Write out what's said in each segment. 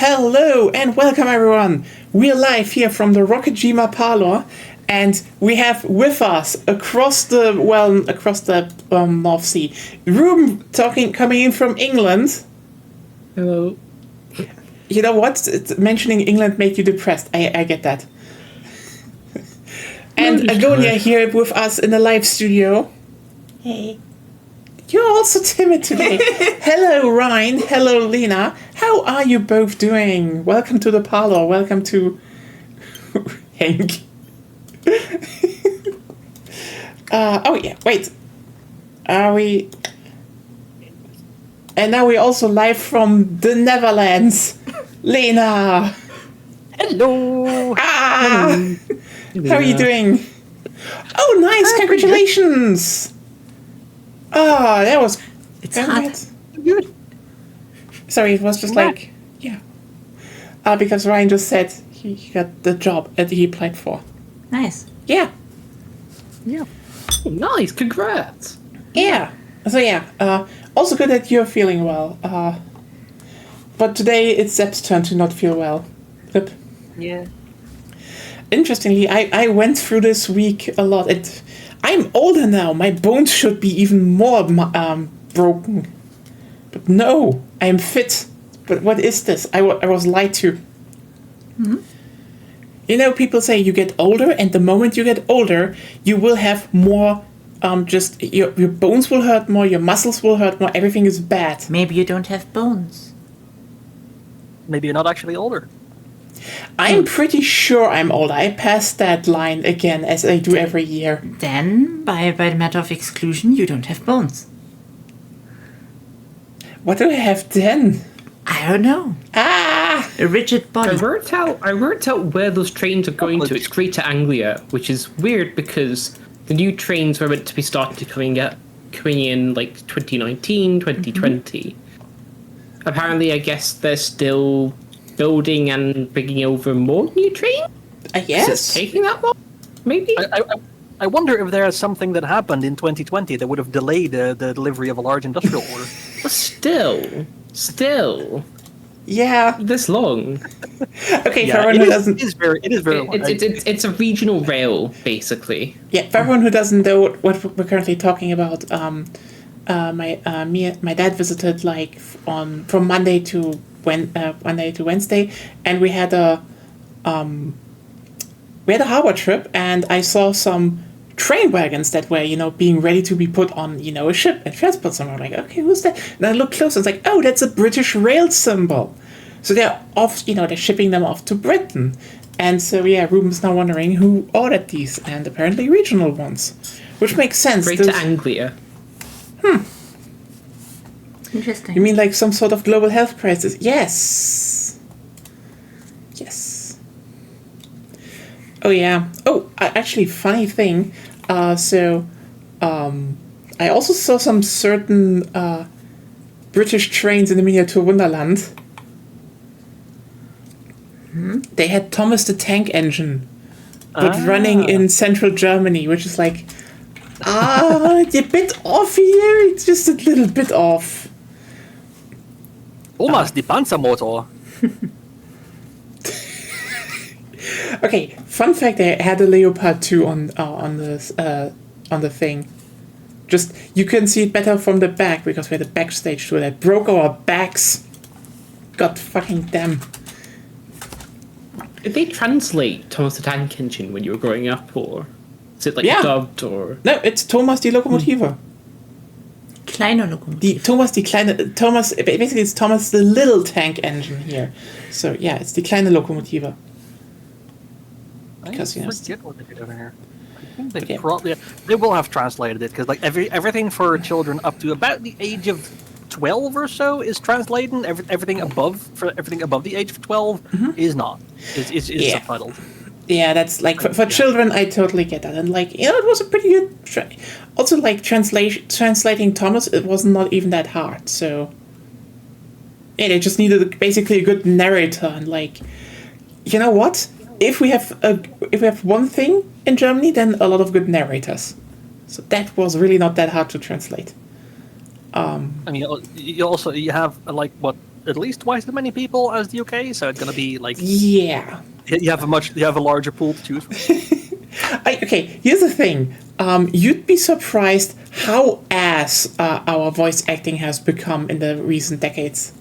Hello and welcome everyone. We're live here from the Rocketjima parlor, and we have with us across the North Sea, Ruben coming in from England. Hello. You know what? Mentioning England made you depressed. I get that. And Agonia here with us in the live studio. Hey. You're also timid today. Hello, Ryan. Hello, Lena. How are you both doing? Welcome to the parlor. Welcome to Henk. Wait. Are we... And now we're also live from the Netherlands. Lena. Hello. Hello. How are you doing? Oh, nice. Congratulations. Ah, that was... It's hot. Good. Sorry, it was just because Ryan just said he got the job that he applied for. Nice. Yeah. Yeah. Oh, nice. Congrats. Yeah. So also good that you're feeling well. But today it's Zep's turn to not feel well. Zep. Yeah. Interestingly, I went through this week a lot. I'm older now. My bones should be even more broken. But no, I am fit. But what is this? I was lied to. Mm-hmm. You know, people say you get older, and the moment you get older, you will have more, your bones will hurt more, your muscles will hurt more, everything is bad. Maybe you don't have bones. Maybe you're not actually older. I'm pretty sure I'm older. I passed that line again, as I do every year. Then, by the matter of exclusion, you don't have bones. What do I have then? I don't know. Ah! A rigid body. I worked out where those trains are going to. It's Greater Anglia, which is weird because the new trains were meant to be coming in like 2019, 2020. Mm-hmm. Apparently, I guess they're still building and bringing over more new trains? I guess. Is it taking that long? Maybe? I wonder if there is something that happened in 2020 that would have delayed the delivery of a large industrial order. But still. Yeah. This long. Okay, for everyone who doesn't... It is very long. It's a regional rail, basically. Yeah, for everyone who doesn't know what we're currently talking about, my dad visited from Monday to Wednesday, and we had a harbor trip, and I saw some train wagons that were being ready to be put on a ship and transport somewhere. I'm like, okay, who's that? And I looked close, and it's like, oh, that's a British rail symbol. So they're off, they're shipping them off to Britain. And so Ruben's now wondering who ordered these, and apparently regional ones, which makes sense. Greater Anglia. Interesting. You mean like some sort of global health crisis? Yes. Oh yeah. Oh, actually, funny thing. I also saw some certain British trains in the Miniature Wonderland. Hmm? They had Thomas the Tank Engine, but running in central Germany, which is like, it's a bit off here. It's just a little bit off. Thomas die Panzermotor. Okay, fun fact: I had a Leopard 2 on the thing. Just you can see it better from the back because we had a backstage tour that broke our backs. God fucking damn! Did they translate Thomas the Tank Engine when you were growing up, or is it dubbed or? No, it's Thomas die Lokomotive. Kleine Lokomotive. Basically it's Thomas the little tank engine here. So yeah, it's die kleine Lokomotive. Because I forget what they did over here. I think they will have translated it because everything for children up to about the age of 12 or so is translated. Everything above the age of 12 is not. Is subtitled. Yeah, that's for children. I totally get that, and it was a pretty good. Also, translating Thomas, it was not even that hard. So yeah, they just needed basically a good narrator, and you know what? If we have one thing in Germany, then a lot of good narrators. So that was really not that hard to translate. I mean, you have at least twice as many people as the UK, so it's gonna be like Yeah. you have a larger pool to choose from. Okay, here's the thing. You'd be surprised how ass our voice acting has become in the recent decades.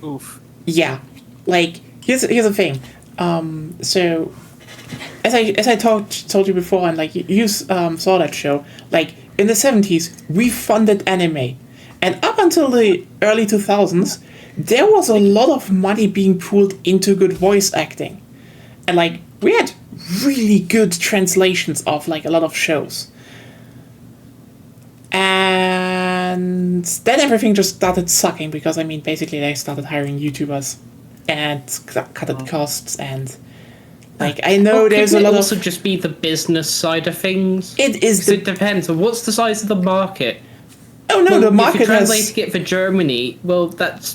Oof. Yeah, like here's the thing. So as I told you before, and like you saw that show. Like in the 70s, we funded anime, and up until the early 2000s, there was a lot of money being pulled into good voice acting, and like we had really good translations of like a lot of shows. And then everything just started sucking because I mean basically they started hiring YouTubers and cut costs, and like I know there's a lot it of also just be the business side of things. It is 'Cause it depends on what's the size of the market. Oh no, the If market you're has translating it for Germany, well, but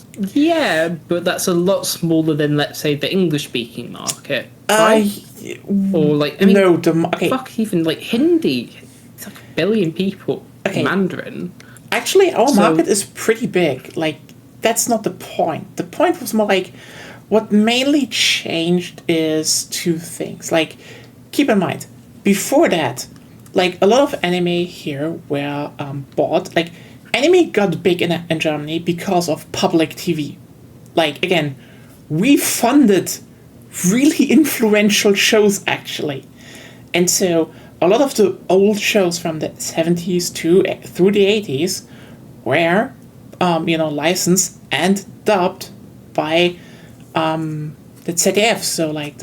that's a lot smaller than, let's say, the English-speaking market, right? Or like, I mean, no, fuck, even like Hindi, it's like 1 billion people. Okay. Mandarin. Actually, our So- market is pretty big. Like, that's not the point. The point was more like, what mainly changed is two things. Like, keep in mind, before that, like, a lot of anime here were bought. Like, anime got big in Germany because of public TV. Like, again, we funded really influential shows, actually. And so, a lot of the old shows from the 70s through the 80s were, licensed and dubbed by the ZDF. So, like,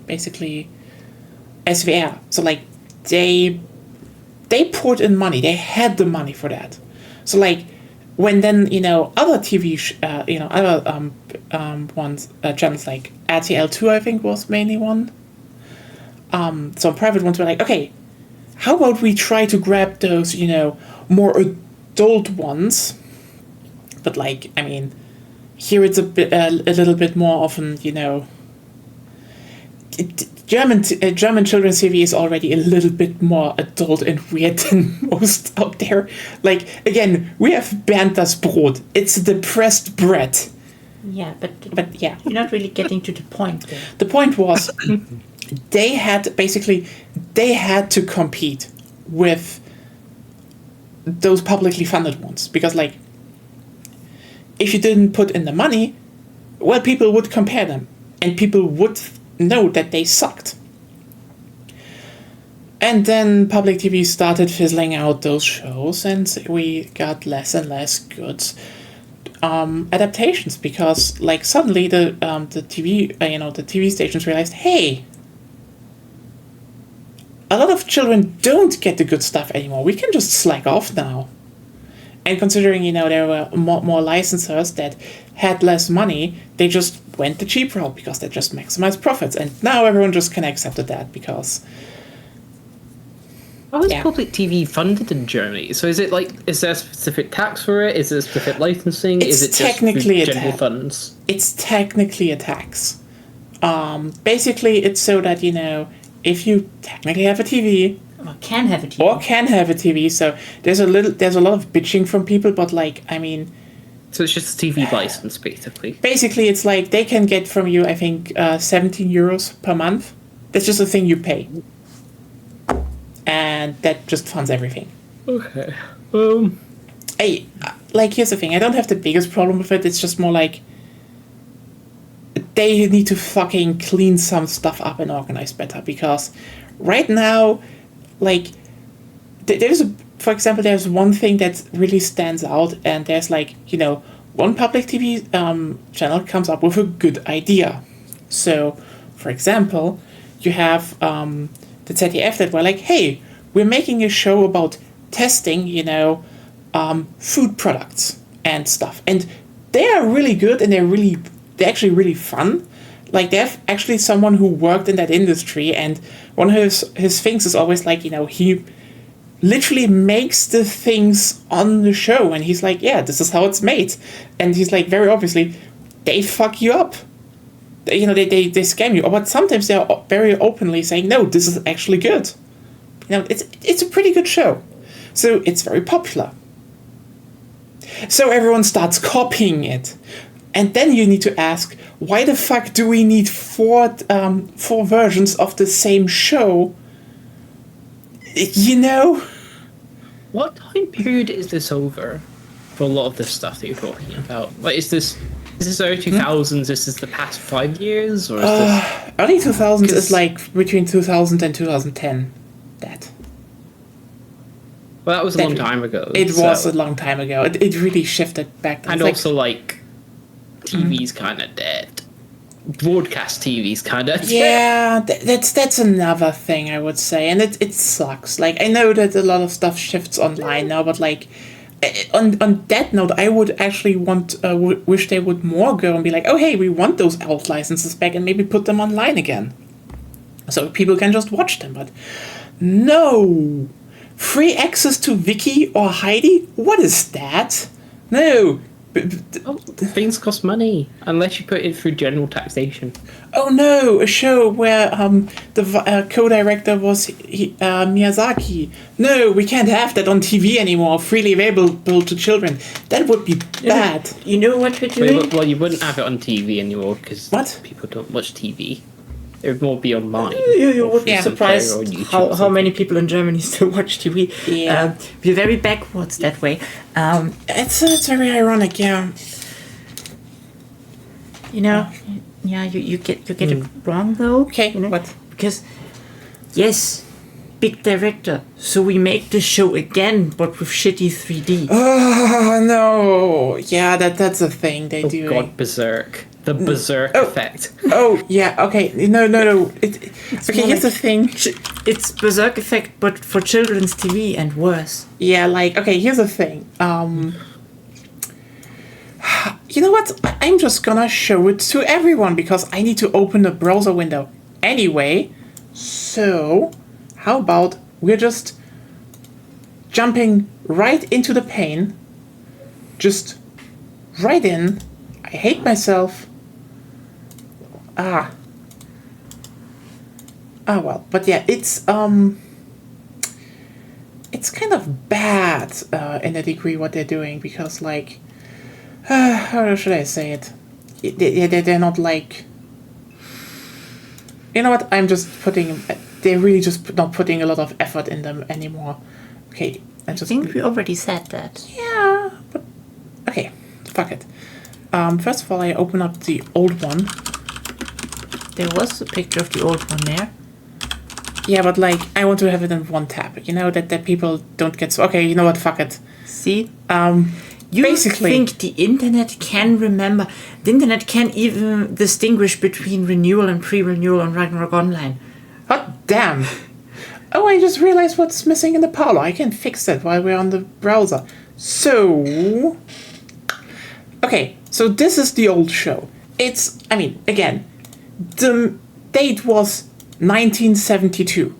basically SWR. So, like, they poured in money. They had the money for that. So, like, when then, other TV, other ones, channels like RTL2, I think, was mainly one. Some private ones were like, okay, how about we try to grab those, more adult ones? But like, I mean, here it's a little bit more often, German children's TV is already a little bit more adult and weird than most out there. Like, again, we have Bernd das Brot. It's depressed bread. Yeah, but yeah. you're not really getting to the point there. The point was, they had to compete with those publicly funded ones, because like if you didn't put in the money, well, people would compare them and people would know that they sucked. And then public TV started fizzling out those shows, and we got less and less good adaptations, because like suddenly the TV stations realized, hey, a lot of children don't get the good stuff anymore. We can just slack off now. And considering, there were more licensors that had less money, they just went the cheap route because they just maximized profits. And now everyone just can accept that because... How is public TV funded in Germany? So is it like, is there a specific tax for it? Is there specific licensing? It's is it technically just a general tax. funds? It's technically a tax. Basically, it's so that, if you technically have a TV... Or can have a TV. So there's a lot of bitching from people, but like, I mean... So it's just a TV license, basically. Basically, it's like they can get from you, I think, 17 euros per month. That's just a thing you pay. And that just funds everything. Okay. Here's the thing. I don't have the biggest problem with it. It's just more like they need to fucking clean some stuff up and organize better, because right now, like, for example, there's one thing that really stands out, and there's like, one public TV channel comes up with a good idea. So, for example, you have the ZDF that were like, hey, we're making a show about testing, food products and stuff. And they are really good, and they're actually really fun. Like, they have actually someone who worked in that industry, and one of his things is always like, he literally makes the things on the show, and he's like, yeah, this is how it's made. And he's like, very obviously, they fuck you up. They scam you. But sometimes they're very openly saying, no, this is actually good. It's a pretty good show. So it's very popular. So everyone starts copying it. And then you need to ask, why the fuck do we need four versions of the same show? You know? What time period is this over for a lot of this stuff that you're talking about? Like, is this early 2000s? Is this the past 5 years? Or is this... Early 2000s is 'Cause- like between 2000 and 2010. That. Well, that was a long time ago. It was so- a long time ago. It really shifted back then. And It's also, like, TV's kind of dead. Broadcast TV's kind of dead. yeah, that's another thing I would say, and it sucks. Like, I know that a lot of stuff shifts online now, but like, on that note, I would actually wish they would more go and be like, oh hey, we want those alt licenses back, and maybe put them online again, so people can just watch them. But no, free access to Vicky or Heidi. What is that? No. Oh, things cost money unless you put it through general taxation. Oh no, a show where the co-director was Miyazaki. No, we can't have that on TV anymore, freely available to children. That would be bad. You know what we're doing? Well, you wouldn't have it on TV anymore because What? people don't watch TV. It would more be online. You would be Yeah. surprised Or on YouTube how or something. many people in Germany still watch TV. Yeah. We're very backwards that way. It's very ironic, yeah. You know, yeah, you get it wrong though. Okay, you know? what? Because yes, big director, so we make the show again, but with shitty 3D. Oh no, yeah, that's a thing they Oh do. God, Berserk. The Berserk Oh. effect. Oh yeah, okay, no. Okay, more here's the thing. It's Berserk effect, but for children's TV and worse. Yeah, like, okay, here's the thing. You know what? I'm just gonna show it to everyone because I need to open a browser window anyway. So, how about we're just jumping right into the pane? Just right in. I hate myself. Ah, well, but yeah, it's kind of bad in a degree what they're doing because, like, how should I say it? They're not like. You know what? They're really just not putting a lot of effort in them anymore. Okay, I think we already said that. Yeah, but okay, fuck it. First of all, I open up the old one. There was a picture of the old one there. Yeah, but like, I want to have it in one tab. You know, that people don't get so... Okay, you know what? Fuck it. See? You Basically... think the internet can remember... The internet can't even distinguish between renewal and pre-renewal on Ragnarok Online. Hot damn. Oh, I just realized what's missing in the parlor. I can fix that while we're on the browser. So... Okay, so this is the old show. It's... I mean, again... The date was 1972.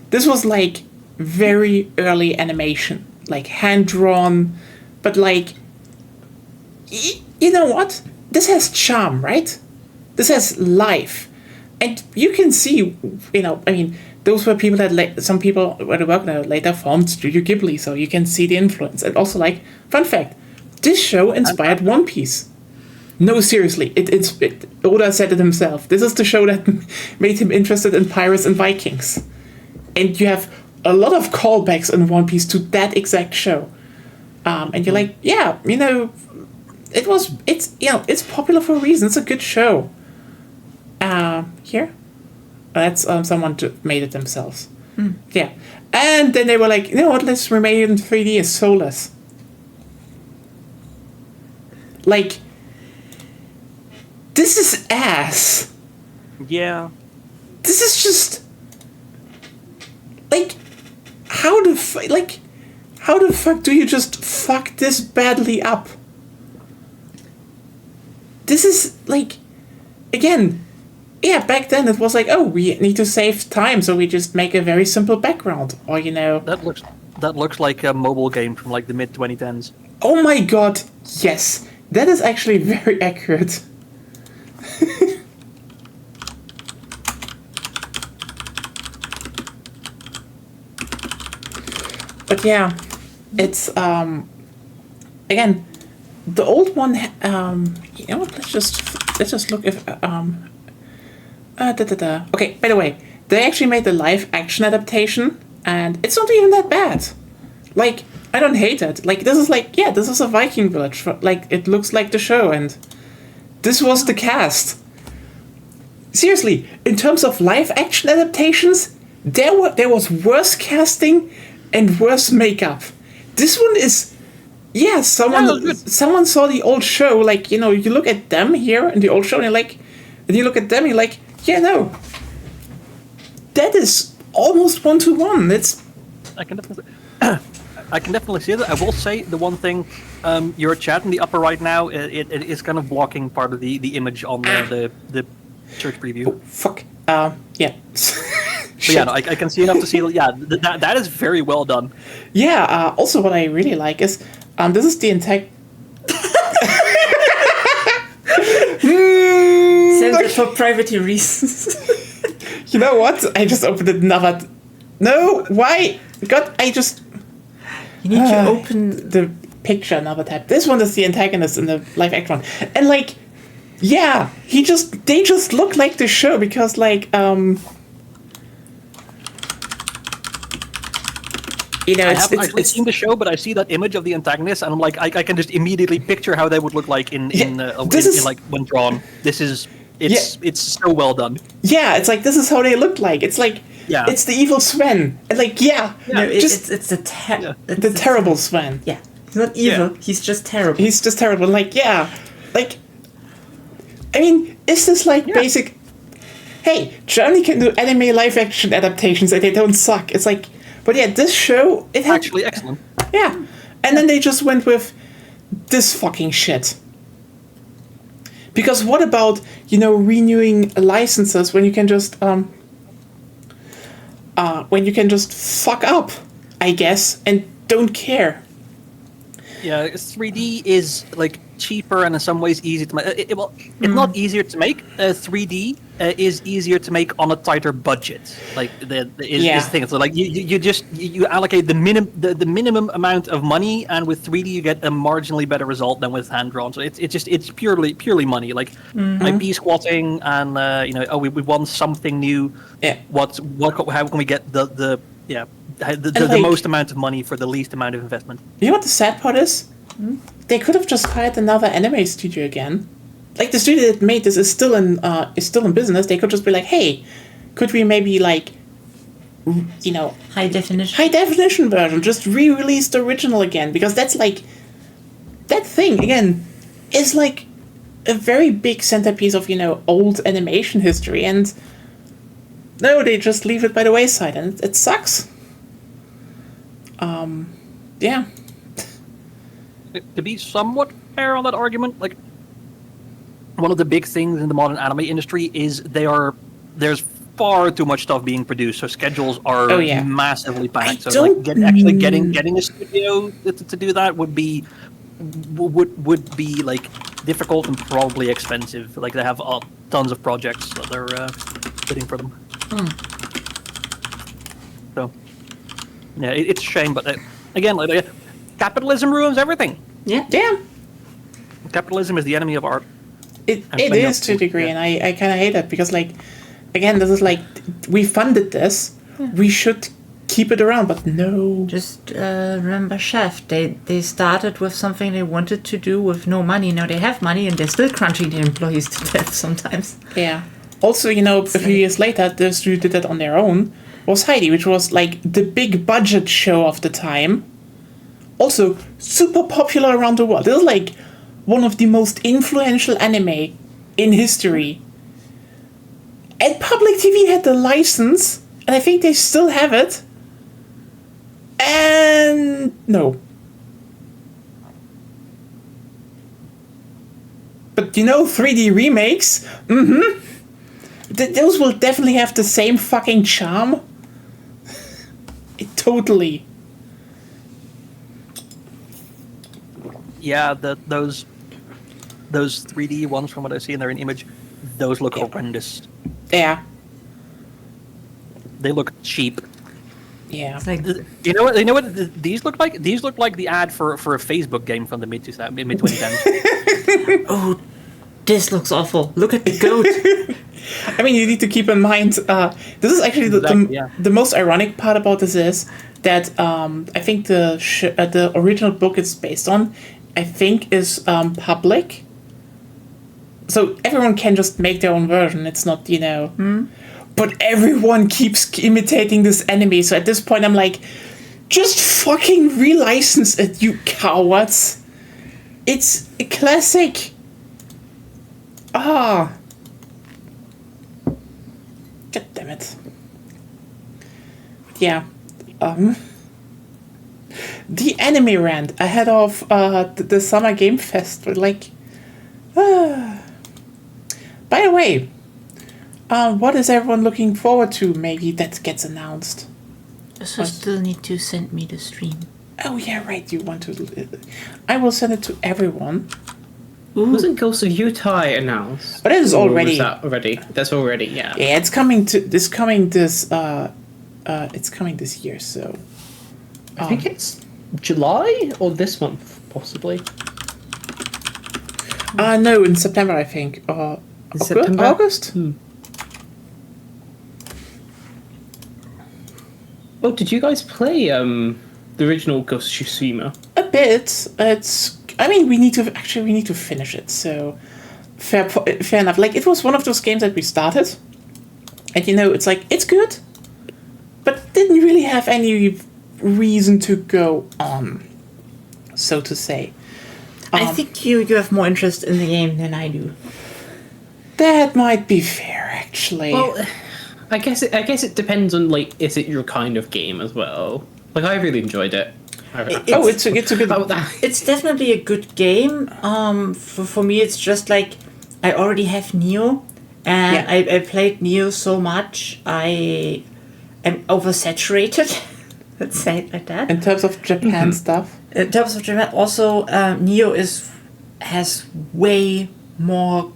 This was like very early animation, like hand-drawn, but like, you know what? This has charm, right? This has life. And you can see, you know, I mean, those were people that, some people were working on later formed Studio Ghibli, so you can see the influence. And also, like, fun fact, this show inspired One Piece. No, seriously, Oda said it himself. This is the show that made him interested in pirates and Vikings. And you have a lot of callbacks in One Piece to that exact show. And you're like, yeah, you know, it's popular for a reason. It's a good show. Here? That's someone made it themselves. Yeah. And then they were like, you know what, let's remake it in 3D as soulless. Like, this is ass. Yeah. This is just... Like, how the fuck do you just fuck this badly up? This is, like... Again... Yeah, back then it was like, oh, we need to save time, so we just make a very simple background. Or, you know... That looks like a mobile game from, like, the mid-2010s. Oh my god, yes. That is actually very accurate. But yeah, it's again, the old one. You know what? Let's just look if Okay. By the way, they actually made the live action adaptation, and it's not even that bad. Like, I don't hate it. Like, this is like, yeah, this is a Viking village. Like, it looks like the show, and this was the cast. Seriously, in terms of live action adaptations, there was worse casting and worse makeup. This one is, yeah, someone saw the old show, like, you know, you look at them here in the old show, and you look at them, you're like, yeah, no, that is almost 1-to-1. It's. I can definitely see that. I will say the one thing, your chat in the upper right now, it is kind of blocking part of the image on the search preview. Oh, fuck. Yeah. But yeah, no, I can see enough to see. Yeah, that is very well done. Yeah. Also, what I really like is, this is the entire. Censored for privacy reasons. You know what? I just opened another. No, why? God, I just. You need to open the picture another tab. This one is the antagonist in the live action one, and like, yeah, they just look like the show because like you know, it's seen the show, but I see that image of the antagonist, and I'm like, I can just immediately picture how they would look like in like when drawn. It's so well done. Yeah, it's like this is how they look like. It's like it's the evil Sven, and like no, it's the terrible Sven. Yeah, he's not evil. Yeah. He's just terrible. He's just terrible. Like like, I mean, is this like basic? Hey, Germany can do anime live action adaptations and they don't suck. It's like. But yeah, this show, it had... Actually excellent. Yeah. And then they just went with this fucking shit. Because what about, you know, renewing licenses when you can just, fuck up, I guess, and don't care? Yeah, 3D is, like, cheaper and in some ways easier to make. It's not easier to make. 3D is easier to make on a tighter budget. Like is the thing. So like you allocate the minimum amount of money, and with 3D you get a marginally better result than with hand drawn. So it's purely money. Like IP squatting and we want something new. Yeah. How can we get the most amount of money for the least amount of investment? You know what the sad part is? They could have just hired another anime studio again. Like the studio that made this is still in business. They could just be like, hey, could we maybe like, you know, high definition version, just re-release the original again, because that's like that thing again is like a very big centerpiece of, you know, old animation history, and no, they just leave it by the wayside, and it sucks. Yeah. To be somewhat fair on that argument, like one of the big things in the modern anime industry is there's far too much stuff being produced, so schedules are massively packed. So like getting a studio to do that would be like difficult and probably expensive. Like they have tons of projects that they're bidding for them. So yeah, it's a shame, but again, like capitalism ruins everything. Yeah. Damn. Capitalism is the enemy of art. It is to a degree, and I kind of hate it because, like, again, this is like we funded this, we should keep it around, but no. Just remember Chef. They started with something they wanted to do with no money. Now they have money, and they're still crunching the employees to death sometimes. Yeah. Also, you know, a few years later, the studio did that on their own. Was Heidi, which was like the big budget show of the time. Also, super popular around the world. It was like one of the most influential anime in history. And Public TV had the license, and I think they still have it. And no. But you know, 3D remakes, those will definitely have the same fucking charm. Totally. Yeah, those 3D ones from what I see in their image, those look horrendous. Yeah. They look cheap. Yeah. It's like, You know what? You know what these look like? These look like the ad for a Facebook game from the mid 2010s. oh, this looks awful. Look at the goat. I mean, you need to keep in mind, this is actually Exactly, yeah. the most ironic part about this is that I think the original book it's based on, I think, is public. So everyone can just make their own version. It's not, But everyone keeps imitating this anime. So at this point, I'm like, just fucking relicense it, you cowards. It's a classic. Ah. God damn it. Yeah. The anime rant ahead of the Summer Game Fest. Like, by the way, what is everyone looking forward to? Maybe that gets announced. So still need to send me the stream. Oh yeah, right. You want to? I will send it to everyone. Wasn't Ghost of Utah announced? But it is Or already. was that already? That's already, yeah. Yeah, it's coming this year. So I think it's July or this month, possibly. no, in September I think. September? August. Oh, did you guys play the original Ghost of Tsushima? A bit. I mean, we need to finish it. So fair enough. Like, it was one of those games that we started, and it's like it's good, but didn't really have any reason to go on, so to say. I think you have more interest in the game than I do. That might be fair, actually. Well, I guess it depends on, like, is it your kind of game as well? Like, I really enjoyed it. It's a good. It's definitely a good game. For me, it's just like I already have Neo, and Yeah. I played Neo so much I am oversaturated. Let's say it like that. In terms of Japan stuff. In terms of Japan, also Neo has way more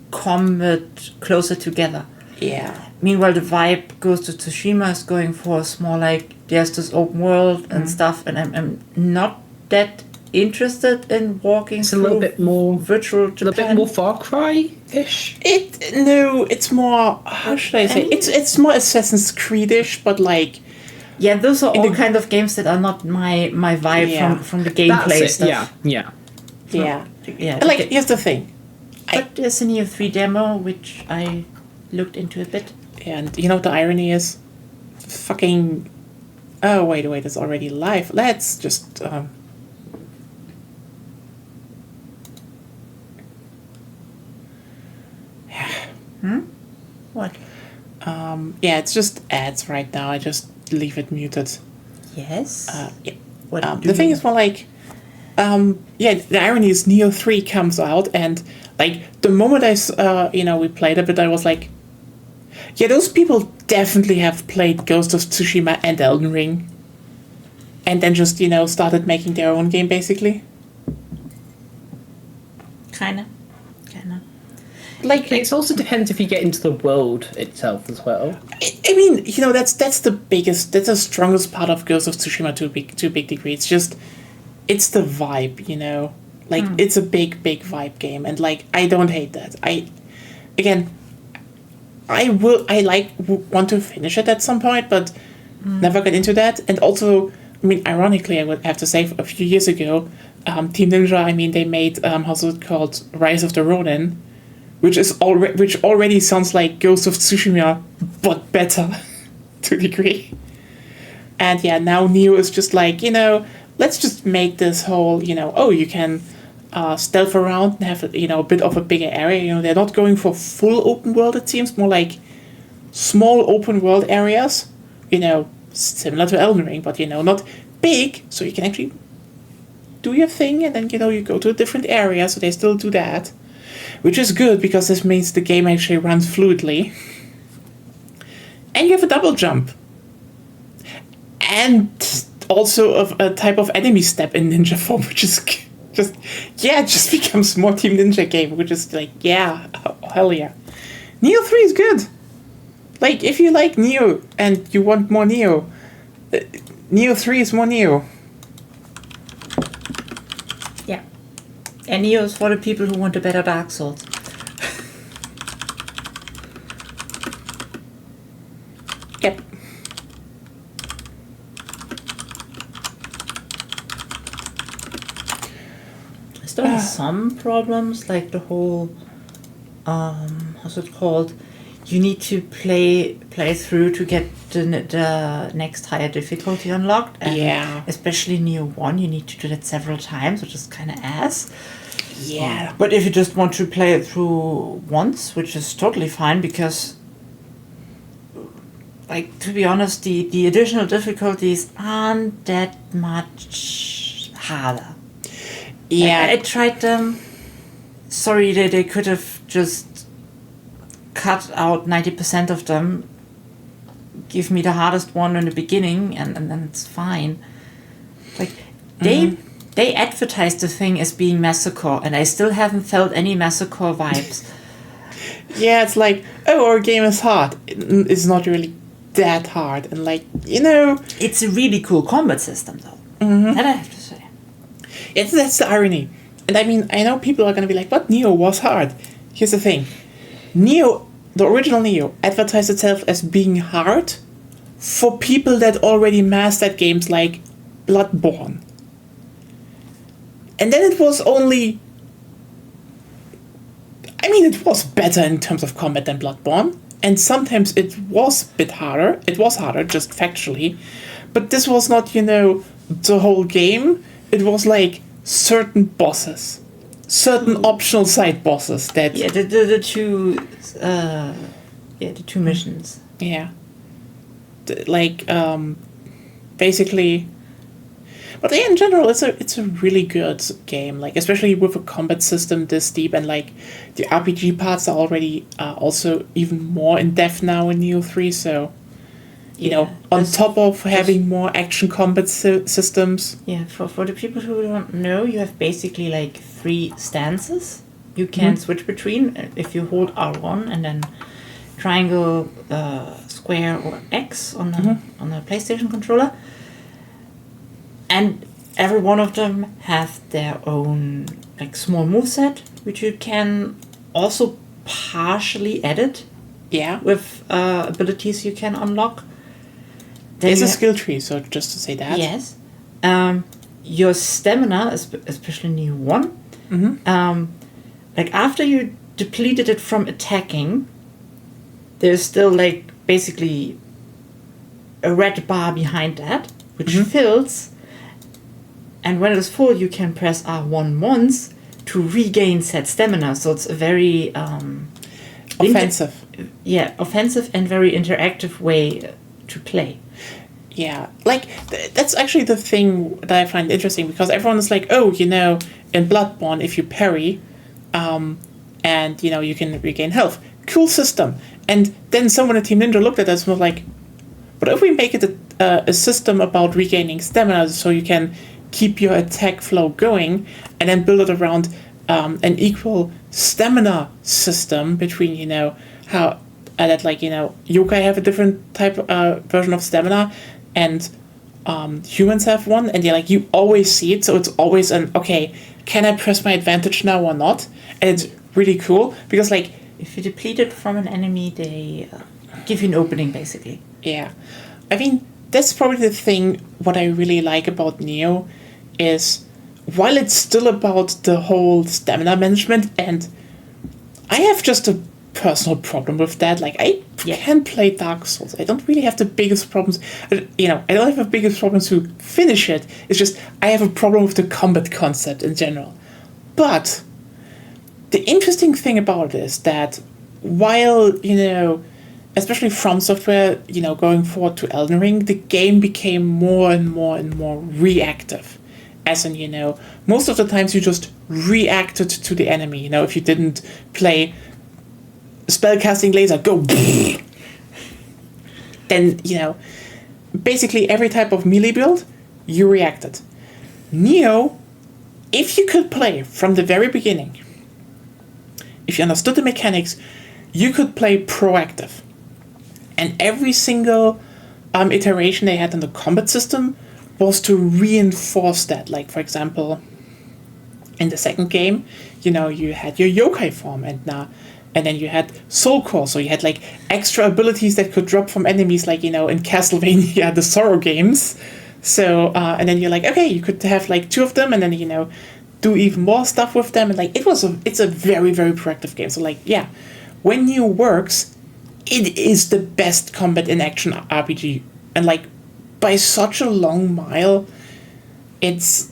combat closer together. Yeah. Meanwhile, the vibe Ghost of Tsushima is going for is more like there's this open world and stuff, and I'm not that interested in walking It's a through little bit more virtual Japan. A little bit more Far Cry-ish. It's more. How should I say? It's more Assassin's Creed-ish, but like. Yeah, those are all kind of games that are not my vibe Yeah. from the gameplay That's it. stuff. Yeah. Yeah. Yeah. Like, okay. here's the thing. But there's a Neo 3 demo which I looked into a bit. And you know what the irony is? Fucking. Oh, wait, it's already live. Let's just. What? Yeah, it's just ads right now. I just leave it muted. Yes. Yeah. What The thing is more like. Yeah, the irony is Neo 3 comes out, and like the moment we played a bit, I was like, yeah, those people definitely have played Ghost of Tsushima and Elden Ring. And then just, started making their own game, basically. Kinda. Like, It also depends if you get into the world itself as well. I mean, that's the strongest part of Ghost of Tsushima to a big degree. It's just, it's the vibe, Like, it's a big vibe game. And, like, I don't hate that. Want to finish it at some point, but never got into that. And also, I mean, ironically, I would have to say, a few years ago, Team Ninja, I mean, they made, how's it called, Rise of the Ronin, which already sounds like Ghost of Tsushima, but better, to a degree. And yeah, now Neo is just like, let's just make this whole, you can stealth around and have, a bit of a bigger area. They're not going for full open world, it seems, more like small open world areas, similar to Elden Ring, but, not big, so you can actually do your thing, and then, you go to a different area, so they still do that. Which is good, because this means the game actually runs fluidly. And you have a double jump. And also a type of enemy step in ninja form, which is just becomes more Team Ninja game, which is like, yeah, hell yeah. Neo 3 is good. Like, if you like Neo and you want more Neo, Neo 3 is more Neo. Yeah. And Neo is for the people who want a better Dark Souls. Yep. Still has some problems, like the whole, how's it called? You need to play through to get the next higher difficulty unlocked. And Yeah. especially Neo 1, you need to do that several times, which is kind of ass. Yeah. But if you just want to play it through once, which is totally fine, because, like, to be honest, the additional difficulties aren't that much harder. Yeah. I tried them. Sorry, they could have just cut out 90% of them. Give me the hardest one in the beginning, and then it's fine. Like, they advertised the thing as being Massacre, and I still haven't felt any Massacre vibes. Yeah, it's like, oh, our game is hard. It's not really that hard. And like, you know... It's a really cool combat system, though. That I have to say. That's the irony. And I mean, I know people are going to be like, but Neo was hard. Here's the thing. Neo, the original Neo, advertised itself as being hard for people that already mastered games like Bloodborne. And then it was only... I mean, it was better in terms of combat than Bloodborne. And sometimes it was a bit harder. It was harder, just factually. But this was not, you know, the whole game. It was like certain bosses. Certain optional side bosses that... Yeah, the two missions. Yeah. Like, basically... But yeah, in general, it's a really good game. Like, especially with a combat system this deep, and like the RPG parts are already also even more in depth now in Neo 3. So, you know, on top of having more action combat systems. Yeah, for the people who don't know, you have basically like 3 stances you can switch between if you hold R1 and then triangle, square, or X on a PlayStation controller. And every one of them have their own like small moveset, which you can also partially edit. Yeah. With abilities you can unlock. There's a skill tree, so just to say that. Yes. Your stamina, especially Neo 1, like after you depleted it from attacking, there's still like basically a red bar behind that, which fills. And when it is full, you can press R1 once to regain said stamina. So it's a very... offensive. Offensive and very interactive way to play. Yeah, like, that's actually the thing that I find interesting, because everyone is like, oh, you know, in Bloodborne, if you parry, and, you know, you can regain health. Cool system. And then someone at Team Ninja looked at us and was like, but if we make it a system about regaining stamina so you can keep your attack flow going, and then build it around an equal stamina system between, you know, how that, like, you know, yokai have a different type version of stamina, and humans have one, and you always see it, so it's always okay, can I press my advantage now or not? And it's really cool, because, like, if you deplete it from an enemy, they give you an opening, basically. Yeah. I mean, that's probably the thing, what I really like about Neo, is while it's still about the whole stamina management, and I have just a personal problem with that. Like, I can play Dark Souls. I don't really have the biggest problems. You know, I don't have the biggest problems to finish it. It's just I have a problem with the combat concept in general. But the interesting thing about it is that while, you know, especially From Software, you know, going forward to Elden Ring, the game became more and more and more reactive. As in, you know, most of the times you just reacted to the enemy. You know, if you didn't play spellcasting laser, go, then, you know, basically every type of melee build, you reacted. Neo, if you could play from the very beginning, if you understood the mechanics, you could play proactive. And every single iteration they had in the combat system was to reinforce that. Like, for example, in the second game, you had your yokai form, and then you had soul core, so you had like extra abilities that could drop from enemies, like in Castlevania, the Sorrow games. So and then you're like, okay, you could have like 2 of them, and then do even more stuff with them, and like it's a very, very proactive game. So like, yeah, when Neo works, it is the best combat in action RPG, and like by such a long mile. It's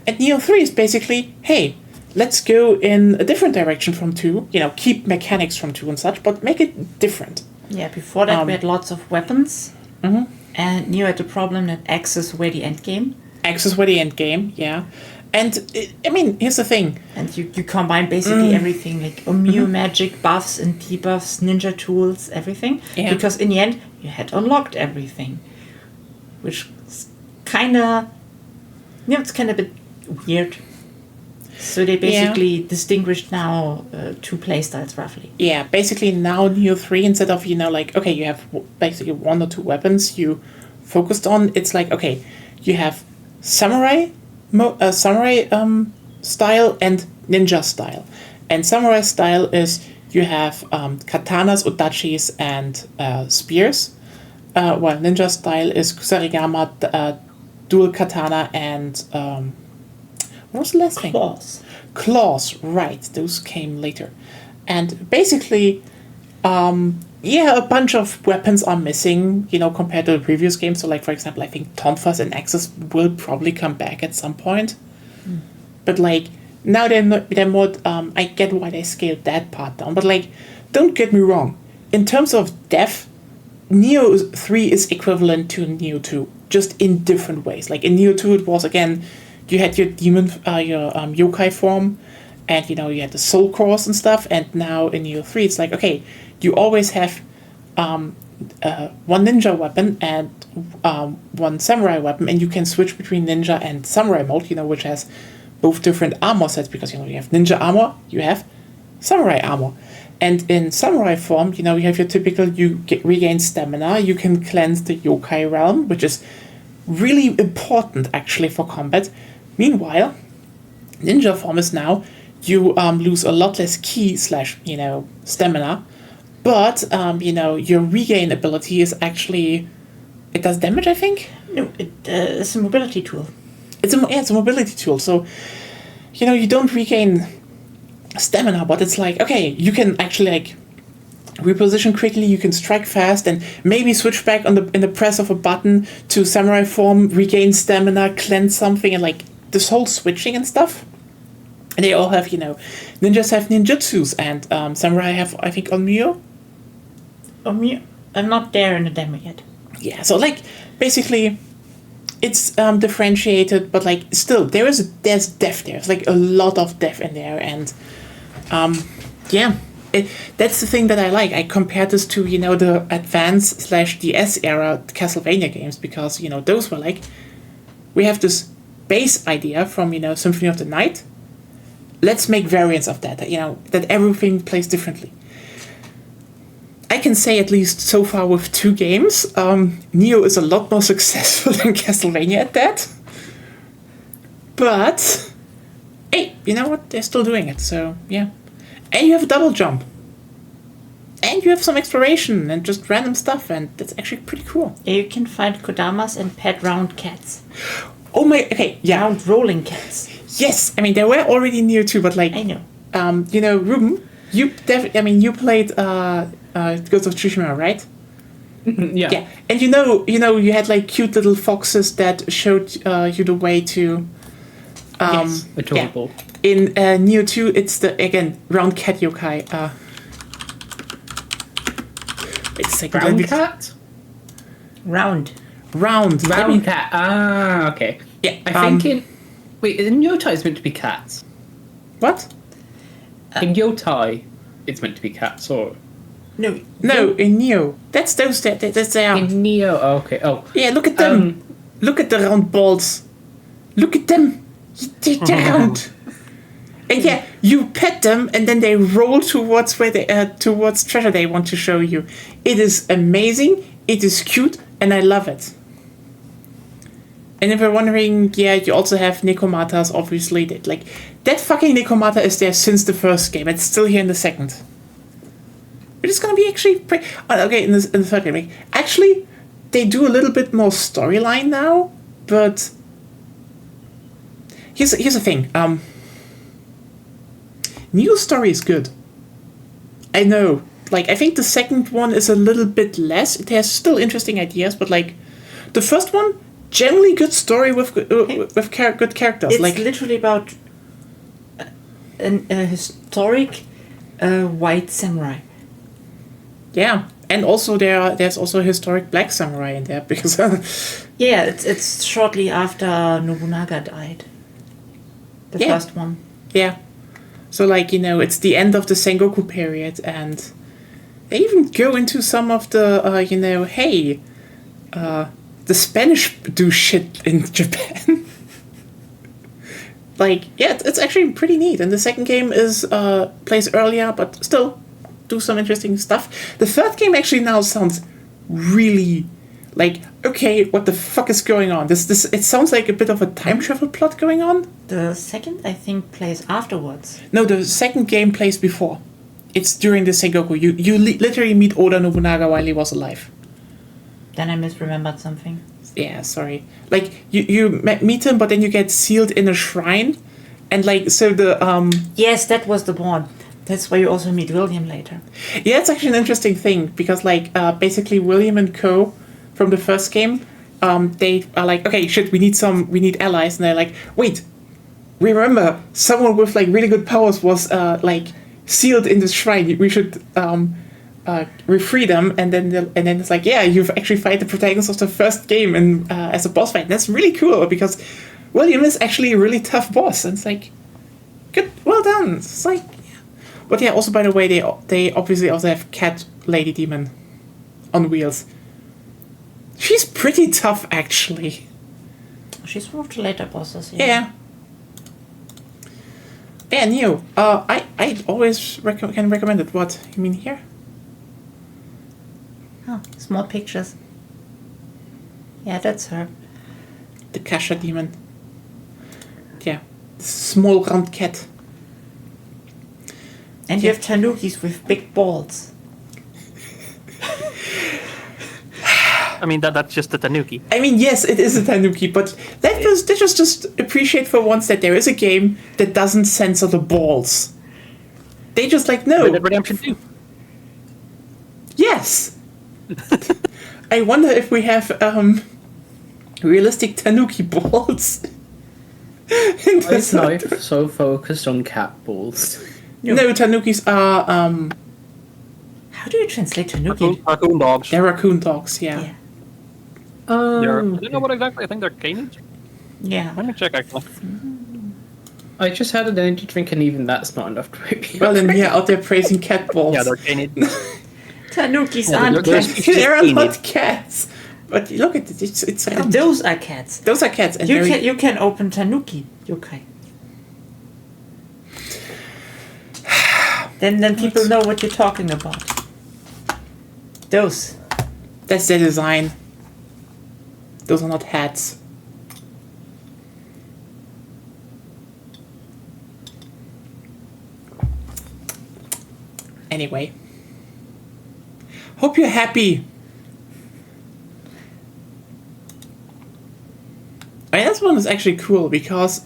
And Neo 3 is basically, hey, let's go in a different direction from 2, keep mechanics from 2 and such, but make it different. Yeah, before that we had lots of weapons, and Neo had the problem that Axis were the end game. Axis were the end game, yeah. And, here's the thing. And you combine basically everything, like Omeo magic, buffs and debuffs, ninja tools, everything. Yeah. Because in the end, you had unlocked everything. Which is kind of... it's kind of a bit weird. So they basically distinguished now 2 playstyles, roughly. Yeah, basically now Neo 3, instead of, okay, you have basically 1 or 2 weapons you focused on, it's like, okay, you have samurai style and ninja style. And samurai style is you have katanas, odachis, and spears. While ninja style is kusarigama, dual katana, and what was the last thing? Claws, right. Those came later. And basically, a bunch of weapons are missing, compared to the previous games. So, like, for example, I think Tonfas and Axis will probably come back at some point. But, like, now they're more, I get why they scaled that part down. But, like, don't get me wrong. In terms of depth, Neo 3 is equivalent to Neo 2, just in different ways. Like, in Neo 2, it was, again, you had your demon, your yokai form, and, you had the soul cores and stuff. And now in Neo 3, it's like, okay, you always have 1 ninja weapon and 1 samurai weapon, and you can switch between ninja and samurai mode, which has both different armor sets, because, you have ninja armor, you have samurai armor. And in samurai form, you have your typical, regain stamina, you can cleanse the yokai realm, which is really important, actually, for combat. Meanwhile, ninja form is now, you lose a lot less ki / stamina, but, your regain ability is actually, it does damage, I think? No, it's a mobility tool. It's a mobility tool, so, you don't regain stamina, but it's like, okay, you can actually, like, reposition quickly, you can strike fast, and maybe switch back in the press of a button to samurai form, regain stamina, cleanse something, and, like, this whole switching and stuff. And they all have, ninjas have ninjutsus, and samurai have, I think, Onmyo. I'm not there in the demo yet. Yeah, so, like, basically, it's differentiated, but, like, still, there's depth there. It's, like, a lot of depth in there, and, that's the thing that I like. I compare this to, the Advance / DS era Castlevania games, because, those were, like, we have this base idea from, Symphony of the Night. Let's make variants of that, that everything plays differently. I can say, at least so far with 2 games, Neo is a lot more successful than Castlevania at that. But, hey, you know what? They're still doing it, so, yeah. And you have a double jump. And you have some exploration and just random stuff, and that's actually pretty cool. Yeah, you can find Kodamas and pet round cats. Oh my, okay, yeah. Round rolling cats. Yes, there were already Neo 2, but, like... I know. Ruben, you played Ghost of Tsushima, right? Yeah. Yeah, and you had, like, cute little foxes that showed you the way to... Yes, adorable. Yeah. In Neo 2, it's the, again, round cat yokai. Wait a second. Brown cat? Round Cat. Ah, okay. Yeah. I think in Yotai it's meant to be cats. What? In Yotai, it's meant to be cats, or... No, in Neo. That's those that they are. In Neo, okay. Oh. Yeah, look at them. Look at the round balls. Look at them. They're round. And yeah, you pet them, and then they roll towards towards treasure they want to show you. It is amazing. It is cute, and I love it. And if you're wondering, yeah, you also have Nekomatas, obviously. That fucking Nekomata is there since the first game. It's still here in the second. It is gonna be actually okay in the third game. Actually, they do a little bit more storyline now, but here's the thing. New story is good. I know. I think the second one is a little bit less. It has still interesting ideas, but the first one, generally good story with good characters. It's literally about a historic white samurai. Yeah, and also there's also a historic black samurai in there because yeah, it's shortly after Nobunaga died. The first one. Yeah, so it's the end of the Sengoku period, and they even go into some of the the Spanish do shit in Japan. It's actually pretty neat. And the second game is plays earlier, but still do some interesting stuff. The third game actually now sounds really okay, what the fuck is going on? This it sounds like a bit of a time travel plot going on. The second, I think, plays afterwards. No, the second game plays before. It's during the Sengoku. You literally meet Oda Nobunaga while he was alive. Then I misremembered something. Yeah, sorry. You meet him, but then you get sealed in a shrine, and so the Yes, that was the one. That's why you also meet William later. Yeah, it's actually an interesting thing because basically William and Co. from the first game, they are okay, shit, we need allies, and they're wait, remember someone with really good powers was sealed in this shrine. We should free them, and then it's yeah, you've actually fight the protagonist of the first game and as a boss fight. And that's really cool because William is actually a really tough boss, and it's good, well done. It's yeah. But yeah, also by the way, they obviously also have Cat Lady Demon on wheels. She's pretty tough actually. She's one of the later bosses. Yeah. Yeah, new. I always can recommend it. What you mean here? Oh, small pictures. Yeah, that's her. The Kasha demon. Yeah, small round cat. And you have tanukis with big balls. I mean, that's just the tanuki. I mean, yes, it is a tanuki, but let's just appreciate for once that there is a game that doesn't censor the balls. They just no. Red Dead Redemption 2. Yes. I wonder if we have realistic tanuki balls. It's not so focused on cat balls. No, tanukis are How do you translate tanuki? Raccoon dogs. they're raccoon dogs. Yeah. I don't know what exactly. I think they're canids. Yeah. Let me check actually. I just had an energy drink, and even that's not enough to make me. Well, then we are out there praising cat balls. Yeah, they're canids. Tanukis Yeah, aren't they're- cats. They're not cats. But look at it. It's round. Those are cats. Those are cats. And You can open tanuki yokai. Then people know what you're talking about. Those. That's their design. Those are not hats. Anyway. Hope you're happy. I mean, this one is actually cool because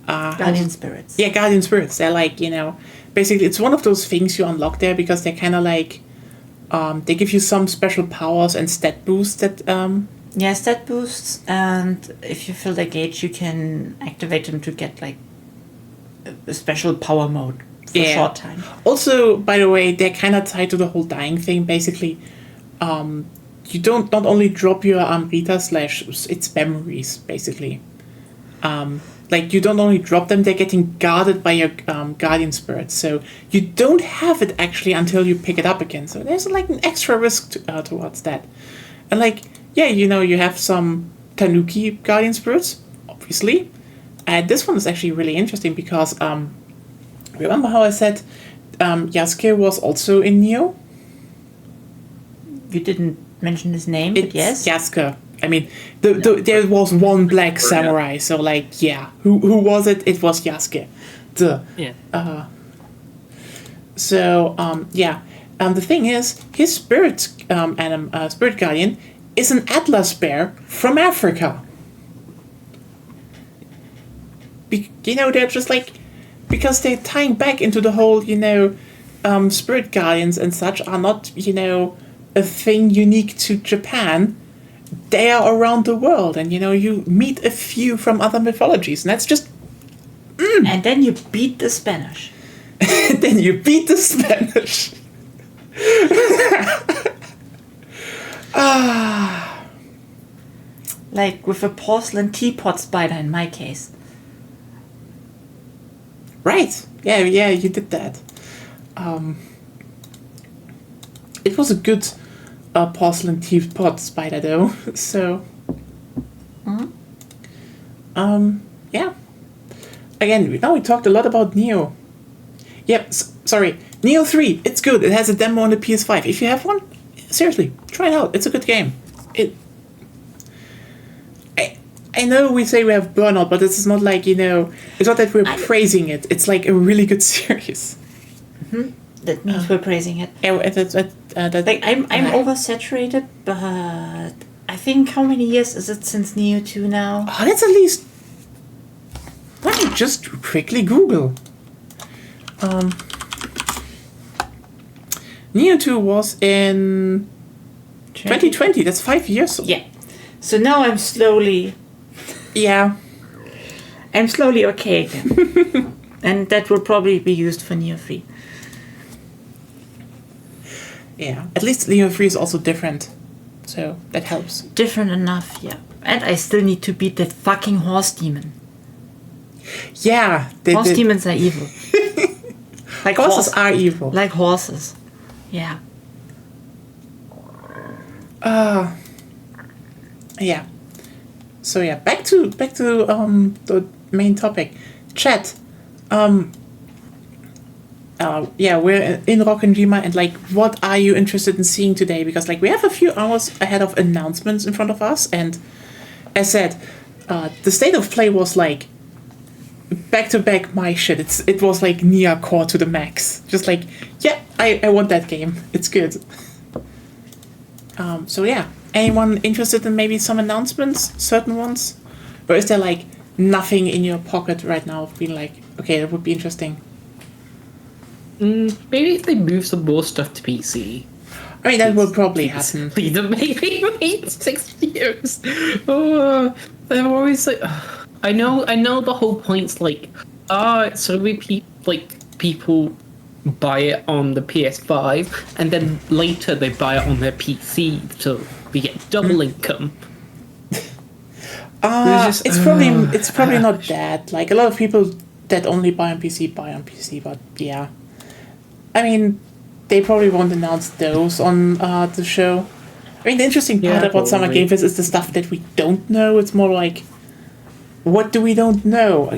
Guardian spirits. yeah, guardian spirits. They're basically it's one of those things you unlock there because they're kind of they give you some special powers and stat boosts that Yeah, stat boosts, and if you fill the gauge, you can activate them to get a special power mode for a short time. Also, by the way, they're kind of tied to the whole dying thing. Basically, you don't not only drop your Amrita / its memories, basically. You don't only drop them; they're getting guarded by your guardian spirits. So you don't have it actually until you pick it up again. So there's an extra risk towards that. And you have some Tanuki guardian spirits, obviously. And this one is actually really interesting because remember how I said Yasuke was also in Neo? You didn't mention his name, but yes. Yasuke. I mean, there was one black samurai, so like, yeah. Who was it? It was Yasuke. Duh. Yeah. So, yeah. The thing is, his spirit guardian is an Atlas bear from Africa. They're just like, because they're tying back into the whole, spirit guardians and such are not, a thing unique to Japan. They are around the world, and you meet a few from other mythologies, and that's just. And then you beat the Spanish. Then you beat the Spanish. Like with a porcelain teapot spider in my case. Right. Yeah, you did that. It was a good porcelain teapot spider, though. So. Yeah. Again, now we talked a lot about Neo. Yep, sorry. Neo 3, it's good. It has a demo on the PS5. If you have one, seriously, try it out. It's a good game. I know we say we have Burnout, but this is not like, it's not that we're praising it. It's like a really good series. Mm-hmm. That means we're praising it. I'm oversaturated, but I think how many years is it since Neo 2 now? Oh, that's at least... Let me just quickly Google. Neo 2 was in 2020. That's 5 years. Yeah. So now I'm slowly... Yeah. I'm slowly okay again. And that will probably be used for Neo 3. Yeah. At least Neo 3 is also different. So that helps. Different enough, yeah. And I still need to beat that fucking horse demon. Yeah. Horse demons are evil. Like horses are evil. Like horses. Yeah. Yeah. So yeah, back to the main topic. Chat. Yeah, we're in Rokkenjima, and like, what are you interested in seeing today? Because like, we have a few hours ahead of announcements in front of us, and as said, the state of play was like back to back my shit. It was like Nia Core to the max. Just like, yeah, I want that game. It's good. So yeah, anyone interested in maybe some announcements, certain ones, or is there like nothing in your pocket right now of being like, okay, that would be interesting? Maybe if they move some more stuff to PC. I mean, that will probably happen. Maybe wait 6 years. Oh, they're always like. I know. The whole point's like, so we people buy it on the PS5, and then later they buy it on their PC, so we get double income. It's probably not that. Like, a lot of people that only buy on PC, but yeah. I mean, they probably won't announce those on the show. I mean, the interesting part about Summer Game Fest is the stuff that we don't know. It's more like, what do we don't know,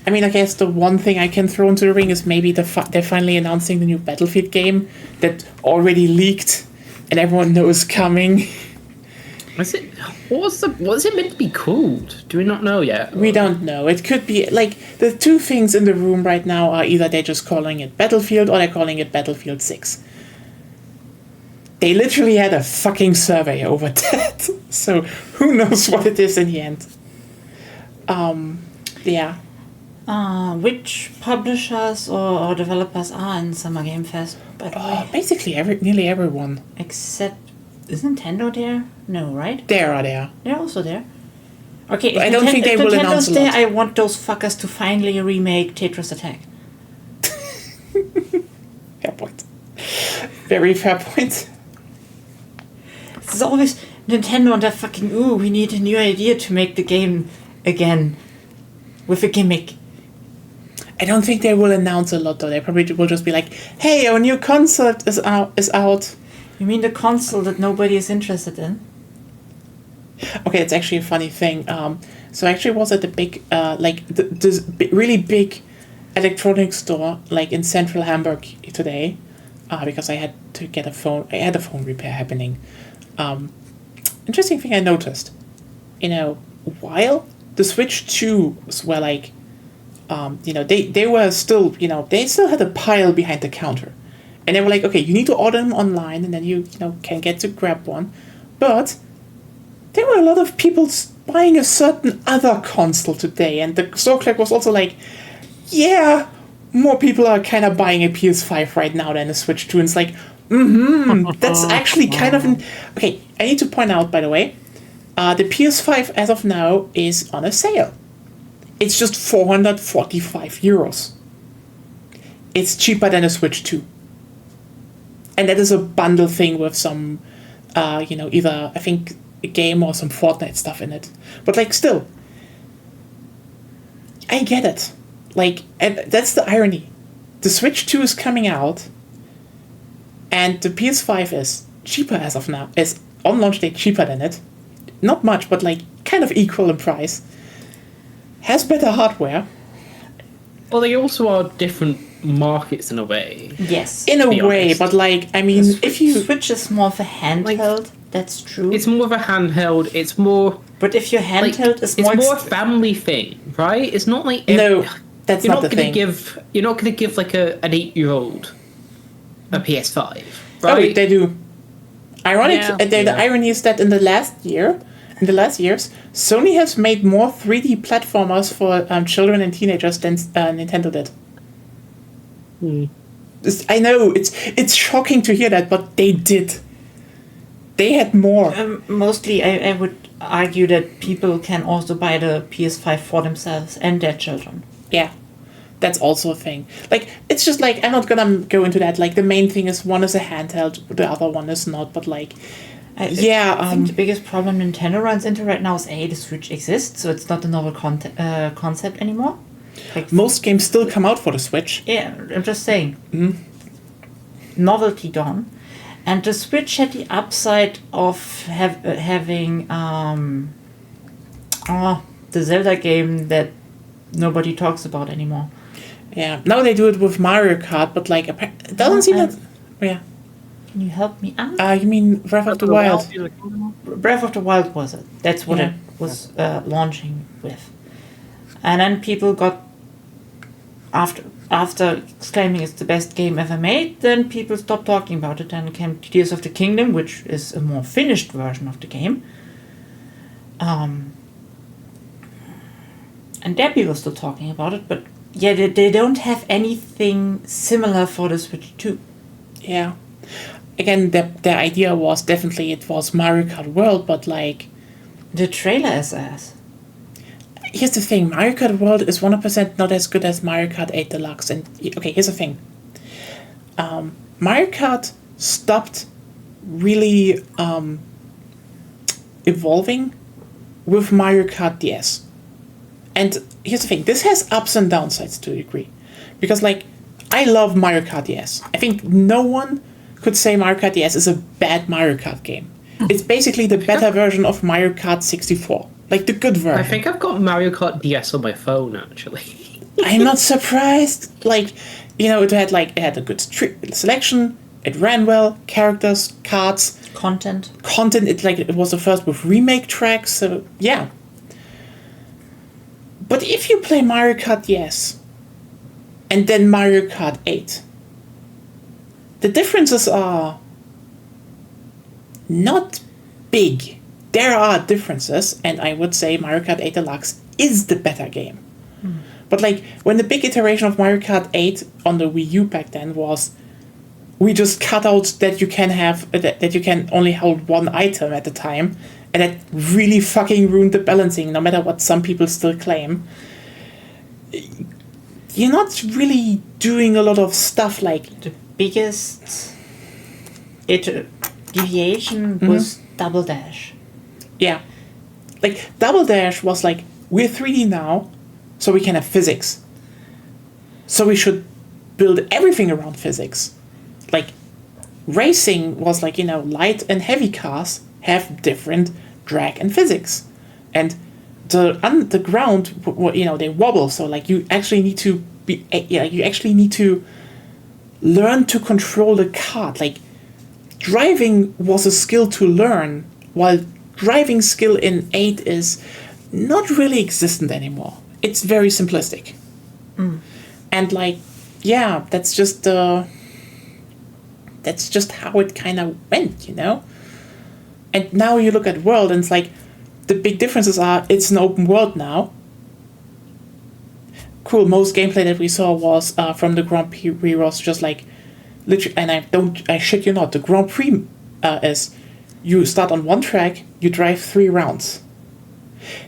I mean, I guess the one thing I can throw into the ring is maybe they're finally announcing the new Battlefield game that already leaked and everyone knows coming. Was it meant to be called? Do we not know yet? We don't know. It could be, like, the two things in the room right now are either they're just calling it Battlefield or they're calling it Battlefield 6. They literally had a fucking survey over that. So who knows what it is in the end. Yeah. Which publishers or developers are in Summer Game Fest, by the way? Basically nearly everyone. Except, is Nintendo there? No, right? They're also there. Okay, but I don't think they will announce a lot. I want those fuckers to finally remake Tetris Attack. Fair point. Very fair point. It's always Nintendo and their fucking, we need a new idea to make the game again. With a gimmick. I don't think they will announce a lot, though. They probably will just be like, hey, our new console is out. You mean the console that nobody is interested in? Okay, it's actually a funny thing. So I actually was at the big, this really big electronics store, like in central Hamburg today, because I had to get a phone. I had a phone repair happening. Interesting thing I noticed, while the Switch 2s were like, they were still, they still had a pile behind the counter. And they were like, okay, you need to order them online and then you can get to grab one. But there were a lot of people buying a certain other console today. And the store clerk was also like, yeah, more people are kind of buying a PS5 right now than a Switch 2. And it's like, that's actually kind of Okay, I need to point out, by the way, the PS5 as of now is on a sale. It's just 445 euros. It's cheaper than a Switch 2. And that is a bundle thing with some, either, I think, a game or some Fortnite stuff in it. But, still, I get it. And that's the irony. The Switch 2 is coming out, and the PS5 is cheaper as of now. Is on launch date cheaper than it. Not much, but, kind of equal in price. Has better hardware. Well, they also are different markets in a way. Yes. In a way, honest. but if you... Switch is more of a handheld, that's true. It's more of a handheld, it's more... But if your handheld is more... It's more a family thing, right? It's not like... No, that's not the thing. You're not going to give, an 8-year-old a PS5, right? Oh, they do. Ironic. Yeah. The irony is that in the last years, Sony has made more 3D platformers for children and teenagers than Nintendo did. I know it's shocking to hear that, but they did. They had more. Mostly, I would argue that people can also buy the PS5 for themselves and their children. Yeah, that's also a thing. It's just I'm not gonna go into that. The main thing is one is a handheld, the other one is not. But I think the biggest problem Nintendo runs into right now is the Switch exists, so it's not a novel concept anymore. Most games still come out for the Switch. Yeah, I'm just saying. Novelty gone. And the Switch had the upside of having the Zelda game that nobody talks about anymore. Yeah, now they do it with Mario Kart, but it doesn't seem that... Yeah. Can you help me out? You mean Breath of the Wild? Breath of the Wild was it. That's what it was launching with. And then people got... After exclaiming it's the best game ever made, then people stopped talking about it and came to Tears of the Kingdom, which is a more finished version of the game. And there people still talking about it, but yeah, they don't have anything similar for the Switch 2. Yeah. Again, the idea was definitely it was Mario Kart World, but The trailer is ass. Here's the thing, Mario Kart World is 100% not as good as Mario Kart 8 Deluxe. And, okay, here's the thing. Mario Kart stopped really evolving with Mario Kart DS. And here's the thing, this has ups and downsides to a degree. Because, I love Mario Kart DS. I think no one could say Mario Kart DS is a bad Mario Kart game. It's basically the better version of Mario Kart 64. The good version. I think I've got Mario Kart DS on my phone, actually. I'm not surprised. It had a good selection. It ran well. Characters, cards, Content. It was the first with remake tracks. So yeah. But if you play Mario Kart DS and then Mario Kart 8, the differences are not big. There are differences, and I would say Mario Kart 8 Deluxe is the better game. But when the big iteration of Mario Kart 8 on the Wii U back then was, we just cut out that you can have that you can only hold one item at a time, and that really fucking ruined the balancing. No matter what some people still claim, you're not really doing a lot of stuff The biggest deviation was Double Dash. Yeah. Double Dash was we're 3D now, so we can have physics. So we should build everything around physics. Racing was light and heavy cars have different drag and physics. And the ground, they wobble. So like you actually need to learn to control the cart. Like driving was a skill to learn, while driving skill in 8 is not really existent anymore. It's very simplistic. And like, yeah, that's just how it kind of went, And now you look at World, and it's like, the big differences are it's an open world now. Cool, most gameplay that we saw was from the Grand Prix was just like, literally, and I shit you not, the Grand Prix is, you start on one track, you drive 3 rounds.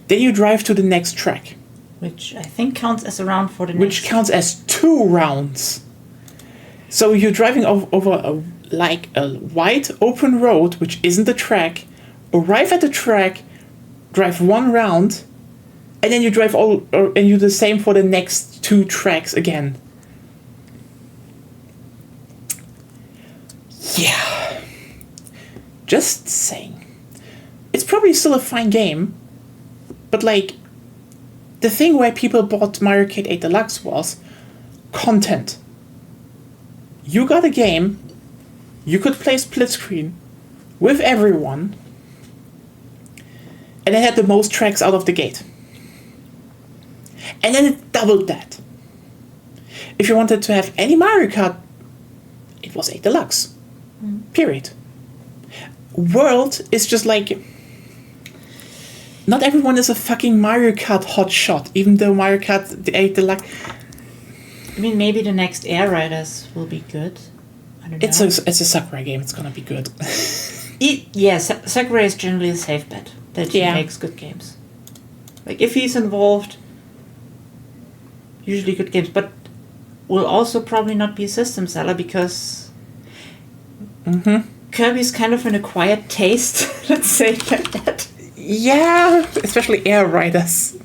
Then you drive to the next track. Which I think counts as a round for the next. Which counts as 2 rounds. So you're driving over a wide open road, which isn't a track, arrive at the track, drive 1 round, and then you drive and you do the same for the next 2 tracks again. Yeah. Just saying. It's probably still a fine game, but like, the thing why people bought Mario Kart 8 Deluxe was content. You got a game, you could play split screen with everyone, and it had the most tracks out of the gate. And then it doubled that. If you wanted to have any Mario Kart, it was 8 Deluxe. Period. World is just like, not everyone is a fucking Mario Kart hotshot, even though Mario Kart 8 Deluxe. I mean, maybe the next Air Riders will be good. I don't know. It's a Sakurai game. It's gonna be good. Sakurai is generally a safe bet that he makes good games. Like, if he's involved, usually good games, but will also probably not be a system seller because Kirby's kind of an acquired taste, let's say it like that. Yeah, especially Air Riders.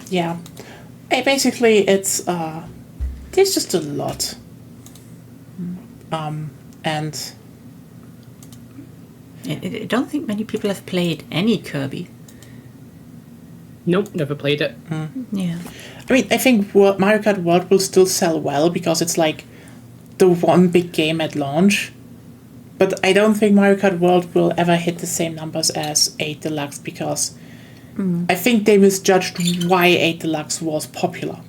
Yeah. Basically, it's there's just a lot. And I don't think many people have played any Kirby. Nope, never played it. Yeah. I mean, I think Mario Kart World will still sell well because it's like the one big game at launch. But I don't think Mario Kart World will ever hit the same numbers as 8 Deluxe because I think they misjudged why 8 Deluxe was popular.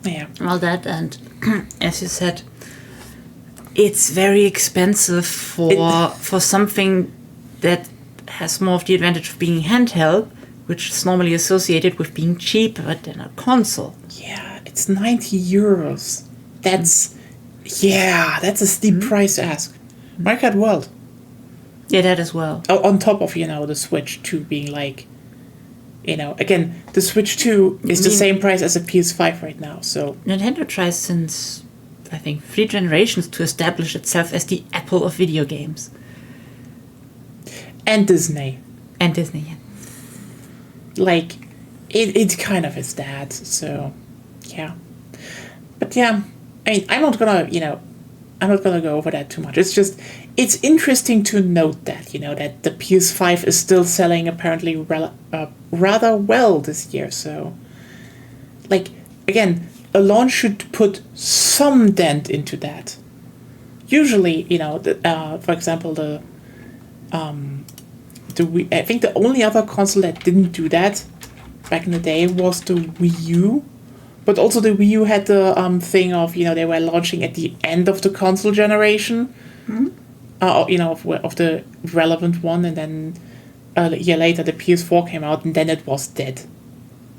Yeah. Well, that, and as you said, it's very expensive for something that has more of the advantage of being handheld, which is normally associated with being cheaper than a console. Yeah, it's 90 euros. That's a steep price to ask. Mario Kart World. Yeah, that as well. On top of, the Switch 2 being like, again, the Switch 2 is the same price as a PS5 right now, so... Nintendo tries since, I think, 3 generations to establish itself as the Apple of video games. And Disney. Yeah. Like, it kind of is that, so, yeah. But yeah, I mean, I'm not gonna go over that too much. It's just, it's interesting to note that, that the PS5 is still selling apparently rather well this year. So, like, again, a launch should put some dent into that. Usually, for example, the Wii, I think the only other console that didn't do that back in the day was the Wii U. But also the Wii U had the thing of, they were launching at the end of the console generation. Of the relevant one. And then a year later the PS4 came out and then it was dead.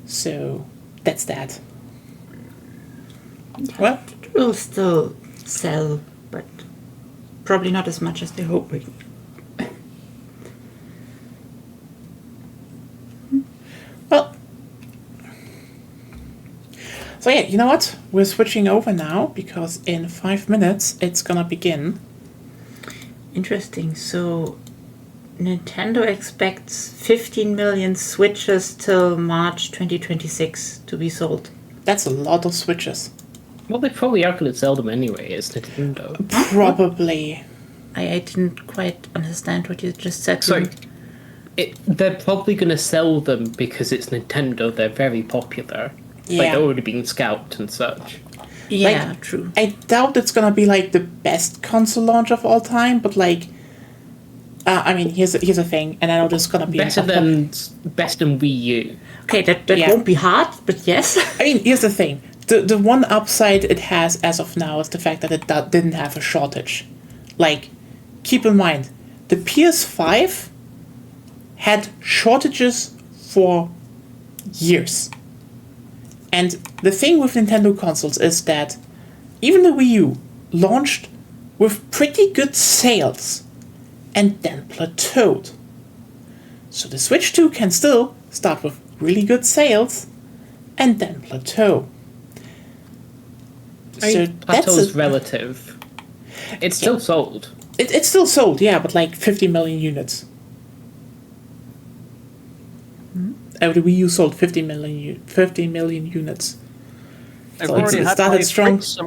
So that's that. Well, it will still sell, but probably not as much as they're hoping. Well, so yeah, you know what? We're switching over now because in 5 minutes it's gonna begin. Interesting. So Nintendo expects 15 million Switches till March 2026 to be sold. That's a lot of Switches. Well, they probably are going to sell them anyway. It's Nintendo. Probably. I didn't quite understand what you just said. Sorry. They're probably going to sell them because it's Nintendo. They're very popular. Like, Yeah. they're already being scalped and such. Yeah, Like, true. I doubt it's gonna be like the best console launch of all time, but like, I mean, here's a thing, and I know this is gonna be Better than Wii U. Okay, that Yeah. won't be hard, but yes. I mean, here's the thing. The one upside it has as of now is the fact that it didn't have a shortage. Like, keep in mind, the PS5 had shortages for years. And the thing with Nintendo consoles is that even the Wii U launched with pretty good sales and then plateaued. So the Switch 2 can still start with really good sales and then plateau. So Plateau's relative. It's still sold. It's still sold, yeah, but like 50 million units. The Wii U sold 50 million units. I've So already it had started my strong. Fritz.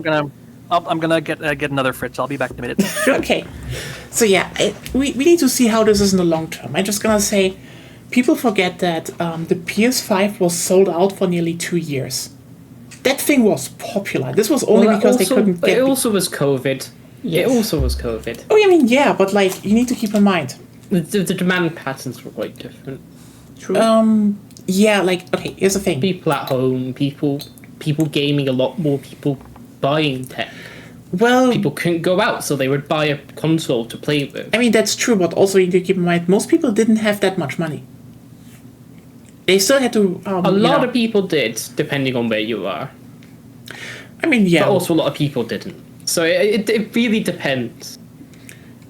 I'm gonna get another Fritz. I'll be back in a minute. Okay. So yeah, we need to see how this is in the long term. I'm just gonna say, people forget that the PS5 was sold out for nearly 2 years. That thing was popular. This was only because they couldn't get... It also was COVID. Yes. It also was COVID. Oh, I mean, yeah, but like, you need to keep in mind. The demand patterns were quite different. True. Yeah, like, okay, here's the thing. People at home, people gaming a lot more, people buying tech. Well, People couldn't go out, so they would buy a console to play with. I mean, that's true, but also you need to keep in mind, most people didn't have that much money. They still had to... A lot of people did, depending on where you are. I mean, yeah. But also a lot of people didn't. So it really depends.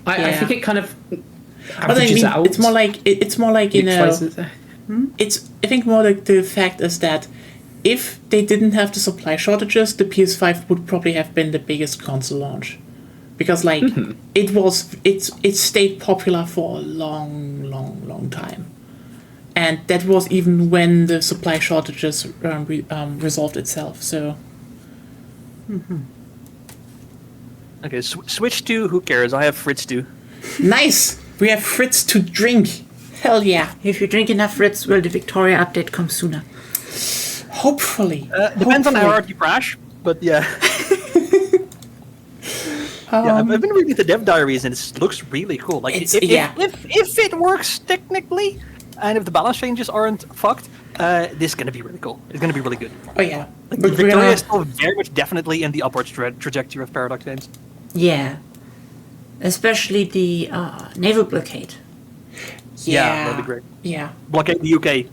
I Yeah. think it kind of But I averages mean, out. it's more like you know... It's I think more like the fact is that if they didn't have the supply shortages, the PS5 would probably have been the biggest console launch, because like it stayed popular for a long time, and that was even when the supply shortages resolved itself. So Okay, Switch 2. Who cares? I have Fritz 2. nice, we have Fritz to drink. Hell yeah! If you drink enough Fritz, will the Victoria update come sooner? Hopefully, Depends on how Hopefully. hard you crash, but yeah. Yeah, I've been reading the dev diaries and it looks really cool. Like It's- if it works technically, and if the balance changes aren't fucked, this is gonna be really cool. It's gonna be really good. Oh yeah, Like, but we're Victoria gonna, is still very much definitely in the upward trajectory of Paradox games. Yeah. Especially the naval blockade. yeah, that'd be great. Yeah. Blockade the UK.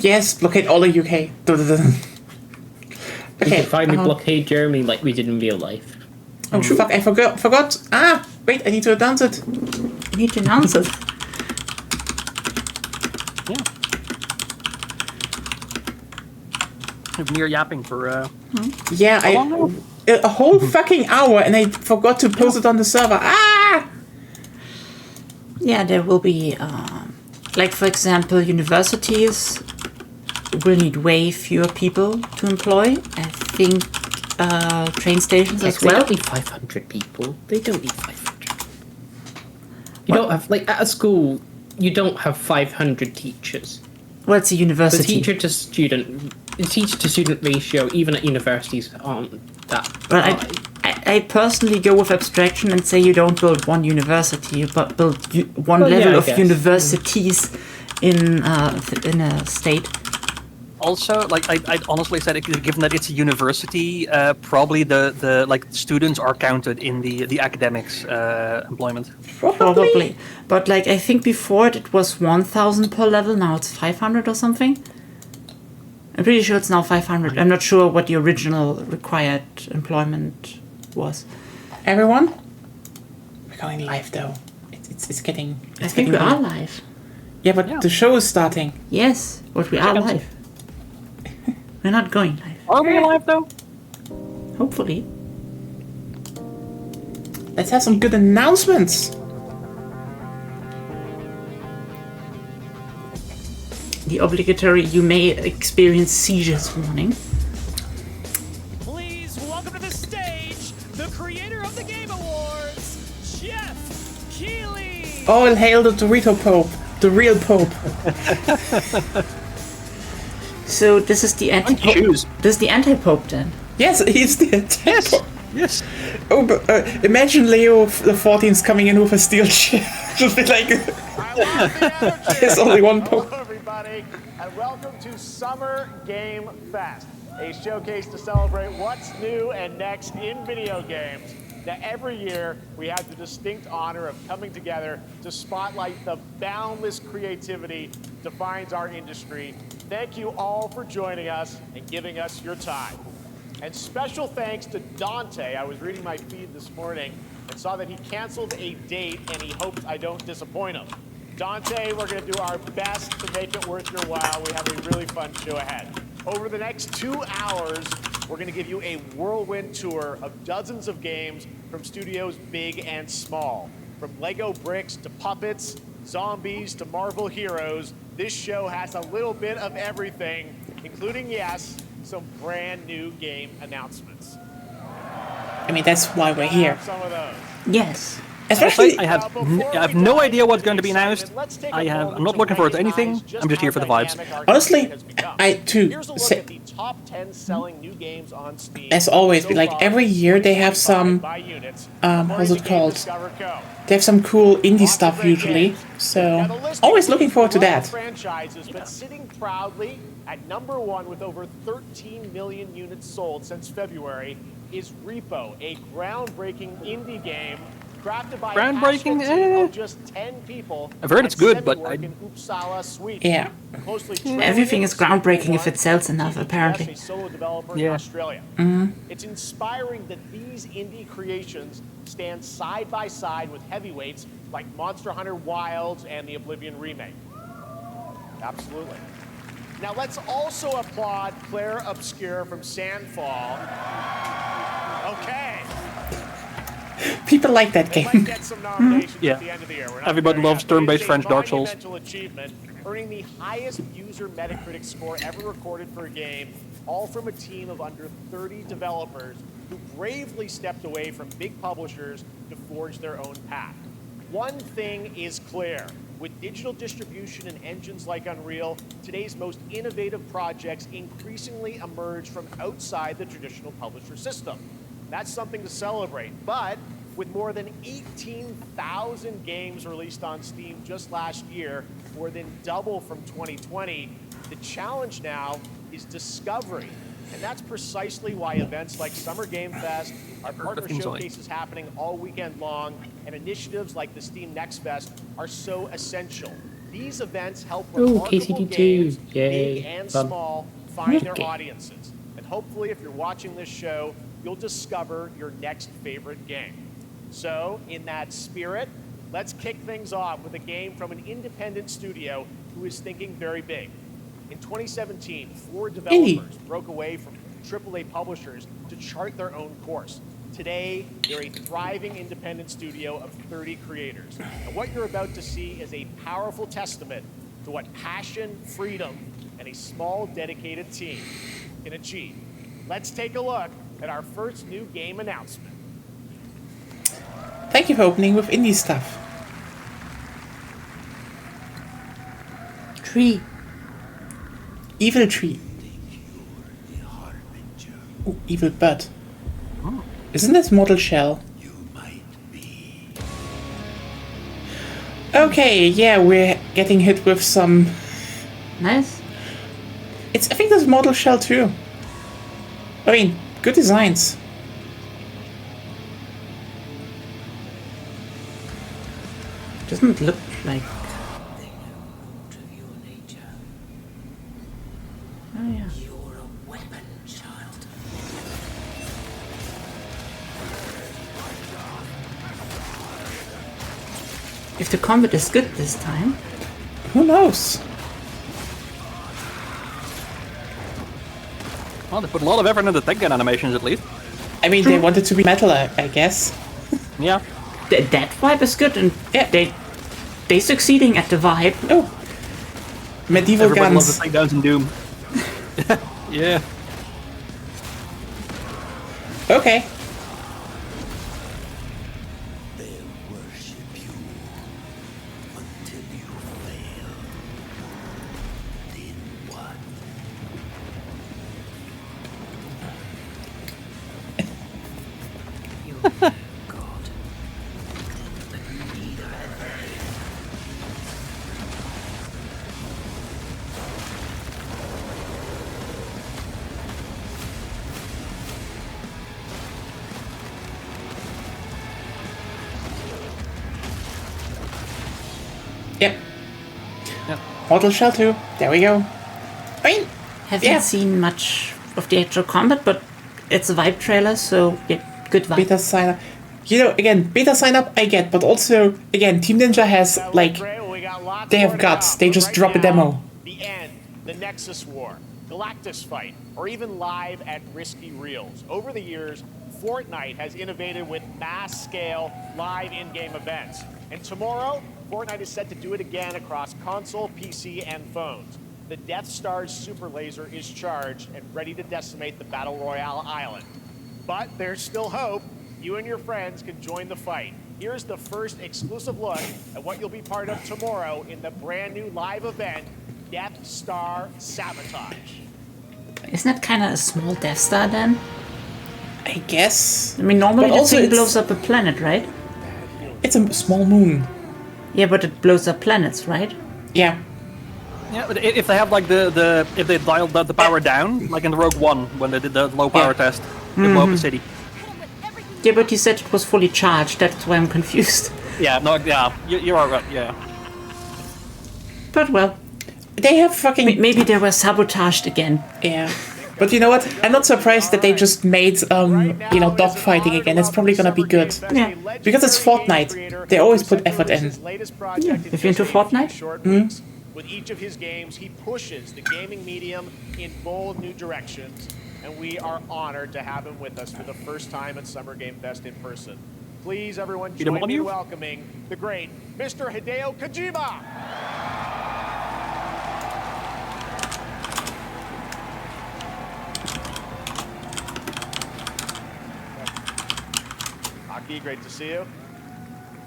Yes, blockade all the UK. we can finally blockade Germany like we did in real life. Oh fuck! I forgot. Ah, wait! I need to announce it. You need to announce it. Yeah. I've been here yapping for Yeah, How long now? a whole fucking hour, and I forgot to post it on the server. Ah! Yeah, there will be, like for example, universities will need way fewer people to employ. I think train stations as They well. don't need 500 people. They don't need 500. You don't have, like, at a school, you don't have 500 teachers. Well, it's a The university. teacher-to-student ratio, even at universities, aren't that Well, high. I personally go with abstraction and say you don't build one university, but build one Well, yeah, level I of guess. universities in a state. Also, like I'd honestly said, given that it's a university, probably the like students are counted in the academics employment. Probably. But like I think before it was 1,000 per level, now it's 500 or something. I'm pretty sure it's now 500. I'm not sure what the original required employment was. Everyone, we're going live though. It's getting. I think we are live. Yeah, but Yeah. the show is starting. Yes, but we are Check out live. We're not going live. Are we alive though? Hopefully. Let's have some good announcements. the obligatory "you may experience seizures" warning. Please welcome to the stage the creator of the Game Awards, Jeff Keighley. All hail the Dorito Pope, the real Pope. So this is the anti-pope. Choose. This is the anti-pope then. Yes, he's the Yes. Pope. Yes. Oh, but imagine Leo the 14th coming in with a steel chair. Just be like, I love the energy. there's only one Pope. Hello, everybody, and welcome to Summer Game Fest, a showcase to celebrate what's new and next in video games. Now, every year, we have the distinct honor of coming together to spotlight the boundless creativity defines our industry. Thank you all for joining us and giving us your time. And special thanks to Dante. I was reading my feed this morning and saw that he canceled a date and he hopes I don't disappoint him. Dante, we're going to do our best to make it worth your while. We have a really fun show ahead. Over the next 2 hours, we're going to give you a whirlwind tour of dozens of games from studios big and small. From Lego bricks to puppets, zombies to Marvel heroes, this show has a little bit of everything, including, yes, some brand new game announcements. I mean, that's why we're here. Some of those. Yes. Especially, I have no idea what's going to be announced. I'm not looking forward to anything. I'm just here for the vibes. Honestly, I too Here's a look say, at the top 10 selling new games on Steam. as always, so like far, every year they have some, by units, how's it according to called? Discover Co. They have some cool indie Lots of stuff great usually, games. Now, so the list always looking forward to includes that. franchises, but sitting proudly at number 1 with over 13 million units sold since February is Repo, a groundbreaking indie game crafted by a Groundbreaking, passionate team of just 10 people. I've heard it's at good, but Semi-Work I- in Uppsala, Sweden. Yeah. Closely Everything is trailing groundbreaking if Super it sells One, enough, TTS, apparently. a solo developer in Yeah. Australia. It's inspiring that these indie creations stand side by side with heavyweights like Monster Hunter Wilds and the Oblivion remake. Absolutely. Now let's also applaud Claire Obscure from Sandfall. Okay. People like that They might game. get some nominations Yeah. at the end of the year. We're not Everybody there loves yet, but turn-based it's a French Dark Souls. monumental achievement, earning the highest user Metacritic score ever recorded for a game, all from a team of under 30 developers who bravely stepped away from big publishers to forge their own path. One thing is clear. With digital distribution and engines like Unreal, today's most innovative projects increasingly emerge from outside the traditional publisher system. That's something to celebrate. But with more than 18,000 games released on Steam just last year, more than double from 2020, the challenge now is discovery. And that's precisely why events like Summer Game Fest, our partner things like- showcases happening all weekend long, and initiatives like the Steam Next Fest are so essential. These events help Ooh, remarkable KCD2. games, Yay. big and Fun. small, find their Okay. audiences. And hopefully, if you're watching this show, you'll discover your next favorite game. So, in that spirit, let's kick things off with a game from an independent studio who is thinking very big. In 2017, 4 developers broke away from AAA publishers to chart their own course. Today, they're a thriving independent studio of 30 creators. And what you're about to see is a powerful testament to what passion, freedom, and a small, dedicated team can achieve. Let's take a look at our first new game announcement. Thank you for opening with indie stuff. Tree. Evil Tree. Ooh, Evil Bud. Isn't this Model Shell? Okay, yeah, we're getting hit with some... Nice. I think there's Model Shell too. I mean, good designs. Doesn't look like. Oh yeah. If the combat is good this time. Who knows? Well, they put a lot of effort into thinking animations, at least. I mean, they wanted to be metal, I guess. Yeah. That vibe is good, and Yeah. they succeeding at the vibe. Oh, medieval Everybody loves guns. the takedowns in Doom. Yeah. Okay. Yep. Yep. Mortal Shell 2. There we go. I mean, Haven't yeah. seen much of the actual combat, but it's a vibe trailer, so yeah, good vibe. Beta sign up. You know, again, beta sign up I get, but also, again, Team Ninja has, like, they have guts. They just drop a demo. The End, the Nexus War, Galactus Fight, or even live at Risky Reels. Over the years, Fortnite has innovated with mass-scale live in-game events. And tomorrow, Fortnite is set to do it again across console, PC, and phones. The Death Star's super laser is charged and ready to decimate the Battle Royale island. But there's still hope. You and your friends can join the fight. Here's the first exclusive look at what you'll be part of tomorrow in the brand new live event, Death Star Sabotage. Isn't that kind of a small Death Star then? I guess. I mean, normally But the also thing it's- blows up a planet, right? It's a small moon. Yeah, but it blows up planets, right? Yeah. Yeah, but if they have like if they dialed the power down, like in the Rogue One when they did the low power Yeah. test, they blow up the city. Yeah, but you said it was fully charged. That's why I'm confused. Yeah, no, yeah, you're all right. Yeah. But well, They have fucking... maybe they were sabotaged again. Yeah. But you know what? I'm not surprised that they just made, you know, dogfighting again. It's probably gonna be good. Yeah. Because it's Fortnite. They always put effort in. If you're into Fortnite? With each of his games, he pushes the gaming medium in bold new directions, and we are honored to have him with us for the first time at Summer Game Fest in person. Please, everyone, You don't join want me in you? welcoming the great Mr. Hideo Kojima. Aki, great to see you.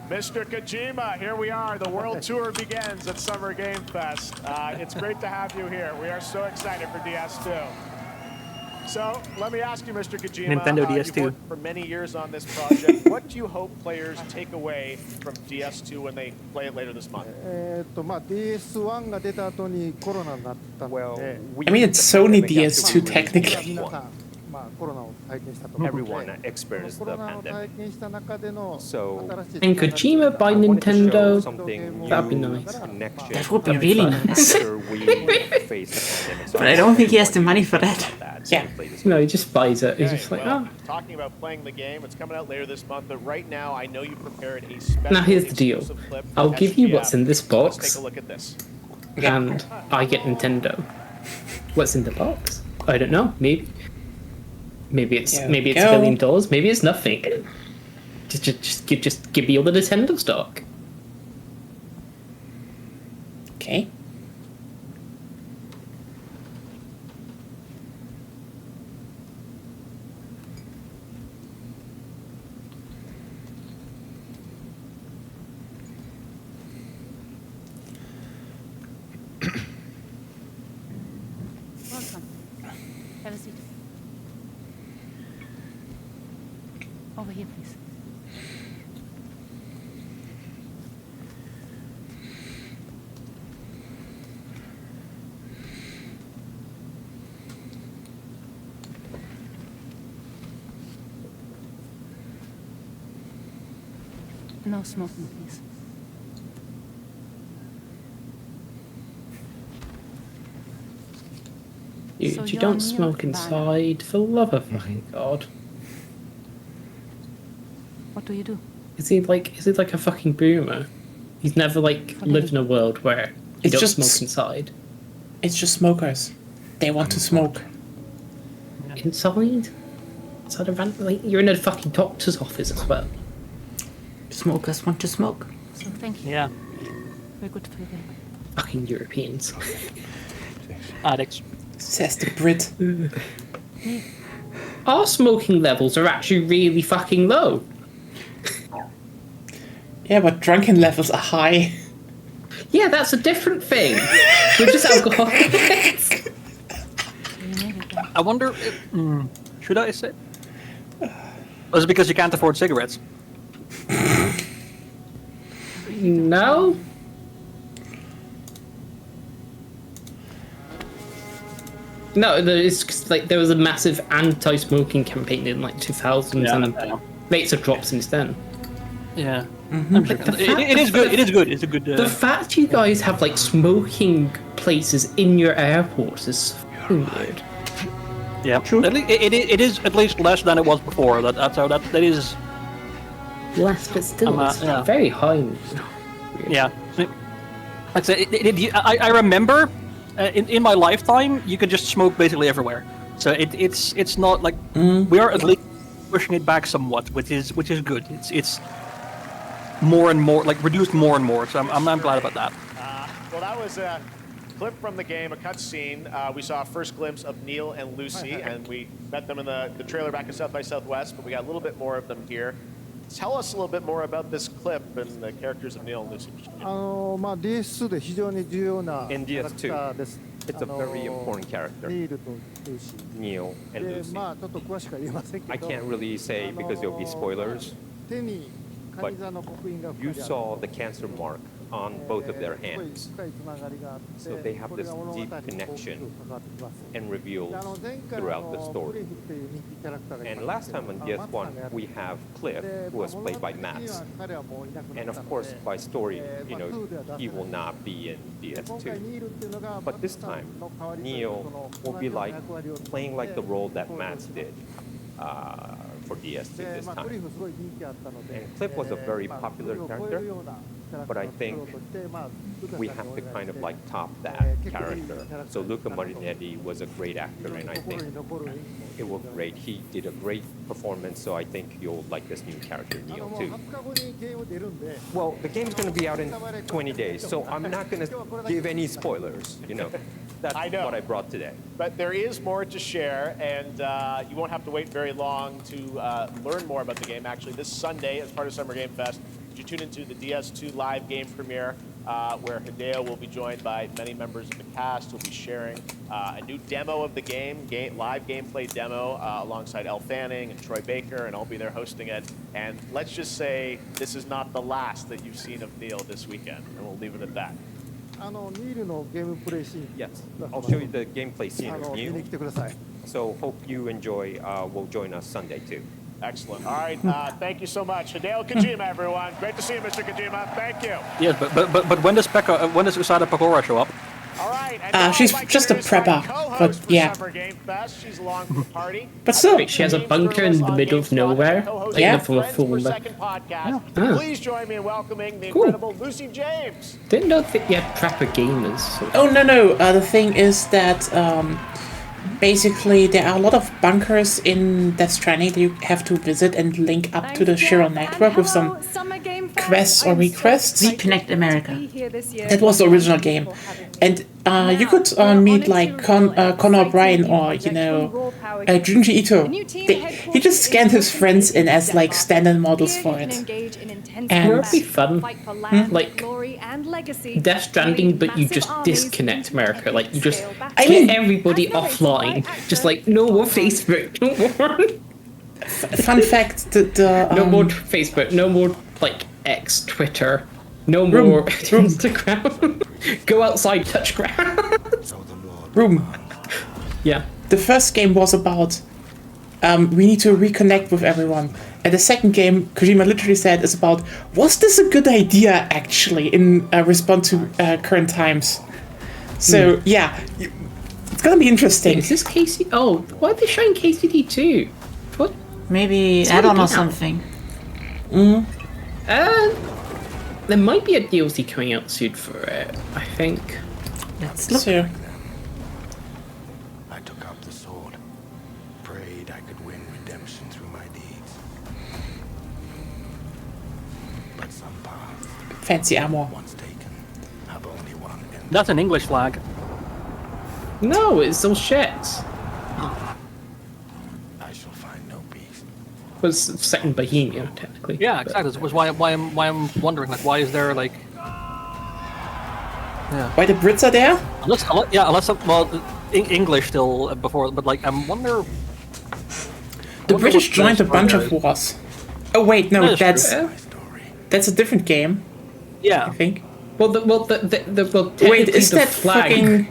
Mr. Kojima, here we are. The world tour begins at Summer Game Fest. It's great to have you here. We are so excited for DS2. So, let me ask you, Mr. Kojima, Nintendo you've DS2. worked for many years on this project. What do you hope players take away from DS2 when they play it later this month? まあ DS1 が出た後にコロナになったので、 I mean, it's Sony DS2 technically. 皆さんまあコロナを体験したと思うので、 Everyone experienced コ the ロナを pandemic. 体験した中での So- 新しい And Kojima by Nintendo. Something That'd be new, nice. next gen. That would be really nice. After we face the pandemic. But I don't think he has the money for that. Yeah. No, he just buys it. He's Okay, just like, well, oh. talking about playing the game, it's coming out later this month, but right now I know you prepared a special Now here's the deal. exclusive clip for I'll give you SGF. what's in this Let's box, take a look at this. and I get Nintendo. What's in the box? I don't know. Maybe it's Yeah, maybe it's go. $1 billion. Maybe it's nothing. Just give me all the Nintendo stock. Okay. Welcome. Have a seat. Over here, please. No smoking, please. You, So you you're don't new smoke to Banner. inside, for the love of fucking God. What do you do? Is he like a fucking boomer? He's never like What do lived you- in a world where you It's don't just- smoke inside. It's just smokers. They want to smoke. Inside? Inside a van? Like, you're in a fucking doctor's office as well. Smokers want to smoke. So thank you. Yeah. Very good for your day. Fucking Europeans. Addicts. Says the Brit. Our smoking levels are actually really fucking low. Yeah, but drunken levels are high. Yeah, that's a different thing. We're just alcoholics. I wonder should I say? Or is it because you can't afford cigarettes? No? No, it's 'cause, like there was a massive anti-smoking campaign in like 2000s, and rates have dropped since then. Yeah. Like, It is good. It is good. It's a good. The fact you guys have like smoking places in your airports is so weird. Yeah. True. It is at least less than it was before. That is. Less, but still, it's yeah. very high. Yeah. Like I said, I remember in my lifetime you could just smoke basically everywhere. So it's not like we are at least pushing it back somewhat, which is good. It's more and more like reduced more and more. So I'm glad about that. Well, that was a clip from the game, a cutscene. We saw a first glimpse of Neil and Lucy, and we met them in the trailer back in South by Southwest, but we got a little bit more of them here. Tell us a little bit more about this clip and the characters of Neil and Lucy. DS2 で非常に重要な In キャラクターです。 It's a very important character. ニールとルーシー。 Neil and で Lucy. まあちょっと詳しくは言えませんけ I ど。 can't really say because there'll be spoilers. 手にカニ座の刻印が You saw the cancer mark on both of their hands. 深いつながりがあって So they have これ this が物語に deep 大きく connection 関わってきます。 and reveals 前回 throughout the ク story. リフっていう人気キャラクターがい And ました last けど time on DS1, we have Cliff, で who was 物 played 語 by 的には Max. 彼はもういなくな And った of の course, で by story,まあ 2では出 he せ will ない not be in 今回 DS2. ニールっていうのが But this time, Neil will be like playing like the role that Max did for DS2 this まあクリ time. フすごい人気あったので And Cliff was a very まあ popular クリフを超え character, るようなキャラクタ but I ーを作ろ think うとしてまあ we have to kind of like top that character. So Luca Marinetti was a great actor, and I 心 think に残る演技 it was great. He did a great performance, so I think you'll like this new character, も Neil, う too. 20日後にゲーム出るんで Well, the game's going to be out in 20 days, so I'm not going to give any spoilers, you know. That's I know. what I brought today. But there is more to share, and you won't have to wait very long to learn more about the game. Actually, this Sunday, as part of Summer Game Fest, you tune into the DS2 live game premiere, where Hideo will be joined by many members of the cast who will be sharing a new demo of the game, live gameplay demo, alongside Elle Fanning and Troy Baker, and I'll be there hosting it. And let's just say this is not the last that you've seen of Neil this weekend, and we'll leave it at that. ニールのゲームプレイシーン Yes, I'll show you the gameplay scene of 見に Neil. 来てください So hope you enjoy. Will join us Sunday too. Excellent. All right, thank you so much. Hideo Kojima, everyone. Great to see you, Mr. Kojima. Thank you. Yes, but when does Usada Pakora show up? All right. And now She's I'd like to just a introduce my prepper, co-host but for yeah. Summer Game Fest. She's along for the party. But still, Wait, she has a bunker in the middle of nowhere? Like Yeah. from a full podcast. Oh. Please join me in welcoming the Cool. incredible Lucy James. Didn't know that you had prepper gamers. oh no, the thing is that basically there are a lot of bunkers in Death Stranding that you have to visit and link up to the Shiro network with some quests or requests. Reconnect America. That was the original game. And you could meet like Conor O'Brien or, Junji Ito. He just scanned his friends in as like standard models for it. And It'd be fun. Like Death Stranding, but you just disconnect America. Like you just I get mean- everybody offline. Just like no more Facebook, no more, fun fact, no more Facebook, no more like X, Twitter, no more Instagram. Go outside, touch ground. room. Yeah. The first game was about we need to reconnect with everyone. And the second game, Kojima literally said, is about, was this a good idea, actually, in response to current times? So, yeah, it's gonna be interesting. Is this KC? Oh, why are they showing KCD too? What? Maybe It's add-on or already out. something. There might be a DLC coming out soon for it, I think. Let's look. So, I took up the sword, prayed I could win redemption through my deeds. But some paths, fancy armor. once taken, have only one ending. That's an English flag. No, it's all shit. I shall find no peace. It was set in Bohemia, technically. Yeah, exactly. That's why I'm wondering, like, why is there like? Yeah. Why the Brits are there? Unless English still before, but like I wonder. The British joined a bunch of wars. Oh wait, no, that's a different game. Yeah, I think. Well, Wait, is the that flag? fucking?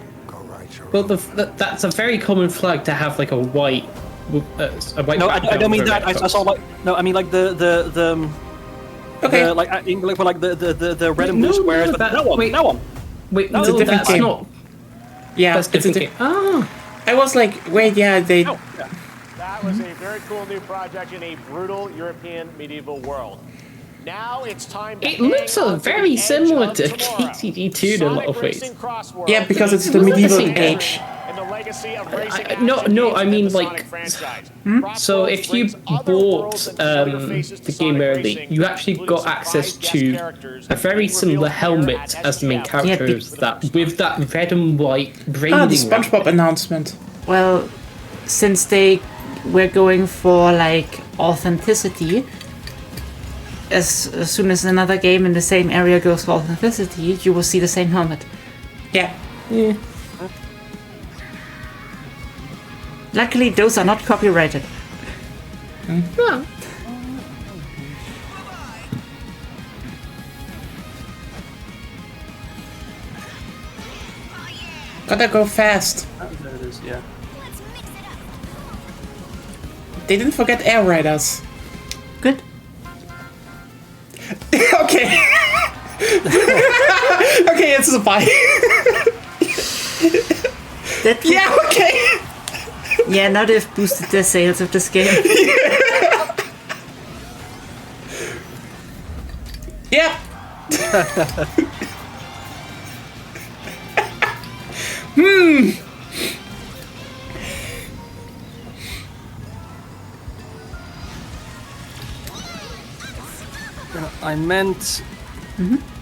Well, that's a very common flag to have, like a white. A white no, I don't mean with a that. red I cross. saw like no, I mean like the Okay. the red and blue squares. But no one. Wait, It's no, a different that's game. not. Yeah, That's it's a different game. Oh. I was like, wait, yeah, they. No, yeah. That was a very cool new project in a brutal European medieval world. Now it's time to It looks hang on to very the similar edge to of tomorrow. KTD2 in a lot of Sonic ways. Racing Crossworld Yeah, because it's the It was medieval the same age. and the legacy of racing no, action no, games I in mean, the like, Sonic franchise. So Crossworld if you brings other bought worlds and familiar faces to the game Sonic early, Racing, you actually including got some access surprise guest to characters a very being similar revealed here helmet at as the main SGF. characters, that with that red and white branding. Ah, the SpongeBob announcement. Well, since they were going for like authenticity, as soon as another game in the same area goes for authenticity, you will see the same helmet. Yeah. Luckily, those are not copyrighted. Yeah. Gotta go fast. There it is. Yeah. They didn't forget Air Riders. Good. Okay. Okay, it's a bye. Yeah, okay. Yeah, now they've boosted the sales of this game. Yeah. I meant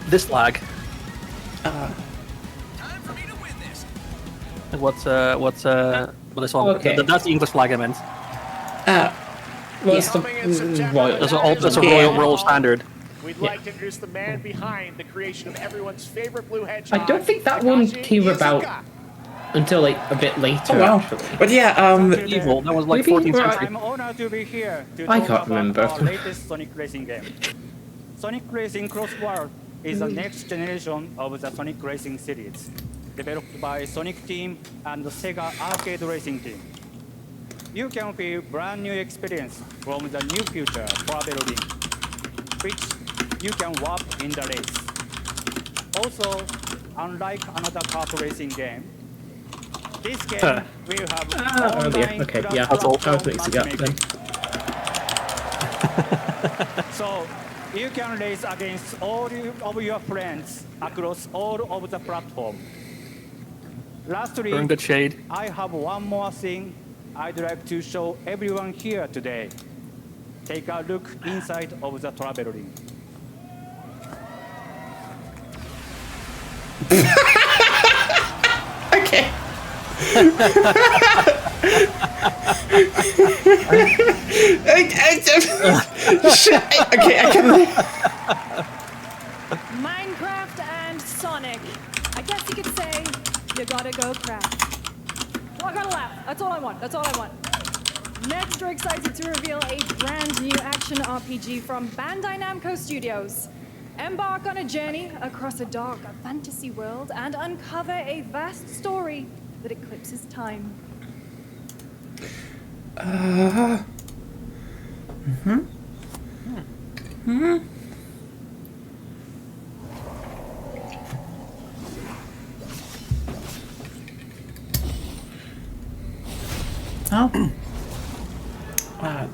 this flag. What's this one? Okay. That's the English flag I meant. What's the royal? That's a royal world standard. We'd like to introduce the man behind the creation of everyone's favorite blue hedgehog. I don't think that one Takashi came Iizuka. about until like a bit later. Oh, wow. Actually. But yeah, Evil. That was like Maybe 14th we're- century. I'm honored to be here to I talk can't about remember. our latest Sonic Racing game. Sonic Racing Crossworld is the next generation of the Sonic Racing series, developed by Sonic Team and the Sega Arcade Racing Team. You can feel brand new experience from the new future traveling, which you can warp in the race. Also, unlike another kart racing game, this game will have Oh dear. online Okay, yeah. cross-platform I was mixing up then. matchmaking. So you can race against all of your friends across all of the platform. Lastly, We're in good shade. I have one more thing I'd like to show everyone here today. Take a look inside of the travel ring. okay. Okay, I can. Minecraft and Sonic. I guess you could say you gotta go craft. Well, I gotta laugh. That's all I want. That's all I want. Next, we're excited to reveal a brand new action RPG from Bandai Namco Studios. Embark on a journey across a dark fantasy world and uncover a vast story that eclipses time. Oh,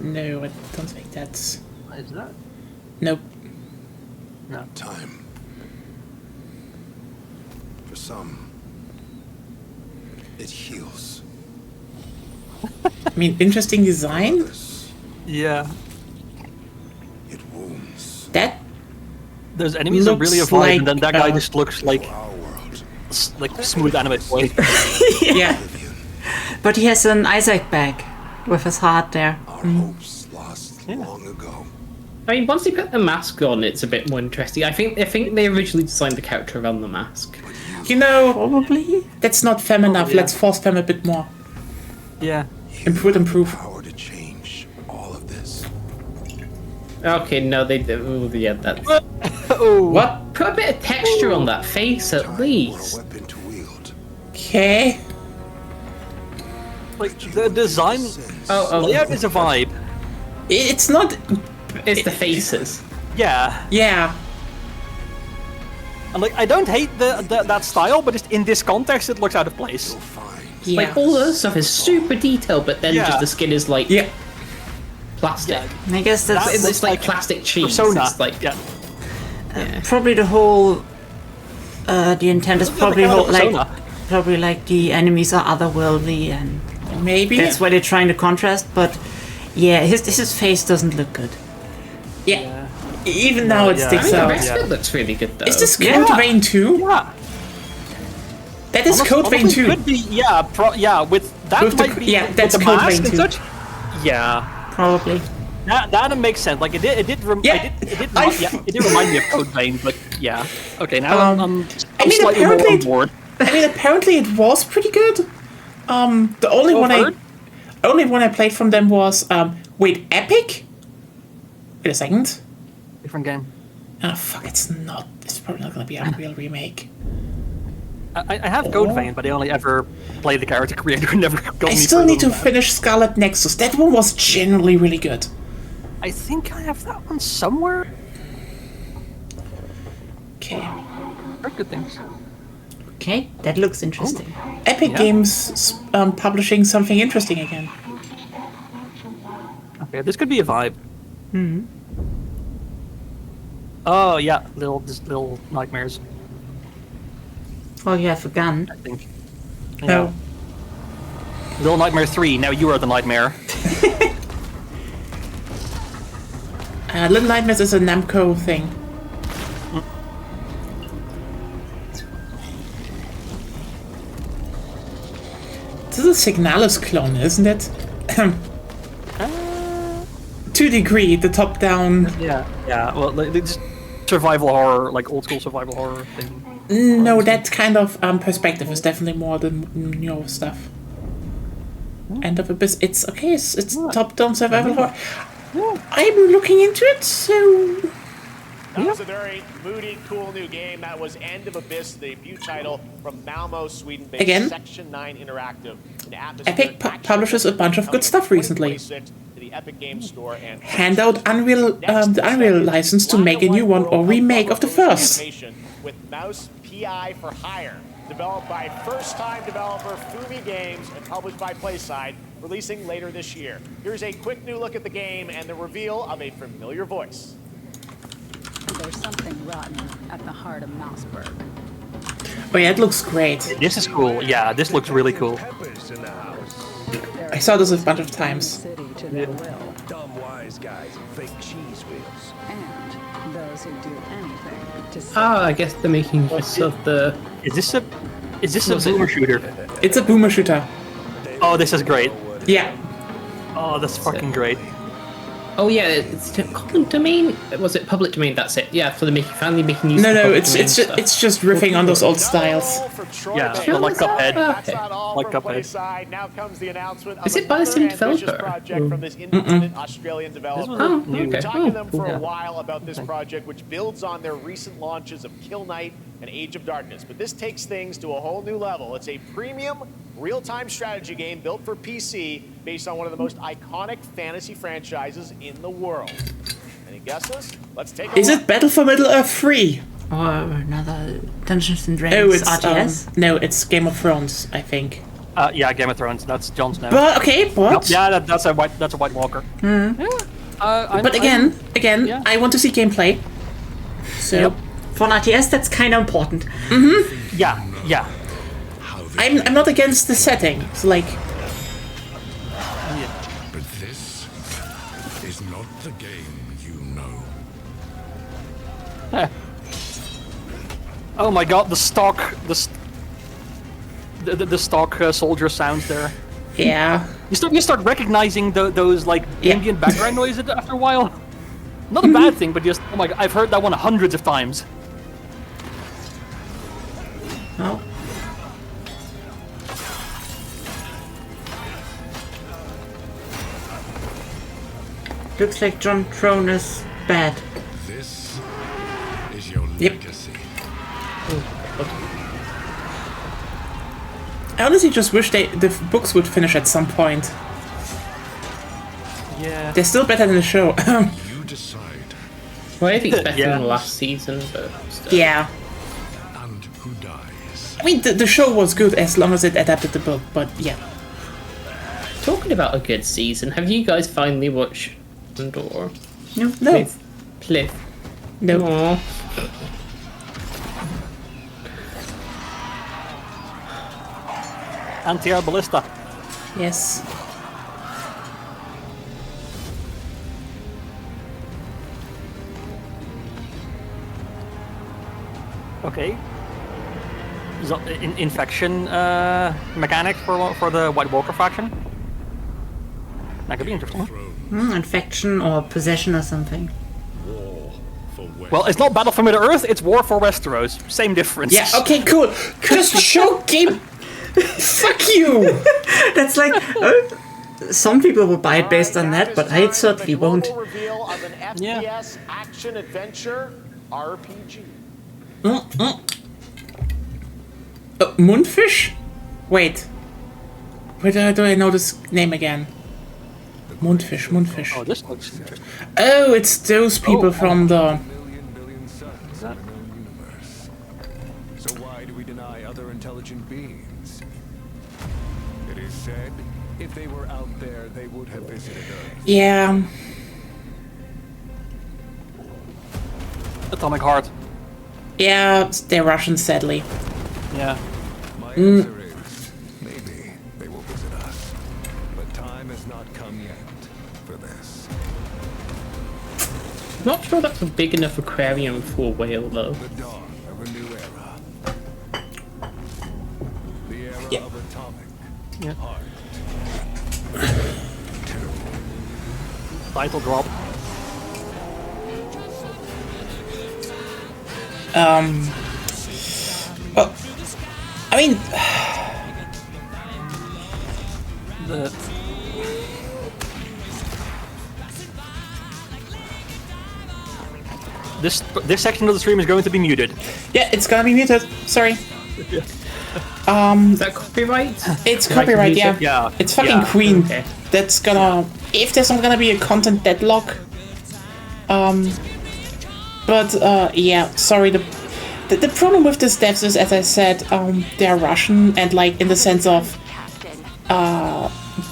No, I don't think that's. What is that? Nope. Time. For some, it heals. I mean, interesting design. Others, Yeah. it wounds. That There's enemies that really Looks avoid, and like, then that guy just looks like Our world, like smooth anime way. Yeah. But he has an Isaac bag with his heart there. Our hopes lost long ago. I mean, once they put the mask on, it's a bit more interesting. I think they originally designed the character around the mask. You know, Probably. that's not femme enough. yeah. Let's force femme a bit more. Yeah. Improve. Power to change all of this. Okay, no, yeah, that's... Oh. What? Put a bit of texture on that face, at A least. weapon to wield. Okay. Like the design layout is a vibe. It's not. It's the faces. Yeah. Yeah. And like I don't hate that style, but just in this context it looks out of place. You'll find. Yeah. Like, all the other stuff is super detailed, but then Yeah. just the skin is, like, Yeah. plastic. I guess that's It's like like plastic cheese. Persona. It's like... Yeah. probably the whole. The intent is probably kind of like Persona. probably like the enemies are otherworldly and Maybe. that's why they're trying to contrast. But yeah, his face doesn't look good. Yeah. Even now it yeah. I sticks mean, the out. rest of it looks really good, though. Is this Yeah. Code Vein 2? Yeah. That is Code Vein Honestly, 2. could be, yeah, with that With the- might be yeah, with that's the Code mask Vein and 2. such. Yeah. Probably. That makes sense. Like it did Yeah, it did remind me of Code Vein, but yeah. Okay, now I'm I mean, slightly more apparently on board. I mean, apparently it was pretty good. The only one I played from them was wait, Epic? Wait a second. Different game. Ah, fuck, it's not. It's probably not gonna be a real remake. I have Code Vein, but I only ever played the character creator and never got I me still further need to than that. finish Scarlet Nexus. That one was generally really good. I think I have that one somewhere. Okay. Heard good things. Okay, that looks interesting. Epic Yeah. Games publishing something interesting again. Okay, this could be a vibe. Oh yeah, little nightmares. Well, you have a gun. I think. No. Little Nightmare 3. Now you are the nightmare. Little Nightmares is a Namco thing. This is a Signalis clone, isn't it? To a degree, the top-down. Yeah. Well, like, it's survival horror, like old school survival horror thing. No, that kind of perspective is definitely more the newer stuff. End of Abyss. It's okay. It's top-down survival horror. I'm looking into it, so. That was a very moody, cool new game. That was End of Abyss, the debut title from Malmo, Sweden-based Again? Section 9 Interactive. Epic publishes a bunch of good stuff recently. To the Epic Games Store and Hand out the Unreal license to make a new one or remake of the first. With Mouse PI for Hire, developed by first-time developer Fumi Games and published by PlaySide, releasing later this year. Here's a quick new look at the game and the reveal of a familiar voice. There's something rotten at the heart of Mousberg. Oh yeah, it looks great. This is cool. Yeah, this looks really cool. I saw this a bunch of times. Dumb wise guys and fake cheese wheels. And those who do anything to I guess they're making use of the... Is this a boomer shooter? It's a boomer shooter. Oh, this is great. Yeah. Oh, that's fucking great. Oh yeah, it's common domain. Was it public domain? That's it. Yeah, for the finally making use. No, of no, public it's domain just stuff. it's just riffing on those old styles. Yeah, like Cuphead. That's not all Like from Cuphead. PlaySide. Now comes the announcement of Is it by the same another ambitious developer? project from this independent Australian developer. Oh, We've been okay. talking to them Oh, for cool. a while about this project, which builds on their recent launches of Kill Knight and Age of Darkness. But this takes things to a whole new level. It's a premium, real-time strategy game built for PC based on one of the most iconic fantasy franchises in the world. Any guesses? Let's take a Is look. it Battle for Middle Earth 3? Or another Dungeons and Oh, Dragons it's RTS. no, it's Game of Thrones, I think. Yeah, Game of Thrones. That's Jon Snow. But okay, but Yeah, that's a White Walker. but again, yeah. I want to see gameplay. So For an RTS, that's kind of important. Yeah. I'm not against the setting. It's like But this is not the game you know. Oh my god, the stock, the stock soldier sounds there. Yeah. You start recognizing those like ambient background noises after a while. Not a bad thing, but just oh my god, I've heard that one hundreds of times. Oh. Looks like John Throne is bad. This is your Yep. legacy. I honestly just wish the books would finish at some point. Yeah. They're still better than the show. You decide. Well, I think it's better Yeah. than last season, but still. Yeah. And who dies? I mean, the show was good as long as it adapted the book, but yeah. Talking about a good season, have you guys finally watched Andor? No. With Pliff? No. Aww. Anti-air ballista. Yes. Okay. So, infection mechanic for the White Walker faction. That could be interesting. Infection or possession or something. War for West. Well, it's not Battle for Middle Earth; it's War for Westeros. Same difference. Yeah, okay, cool. Just show game. Fuck you! That's like some people will buy it based on that, but I certainly won't. Reveal of an FPS action adventure RPG. Moonfish? Wait. Where do I know this name again? Moonfish. Oh, this looks interesting. Oh, it's those people from the... Billion suns in a known universe. So why do we deny other intelligent beings? It is said, if they were out there, they would have visited Earth. Yeah. Atomic Heart. Yeah, they're Russian, sadly. Yeah. My answer is, maybe they will visit us. But time has not come yet for this. Not sure that's a big enough aquarium for a whale, though. The dawn of a new era. The era Yep. of atomic Yeah. heart. Title drop. Well, I mean... This section of the stream is going to be muted. Yeah, it's gonna be muted. Sorry. Is that copyright? It's Like copyright, yeah. music? Yeah. It's fucking Yeah. Queen. Okay. That's gonna... If there's not gonna be a content deadlock... yeah, sorry, the problem with this devs is, as I said, they're Russian, and like, in the sense of...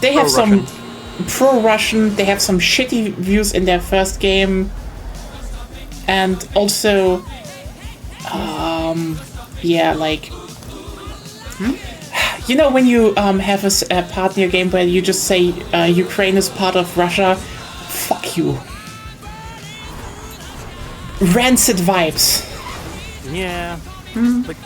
they have some... Pro-Russian, they have some shitty views in their first game. And also... yeah, like... You know when you have a part in your game where you just say Ukraine is part of Russia? Fuck you. Rancid vibes. Yeah. Like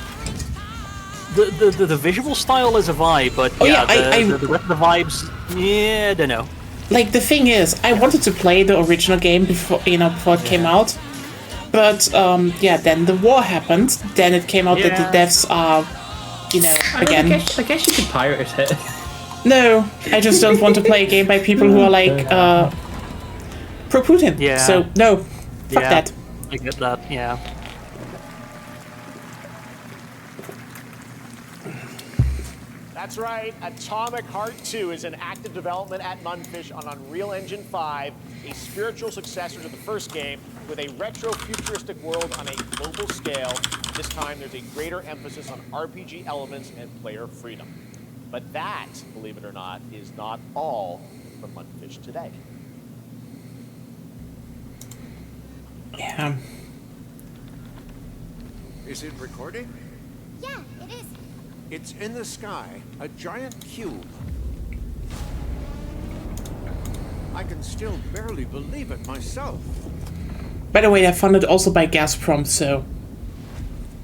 the visual style is a vibe, but Oh, yeah, yeah, the rest of the vibes, yeah, I don't know. Like, the thing is, I wanted to play the original game before it came out. But, yeah, then the war happened. Then it came out that the devs are, again... I guess you could pirate it. No, I just don't want to play a game by people who are, like, pro-Putin. Yeah. So, no. Fuck Yeah. that. I get that, yeah. That's right. Atomic Heart 2 is in active development at Munfish on Unreal Engine 5, a spiritual successor to the first game with a retro-futuristic world on a global scale. This time, there's a greater emphasis on RPG elements and player freedom. But that, believe it or not, is not all from Munfish today. Yeah. Is it recording? Yeah, it is. It's in the sky, a giant cube. I can still barely believe it myself. By the way, they're funded also by Gazprom, so...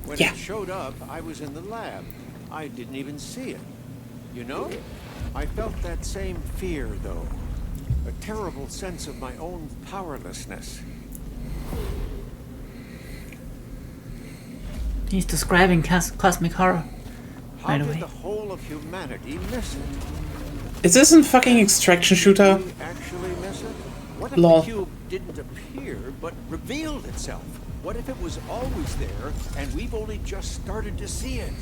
When Yeah. it showed up, I was in the lab. I didn't even see it. You know, I felt that same fear, though. A terrible sense of my own powerlessness. He's describing cosmic horror. How Right did away. the whole of humanity miss it? Is this a fucking extraction shooter? Did we actually miss it? What if Lol. the cube didn't appear, but revealed itself? What if it was always there, and we've only just started to see it?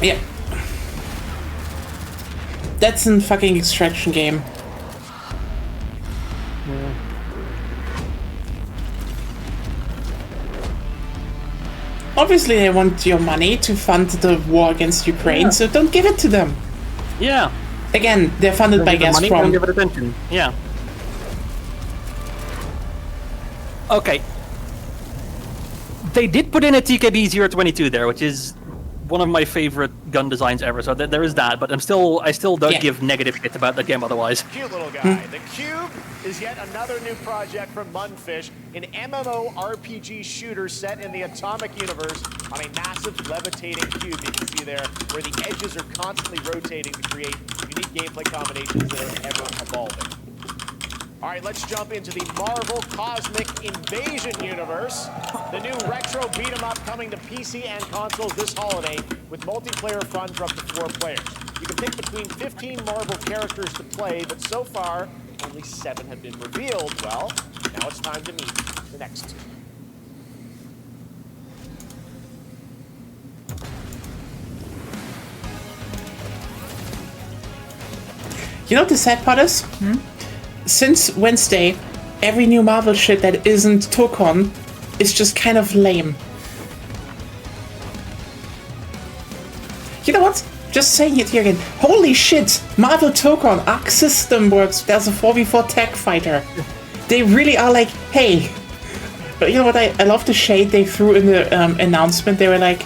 Yeah. That's a fucking extraction game. Obviously, they want your money to fund the war against Ukraine, so don't give it to them. Yeah. Again, they're funded by Give it money, don't Gazprom. give it attention. Yeah. Okay. They did put in a TKB 022 there, which is one of my favorite gun designs ever. So there is that, but I still don't give negative shit about that game otherwise. Cute little guy. The Cube is yet another new project from Munfish, an MMORPG shooter set in the Atomic Universe on a massive levitating cube you can see there, where the edges are constantly rotating to create unique gameplay combinations that are ever evolving. All right, let's jump into the Marvel Cosmic Invasion universe. The new retro beat 'em up coming to PC and consoles this holiday with multiplayer fun for up to 4 players. You can pick between 15 Marvel characters to play, but so far, only 7 have been revealed. Well, now it's time to meet the next 2. You know what the sad part is? Since Wednesday, every new Marvel shit that isn't Tokon is just kind of lame. You know what? Just saying it here again. Holy shit! Marvel Tokon, Arc System works. There's a 4v4 tech fighter. They really are like, hey. But you know what? I love the shade they threw in the announcement. They were like,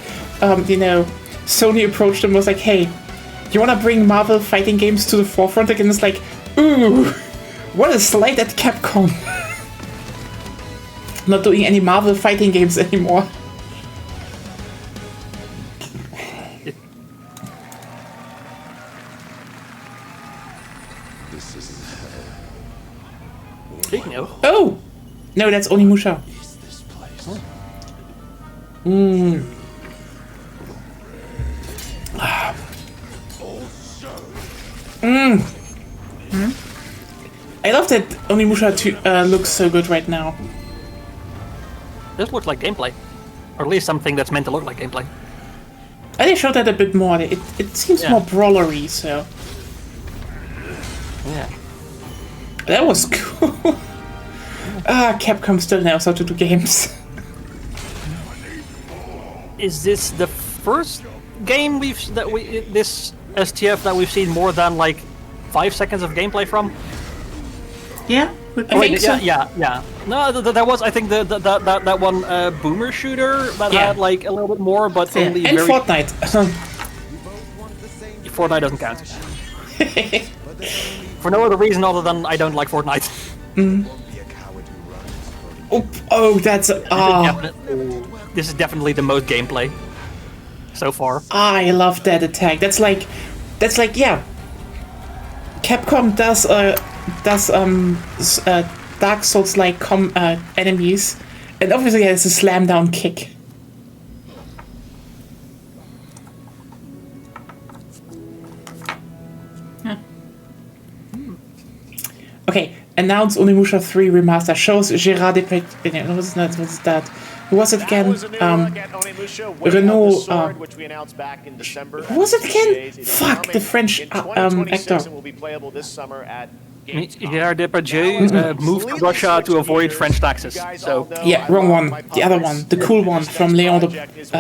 you know, Sony approached them and was like, hey, you want to bring Marvel fighting games to the forefront again? It's like, ooh. What a slight at Capcom. Not doing any Marvel fighting games anymore. Speaking of. Oh! No, that's Onimusha. I love that Onimusha looks so good right now. This looks like gameplay. Or at least something that's meant to look like gameplay. They showed that a bit more. It seems more brawlery, so. Yeah. That was cool. Capcom still knows how to do games. Is this the first game this STF that we've seen more than like 5 seconds of gameplay from? Yeah. I think so. Yeah. No, that was, I think, that one boomer shooter that had like a little bit more, but only and very... Fortnite. Fortnite doesn't count. For no other reason other than I don't like Fortnite. Oh, that's This is definitely the most gameplay so far. I love that attack. That's like yeah. Capcom does Dark Souls like enemies, and obviously has a slam down kick. Okay, announce Onimusha 3 remaster shows Gérard Depardieu. What's that? Who was it again? Renault. Which we announced back in December. Who was it again? Fuck, the French actor. Will be playable this summer at Gérard Depardieu moved to Russia to avoid French taxes. So yeah, wrong one. The other one, the cool one from Leon. It's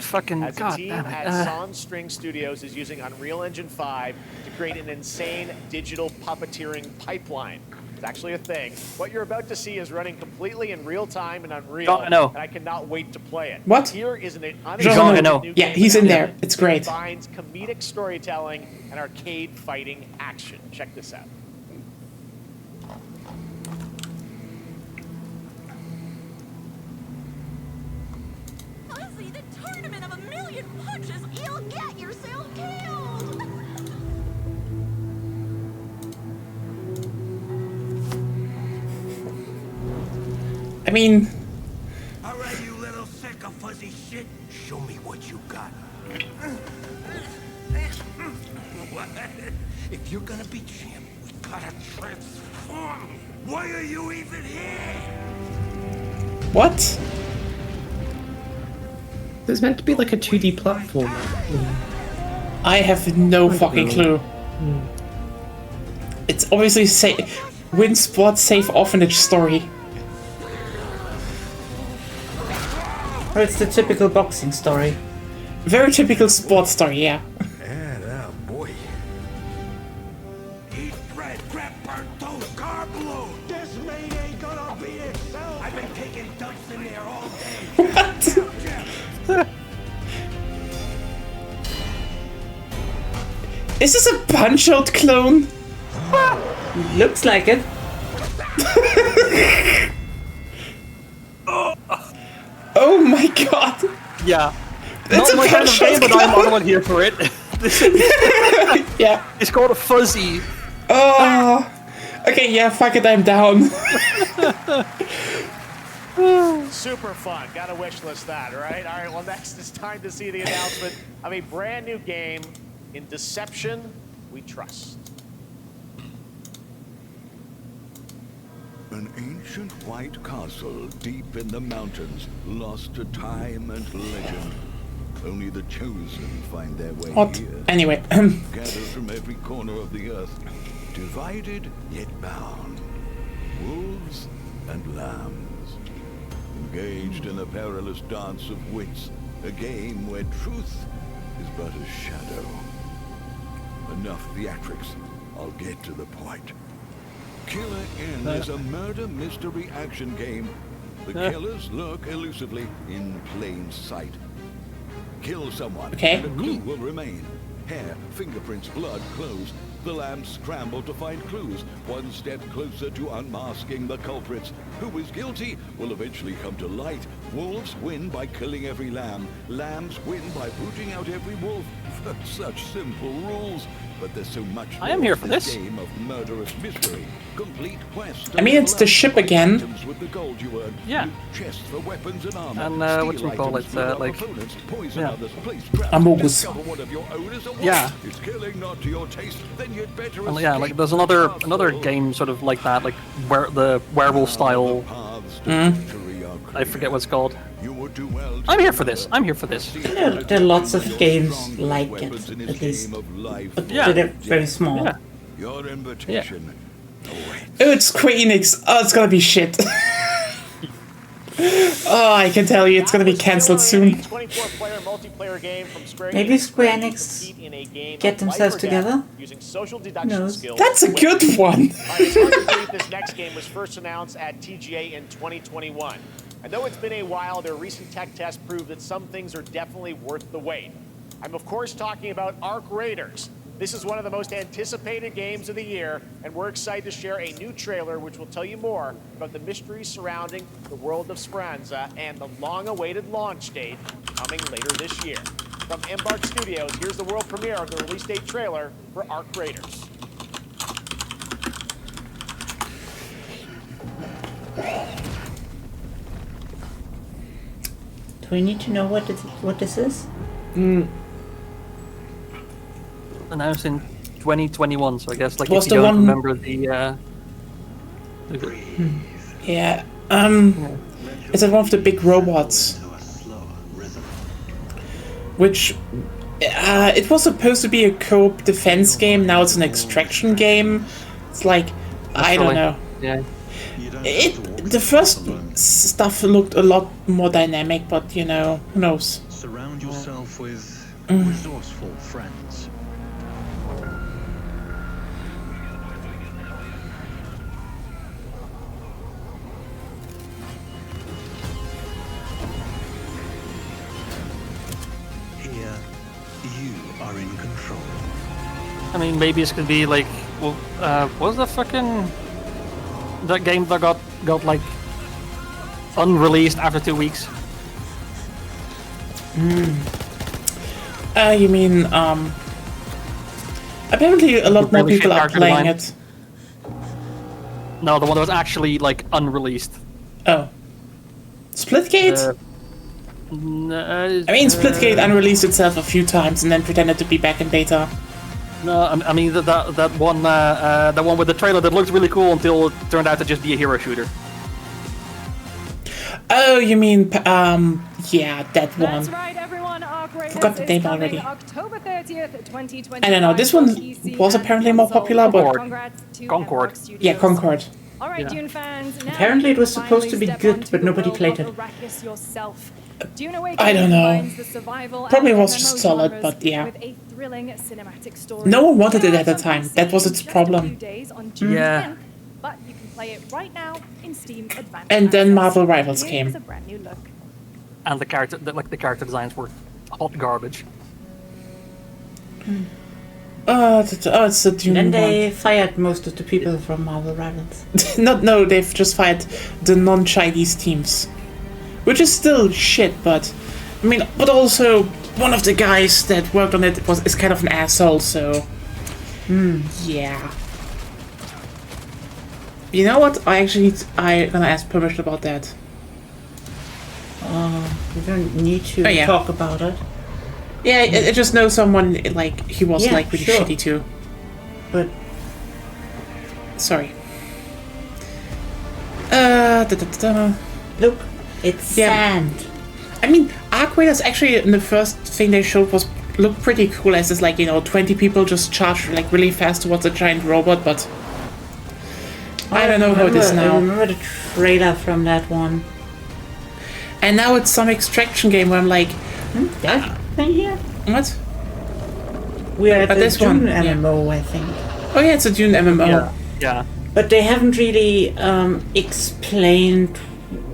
fucking as god team damn at it. Son String Studios is using Unreal Engine 5 to create an insane digital puppeteering pipeline. It's actually a thing. What you're about to see is running completely in real time and Unreal, I know. and I cannot wait to play it. What? Here is an Jean Reno. new Yeah, game he's in there. that It's great. combines comedic storytelling and arcade fighting action. Check this out. punches, you'll get yourself killed. I mean, All right, you little sick of fuzzy shit. Show me what you got. What? If you're gonna be champ, we gotta transform. Why are you even here? what? It's meant to be like a 2D platformer. I have no fucking clue. It's obviously win sport safe orphanage story. Or it's the typical boxing story. Very typical sports story, yeah. Yeah, boy. Eat bread, grab burnt toast, carb load. This mate ain't gonna beat itself. I've been taking dumps in there all day. What? Is this a Punch-Out clone? Looks like it. Oh my god! Yeah. It's Not a my kind of game, but I'm clone. all here for it. Yeah. It's called a Fuzzy. Oh. Okay, yeah, fuck it, I'm down. Super fun. Gotta wish list that, right? All right, well, next it's time to see the announcement of a brand new game. In Deception, we trust. An ancient white castle deep in the mountains, lost to time and legend. Only the chosen find their way What? here. Anyway. Gathered from every corner of the earth, divided yet bound. Wolves and lambs, engaged in a perilous dance of wits, a game where truth is but a shadow. Enough theatrics, I'll get to the point. Killer Inn is a murder mystery action game. The killers lurk elusively in plain sight. Kill someone, Okay. and a clue will remain. Hair, fingerprints, blood, clothes. The lambs scramble to find clues, one step closer to unmasking the culprits. Who is guilty will eventually come to light. Wolves win by killing every lamb. Lambs win by booting out every wolf. Such simple rules. But there's so much I am more here to for this this. game of murderous mystery. Complete quest. I mean, it's the ship again. With the gold you earn. Yeah. Loot chests for weapons and armor. And Steal whatchamacallit, items from like- opponents, poison yeah. others, place traps, Amogus. discover one of your own is a wolf. Yeah. It's killing not to your taste, then you'd better And yeah, like escape there's the another castle. game sort of like that, like where the werewolf style. The paths to victory are I forget what's called. You would do well to I'm here for this. I'm here for this. There are lots of games like it, at least. But Yeah. they're very small. Yeah. Your invitation. Oh, it's Square Enix. Oh, it's gonna be shit. Oh, I can tell you, it's gonna be cancelled soon. 24-player multiplayer game from Square Maybe Enix Square ready to Enix compete in a game get of themselves life or death together? using social deduction knows? skills. That's a good one. All right, it's hard to believe this next game was first announced at TGA in 2021. And though it's been a while, their recent tech tests prove that some things are definitely worth the wait. I'm of course talking about Arc Raiders. This is one of the most anticipated games of the year, and we're excited to share a new trailer which will tell you more about the mysteries surrounding the world of Speranza and the long-awaited launch date coming later this year. From Embark Studios, here's the world premiere of the release date trailer for Arc Raiders. Do we need to know what this is? Announced in 2021, so I guess like Was if you the don't one- remember the Yeah. Is it one of the big robots? Which, it was supposed to be a co-op defense game. Now it's an extraction game. It's like, I don't know. Yeah. The first stuff looked a lot more dynamic, but you know, who knows? Surround yourself with resourceful friends. Here, you are in control. I mean, maybe it's gonna be like, well, what was the fucking that game that got like unreleased after 2 weeks? You mean, apparently a lot more Really people shit are character playing design. it. No, the one that was actually like unreleased. Oh. Splitgate? I mean, Splitgate unreleased itself a few times and then pretended to be back in beta. No, I mean that one with the trailer that looked really cool until it turned out to just be a hero shooter. Oh, you mean, yeah, that one. That's right, everyone. Arc Raiders Forgot the is name coming already. October 30th, 2020. I don't know, this one was apparently more popular, but... Concord. Yeah, Concord. All right, Dune fans. Now Apparently it was you supposed to be finally good, step but onto nobody the played world it. of Arrakis yourself. Dune Awakening I don't know. combines the survival Probably and was MMO just solid, genres but yeah. with a thrilling cinematic story. No one wanted it Now at the it's on time. PC That was in its just a problem. few days on June Yeah. 10th, but you can play it right now in Steam Advanced And then Access. Marvel Rivals Here's came. a brand new look. And the character designs were hot garbage. It's a Dune Then one. they fired most of the people from Marvel Rivals. No, they've just fired the non-Chinese teams. Which is still shit, but... I mean, but also, one of the guys that worked on it is kind of an asshole, so... Yeah. You know what? I'm gonna ask permission about that. We don't need to Oh, yeah. talk about it. Yeah, I just know someone, like, he was, Yeah, like, really sure. shitty too. But Sorry. look, it's Yeah. sand. I mean, Arc Raiders actually, in the first thing they showed looked pretty cool as this, like, 20 people just charge, like, really fast towards a giant robot, but... I don't know how it is I now. remember the trailer from that one. And now it's some extraction game where I'm like, That thing here? what? We're at the this Dune one, yeah. MMO, I think. Oh yeah, it's a Dune MMO. Yeah. But they haven't really explained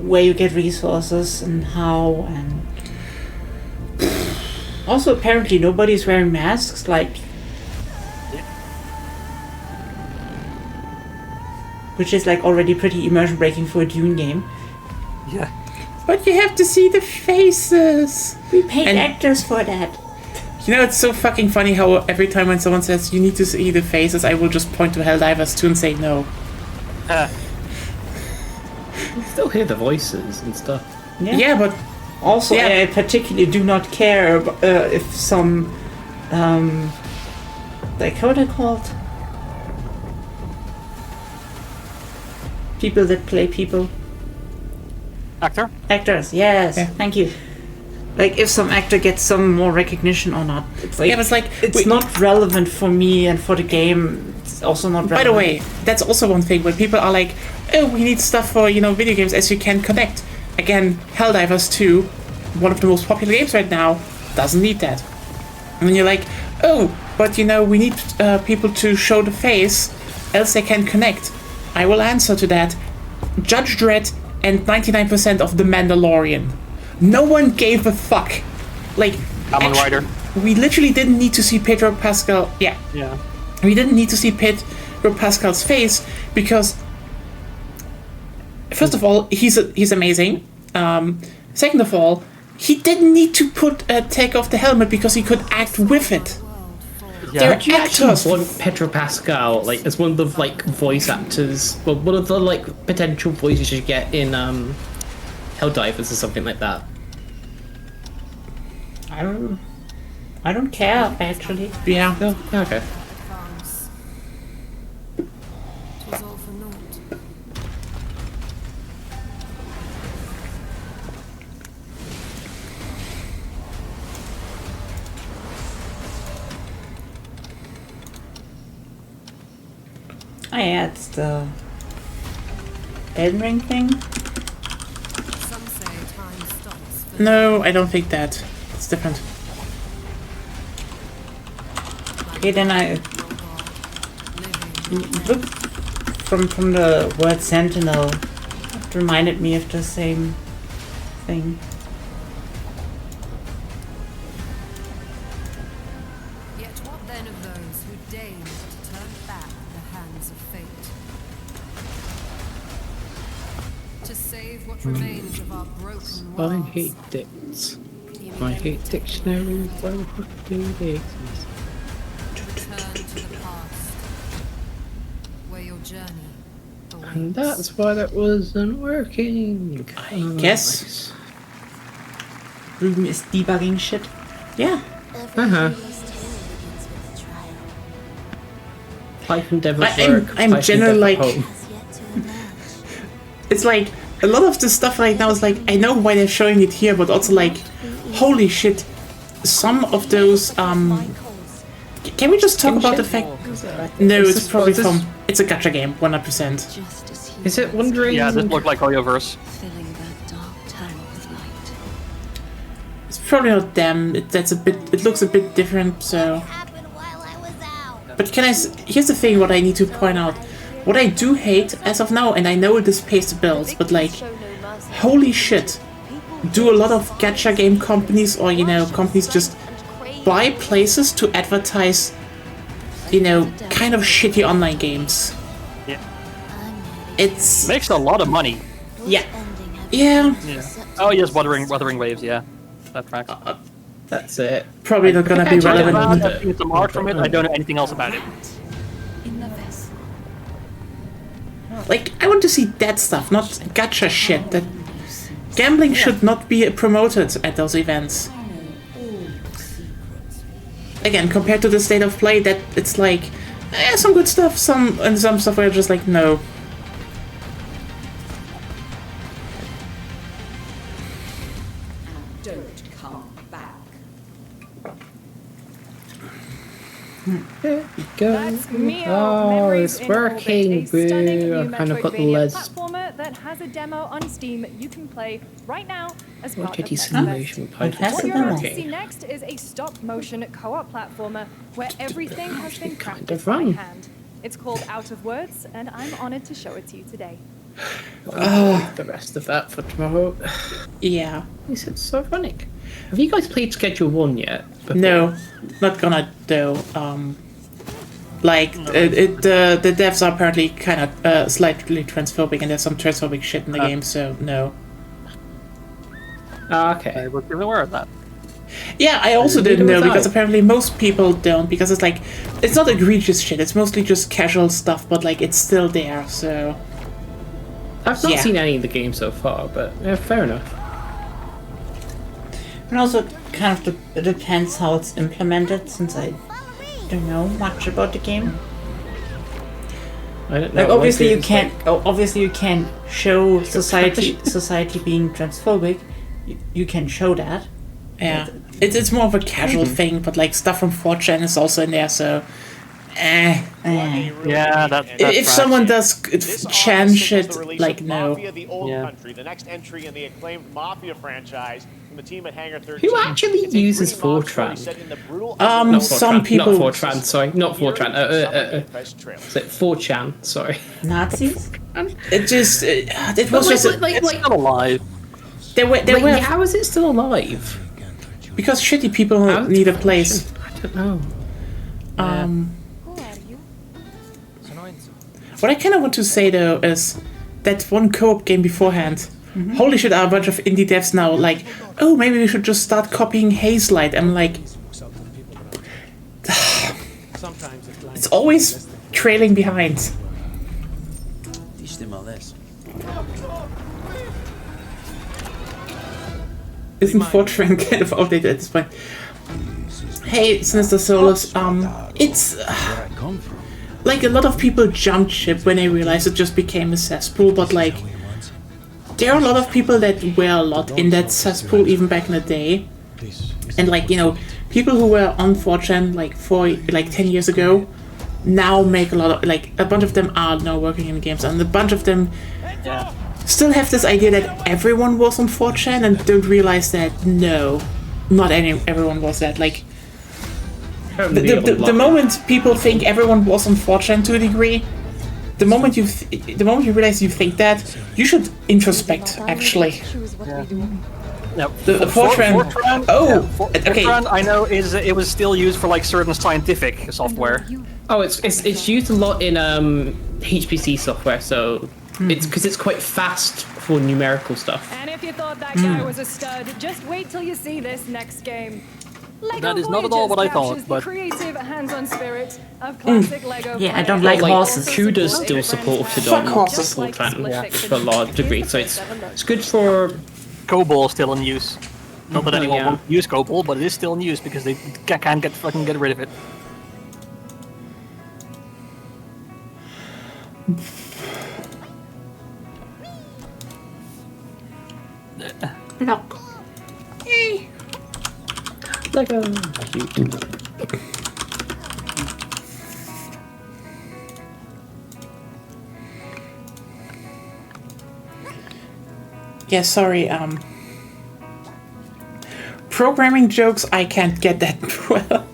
where you get resources and how, and also apparently nobody's wearing masks, like, which is like already pretty immersion breaking for a Dune game. Yeah. But you have to see the faces. We paid And- actors for that. It's so fucking funny how every time when someone says you need to see the faces, I will just point to Helldivers 2 and say no. You still hear the voices and stuff. Yeah, but Also, Yeah. I particularly do not care if some, like, how are they called? People that play people. Actor? Actors, yes, Yeah. thank you. Like, if some actor gets some more recognition or not. It's like, Yeah, but it's like, it's not relevant for me and for the game. It's also not relevant. by the way, that's also one thing when people are like, oh, we need stuff for, video games as you can connect. Again, Helldivers 2, one of the most popular games right now, doesn't need that. And you're like, oh, but we need people to show the face, else they can connect. I will answer to that. Judge Dredd and 99% of The Mandalorian. No one gave a fuck. Like, Kamen Rider. we literally didn't need to see Pedro Pascal. Yeah. Yeah. We didn't need to see Pedro Pascal's face because, first of all, he's amazing. Second of all, he didn't need to take off the helmet because he could act with it. Yeah. They're Do you actually actors. want Pedro Pascal as one of the voice actors? Well, one of the potential voices you get in Helldivers or something like that. I don't care, actually. Yeah. Oh, okay. Oh yeah, it's the Elden Ring thing. No, I don't think that. It's different. Okay, then I look from the word sentinel. It reminded me of the same thing. Yet what then of those who deigned to turn back the hands of fate? To save what remains of our broken I worlds. hate dicks. My hate dictionary. Where the fuck do they exist? Return to the past, where your journey awaits. And that's why that wasn't working. I guess. Ruben is debugging shit. Yeah. Python Devil's I'm generally like. It's like a lot of the stuff right now is like I know why they're showing it here, but also like, holy shit, some of those. Can we just talk about the fact? No, it's probably from. It's a gacha game, 100%. Is it Wondering? Yeah, this looked like Hoyoverse. It's probably not them. That's a bit. It looks a bit different. So. But can I? Here's the thing. What I need to point out. What I do hate as of now, and I know this pays the bills, but like, holy shit, do a lot of gacha game companies or companies just buy places to advertise, kind of shitty online games. Yeah. It's makes a lot of money. Yeah. Yeah. Oh yes, Wuthering Waves. Yeah, that tracks. That's it. Probably not gonna be relevant. I've seen some art from it. I don't know anything else about it. Like, I want to see that stuff, not gacha shit. That gambling should not be promoted at those events. Again, compared to the state of play, that it's like, some good stuff, some stuff where just like, no. Don't come back. There we go. That's Mio, Oh, Memories it's in Orbit, working. a stunning Boo. new I kind of got the Metroidvania les. platformer that has a demo on Steam you can play right now as part of Rocket Next simulation Fest. Python. What you're about to see next is a stop-motion co-op platformer where everything has been crafted by run. hand. It's called Out of Words, and I'm honored to show it to you today. The rest of that for tomorrow. Yeah. This is so funny. Have you guys played Schedule 1 yet? Before? No, not gonna though. The devs are apparently kind of slightly transphobic, and there's some transphobic shit in the game. So no. Okay. I was aware of that. Yeah, I also didn't know without. because apparently most people don't, because it's like it's not egregious shit. It's mostly just casual stuff, but like it's still there. So I've not Yeah. seen any of the games so far, but yeah, fair enough. And also, kind of it depends how it's implemented, since I don't know much about the game. I don't know. Like obviously One you can't show society being transphobic. You can show that. yeah, it's more of a casual thing, but like stuff from 4chan is also in there. So, Yeah, that's if someone does chan shit, like no. Mafia, the Old Yeah. Country, the next entry in the acclaimed Mafia franchise from the team at Hangar 13. Who actually It's a uses gritty mob story 4chan? set in the brutal Some Not people. 4chan, sorry. Not 4chan. Fest trailer. Is it 4chan? Sorry. Nazis? It just it was just It's still alive. there were how is it still alive? because shitty people need a place. I don't know. What I kind of want to say though is that one co-op game beforehand. Holy shit! Are a bunch of indie devs now like, oh, maybe we should just start copying Haze Light. I'm like, it's always trailing behind. Isn't Fortran kind of outdated at this point? Hey, Sinister Solus, it's like a lot of people jumped ship when they realized it just became a cesspool, but like there are a lot of people that were a lot in that cesspool even back in the day, and like people who were on 4chan like 10 years ago now make a lot of a bunch of them are now working in games, and a bunch of them still have this idea that everyone was on 4chan and don't realize that no, not everyone was that. Like the moment people think everyone was on 4chan to a degree, the moment you realize you think that, you should introspect actually. No, The Fortran. Okay. Fortran, I know it was still used for like certain scientific software. Oh, it's used a lot in HPC software, so it's because it's quite fast for numerical stuff. And if you you thought that guy was a stud, just wait till you see this next game. Lego That is not at all Voyages what I thought, captures but- the creative hands-on spirit of classic Lego. Yeah, I players. don't like horses. CUDA's still supported Fuck on horses. full fan to a large degree, so it's good for. COBOL is still in use. Not that anyone Yeah. will use COBOL, but it is still in use because they can't fucking get rid of it. Block. Lego. Cute. Yeah, sorry. Programming jokes, I can't get that well.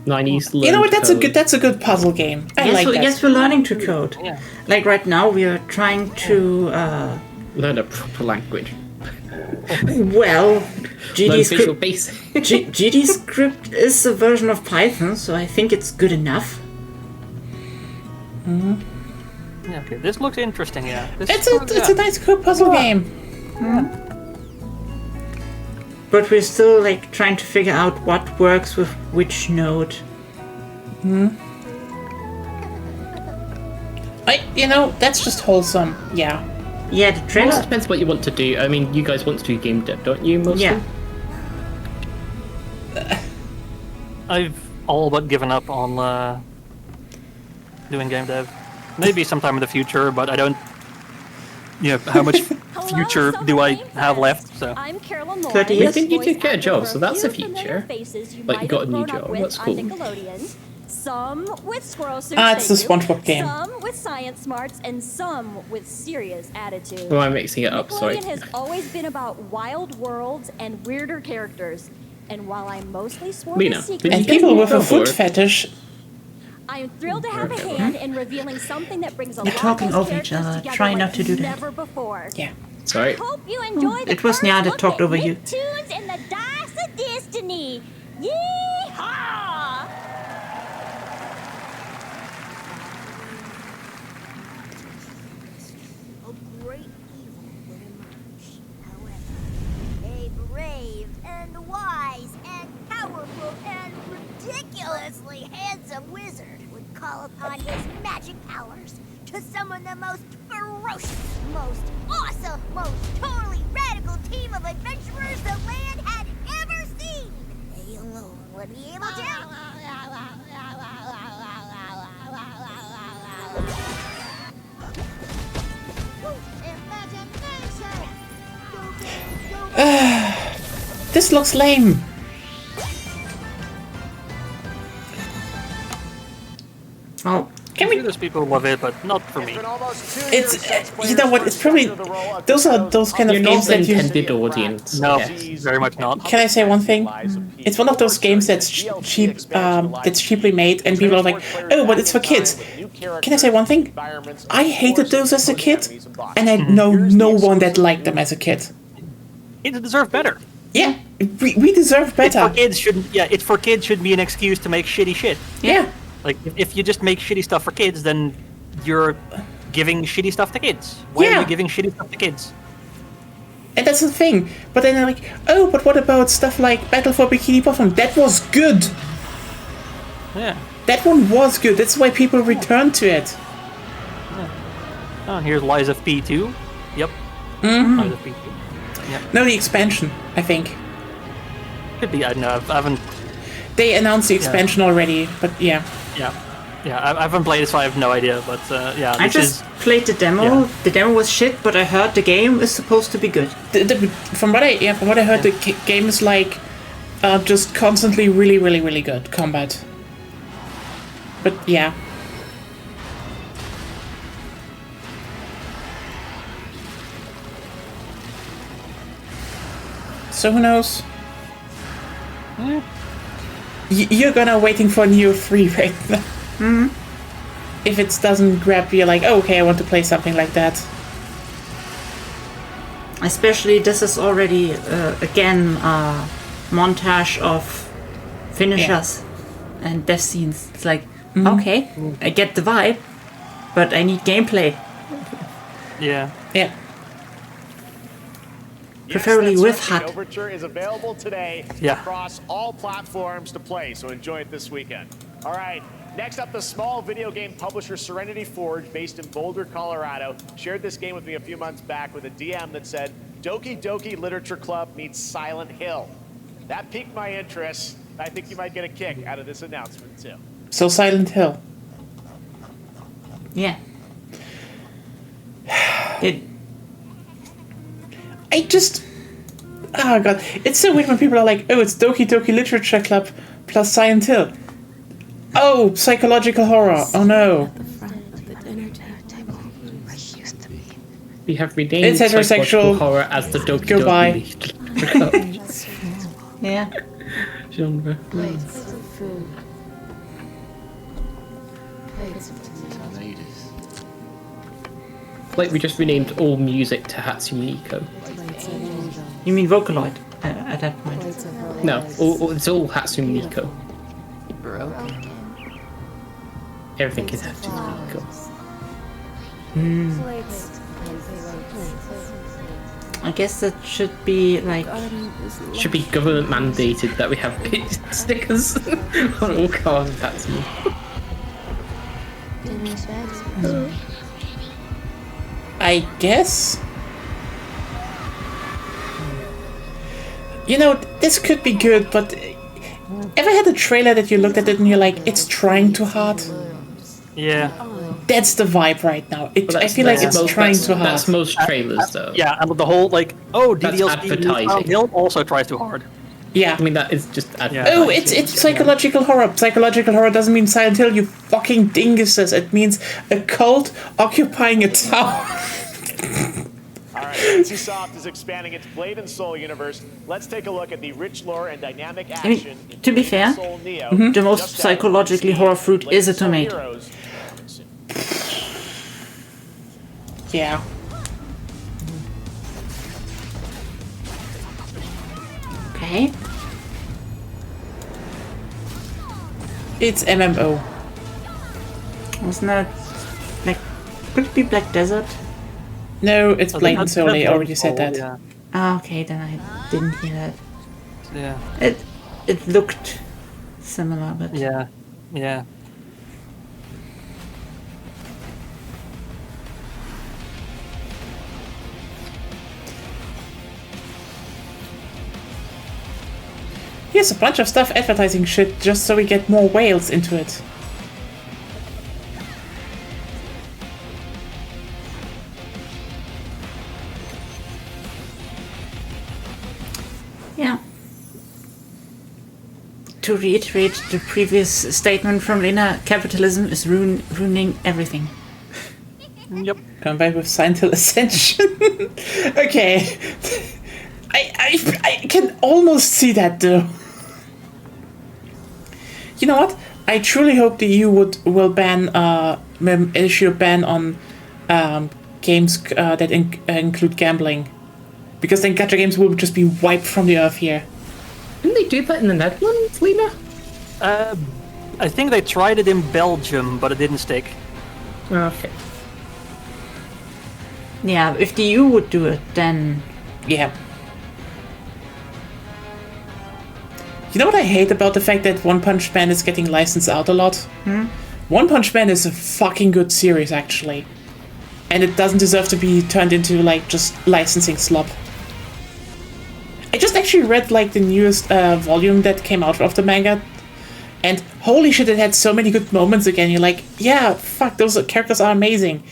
90s. You know what? That's a code. good. That's a good puzzle game. I like that. Yes, we're learning to code. Yeah. Like right now, we are trying to. Learn a proper language. Well, Learn Visual Basic. GD script is a version of Python, so I think it's good enough. Yeah, okay, this looks interesting. Yeah, this It's a nice cool puzzle game. But we're still like trying to figure out what works with which node. That's just wholesome. Yeah. Yeah, the Well, it trailer. depends what you want to do. I mean, you guys want to do game dev, don't you, mostly? Yeah. I've all but given up on doing game dev. Maybe sometime in the future, but I don't. Yeah, how much future do I have left? So. I'm Carolyn 30 I years. think you did get a job, so for that's a few familiar future. faces you Like, you might got have a new grown up job, with that's on cool. Nickelodeon. Some with squirrel suits. It's the thank you, SpongeBob game. Some with science smarts, and some with serious attitude. Well, I'm mixing it up, sorry. Nickelodeon has always been about wild worlds and weirder characters. And while I'm mostly sworn Lena, to secrecy, did And you get people a with a job, foot or- fetish. I am thrilled to have a hand in revealing something that brings a They're lot talking of those over each characters other. together Try like not to do that. never before. Yeah. Sorry. Hope you enjoy the It was first Nya that look talked at over you. Nicktoons and the Dice of Destiny. Yeehaw! A great evil will emerge. However, a brave and wise and powerful and ridiculously handsome wizard would call upon his magic powers to summon the most ferocious, most awesome, most totally radical team of adventurers the land had ever seen. They alone would be able This looks lame. Oh, Can we? There's people who love it, but not for me. It's you know what? It's probably those are those kind of You're games not the that you. intended audience. No, Yes. very much not. Can I say one thing? It's one of those games that's cheap, that's cheaply made, and people are like, "Oh, but it's for kids." Can I say one thing? I hated those as a kid, and I know no one that liked them as a kid. It deserve better. Yeah, we deserve It better. for kids shouldn't. Yeah, it for kids should be an excuse to make shitty shit. Yeah. Like if you just make shitty stuff for kids, then you're giving shitty stuff to kids. Why are Yeah. you giving shitty stuff to kids? And that's the thing. But then they're like, "Oh, but what about stuff like Battle for Bikini Bottom? That was good. Yeah. That one was good. That's why people return to it." Oh, here's Lies of P2. Yep. Mhm. Lies of P2. Yep. No, the expansion, I think. Could be. I don't know. I haven't. They announced the expansion already, but yeah. Yeah. Yeah. I haven't played it, so I have no idea. But yeah, I this just is. played the demo. Yeah. The demo was shit, but I heard the game is supposed to be good. From what I heard, the game is like just constantly really good combat. But yeah. So who knows? You're gonna waiting for Neo 3 right now. Hmm. If it doesn't grab you, like, oh, okay, I want to play something like that. Especially this is already again a montage of finishers and death scenes. It's like, okay, I get the vibe, but I need gameplay. Yeah. Yeah. Preferably Yes, with that's right. HUD. The Overture is available today across all platforms to play, so enjoy it this weekend. All right, next up, the small video game publisher Serenity Forge, based in Boulder, Colorado, shared this game with me a few months back with a DM that said, Doki Doki Literature Club meets Silent Hill. That piqued my interest. I think you might get a kick out of this announcement, too. So Silent Hill. Yeah. Oh god, it's so weird when people are like, oh, it's Doki Doki Literature Club plus Silent Hill. Oh, psychological horror. Oh no. We have renamed It's heterosexual. psychological horror as the Doki Goodbye. Doki Yeah. genre. Like we just renamed all music to Hatsune Miku. You mean Vocaloid at that point? No, it's all Hatsune Miku. Everything is Hatsune Miku. I guess that should be like... Should be government mandated that we have stickers on all cars of Hatsune. I guess. You know, this could be good, but ever had a trailer that you looked at it and you're like, it's trying too hard? Yeah. That's the vibe right now. I feel like it's trying too hard. That's most trailers, though. Yeah, and the whole, like, oh, That's DDLC advertising. also tries too hard. Yeah. I mean, that is just advertising. Oh, it's psychological horror. Psychological horror doesn't mean Silent Hill, you fucking dinguses. It means a cult occupying a town. All right, NCSoft is expanding its Blade and Soul universe. Let's take a look at the rich lore and dynamic I mean, action. in to be Blade fair, and Soul Neo, the most just as psychologically horror fruit Blade is a and Soul tomato. Heroes. Yeah. Okay. It's MMO. Wasn't that like... Could it be Black Desert? No, it's Blade and Soul. I already said that. Yeah. Ah, okay, then I didn't hear that. Yeah. It looked similar, but... Yeah. Yeah. Here's a bunch of stuff advertising shit just so we get more whales into it. Yeah. To reiterate the previous statement from Lena, capitalism is ruining everything. Yep. Come back with Silent Hill Ascension. Okay. I can almost see that though. You know what? I truly hope the EU will issue a ban on games that include gambling, because then gacha games will just be wiped from the earth here. Didn't they do that in the Netherlands, Lena? I think they tried it in Belgium, but it didn't stick. Okay. Yeah, if the EU would do it, then... Yeah. You know what I hate about the fact that One Punch Man is getting licensed out a lot? One Punch Man is a fucking good series, actually. And it doesn't deserve to be turned into, like, just licensing slop. I just actually read, like, the newest volume that came out of the manga. And holy shit, it had so many good moments again. You're like, yeah, fuck, those characters are amazing.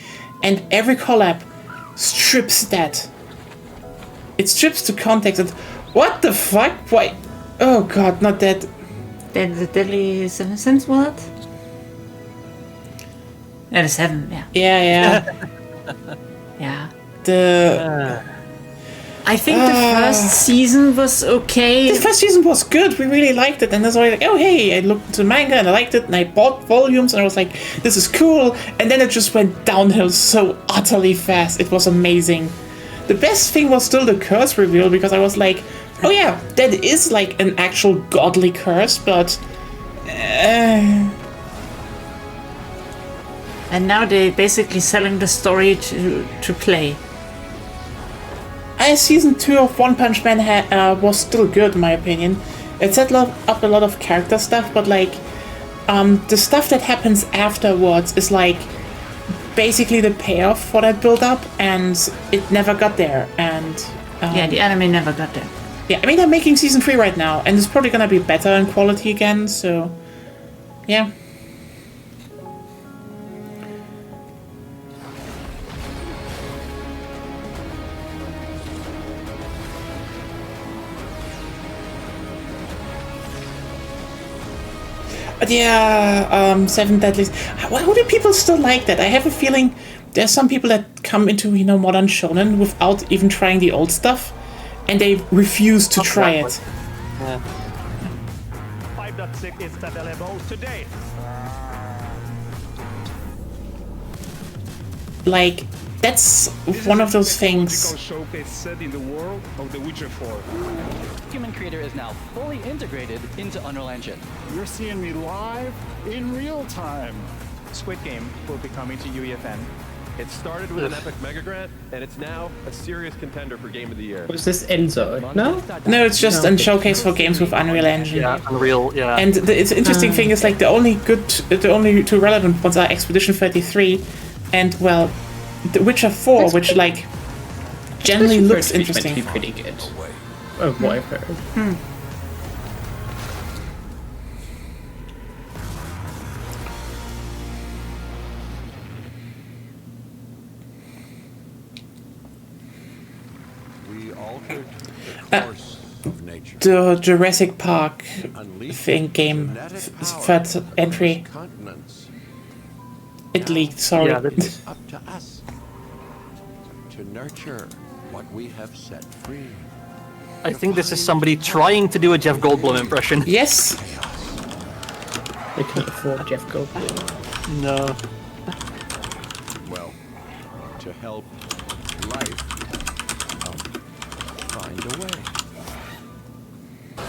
And every collab strips that. It strips to context. And what the fuck? Why? Oh god, not that. Then the Deadly Sins, what? Yeah, the 7, yeah. Yeah. Yeah. I think the first season was okay. The first season was good. We really liked it. And that's why, like, oh hey, I looked into the manga and I liked it and I bought volumes and I was like, this is cool. And then it just went downhill so utterly fast. It was amazing. The best thing was still the curse reveal, because I was like, oh yeah, that is like an actual godly curse, but... And now they're basically selling the story to play. season 2 of One Punch Man was still good in my opinion. It set up a lot of character stuff, but like the stuff that happens afterwards is like basically the payoff for that build up, and it never got there. And yeah, the anime never got there. Yeah, I mean they're making season 3 right now, and it's probably gonna be better in quality again. So yeah. But yeah, Seven Deadlies. Why do people still like that? I have a feeling there's some people that come into modern shonen without even trying the old stuff, and they refuse to try it. Yeah. 5.6 is available today. Like, that's one of those things. Showcase set in the world of The Witcher 4. Human Creator is now fully integrated into Unreal Engine. You're seeing me live in real time. Squid Game will be coming to UEFN. It started with an epic mega grant, and it's now a serious contender for Game of the Year. Was this Enzo? No? No, it's just a showcase for games with Unreal Engine. Yeah, Unreal, yeah. And the interesting thing is, like, the only two relevant ones are Expedition 33 and, well, The Witcher 4, which, like, generally looks interesting. Meant to be pretty good. Oh, what I've heard. We altered the course of nature. The Jurassic Park game, third entry. It leaked, sorry. Yeah, it's up to us to nurture what we have set free. I think this is somebody trying to do a Jeff Goldblum impression. Yes. They can't afford Jeff Goldblum. No. Well, to help life find a way.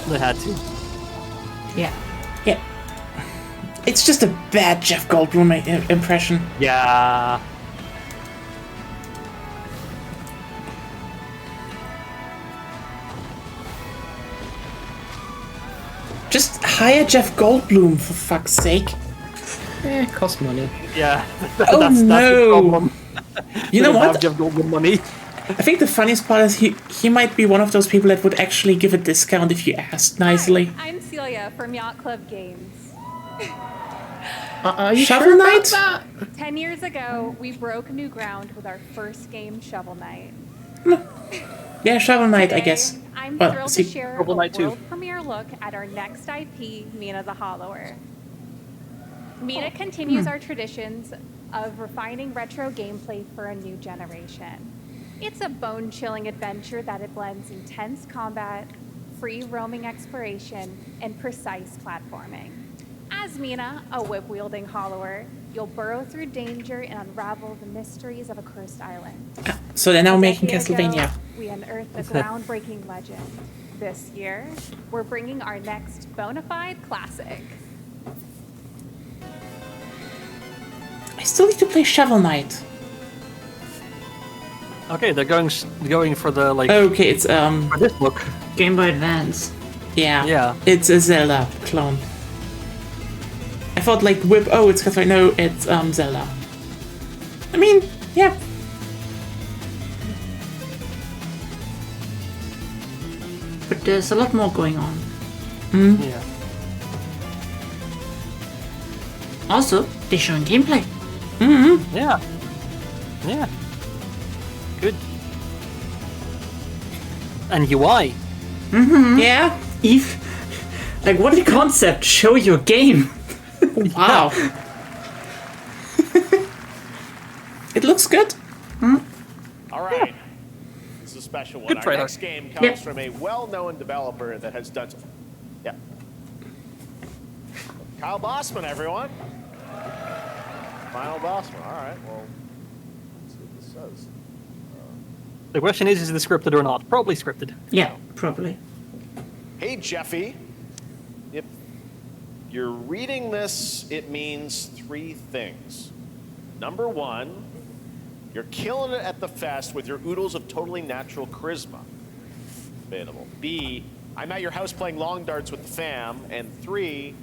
They had to. Yeah. Yeah. It's just a bad Jeff Goldblum impression. Yeah. Just hire Jeff Goldblum, for fuck's sake. Yeah, it costs money. Yeah. Oh that's no! the problem. You know They what? have Jeff Goldblum money. I think the funniest part is he might be one of those people that would actually give a discount if you asked nicely. Hi, I'm Celia from Yacht Club Games. Are you Shovel sure Knight? about that? 10 years ago, we broke new ground with our first game, Shovel Knight. Yeah, Shovel Knight, I guess. I'm Well, thrilled see- to share a Shovel Knight too. world premiere look at our next IP, Mina the Hollower. Mina continues our traditions of refining retro gameplay for a new generation. It's a bone-chilling adventure that it blends intense combat, free roaming exploration, and precise platforming. As Mina, a whip-wielding hollower, you'll burrow through danger and unravel the mysteries of a cursed island. So they're now A making decade ago, Castlevania. we unearthed the groundbreaking legend. This year, we're bringing our next bona fide classic. I still need to play Shovel Knight. Okay, they're going for the like. Okay, it's for this look. Game Boy Advance. Yeah. Yeah. It's a Zelda clone. I thought like Whip. Oh, it's Castlevania. No, it's Zelda. I mean, yeah. But there's a lot more going on. Yeah. Also, they're showing gameplay. Mm-hmm. Yeah. Yeah. Good. And UI. Mm-hmm. Yeah. Eve, like what a concept! Show your game. Wow. It looks good. All right. This is a special one. Good Our trailer. next game comes from a well-known developer that has done. Yeah. Kyle Bossman, everyone. Final Bossman. All right. Well, let's see what this says. The question is it scripted or not? Probably scripted. Yeah, probably. Hey, Jeffy. If you're reading this, it means three things. Number one, You're killing it at the fest with your oodles of totally natural charisma. Debatable. B, I'm at your house playing long darts with the fam. And 3,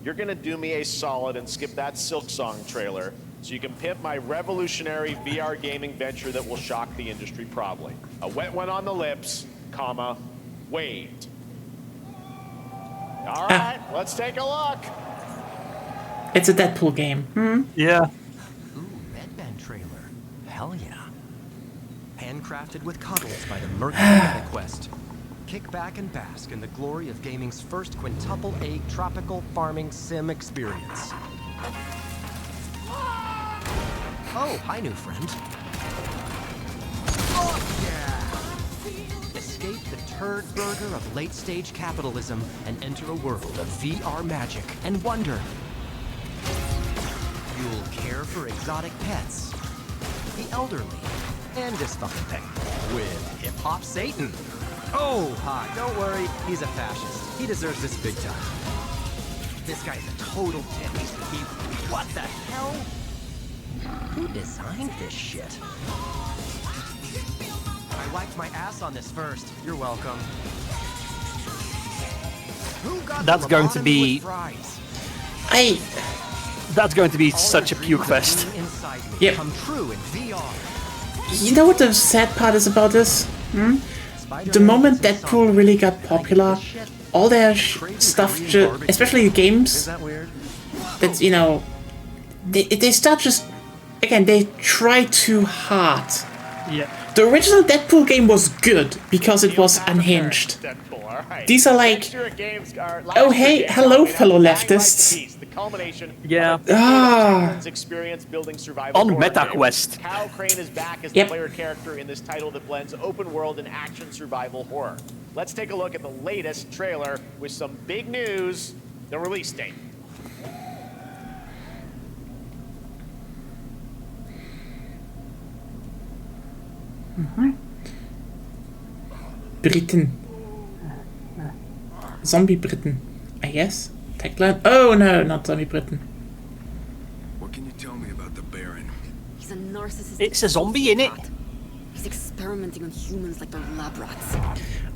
you're gonna do me a solid and skip that Silk Song trailer so you can pimp my revolutionary VR gaming venture that will shock the industry probably. A wet one on the lips, comma, waved. All right, let's take a look. It's a Deadpool game. Yeah. Ooh, Medband trailer. Hell yeah. Handcrafted with cuddles by the Mercury MetaQuest. Kick back and bask in the glory of gaming's first quintuple A tropical farming sim experience. Oh, hi, new friend. Oh, yeah! Escape the turd burger of late-stage capitalism and enter a world of VR magic and wonder. You'll care for exotic pets, the elderly, and dysfuncting with hip-hop Satan. Oh, hi, don't worry, he's a fascist. He deserves this big time. This guy's a total dick. What the hell? Who designed this shit? I wiped my ass on this first. You're welcome. Who got That's going to be... That's going to be such a puke fest. Yep. Come true in VR. You know what the sad part is about this? The moment Deadpool really got popular, all their stuff, especially games, that, you know, they start just, again, they try too hard. Yeah. The original Deadpool game was good because it was unhinged. These are like, oh hey, hello fellow leftists. Yeah. Experience building On MetaQuest. Kyle Crane is back as the player character in this title that blends open world and action survival horror. Let's take a look at the latest trailer with some big news, the release date. Briten. Zombie Briten, I guess. Tagline. Oh no, not Zombie Briten. What can you tell me about the Baron? He's a narcissist. It's a zombie, innit? He's experimenting on humans like they're lab rats.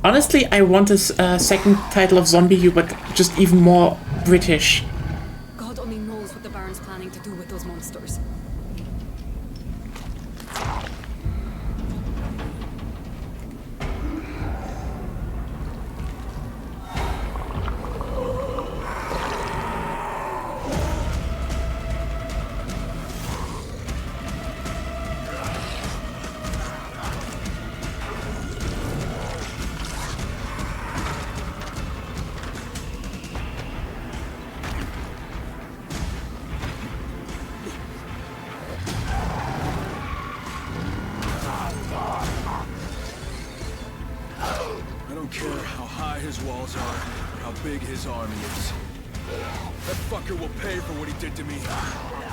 Honestly, I want a second title of Zombie U, but just even more British. God only knows what the Baron's planning to do with those monsters. I don't care how high his walls are, or how big his army is. That fucker will pay for what he did to me.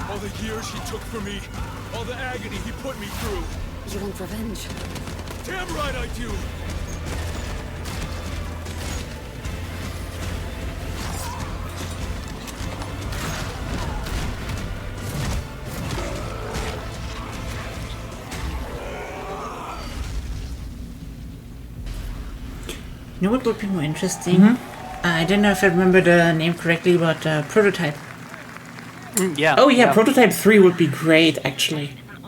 All the years he took from me, all the agony he put me through. You want revenge? Damn right I do! You know what would be more interesting? I don't know if I remember the name correctly, but Prototype. Yeah. Oh yeah, Prototype 3 would be great, actually. Then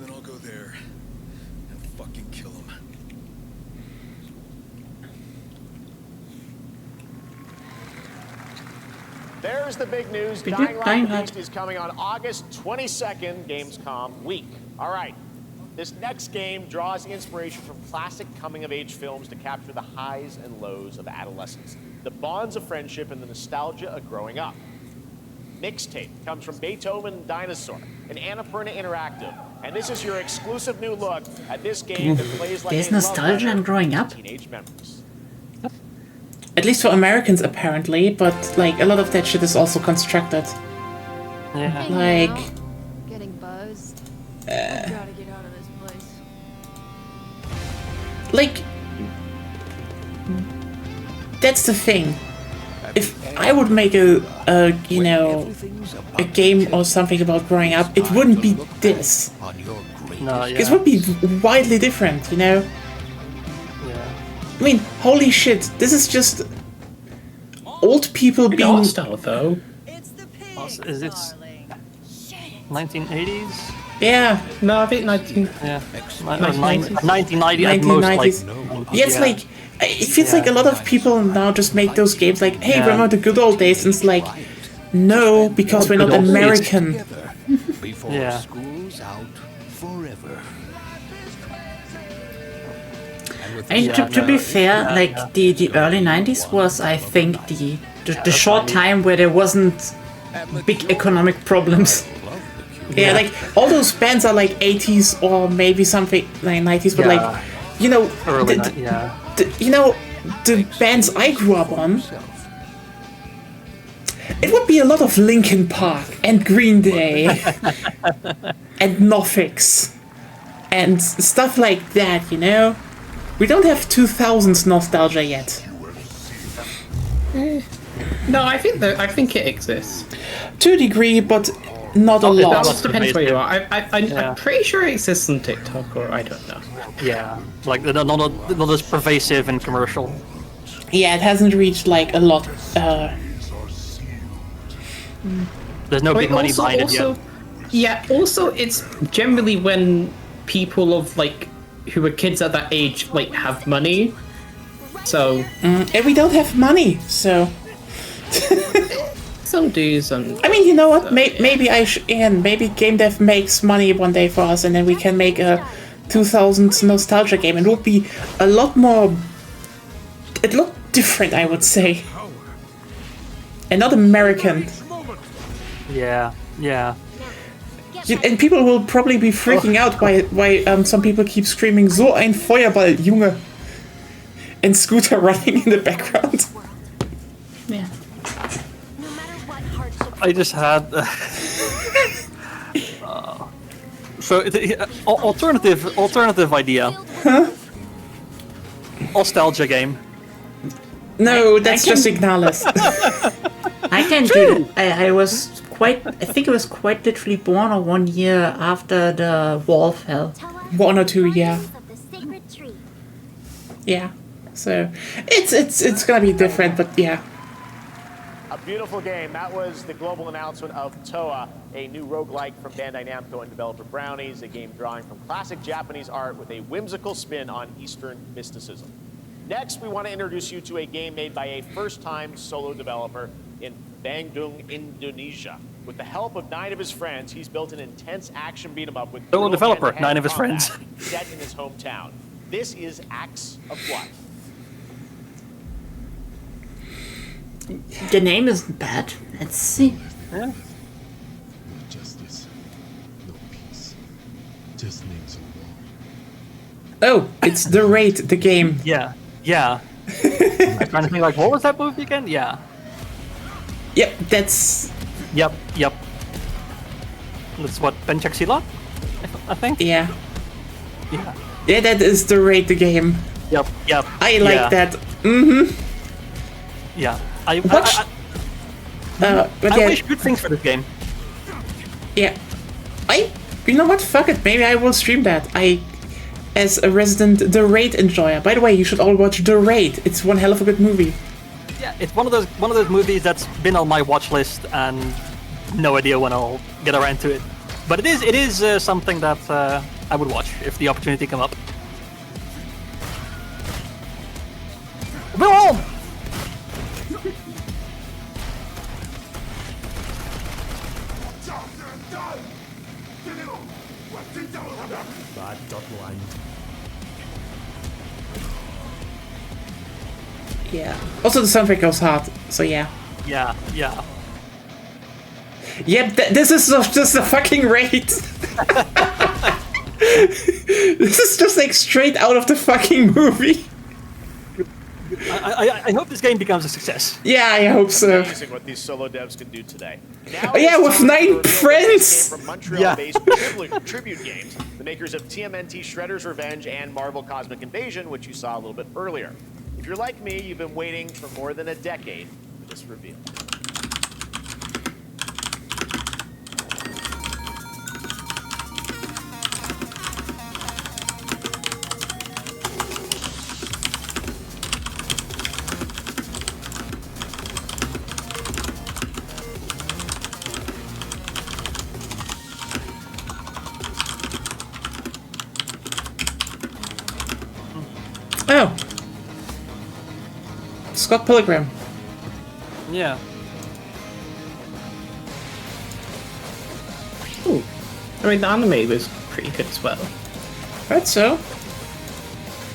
I'll go there and fucking kill him. There's the big news. Big Dying Dying Light Light. Beast is coming on August 22nd, Gamescom week. All right. This next game draws inspiration from classic coming-of-age films to capture the highs and lows of adolescence, the bonds of friendship, and the nostalgia of growing up. Mixtape comes from Beethoven and Dinosaur, an Annapurna Interactive, and this is your exclusive new look at this game that plays like There's a love nostalgia letter in growing to up. teenage memories. At least for Americans, apparently, but like a lot of that shit is also constructed. Yeah. Like, Getting buzzed. I gotta get out of this place. like, that's the thing. if I would make a you know, a game or something about growing up, it wouldn't be this. No, yeah. It would be widely different, you know? Yeah. I mean, holy shit, this is just old people Pretty being... hostile, though. Is it 1980s? Yeah. No, I think 19... Yeah. 1990s. 1990 at most, like... Yeah, it's like... It feels like a lot of people now just make those games like, hey, Yeah. remember the good old days? And it's like, no, because we're not Good old days. American. Yeah. School's out forever. And to be fair, like the early 90s was, I think, the short time where there wasn't big economic problems. Yeah, like all those bands are like 80s or maybe something like 90s, but like, you know, Early you know, the bands I grew up on, it would be a lot of Linkin Park and Green Day and Nothix and stuff like that, you know? We don't have 2000s nostalgia yet. No, I think it exists. To a degree, but not a lot. It depends where you are. I'm pretty sure it exists on TikTok, or I don't know. Yeah, like not as pervasive and commercial. Yeah, it hasn't reached like a lot. There's no big money behind it yet. Yeah, also it's generally when people of like who were kids at that age like have money. So and we don't have money, so some do some. I mean, you know what? Maybe maybe game dev makes money one day for us, and then we can make a 2000s nostalgia game, and it would be a lot more. It looked different, I would say, and not American. Yeah, yeah. And people will probably be freaking out why some people keep screaming "So ein Feuerball, Junge!" and Scooter running in the background. Yeah. I just had. So alternative idea. Huh? Nostalgia game. No, that's just Ignalis. I can do it. I think it was quite literally born or 1 year after the wall fell. 1 or 2, yeah. Yeah. So it's gonna be different, but yeah. A beautiful game. That was the global announcement of Toa, a new roguelike from Bandai Namco and developer Brownies, a game drawing from classic Japanese art with a whimsical spin on Eastern mysticism. Next, we want to introduce you to a game made by a first-time solo developer in Bandung, Indonesia. With the help of 9 of his friends, he's built an intense action beat-em-up with Solo developer, hand-to-hand 9 of his combat friends. set in his hometown. This is Acts of Blood. The name isn't bad. Let's see. Yeah. No justice, no peace, just names of war. Oh, it's The Raid, the game. Yeah, yeah. I'm trying to think, like, what was that movie again? Yeah. Yep, that's... Yep. That's what, Pencak Silat? I think? Yeah. Yeah. Yeah, that is The Raid, the game. Yep. I like that. Mm-hmm. Yeah. I wish good things for this game. Yeah. You know what? Fuck it. Maybe I will stream that. As a resident The Raid enjoyer. By the way, you should all watch The Raid. It's one hell of a good movie. Yeah, it's one of those movies that's been on my watch list and no idea when I'll get around to it. But it is something that I would watch if the opportunity come up. Go home! Yeah. Also, the soundtrack goes hard, so yeah. Yeah. Yep, this is just a fucking Raid. This is just like straight out of the fucking movie. I hope this game becomes a success. Yeah, I hope so. Amazing what these solo devs can do today. Oh, yeah, with 9 friends. From Montreal-based Tribute Games, the makers of TMNT Shredder's Revenge and Marvel Cosmic Invasion, which you saw a little bit earlier. If you're like me, you've been waiting for more than a decade for this reveal. Oh. Scott Pilgrim. Yeah. Ooh. I mean, the anime was pretty good as well. Right, so.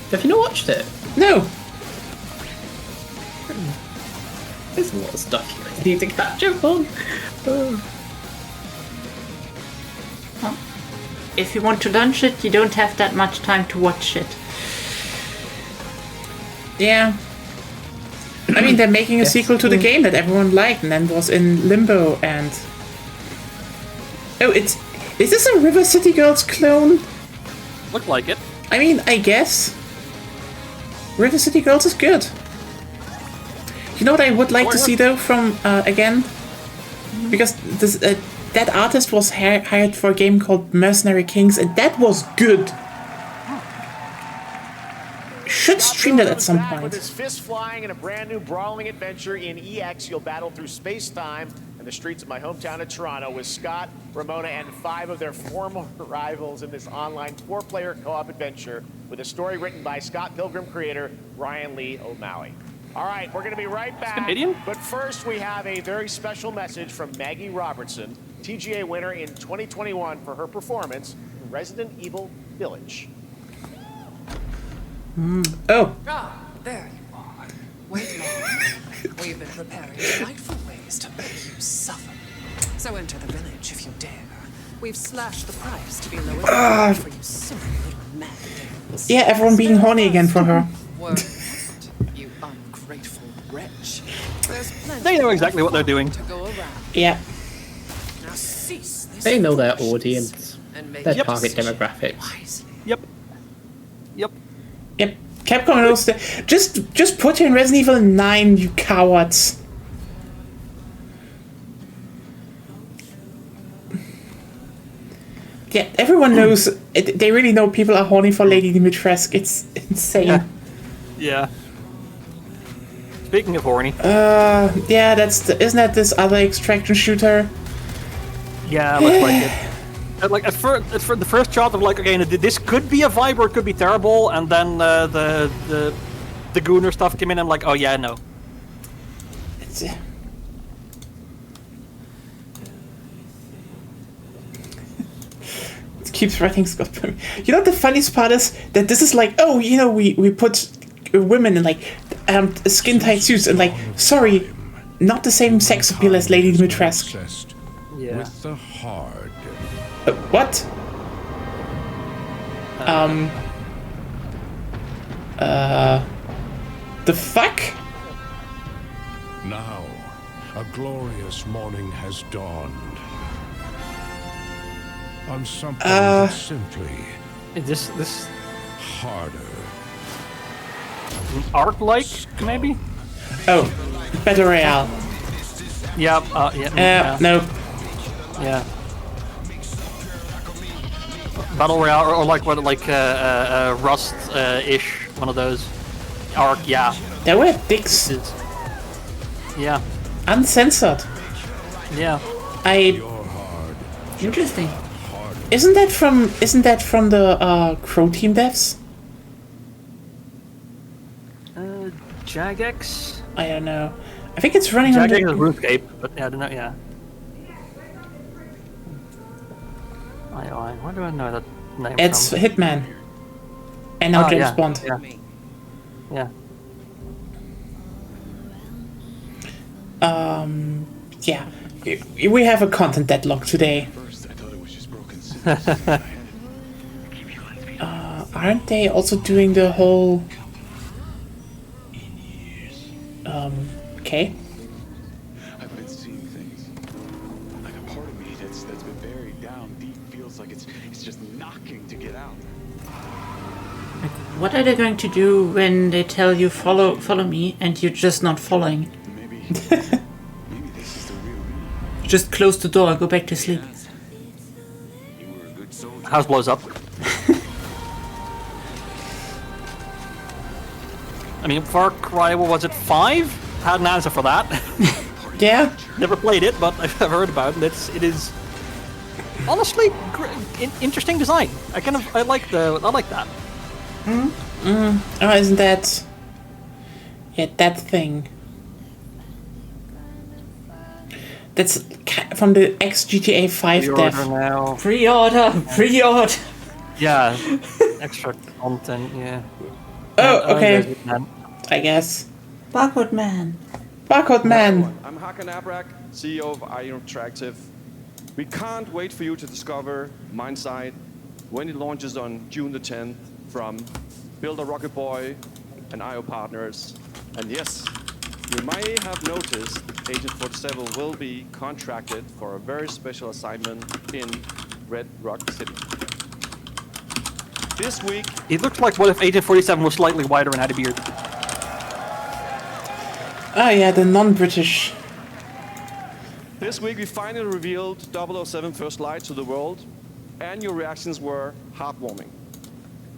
Have you not watched it? No. There's a lot of stuff you need to catch up on. If you want to launch it, you don't have that much time to watch it. Yeah. I mean, they're making a sequel to the game that everyone liked and then was in limbo and... Oh, is this a River City Girls clone? Look like it. I mean, I guess. River City Girls is good. You know what I would like to see though from, again? Because this, that artist was hired for a game called Mercenary Kings and that was good. Should stream that at some point. With his fist flying in a brand new brawling adventure in EX, you'll battle through space-time and the streets of my hometown of Toronto with Scott, Ramona, and 5 of their former rivals in this online 4-player co-op adventure with a story written by Scott Pilgrim creator Ryan Lee O'Malley. All right, we're going to be right back. Canadian? But first, we have a very special message from Maggie Robertson, TGA winner in 2021 for her performance in Resident Evil Village. Oh. Ah, there you are. Wait long. We've been preparing delightful ways to make you suffer. So enter the village if you dare. We've slashed the price to be lower for you silly little mad things. Yeah, everyone being horny again for her. Word, you ungrateful wretch. There's plenty They know exactly what they're doing. to go around. Yeah. Now cease this They know their audience, and make their your target decision demographic. wisely. Yep. Yep. Yep. Capcom knows that. Just put her in Resident Evil 9, you cowards. Yeah, everyone knows. They really know people are horny for Lady Dimitrescu. It's insane. Yeah. Speaking of horny. Yeah, isn't that this other extraction shooter? Yeah, looks like it. Like at the first shot of like, okay, this could be a vibe or it could be terrible, and then the Gooner stuff came in. And I'm like, oh yeah, no. It's, it keeps writing Scott. You know what the funniest part is that this is like, oh, you know, we put women in like skin tight suits and like, sorry, not the same sex appeal as Lady Dimitrescu. Yeah. With the hard. What? The fuck? Now, a glorious morning has dawned. On something that's simply Is this harder. Arc-like, maybe? Oh, Battle Royale. Yeah. Yeah. No. Yeah. Battle Royale, or like what, like Rust-ish, one of those. Arc, yeah. They were dicks. Yeah. Uncensored. Yeah. Interesting. Isn't that from the Crow Team devs? Jagex? I don't know. I think it's running on Jagex the... is RuneScape, but yeah, I don't know, yeah. Why do I know that name? It's from? Hitman. And now James yeah, Bond. Yeah. Yeah. We have a content deadlock today. Aren't they also doing the whole... okay. I've been seeing things. Like a part of me that's been buried down deep feels like it's just knocking to get out. What are they going to do when they tell you follow me and you're just not following? Maybe Maybe this is the real me. Just close the door and go back to sleep. You were a good soldier. House blows up. I mean, Far Cry, what was it, 5? Had an answer for that. Yeah. Never played it, but I've heard about it. It is honestly interesting design. I like that. Oh, isn't that? Yeah, that thing. That's from the ex-GTA 5 Pre-order dev. now. Pre-order. Yeah, extra content. Yeah. Oh, okay. there's it, man. I guess. Barcode Man. Barcode Man. I'm Hakan Abrak, CEO of IO Interactive. We can't wait for you to discover Mindside when it launches on June the 10th from Builder Rocket Boy and IO partners. And yes, you may have noticed Agent 47 will be contracted for a very special assignment in Red Rock City. This week, It looked like what if Agent 47 was slightly wider and had a beard. Oh yeah, the non-British. This week we finally revealed 007 First Light to the world, and your reactions were heartwarming.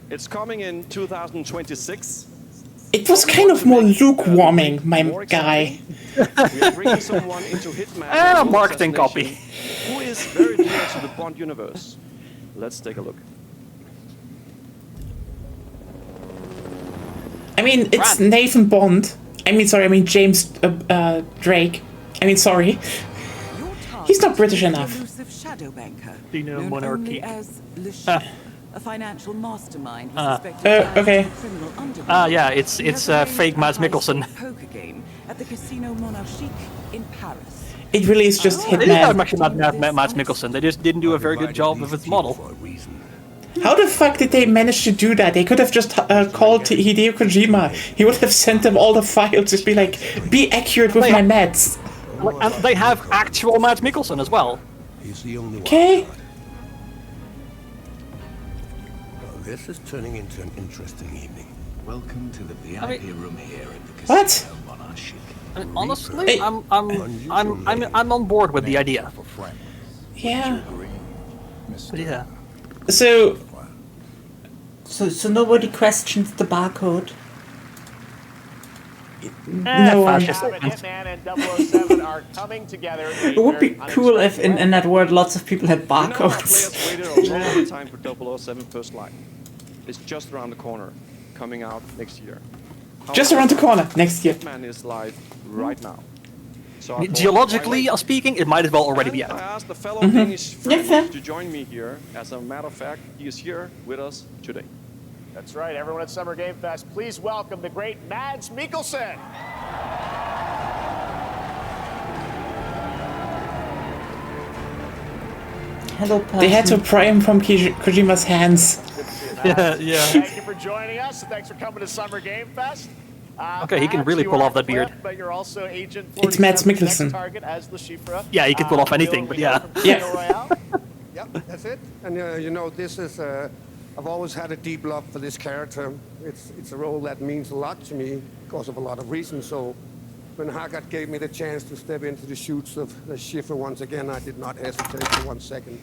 It's coming in 2026. It was kind of more lukewarming, my guy. We are bringing someone into Hitman. Marketing copy. Who is very dear to the Bond universe. Let's take a look. I mean, it's Nathan Bond. I mean James Drake. I mean, sorry. He's not British enough. Shadow banker, Dino known Monarchy. only as Le Chiffre, a financial mastermind who's suspected of okay. the criminal underworld. Yeah, it's fake Mads Mikkelsen. Poker game at the Casino Monarchique in Paris. It really is just It is Hitman. actually not Mads Mikkelsen. They just didn't do a very good job with its model. How the fuck did they manage to do that? They could have just called Hideo Kojima. He would have sent them all the files. Just be like, be accurate with my meds. And they have actual Mads Mikkelsen as well. He's the only one. Okay. Well, this is turning into an interesting evening. Welcome to the VIP room here at the What? Monarchique. I mean, honestly, I'm on board with the idea. Yeah. Yeah. So nobody questions the barcode. No one. Hitman and 007 are coming together. It would be cool if in that world lots of people had barcodes. Players waited a long time for 007 First Light. It's just around the corner, coming out next year. Just around the corner next year. Hitman is live right now. So I thought, Geologically speaking, it might as well already be I out. asked a fellow Danish friend to join me here. As a matter of fact, he is here with us today. That's right, everyone at Summer Game Fest, please welcome the great Mads Mikkelsen. Hello, person. They had to pry him from Kojima's hands. Yeah. Thank you for joining us. Thanks for coming to Summer Game Fest. Okay, he can Mads, really you pull are off that beard. Cliff, but you're also Agent It's Mads 47's next Mikkelsen. target as Le Chiffre. Yeah, he can pull off anything, but yeah. Yeah. Yeah, that's it. And you know, this is. I've always had a deep love for this character. It's a role that means a lot to me because of a lot of reasons. So when Haggard gave me the chance to step into the shoes of the Schiffer once again, I did not hesitate for 1 second.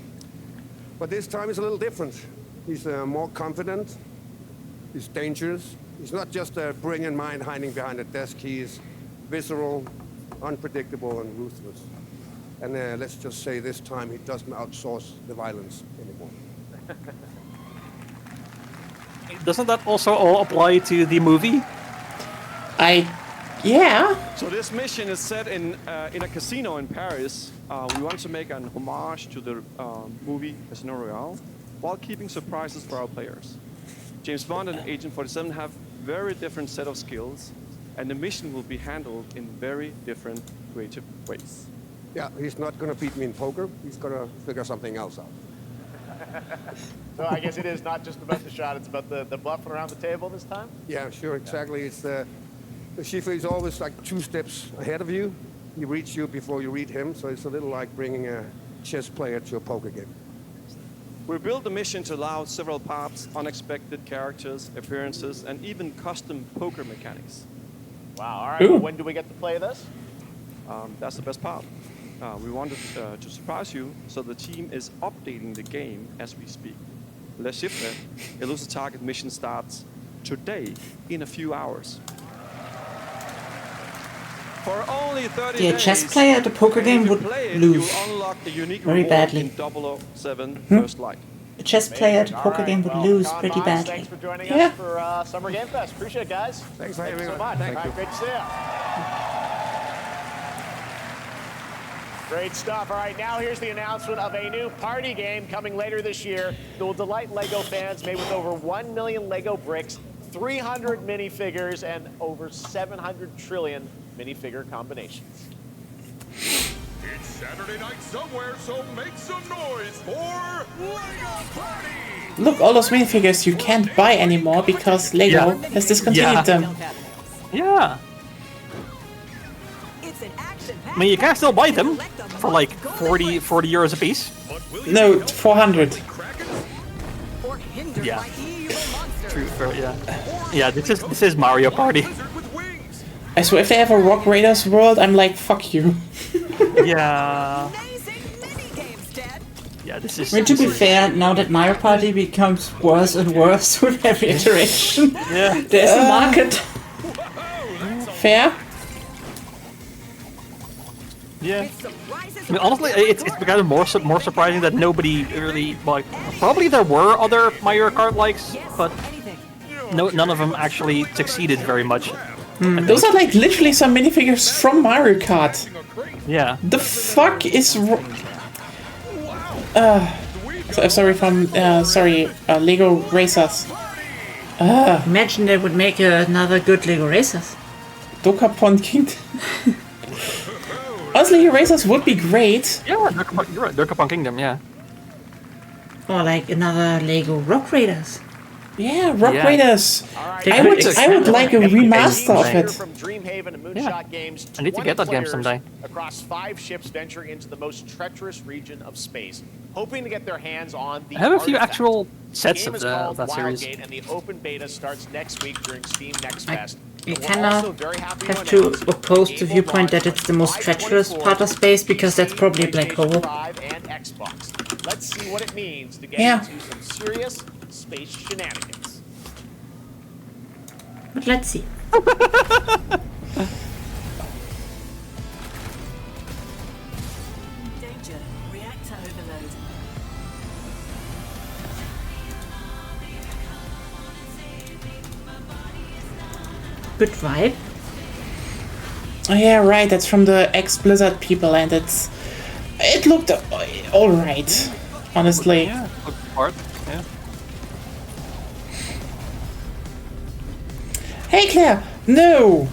But this time it's a little different. He's more confident. He's dangerous. He's not just a brilliant mind hiding behind a desk. He is visceral, unpredictable, and ruthless. And let's just say this time he doesn't outsource the violence anymore. Doesn't that also all apply to the movie? Yeah. So this mission is set in a casino in Paris. We want to make an homage to the movie Casino Royale, while keeping surprises for our players. James Bond and Agent 47 have very different set of skills, and the mission will be handled in very different creative ways. Yeah, he's not going to beat me in poker. He's going to figure something else out. So I guess it is not just about the shot, it's about the bluffing around the table this time? Yeah, sure, exactly. It's the Schiffer is always like 2 steps ahead of you. He reads you before you read him, so it's a little like bringing a chess player to a poker game. We built the mission to allow several paths, unexpected characters, appearances, and even custom poker mechanics. Wow, all right. Well, when do we get to play this? That's the best part. We wanted to surprise you, so the team is updating the game as we speak. Le Chiffre, Elusive Target mission starts today in a few hours. For only 30 Yeah, days, chess player at a poker game would lose very badly. in 007 First Light. A chess player at a poker game would lose pretty badly. Thanks for joining Yeah. us for Summer Game Fest. Appreciate it, guys. Thanks for Thank you having so me. much. Thank All you. right, great to see you. Great stuff. All right, now here's the announcement of a new party game coming later this year that will delight LEGO fans, made with over 1 million LEGO bricks, 300 minifigures, and over 700 trillion minifigure combinations. It's Saturday night somewhere, so make some noise for LEGO Party! Look, all those minifigures you can't buy anymore because LEGO has discontinued them. Yeah. I mean, you can still buy them for like 40 euros a piece. No, 400. Yeah. True. Yeah. Yeah. This is Mario Party. I swear, if they have a Rock Raiders world, I'm like, fuck you. Yeah. Yeah. This is. I mean, to be fair, now that Mario Party becomes worse and worse with every iteration, Yeah. there's a market. Fair. Yeah. I mean, honestly, it's kind of more surprising that nobody really like. Probably there were other Mario Kart likes, but none of them actually succeeded very much. Those are like literally some minifigures from Mario Kart. Yeah. The fuck is? Sorry, Lego Racers. Imagine they would make another good Lego Racers. Dokapon Kingdom. Honestly, Lego Racers would be great. Yeah, you're right. Dokapon Kingdom, yeah. Or like another Lego Rock Raiders. Yeah, Rock Raiders. They I would like a remaster of it. From Dreamhaven and Moonshot Games, I need to get that game 20 someday. Across 5 ships venture into the most treacherous region of space, hoping to get their hands on the I have a few artifact. actual The sets game of is called that series. Wildgate, and the open beta starts next week during Steam Next Fest. You And we're kinda also very happy have to announce oppose the game will viewpoint launch that it's the most on treacherous July part of space because that's probably a black hole. 5 and Xbox. Let's see what it means to get Yeah. into some serious space shenanigans. But let's see. Danger. Reactor overload. Good vibe. Oh yeah, right. That's from the ex-Blizzard people, and it looked all right, honestly. Yeah, looked smart. Yeah. Hey Claire, no,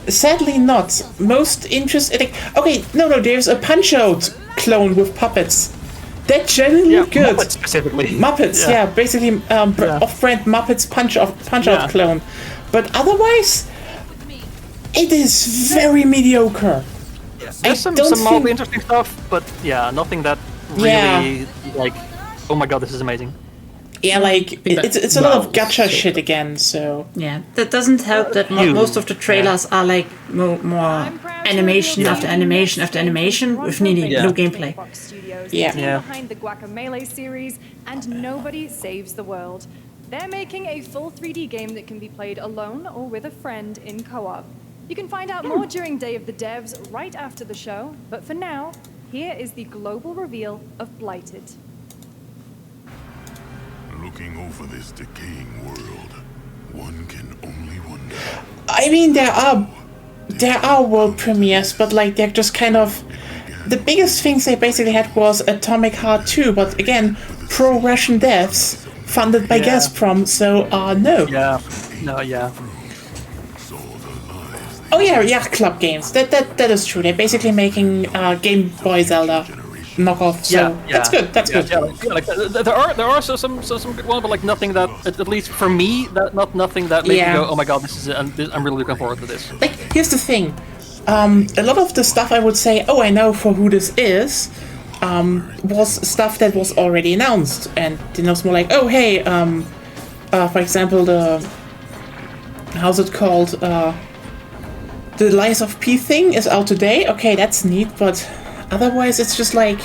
sadly not. Most interesting. Okay, no. There's a Punch-Out clone with puppets. That genuinely looked good. Muppets specifically. Muppets, yeah, basically off-brand Muppets Punch-Out clone. But otherwise, it is very mediocre. There's some mildly interesting stuff, but yeah, nothing that really like. Oh my god, this is amazing. Yeah, like it's a lot of gacha shit again. So yeah, that doesn't help that most of the trailers are like more animation after animation after animation with nearly no gameplay. Yeah. Behind the Guacamelee series, and Nobody Saves the World. They're making a full 3D game that can be played alone or with a friend in co-op. You can find out more during Day of the Devs right after the show, but for now, here is the global reveal of Blighted. Looking over this decaying world, one can only wonder. I mean, there are world premieres, but like they're just kind of the biggest things they basically had was Atomic Heart 2, but again, pro-Russian devs funded by Gazprom, so no. Yeah. Oh yeah, Yacht Club games. That is true. They're basically making Game Boy Zelda knockoff. So that's good. That's good. Yeah, like there are some good ones, but like nothing that at least for me nothing that made me go, oh my god, this is I'm really looking forward to this. Like here's the thing, a lot of the stuff I would say, oh, I know for who this is, was stuff that was already announced, and it was more like, oh hey, for example, how's it called, the Lies of P thing is out today. Okay, that's neat, but otherwise it's just like...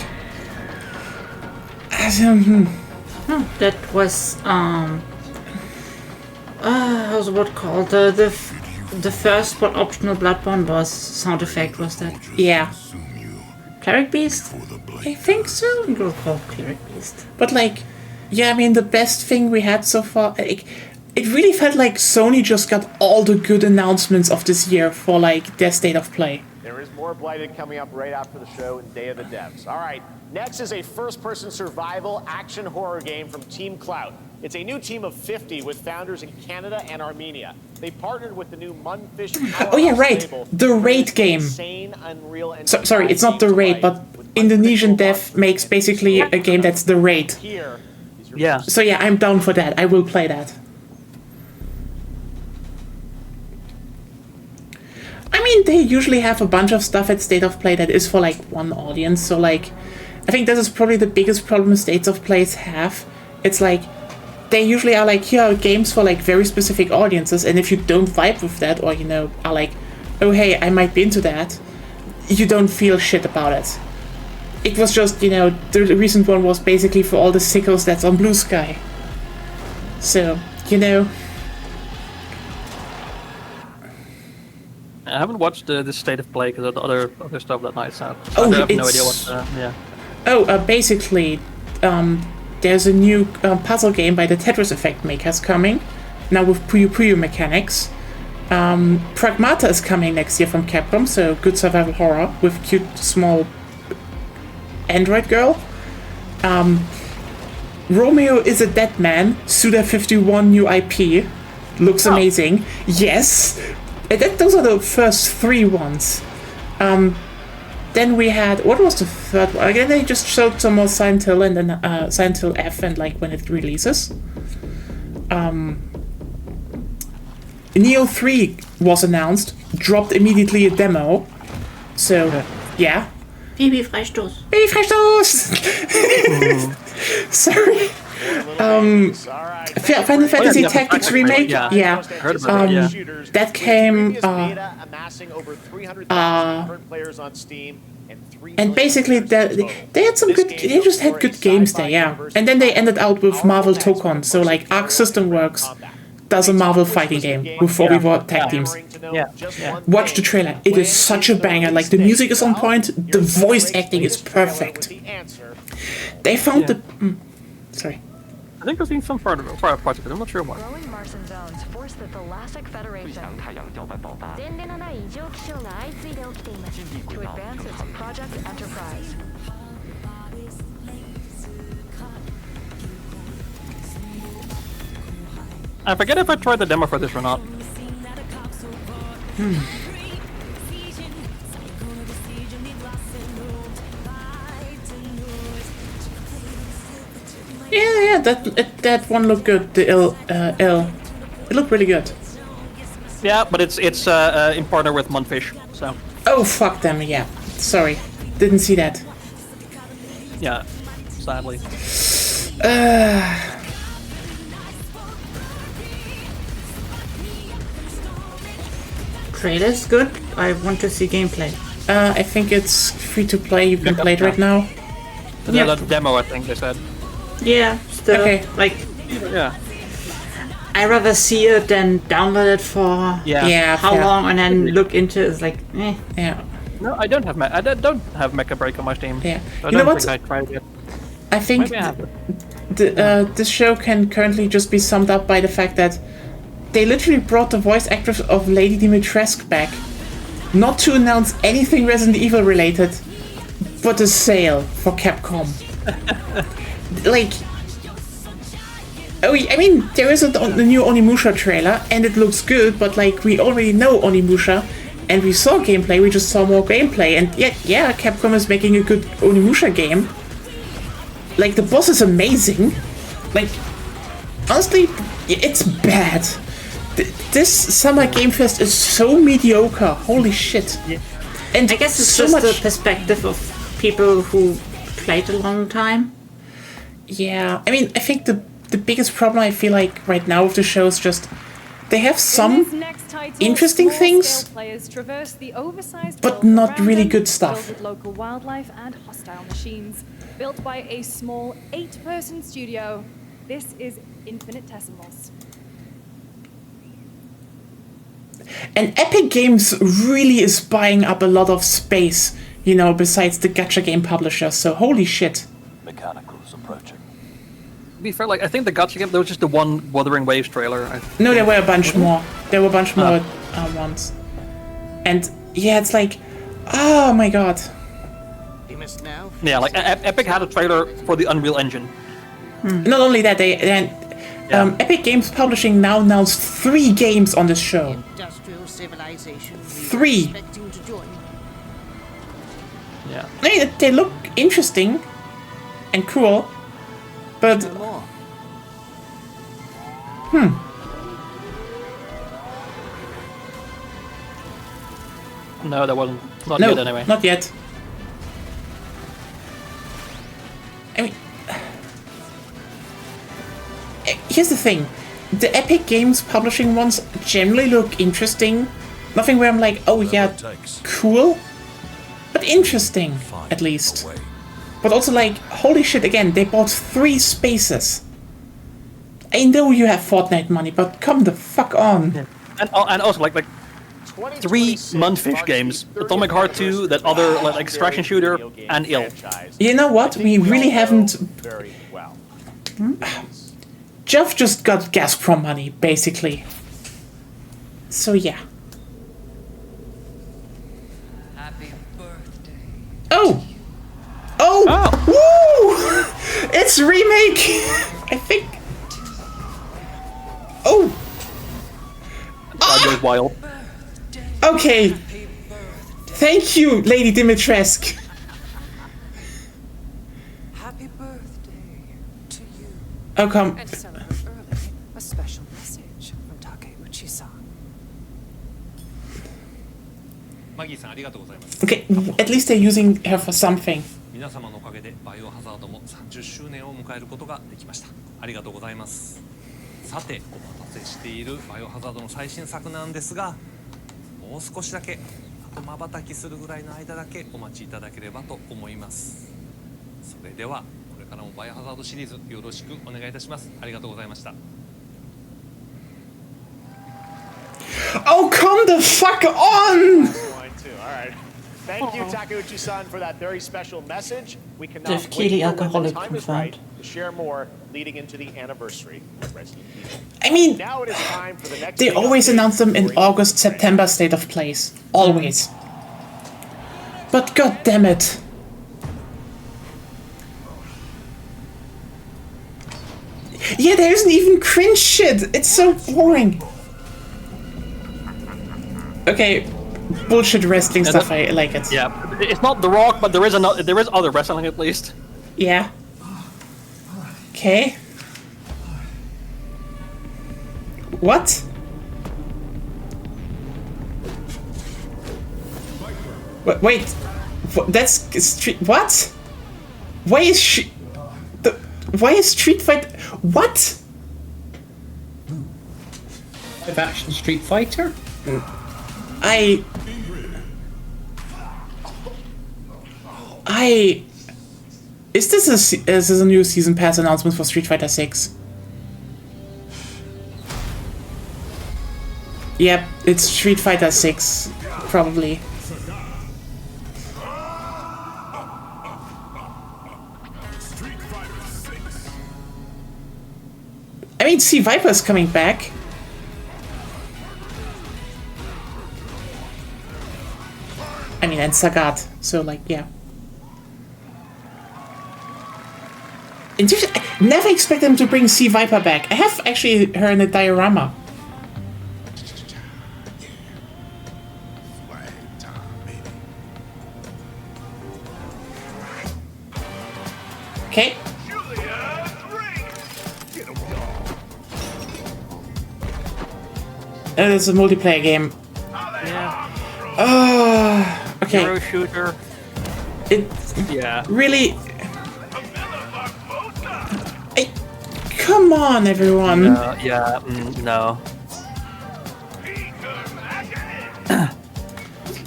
That was how's the word called? The first but optional Bloodborne boss sound effect was that? Yeah. Cleric Beast? I think so. You will call Cleric Beast. But like, yeah, I mean, the best thing we had so far, like, it really felt like Sony just got all the good announcements of this year for like their state of play. There is more Blighted coming up right after the show and Day of the Devs. All right, next is a first-person survival action horror game from Team Cloud. It's a new team of 50 with founders in Canada and Armenia. They partnered with the new Munfish. Oh yeah, right, the Raid game. Sorry, it's not the Raid, but Indonesian Dev makes basically a game that's the Raid. Yeah. So yeah, I'm down for that. I will play that. I mean, they usually have a bunch of stuff at State of Play that is for like one audience. So like, I think this is probably the biggest problem States of Plays have. It's like, they usually are like, here are games for like very specific audiences, and if you don't vibe with that, or you know, are like, oh hey, I might be into that, you don't feel shit about it. It was just, you know, the recent one was basically for all the sickos that's on Blue Sky. So, you know. I haven't watched the State of Play because of the other stuff that nights out. Oh, I have no idea what. Yeah. Oh, basically, there's a new puzzle game by the Tetris Effect makers coming, now with Puyo Puyo mechanics. Pragmata is coming next year from Capcom, so good survival horror with cute small android girl. Romeo is a Dead Man, Suda51 new IP. Looks amazing. Yes! Those are the first 3 ones. Then we had, what was the third one? Again, they just showed some more Silent Hill and then Silent Hill F and like when it releases. Neo 3 was announced, dropped immediately a demo. So, yeah. Babyfreistoß. Babyfreistoß! Sorry. Final Fantasy Tactics Remake? Yeah. That came... and basically, they had some good... They just had good games there, yeah. And then they ended out with Marvel Tokon. So, like, Arc System Works does a Marvel fighting game with 4v4 tag teams. Watch the trailer. It is such a banger. Like, the music is on point. The voice acting is perfect. They found the... sorry. I think I've seen some part of it. I'm not sure what. Growing Martian zones force the Thalassic Federation to advance its Project Enterprise. I forget if I tried the demo for this or not. Yeah, that one looked good. The L, it looked really good. Yeah, but it's in partner with Munfish, so. Oh fuck them! Yeah, sorry, didn't see that. Yeah, sadly. Trailer's good. I want to see gameplay. I think it's free to play. You can play it right now. The demo, I think they said. Yeah, still. Okay. Like, yeah. I rather see it than download it for how long and then look into it. It's like, eh. Yeah. No, I don't have Mecha Break on my Steam. Yeah. So You know what? I tried it. I think this show can currently just be summed up by the fact that they literally brought the voice actress of Lady Dimitrescu back, not to announce anything Resident Evil related, but a sale for Capcom. Like, I mean, there is a new Onimusha trailer, and it looks good, but like, we already know Onimusha, and we saw gameplay, we just saw more gameplay, and yeah, Capcom is making a good Onimusha game. Like, the boss is amazing. Like, honestly, it's bad. This Summer Game Fest is so mediocre. Holy shit. Yeah. And I guess it's so just much the perspective of people who played a long time. Yeah, I mean, I think the biggest problem I feel like right now with the show is just they have some interesting things, players traverse the oversized but world not around really them, good stuff. filled with local wildlife and hostile machines. Built by a small 8-person studio, this is Infinitesimals. And Epic Games really is buying up a lot of space, you know, besides the gacha game publishers, so holy shit. Mechanicals approaching. To be fair, like, I think the gacha game, there was just the one Wuthering Waves trailer. No, there were a bunch more. There were a bunch more ones. And yeah, it's like, oh my god. Yeah, like Epic had a trailer for the Unreal Engine. Not only that, Epic Games Publishing now announced 3 games on this show. Industrial civilization. 3. Yeah. I mean, they look interesting and cool, but No, that wasn't. Not yet, anyway. Not yet. I mean, here's the thing. The Epic Games Publishing ones generally look interesting. Nothing where I'm like, oh yeah, cool. But interesting, at least. But also like, holy shit, again, they bought 3 spaces. I know you have Fortnite money, but come the fuck on. Yeah. And also like 3 Mundfish games: Atomic Heart 2, that other like extraction shooter, and Ill. You know what? We really haven't. Jeff just got Gazprom money, basically. So yeah. Happy birthday. Oh! Woo! It's remake! I think. Oh! That goes wild. Okay. Thank you, Lady Dimitrescu. Happy birthday to you. Oh, come. And celebrate early. A special message from Takeuchi-san. Okay, at least they're using her for something. 皆様のおかげでバイオハザードも30周年を迎えることができました。ありがとうございます。さて、お待たせしているバイオハザードの最新作なんですが、もう少しだけ、あと瞬きするぐらいの間だけお待ちいただければと思います。それでは、これからもバイオハザードシリーズよろしくお願いいたします。ありがとうございました。Oh, come the fuck on! Alright. Thank you, Takeuchi-san, for that very special message. We cannot Jeff wait Keighley, for when the alcoholic time is right confirmed. to share more leading into the anniversary of Resident Evil. I mean, now it is time for the next they big always update announce them in for August, September State of Plays. Always. But god damn it. Yeah, there isn't even cringe shit. It's so boring. Okay, bullshit wrestling stuff. I like it. Yeah, it's not The Rock, but there is other wrestling at least. Yeah. Okay. What? Wait. That's Street. What? Why is Why is Street Fighter? What? Live action Street Fighter? Is this a new season pass announcement for Street Fighter 6? Yep, it's Street Fighter 6, probably. I mean, C Viper's coming back. I mean, and Sagat, so like, yeah. I never expect them to bring C Viper back. I have actually her in a diorama. Okay. It's a multiplayer game. Yeah. Okay. Hero shooter. Yeah. Really. Come on, everyone. Yeah. No.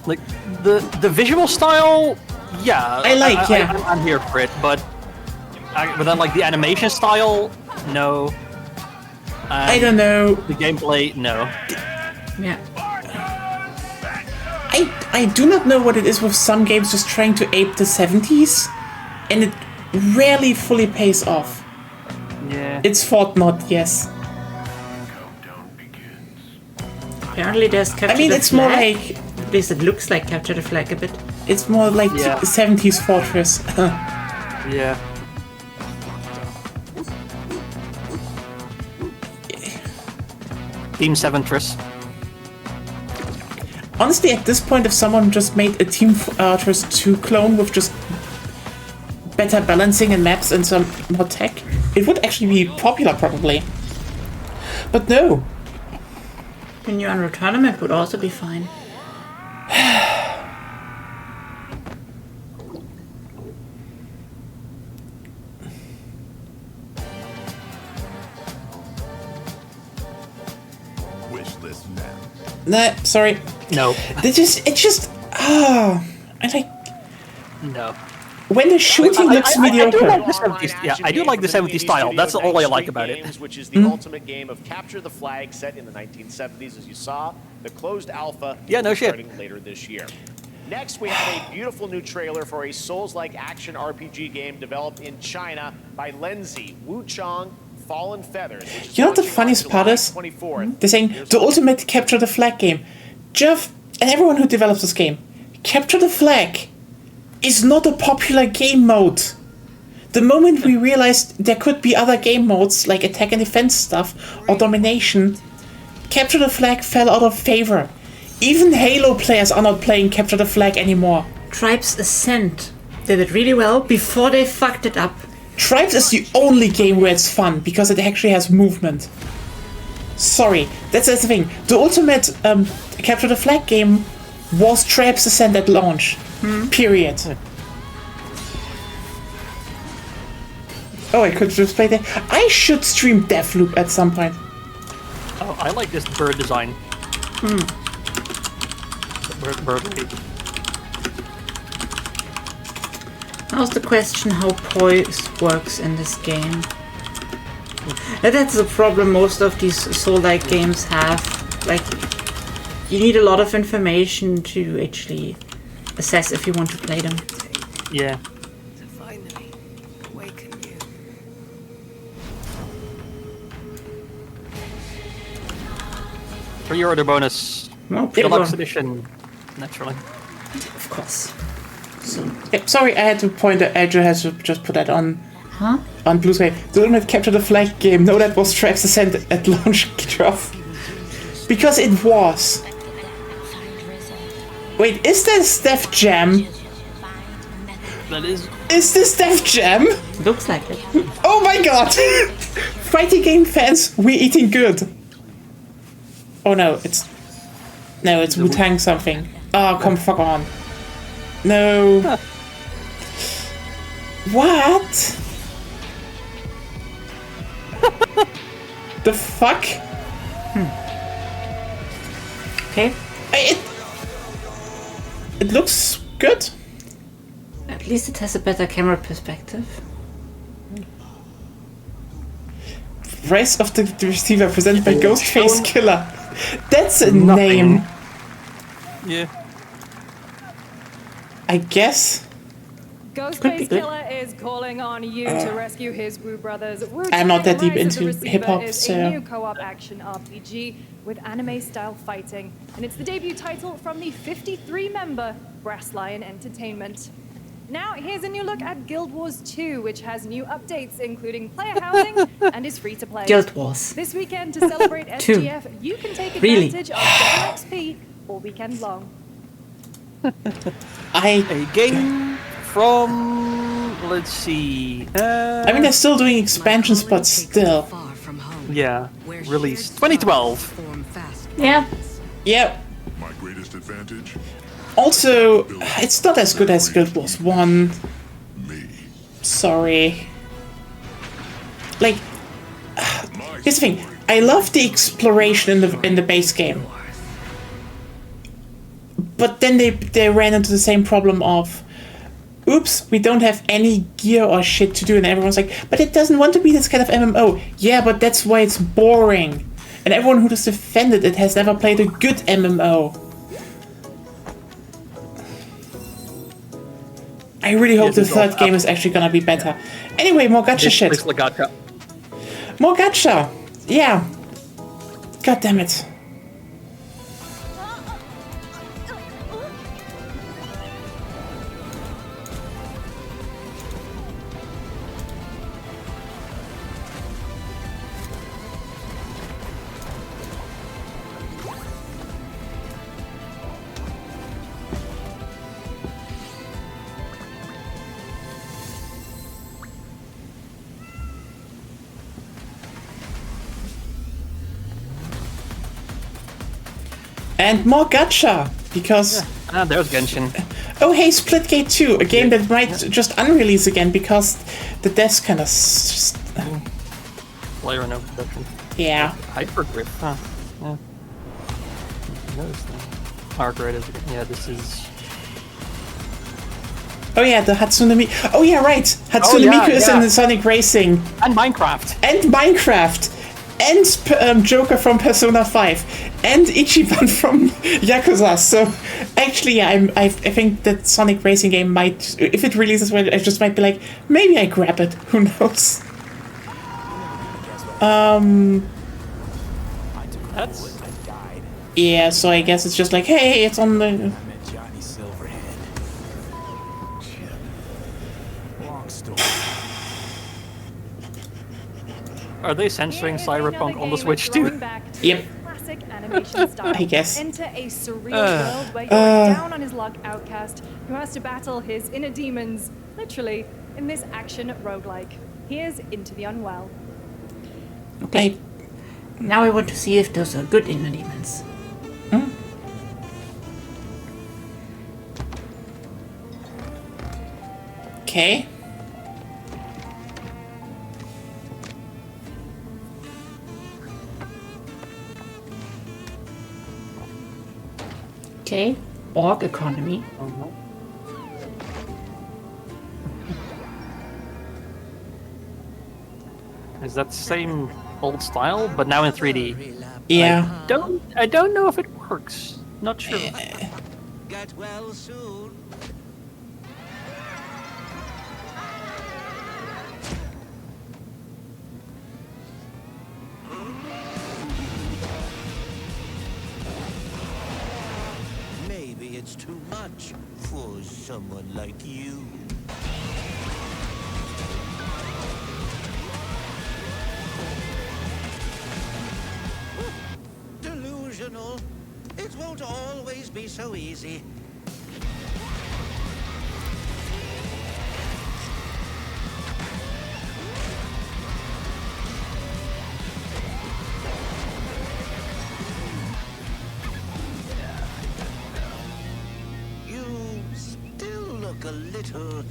like the visual style, yeah, I'm here for it, but then like the animation style, no. I don't know. The gameplay, no. Yeah. I do not know what it is with some games just trying to ape the 70s, and it rarely fully pays off. Yeah. It's Fortnite, yes. Apparently there's Capture the it's Flag. more like... At least it looks like Capture the Flag a bit. It's more like 70s Fortress. Yeah. Team Seventress. Honestly, at this point, if someone just made a Team Fortress 2 clone with just better balancing and maps and some more tech, it would actually be popular, probably. But no. The new Unreal Tournament would also be fine. Nah, sorry. No. It's just I like. No. When the shooting looks mediocre. I do like the 70s style. That's all I like about it. Which is the ultimate game of Capture the Flag set in the 1970s, as you saw. The closed alpha starting later this year. Next, we have a beautiful new trailer for a Souls-like action RPG game developed in China by Lenzi, Wuchang, Fallen Feathers. You know what the funniest part is? They're saying the ultimate Capture the Flag game. Jeff and everyone who develops this game, Capture the Flag is not a popular game mode. The moment we realized there could be other game modes like attack and defense stuff or domination, Capture the Flag fell out of favor. Even Halo players are not playing Capture the Flag anymore. Tribes Ascent did it really well before they fucked it up. Tribes is the only game where it's fun because it actually has movement. Sorry, that's the thing. The ultimate Capture the Flag game was Tribes Ascent at launch. Period. Oh, I could just play that. I should stream Deathloop at some point. Oh, I like this bird design. Bird. Now's the question how poise works in this game. That's the problem most of these Soul-like games have. Like, you need a lot of information to actually assess if you want to play them. Yeah. To finally awaken you. Pre-order bonus. Deluxe edition, naturally. Of course. So, yeah, sorry, I had to point that Edge has to just put that on. Huh? On Blue Sky. The ultimate Capture the Flag game. No, that was Tribes Ascent at launch, Geoff. Because it was. Wait, is this Def Jam? That is. Is this Def Jam? Looks like it. Oh my god! Fighting game fans, we're eating good. Oh no, it's Wu-Tang something. Oh, come fuck on. No. What? The fuck? Okay. It looks good. At least it has a better camera perspective. Rise of the Receiver presented by Ghostface Killer. That's a name. Yeah. I guess. Ghostface Killer is calling on you to rescue his Wu brothers. I'm not that deep Rise of the into Receiver hip-hop, is so- a new co-op action RPG with anime-style fighting, and it's the debut title from the 53-member Brass Lion Entertainment. Now, here's a new look at Guild Wars 2, which has new updates, including player housing and is free to play. Guild Wars. This weekend, to celebrate SGF, you can take advantage of double XP all weekend long. A game from, let's see. I mean, they're still doing expansions, but still. Yeah, released 2012. Yeah. Yep. My greatest advantage? Also, it's not as good as Guild Wars 1. Sorry. Like, here's the thing. I love the exploration in the base game. but then they ran into the same problem of, oops, we don't have any gear or shit to do, and everyone's like, but it doesn't want to be this kind of MMO. Yeah, but that's why it's boring. And everyone who has defended it has never played a good MMO. I really hope the third game is actually gonna be better. Anyway, more gacha shit. More gacha. Yeah. God damn it. And more gacha, because... Ah, there's Genshin. Oh hey, Splitgate 2, a game that might just unrelease again because the devs kind of... Player no production. Yeah. Hypergrip, huh? Yeah. Notice that. Arc is... Yeah, this is... Oh yeah, the Hatsune Miku... Oh yeah, right! Hatsune Miku is in Sonic Racing. And Minecraft. And Minecraft. And Joker from Persona 5, and Ichiban from Yakuza. So, actually, yeah, I think that Sonic Racing game might, if it releases well, I just might be like, maybe I grab it. Who knows? Yeah, so I guess it's just like, hey, it's on the. Are they censoring Cyberpunk on the Switch too? Yep. Classic animation style. I guess. Enter a surreal world where you're a down on his luck outcast who has to battle his inner demons, literally, in this action roguelike. Here's Into the Unwell. Okay. Now I want to see if those are good inner demons. Okay. Okay, org economy. Is that the same old style, but now in 3D? Yeah. I don't know if it works. Not sure. Get well soon. Maybe it's too much for someone like you. Delusional. It won't always be so easy. You still look a little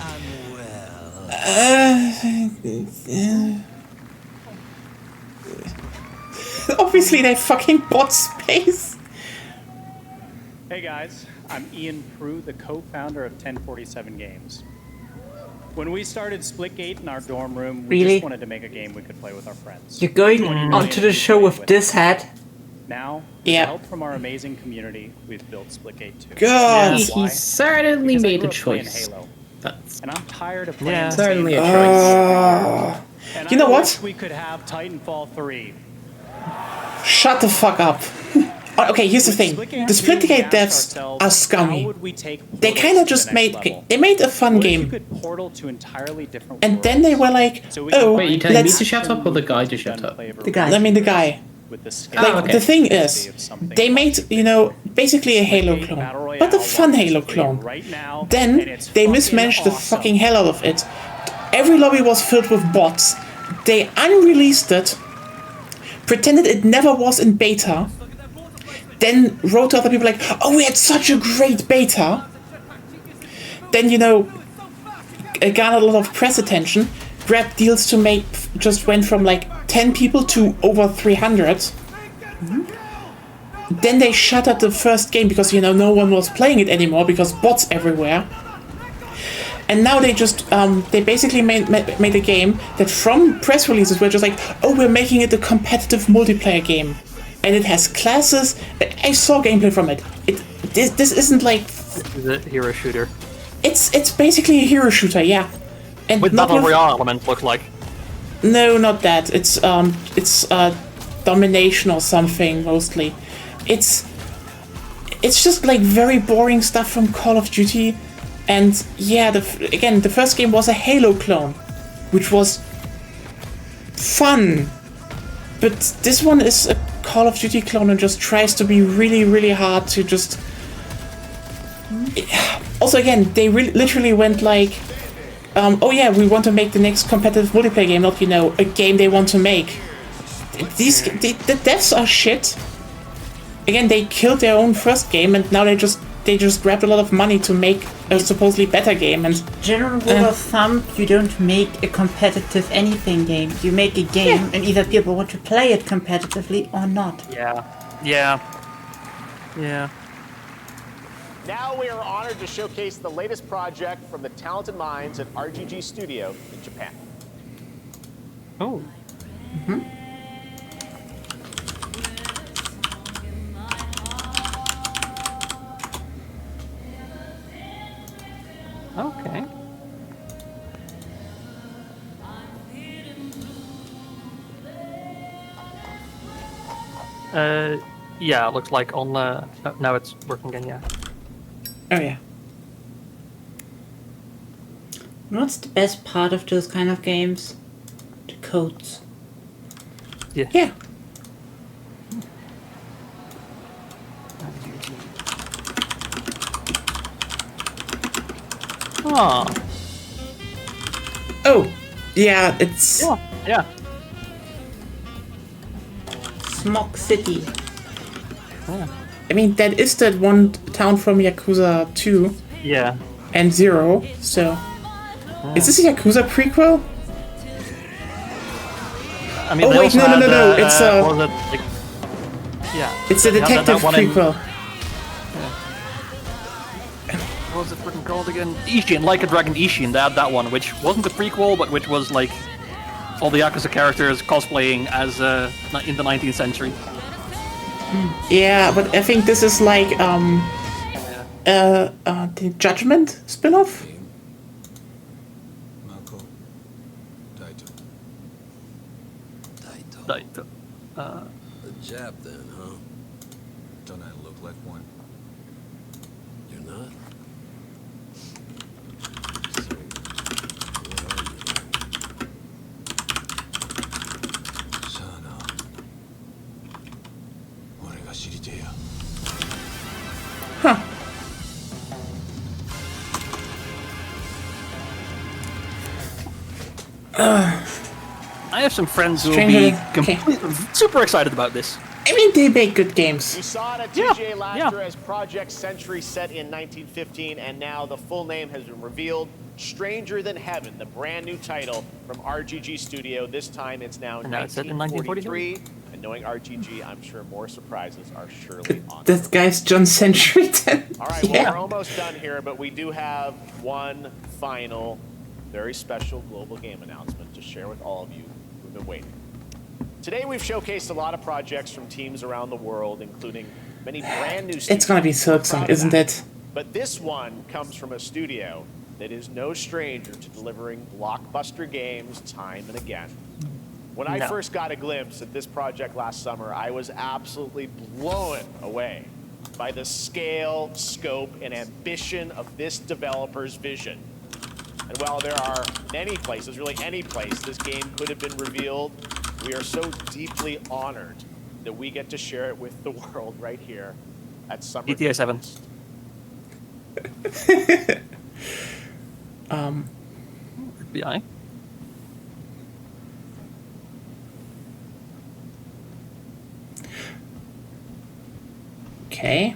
unwell. Obviously, they fucking bought space. Hey guys, I'm Ian Prue, the co-founder of 1047 Games. When we started Splitgate in our dorm room, we Really? just wanted to make a game we could play with our friends. You're going onto the show with this hat? Now, with Yeah. help from our amazing community, we've built Splitgate 2. God. That's why. He certainly Because I made grew a up playing choice. Halo, That's and I'm tired of playing yeah, the same certainly a game. choice. And You know I what? wish we could have Titanfall 3. Shut the fuck up. Okay, here's the thing. The Splitgate devs are scummy. They kind of just made... Okay, they made a fun game. Portal to entirely different And then they were like, oh, Wait, you telling me let's... to shut up or the guy to shut up? The guy. I mean, the guy. Like, okay. the thing is, they made, you know, basically a Halo clone. But a fun Halo clone. Then, they mismanaged the fucking hell out of it. Every lobby was filled with bots. They unreleased it, pretended it never was in beta, then wrote to other people like, oh, we had such a great beta. Then, you know, garnered a lot of press attention, grabbed deals to make, just went from like 10 people to over 300. then they shuttered the first game because, you know, no one was playing it anymore because bots everywhere. And now they just, they basically made a game that from press releases were just like, oh, we're making it a competitive multiplayer game. And it has classes. I saw gameplay from it. This isn't like... Is it a hero shooter? It's basically a hero shooter, yeah. And with battle royale element, looks like. No, not that. It's domination or something mostly. It's just like very boring stuff from Call of Duty, and yeah, the first game was a Halo clone, which was fun, but this one is a Call of Duty clone and just tries to be really, really hard to just. Also, again, they literally went like, oh yeah, we want to make the next competitive multiplayer game, not, you know, a game they want to make. The devs are shit. Again, they killed their own first game, and now they just grabbed a lot of money to make a supposedly better game. And general rule of thumb: you don't make a competitive anything game. You make a game, and either people want to play it competitively or not. Yeah. Now we are honored to showcase the latest project from the talented minds at RGG Studio in Japan. Oh. Okay. Yeah, it looks like on the... now it's working again, yeah. Oh, yeah. What's the best part of those kind of games? The codes. Yeah. Oh. Oh, yeah, it's... Yeah. Smog City. Yeah. I mean, that is that one town from Yakuza 2. Yeah. And 0, so... Is this a Yakuza prequel? I mean, oh wait, no, it's a... was it, like, yeah. It's a detective prequel. What was it freaking called again? Ishin, Like a Dragon Ishin, they had that one, which wasn't a prequel, but which was like all the Yakuza characters cosplaying as in the 19th century. Yeah, but I think this is like the Judgment spin-off? Daito. A Jap then, huh? Don't I look like one? You're not? Huh. I have some friends who will be super excited about this. I mean, they make good games. We saw it at TGA last year as Project Century set in 1915, and now the full name has been revealed. Stranger Than Heaven, the brand new title from RGG Studio. This time it's now 1943. And knowing RGG, I'm sure more surprises are surely on. That guy's John Century then. All right, well, we're almost done here, but we do have one final, very special global game announcement to share with all of you who've been waiting. Today we've showcased a lot of projects from teams around the world, including many brand new studios. It's gonna be Silksong, isn't it? But this one comes from a studio that is no stranger to delivering blockbuster games time and again. When I first got a glimpse at this project last summer, I was absolutely blown away by the scale, scope, and ambition of this developer's vision. And while there are many places, really any place, this game could have been revealed, we are so deeply honored that we get to share it with the world right here at Summer GTA 7. FBI. Okay.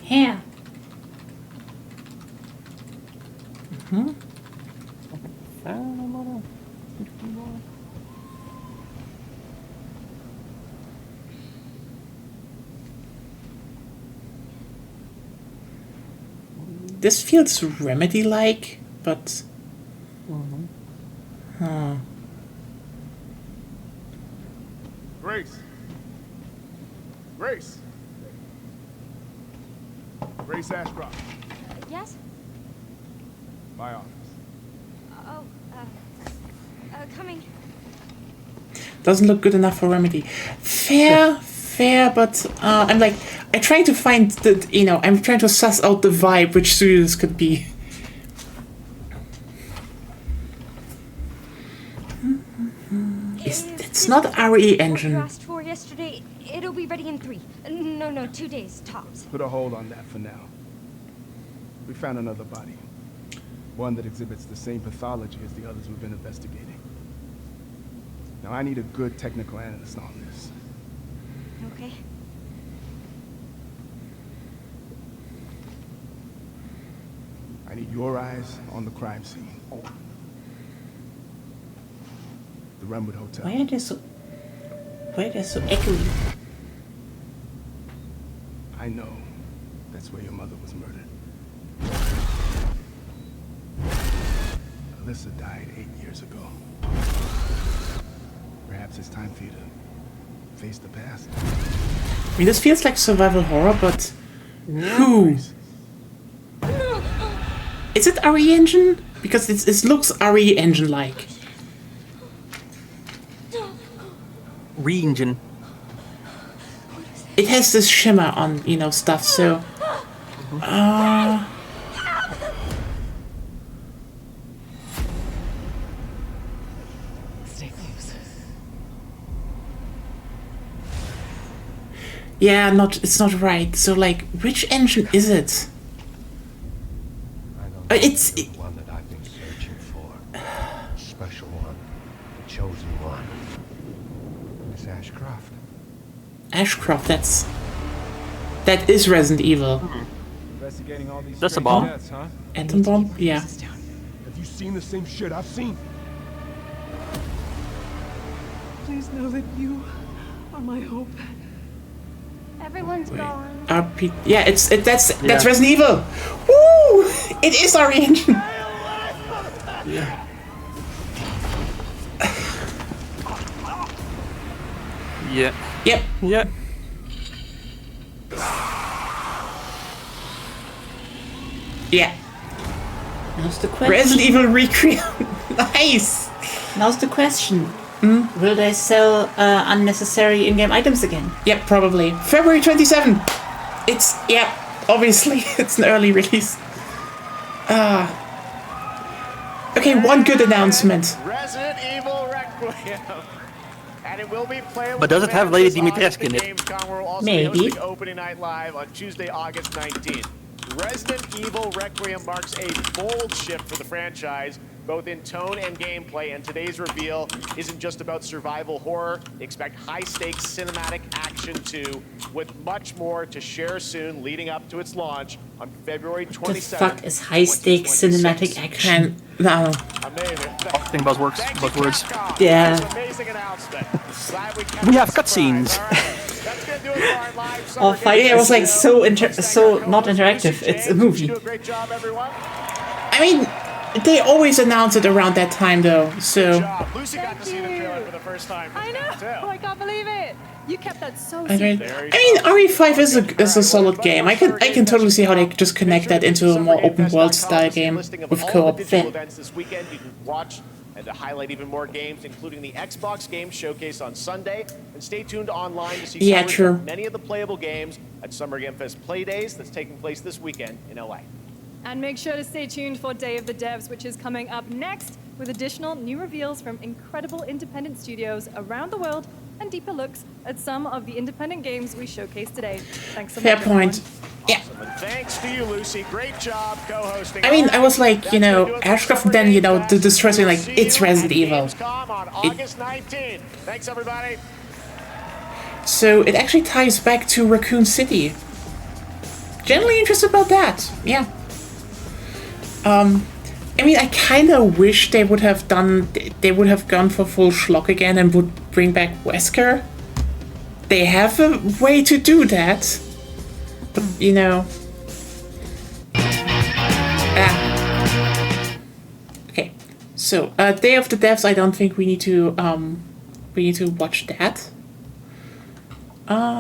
Yeah. Mm-hmm. This feels Remedy-like, but... Huh. Grace. Grace. Grace Ashcroft. Yes? My office. Oh, coming. Doesn't look good enough for Remedy. Fair, but I'm like, I'm trying to find the, I'm trying to suss out the vibe which studio this could be. It's not RE Engine. You asked for yesterday. It'll be ready in 3. No, 2 days tops. Put a hold on that for now. We found another body. One that exhibits the same pathology as the others we've been investigating. Now I need a good technical analyst on this. Okay. I need your eyes on the crime scene. The Runwood Hotel. Why are they so echoey? I know that's where your mother was murdered. Alyssa died 8 years ago. Perhaps it's time for you to face the past. I mean, this feels like survival horror, but who? Is it RE Engine? Because it looks RE Engine-like. Re-engine. It has this shimmer on, stuff, so... Stay close. Yeah, it's not right. So, like, which engine is it? It's... One that I've been searching for. Special one. The chosen one. Miss Ashcroft. Ashcroft, that is Resident Evil. Investigating all these That's a bomb. deaths, huh? Atom bomb? Yeah. Have you seen the same shit I've seen? Please know that you are my hope. Everyone's gone. RP. Yeah, that's Resident Evil. Woo! It is RE Engine. Yeah. Yeah. Yep. Yeah. Yeah. Now's the question. Resident Evil recreate. Nice. Now's the question. Will they sell unnecessary in-game items again? Yep, probably. February 27. Obviously, it's an early release. Okay, one good announcement. Resident Evil Requiem. And it will be playable. But does it have Lady Dimitrescu in it? Gamescom will also Maybe. be hosting opening night live on Tuesday, August 19th. Resident Evil Requiem marks a bold shift for the franchise, both in tone and gameplay, and today's reveal isn't just about survival horror. Expect high-stakes cinematic action too, with much more to share soon leading up to its launch on February 27th. The fuck is high-stakes cinematic action? No. Amazing. Think buzzwords. Yeah. Amazing announcement. We have cutscenes. Oh, fight! It was like so not interactive. It's a movie. I mean, they always announce it around that time, though. So. Lucy got to see the trailer for the first time. I know. I can't believe it. You kept that so I mean, secret. RE5 is a solid game. I can totally see how they just connect that into a more open world style game with co-op. Events this weekend you can watch and to highlight even more games, including the Xbox Game Showcase on Sunday. And stay tuned online to see many of the playable games at Summer Game Fest Play Days that's taking place this weekend in LA. And make sure to stay tuned for Day of the Devs, which is coming up next, with additional new reveals from incredible independent studios around the world and deeper looks at some of the independent games we showcased today. Thanks so much. Fair point. Yeah. Thanks to you, Lucy. Great job co-hosting. I mean, I was like, Ashcroft, and then, the distressing, like, it's Resident Evil. On August 19th. Thanks, everybody. So it actually ties back to Raccoon City. Generally interested about that. Yeah. I mean, I kind of wish they would have gone for full schlock again and would bring back Wesker. They have a way to do that. But, So, Day of the Devs, I don't think we need to watch that.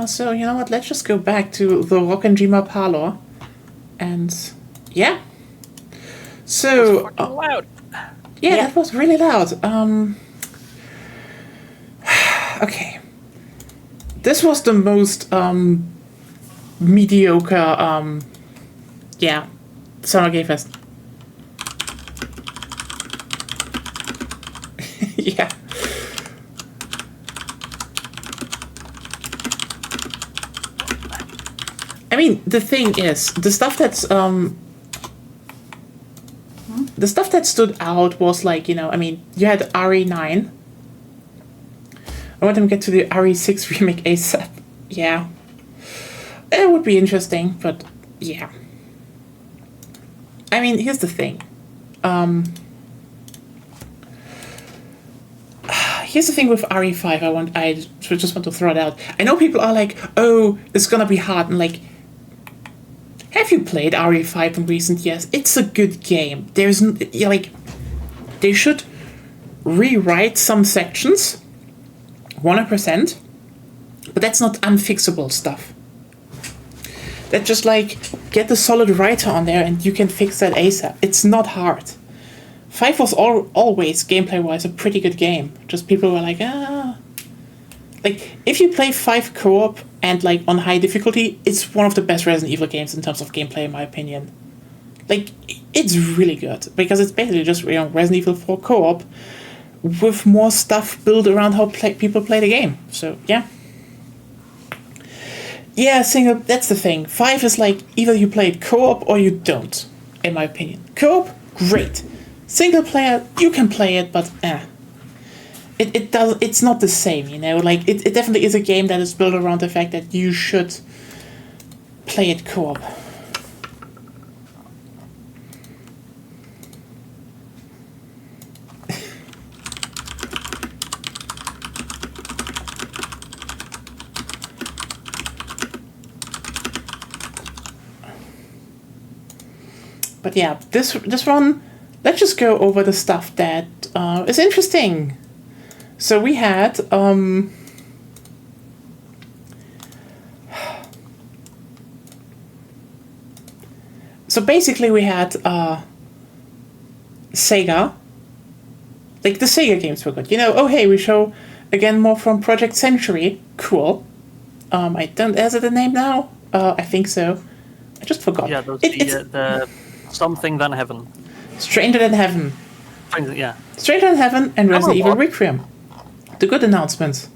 So you know what? Let's just go back to the Rokkenjima parlor, and yeah. So loud. Yeah, that was really loud. Okay, this was the most mediocre. Yeah, Summer Game Fest. Yeah. I mean, the thing is, the stuff that stood out was like, you know, I mean, you had RE9. I want them to get to the RE6 remake ASAP. Yeah. It would be interesting, but yeah. I mean, here's the thing. Here's the thing with RE5. I just want to throw it out. I know people are like, oh, it's gonna be hard, and like, have you played RE5 in recent years? It's a good game. There's like, they should rewrite some sections, 100%, but that's not unfixable stuff. That just like get a solid writer on there and you can fix that ASAP. It's not hard. 5 was always gameplay-wise a pretty good game. Just people were like, like if you play 5 co-op and like on high difficulty, it's one of the best Resident Evil games in terms of gameplay, in my opinion. Like, it's really good because it's basically just, you know, Resident Evil 4 co-op with more stuff built around how people play the game. So yeah. Yeah, single, that's the thing. 5 is like, either you play it co-op or you don't, in my opinion. Co-op, great. Single player, you can play it, but it's not the same, you know? Like, it definitely is a game that is built around the fact that you should play it co-op. But yeah, this one, let's just go over the stuff that is interesting. So we had so basically we had Sega. Like the Sega games were good. You know, oh hey, we show again more from Project Century. Cool. I don't, is it a name now? I think so. I just forgot. Yeah, those the Something Than Heaven. Stranger Than Heaven. Yeah. Stranger Than Heaven and Resident Evil Restream. The good announcements.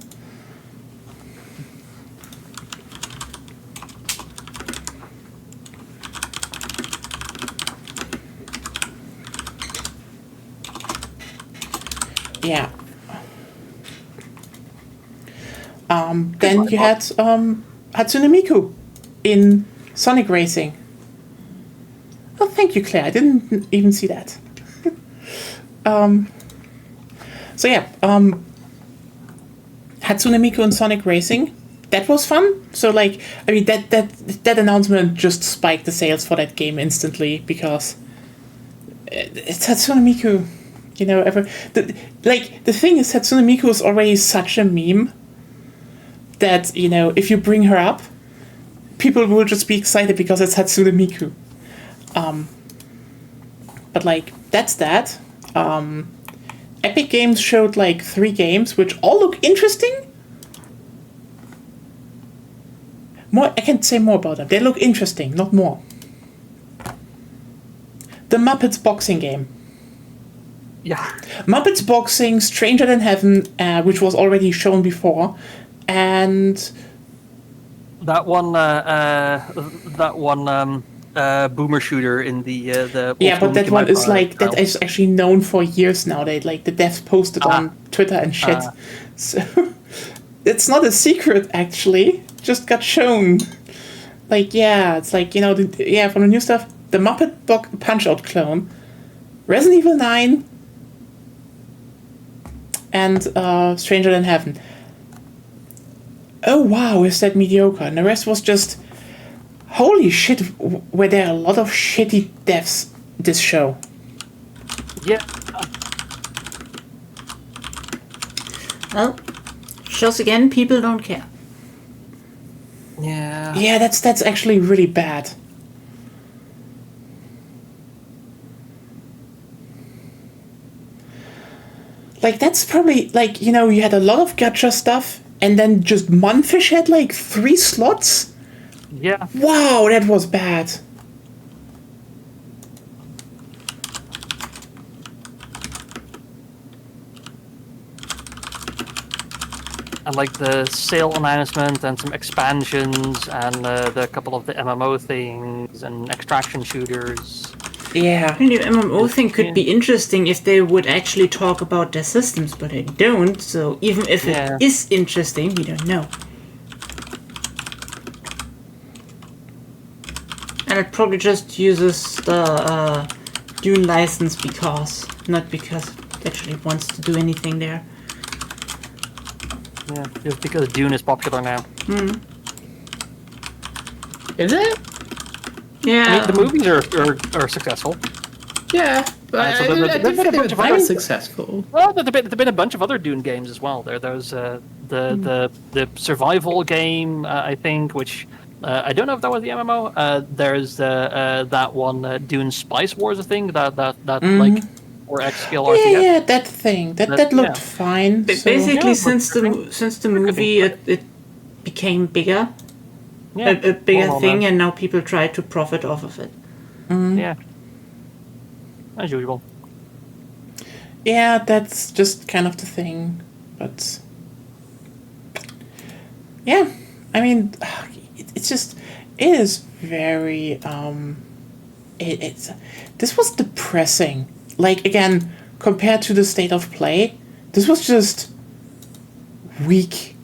Yeah. Then you had Hatsune Miku in Sonic Racing. Oh, thank you, Claire. I didn't even see that. So yeah, Hatsune Miku in Sonic Racing. That was fun. So like, I mean, that announcement just spiked the sales for that game instantly because it's Hatsune Miku. You know, the thing is, Hatsune Miku is already such a meme that, you know, if you bring her up, people will just be excited because it's Hatsune Miku. But like, that's that. Epic Games showed like 3 games which all look interesting. I can't say more about them. They look interesting, not more. The Muppets boxing game. Yeah. Muppets boxing, Stranger Than Heaven, which was already shown before, and that one boomer shooter in the yeah, but that one is like that is actually known for years now. They like the devs posted on Twitter and shit, so it's not a secret actually. Just got shown. Like yeah, it's like, you know, from the new stuff, the Muppet Punch-Out clone, Resident Evil 9, and Stranger Than Heaven. Oh wow, is that mediocre? And the rest was just, holy shit, were there a lot of shitty devs this show. Yeah, Well, shows again, people don't care. Yeah. Yeah, that's actually really bad. Like, that's probably, like, you know, you had a lot of gacha stuff, and then just Munfish had, like, 3 slots? Yeah. Wow, that was bad. And like the sale announcement and some expansions and the couple of the MMO things and extraction shooters. Yeah. The new MMO thing could be interesting if they would actually talk about their systems, but they don't, so even if it is interesting, we don't know. And it probably just uses the Dune license because, not because it actually wants to do anything there. Yeah, just because Dune is popular now. Is it? Yeah. I mean, the movies are successful. Yeah, but I didn't think they were that successful. Well, there've been a bunch of other Dune games as well. There's the survival game, I think, which I don't know if that was the MMO. There's that one Dune Spice Wars, I think that like 4X scale RTS. Yeah, that thing that looked fine. So. Basically, since the movie, it became bigger. Yeah, a bigger thing, and now people try to profit off of it. Yeah, as usual. Yeah, that's just kind of the thing, but yeah, I mean, it's just it is very it's this was depressing. Like, again, compared to the state of play, this was just weak,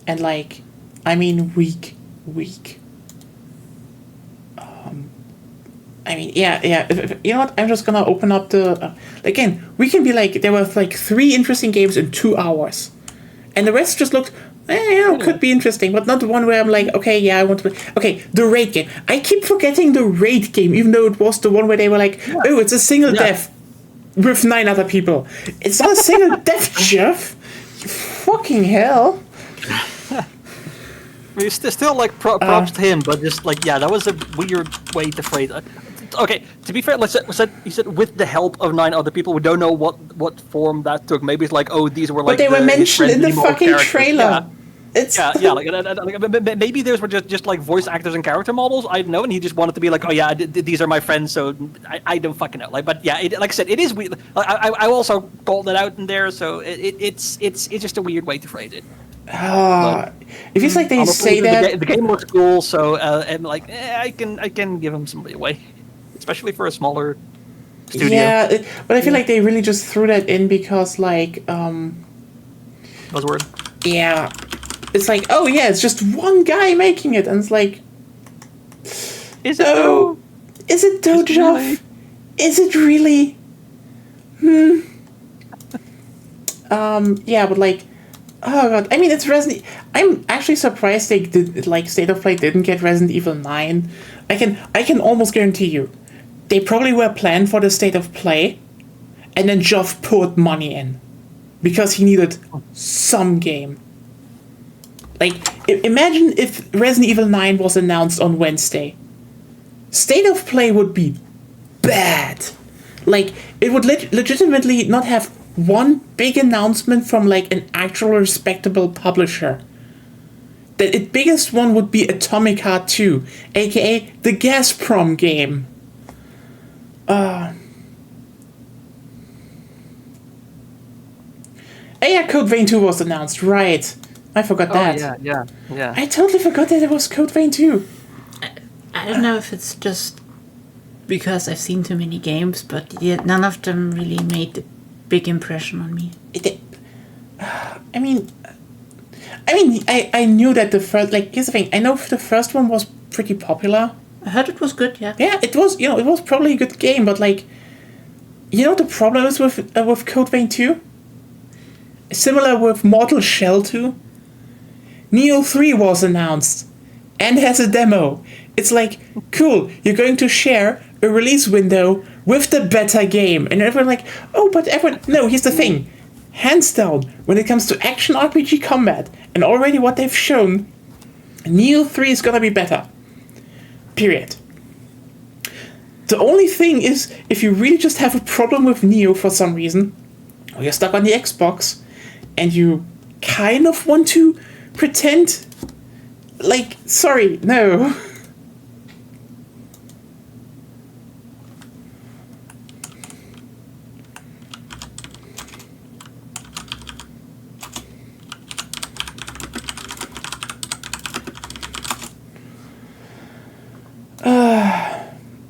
and like. I mean, weak. I mean, yeah. You know what? I'm just gonna open up the. Again, we can be like, there were like 3 interesting games in 2 hours, and the rest just looked, could be interesting, but not the one where I'm like, okay, yeah, I want to. Okay, the raid game. I keep forgetting the raid game, even though it was the one where they were like, oh, it's a single death with 9 other people. It's not a single death, Jeff. You fucking hell. I mean, it's still like props to him, but just like that was a weird way to phrase it. Okay, to be fair, he said with the help of 9 other people. We don't know what form that took. Maybe it's like, oh, these were like. But they were mentioned in the fucking trailer. Yeah. Like maybe those were just like voice actors and character models. I don't know, and he just wanted to be like, oh yeah, these are my friends. So I don't fucking know. Like, but yeah, like I said, it is weird. I also called it out in there, so it's just a weird way to phrase it. It feels like they say that the game looks cool, so and like I can give him some leeway, especially for a smaller studio. Yeah, but I feel like they really just threw that in because like buzzword. Yeah, it's like, oh yeah, it's just one guy making it, and it's like, is it though? Is it though, Jeff? Is it really? Yeah, but like. Oh god! I mean, it's Resident. I'm actually surprised they did like State of Play didn't get Resident Evil 9. I can almost guarantee you, they probably were planned for the State of Play, and then Geoff poured money in, because he needed some game. Like, imagine if Resident Evil 9 was announced on Wednesday. State of Play would be bad. Like, it would legitimately not have one big announcement from like an actual respectable publisher. The biggest one would be Atomic Heart 2, aka the Gazprom game. Yeah, Code Vein 2 was announced, right. I forgot that. Yeah. I totally forgot that it was Code Vein 2. I don't know if it's just because I've seen too many games, but none of them really made a big impression on me. I mean, I knew that the first, like, here's the thing, I know the first one was pretty popular. I heard it was good, yeah. Yeah, it was, it was probably a good game, but like, the problem is with Code Vein 2? Similar with Mortal Shell 2. Neo 3 was announced and has a demo. It's like, cool, you're going to share a release window with the beta game. And everyone like, oh, but everyone... No, here's the thing. hands down, when it comes to action RPG combat, and already what they've shown, Neo 3 is gonna be better. Period. The only thing is, if you really just have a problem with Neo for some reason, or you're stuck on the Xbox, and you kind of want to pretend, like, sorry, no.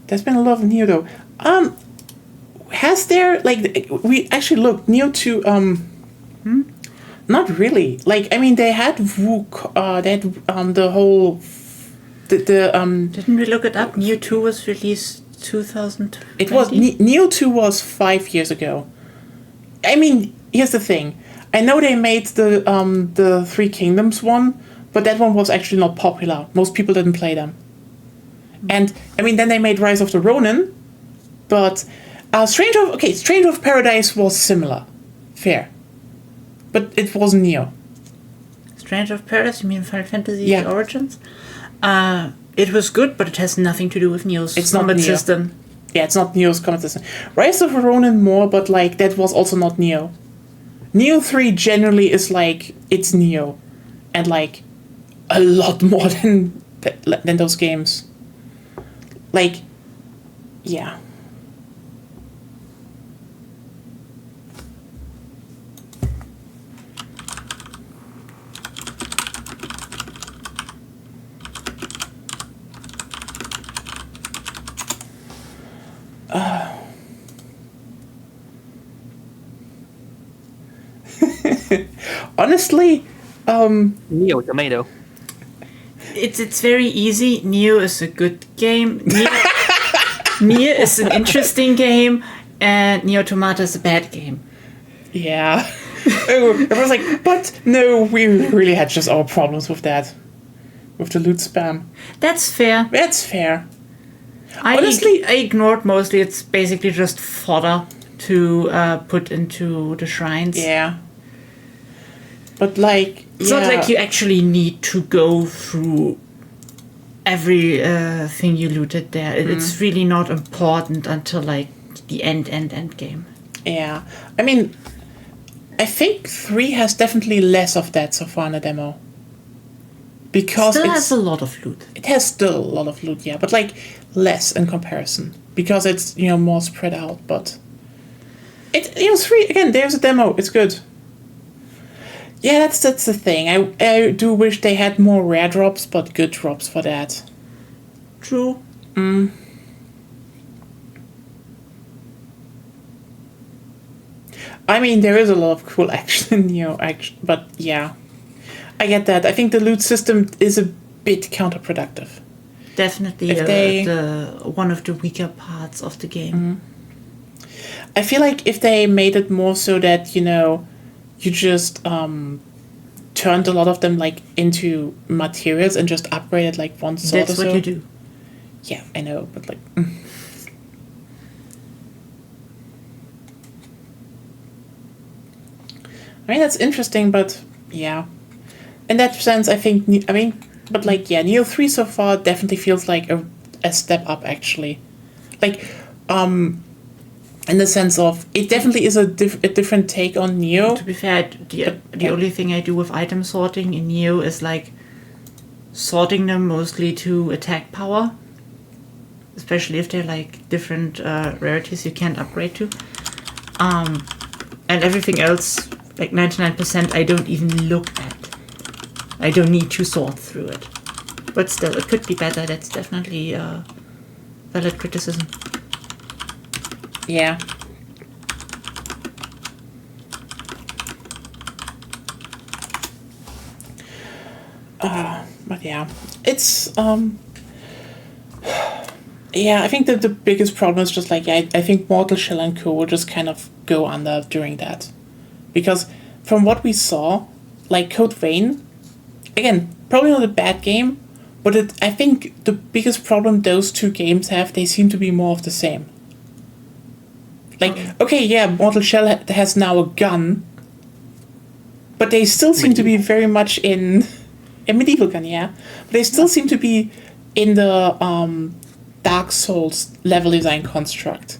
There's been a lot of Neo though. Has there, like, we actually looked Neo 2, not really. Like, I mean, they had VOOC, they had the whole Didn't we look it up? Neo 2 was released 2000. It was Neo 2 was 5 years ago. I mean, here's the thing. I know they made the Three Kingdoms one, but that one was actually not popular. Most people didn't play them. And I mean, then they made Rise of the Ronin, but Stranger of Paradise was similar, fair, but it wasn't Neo. Stranger of Paradise? You mean Final Fantasy Origins? It was good, but it has nothing to do with Neo's combat system. Yeah, it's not Neo's combat system. Rise of the Ronin more, but like that was also not Neo. Neo 3 generally is like it's Neo, and like a lot more than those games. Like, yeah. Honestly, Neo Tomato. It's very easy. Neo is a good game. Neo is an interesting game, and Neo Automata is a bad game. Yeah. Everyone's like, but no, we really had just our problems with that. With the loot spam. That's fair. That's fair. Honestly, I ignored mostly. It's basically just fodder to put into the shrines. Yeah. But like, it's not like you actually need to go through every thing you looted there. It's really not important until like the end game. Yeah. I mean, I think 3 has definitely less of that so far in the demo. Because it has a lot of loot. It has still a lot of loot, yeah, but like less in comparison. Because it's, more spread out, but 3, again, there's a demo, it's good. Yeah, that's the thing. I do wish they had more rare drops, but good drops for that. True. I mean, there is a lot of cool action in Neo, but yeah. I get that. I think the loot system is a bit counterproductive. Definitely one of the weaker parts of the game. I feel like if they made it more so that, you just turned a lot of them like into materials and just upgraded like one sword or so. That's what you do. Yeah, I know, but like... I mean, that's interesting, but yeah. In that sense, I think... but like, yeah, Neo 3 so far definitely feels like a step up, actually. Like, in the sense of, it definitely is a different take on Neo. To be fair, the only thing I do with item sorting in Neo is like sorting them mostly to attack power. Especially if they're like different rarities you can't upgrade to. And everything else, like 99%, I don't even look at. I don't need to sort through it. But still, it could be better. That's definitely valid criticism. Yeah. But yeah, it's yeah, I think that the biggest problem is just like, I think Mortal Shell and Co will just kind of go under during that, because from what we saw, like Code Vein, again, probably not a bad game, but I think the biggest problem those two games have, they seem to be more of the same. Like, okay, yeah, Mortal Shell has now a gun, but they still seem to be very much in Medieval Gun, yeah. But they still seem to be in the Dark Souls level design construct.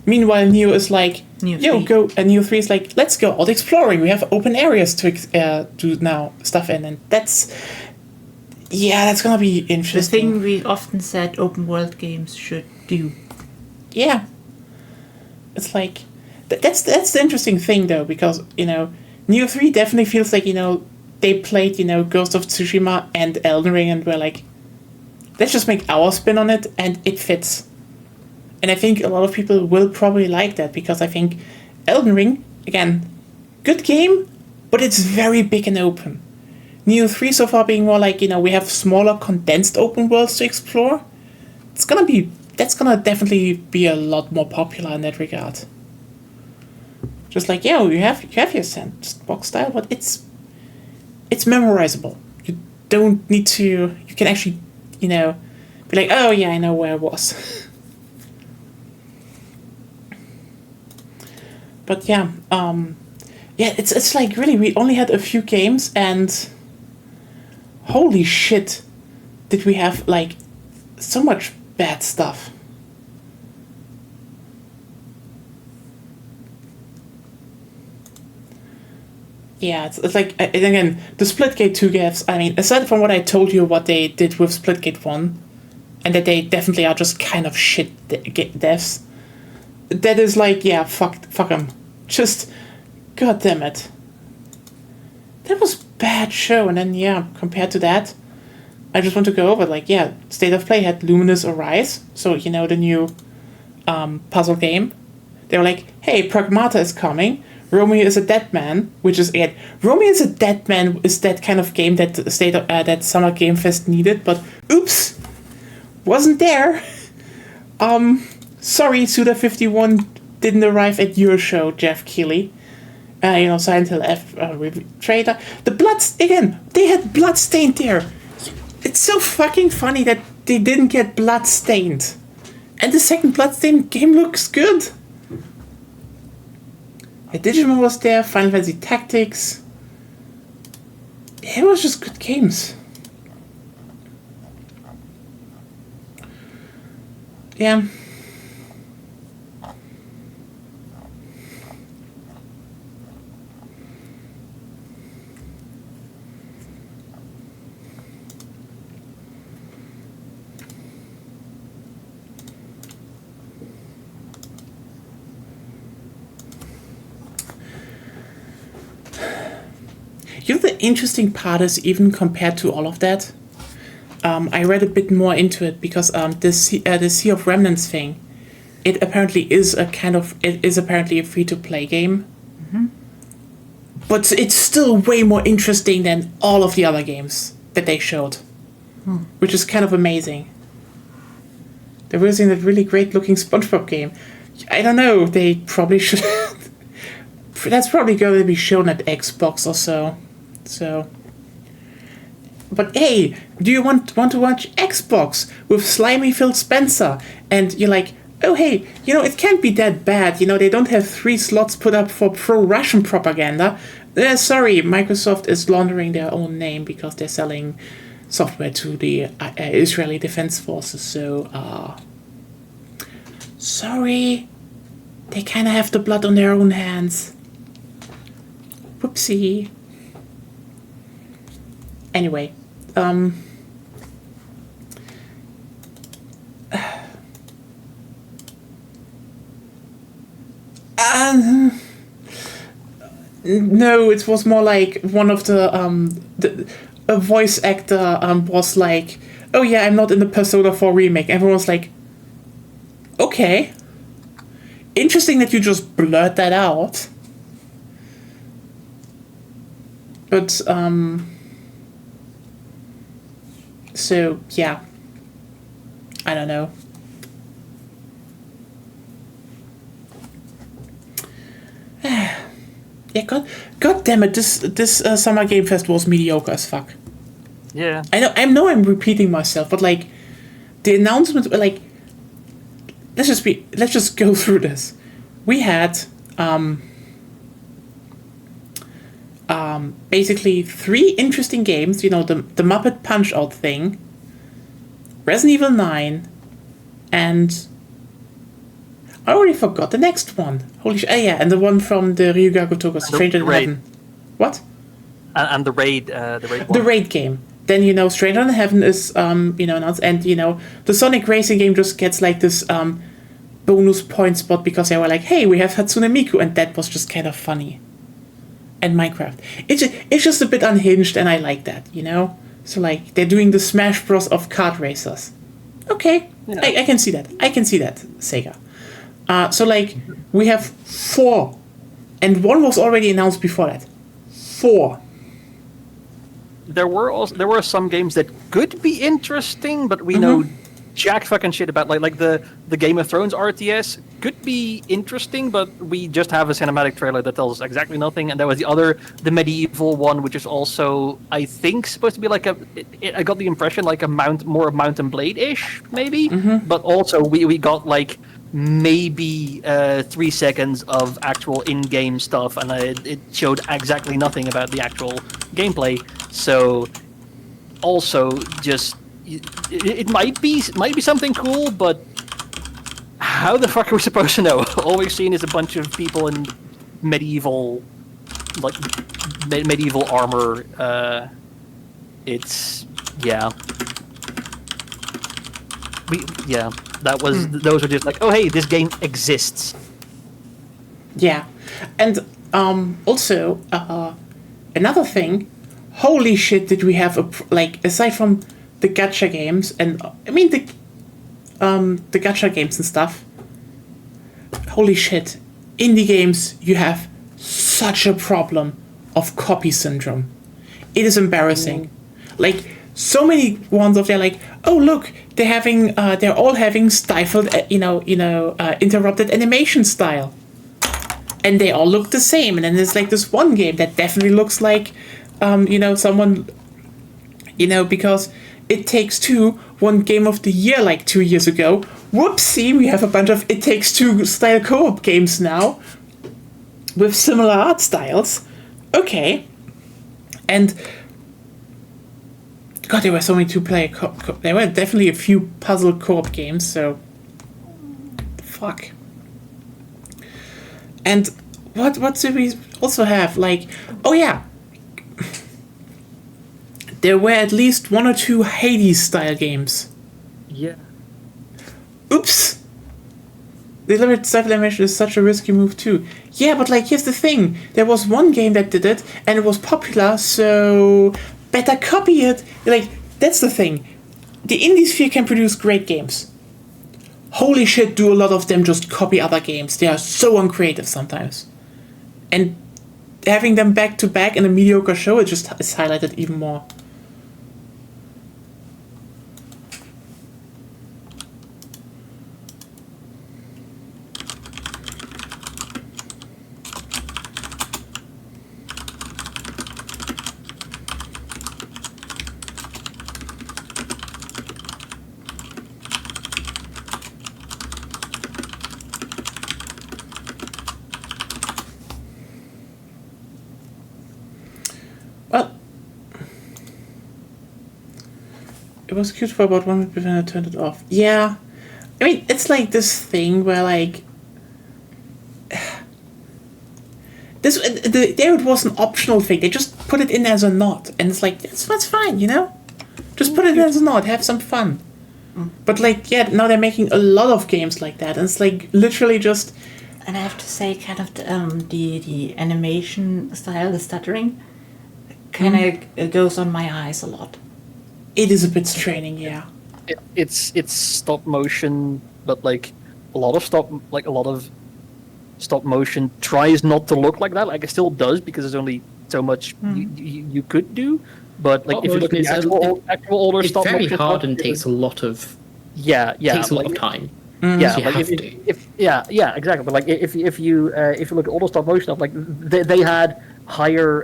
Meanwhile, Neo is like, Neo 3 is like, let's go out exploring. We have open areas to do now stuff in, and that's gonna be interesting. The thing we often said open world games should do. Yeah, it's like that's the interesting thing though, because Neo 3 definitely feels like they played Ghost of Tsushima and Elden Ring and were like, let's just make our spin on it, and it fits. And I think a lot of people will probably like that, because I think Elden Ring, again, good game, but it's very big and open. Neo 3 so far being more like, we have smaller condensed open worlds to explore. That's gonna definitely be a lot more popular in that regard. Just like, you have your sandbox style, but it's memorizable. You don't need to, you can actually, be like, oh yeah, I know where I was. But it's like, really, we only had a few games, and holy shit, did we have like so much bad stuff. Yeah, it's like, again, the Splitgate 2 games, I mean, aside from what I told you what they did with Splitgate 1, and that they definitely are just kind of shit devs, that is like, fuck them. Just, god damn it. That was bad show, and then, compared to that, I just want to go over, like, State of Play had Luminous Arise, so, the new puzzle game. They were like, hey, Pragmata is coming, Romeo is a Dead Man, which is it. Romeo is a Dead Man is that kind of game that that Summer Game Fest needed, but oops, wasn't there. Sorry, Suda51 didn't arrive at your show, Jeff Keighley. Silent Hill F Trader. The Bloods, again, they had Bloodstained there. It's so fucking funny that they didn't get Bloodstained. And the second Bloodstained game looks good. Digimon was there, Final Fantasy Tactics. It was just good games. Yeah. The interesting part is, even compared to all of that, I read a bit more into it, because the Sea of Remnants thing, it is apparently a free-to-play game, but it's still way more interesting than all of the other games that they showed, which is kind of amazing. They're releasing that really great-looking SpongeBob game. I don't know, they probably should. That's probably going to be shown at Xbox or so. But hey, do you want to watch Xbox with slimy Phil Spencer? And you're like, oh hey, it can't be that bad. They don't have 3 slots put up for pro-Russian propaganda. Sorry, Microsoft is laundering their own name because they're selling software to the Israeli Defense Forces. So, sorry, they kind of have the blood on their own hands. Whoopsie. Anyway, no, it was more like one of a voice actor was like, oh yeah, I'm not in the Persona 4 remake. Everyone was like, okay, interesting that you just blurt that out. But so yeah, I don't know. Yeah, God damn it! This Summer Game Fest was mediocre as fuck. Yeah. I know I'm repeating myself, but like, the announcement, like, let's just go through this. We had basically 3 interesting games. You know, the Muppet Punch-Out thing, Resident Evil 9, and I already forgot the next one. Holy shit! Yeah, and the one from the Ryuga Gotoku, Stranger in Heaven. What? And the raid, the raid game. Then, you know, Stranger in Heaven is announced, and you know, the Sonic Racing game just gets like this bonus point spot because they were like, hey, we have Hatsune Miku, and that was just kind of funny. And Minecraft, it's just a bit unhinged, and I like that, you know. So like they're doing the Smash Bros of kart racers. Okay, yeah. I can see that. I can see that, Sega. So like we have 4, and 1 was already announced before that. 4. There were some games that could be interesting, but we know jack fucking shit about like the Game of Thrones RTS could be interesting, but we just have a cinematic trailer that tells us exactly nothing. And there was the medieval one, which is also I think supposed to be like I got the impression like more Mount and Blade-ish maybe, but also we got like maybe 3 seconds of actual in-game stuff, and it showed exactly nothing about the actual gameplay. So also just it might be something cool, but how the fuck are we supposed to know? All we've seen is a bunch of people in medieval armor. That was those are just like, oh hey, this game exists. Yeah, and also another thing. Holy shit! Did we have aside from the gacha games, and I mean the gacha games and stuff. Holy shit! Indie games, you have such a problem of copy syndrome. It is embarrassing. Like so many ones of they're like, oh look, they're all having stifled, interrupted animation style, and they all look the same. And then there's like this one game that definitely looks like, someone, because It Takes Two won Game of the Year like 2 years ago. Whoopsie, we have a bunch of It Takes Two style co-op games now with similar art styles. Okay. And God, there were so many two-player there were definitely a few puzzle co-op games, so fuck. And what do we also have? Like, oh yeah, there were at least 1 or 2 Hades-style games. Yeah. Oops. Deliberate self-elimination is such a risky move too. Yeah, but like, here's the thing. There was one game that did it, and it was popular, so better copy it. Like, that's the thing. The indie sphere can produce great games. Holy shit, do a lot of them just copy other games. They are so uncreative sometimes. And having them back to back in a mediocre show, it just is highlighted even more. It was cute for about 1 minute before I turned it off. Yeah. I mean, it's like this thing where, like... There it was an optional thing. They just put it in as a nod. And it's like, that's fine, you know? Just put it in as a nod. Have some fun. But, like, yeah, now they're making a lot of games like that. And it's, like, literally just... And I have to say, kind of the animation style, the stuttering, kind of goes on my eyes a lot. It is a bit straining, yeah. It's stop motion, but like a lot of stop motion tries not to look like that. Like it still does because there's only so much you could do. But like if you look at the actual older stop motion, it's very hard and takes a lot of takes a lot of time. Yeah, so you like have to. Exactly. But like if you look at all the stop motion stuff, like they had higher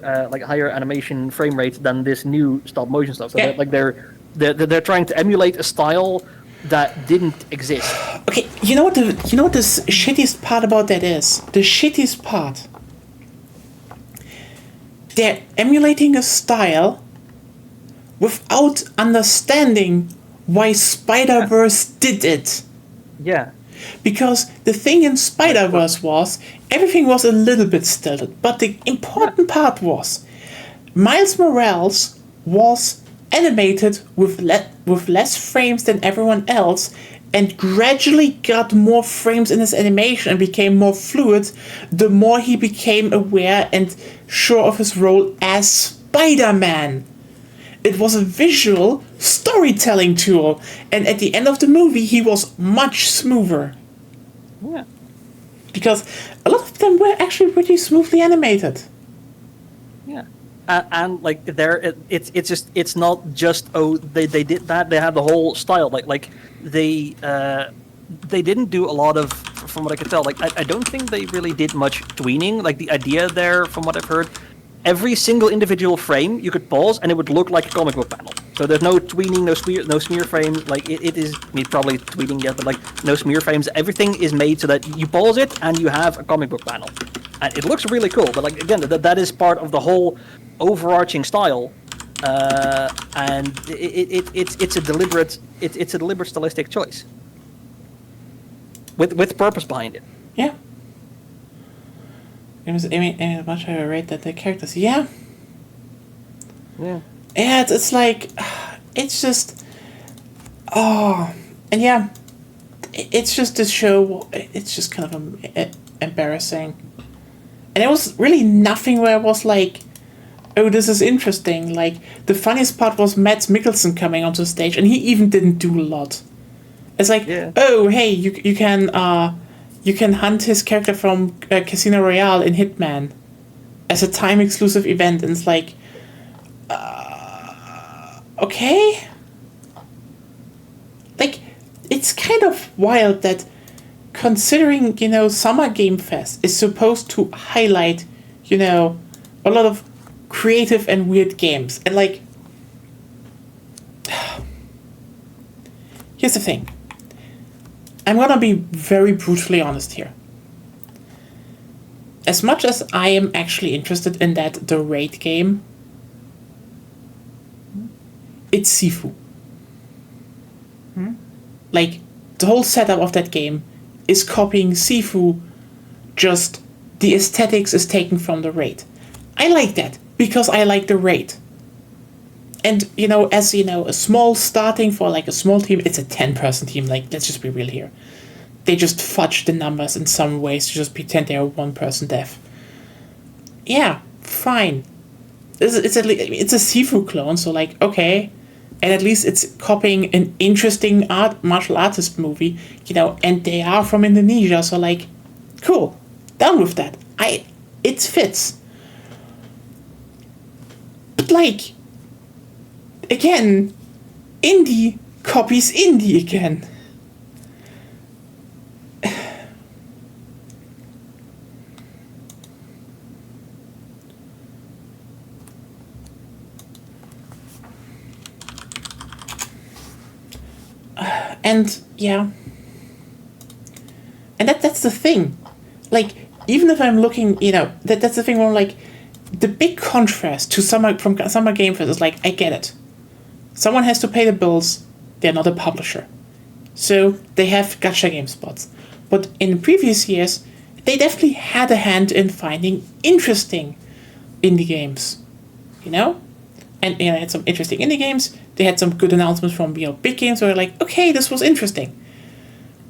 animation frame rates than this new stop motion stuff. So they're trying to emulate a style that didn't exist. Okay, you know what the shittiest part about that is? The shittiest part. they're emulating a style without understanding why Spider-Verse did it. Yeah. Because the thing in Spider-Verse was, everything was a little bit stilted, but the important part was, Miles Morales was animated with less frames than everyone else, and gradually got more frames in his animation and became more fluid the more he became aware and sure of his role as Spider-Man. It was a visual storytelling tool, and at the end of the movie he was much smoother. Yeah. Because a lot of them were actually pretty smoothly animated. Yeah. And like it's not just they did that, they had the whole style like they didn't do a lot of, from what I could tell, like I don't think they really did much tweening. Like the idea there, from what I've heard, every single individual frame you could pause and it would look like a comic book panel. So there's no tweening, no smear frames. Like it is, I mean, probably tweeting yet, but like no smear frames. Everything is made so that you pause it and you have a comic book panel, and it looks really cool. But like again, that is part of the whole overarching style, and it's a deliberate stylistic choice with purpose behind it. Yeah. It was much higher rate that the characters. Yeah. Yeah. Yeah, it's like, it's just, and yeah, it's just this show. It's just kind of embarrassing, and it was really nothing where I was like, oh, this is interesting. Like, the funniest part was Mads Mikkelsen coming onto stage, and he even didn't do a lot. It's like, oh, hey, you can hunt his character from Casino Royale in Hitman as a time exclusive event, and it's like, okay. Like, it's kind of wild that, considering, Summer Game Fest is supposed to highlight, a lot of creative and weird games. And, like, here's the thing. I'm gonna be very brutally honest here. As much as I am actually interested in the Raid game, it's Sifu. Like, the whole setup of that game is copying Sifu, just the aesthetics is taken from the Raid. I like that, because I like the Raid. And, as, a small starting for, like, a small team, it's a 10-person team, like, let's just be real here. They just fudge the numbers in some ways to just pretend they're a one-person dev. Yeah, fine. It's a Sifu clone, so, like, okay. And at least it's copying an interesting martial artist movie, and they are from Indonesia, so, like, cool. Done with that. It fits. But, like, again, indie copies indie again. And yeah, and that's the thing. Like, even if I'm looking, that's the thing where, like, the big contrast to Summer Game Fest is, like, I get it. Someone has to pay the bills. They're not a publisher, so they have gacha game spots. But in previous years, they definitely had a hand in finding interesting indie games, And they had some interesting indie games. They had some good announcements from big games where like, okay, this was interesting.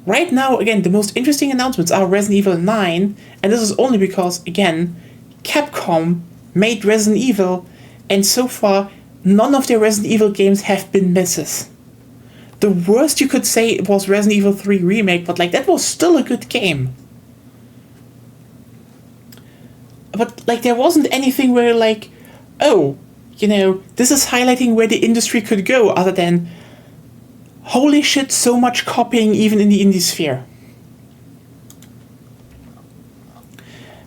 Right now, again, the most interesting announcements are Resident Evil 9, and this is only because, again, Capcom made Resident Evil, and so far, none of their Resident Evil games have been misses. The worst you could say was Resident Evil 3 Remake, but, like, that was still a good game. But, like, there wasn't anything where, like, oh, this is highlighting where the industry could go, other than, holy shit, so much copying even in the indie sphere.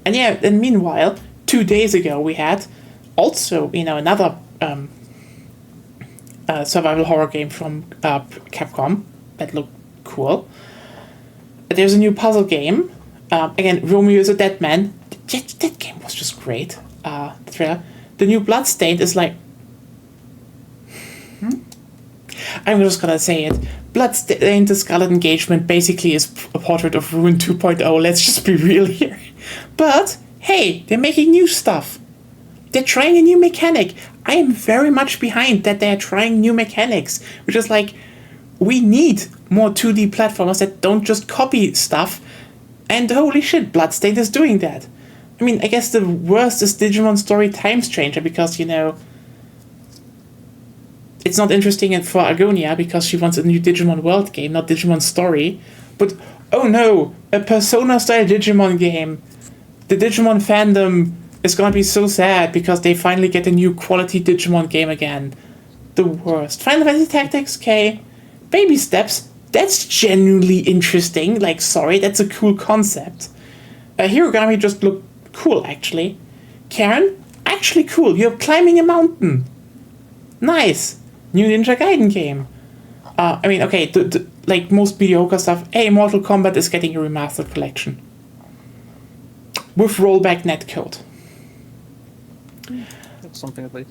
And yeah, and meanwhile, 2 days ago we had also, another survival horror game from Capcom that looked cool. There's a new puzzle game. Again, Romeo is a Dead Man. That game was just great. The trailer. the new Bloodstained is like... I'm just gonna say it. Bloodstained: The Scarlet Engagement basically is a portrait of Ruin 2.0, let's just be real here. But, hey, they're making new stuff. They're trying a new mechanic. I am very much behind that they're trying new mechanics, which is like, we need more 2D platformers that don't just copy stuff, and holy shit, Bloodstained is doing that. I mean, I guess the worst is Digimon Story Times Changer, because, you know, it's not interesting for Agonia because she wants a new Digimon World game, not Digimon Story. But, oh no, a Persona-style Digimon game. The Digimon fandom is gonna be so sad because they finally get a new quality Digimon game again. The worst. Final Fantasy Tactics, okay. Baby steps. That's genuinely interesting. Like, sorry, that's a cool concept. Hirogami just looked cool, actually. Karen, actually cool. You're climbing a mountain. Nice. New Ninja Gaiden game. I mean, okay, like most mediocre stuff. Hey, Mortal Kombat is getting a remastered collection. With rollback netcode. That's something at least.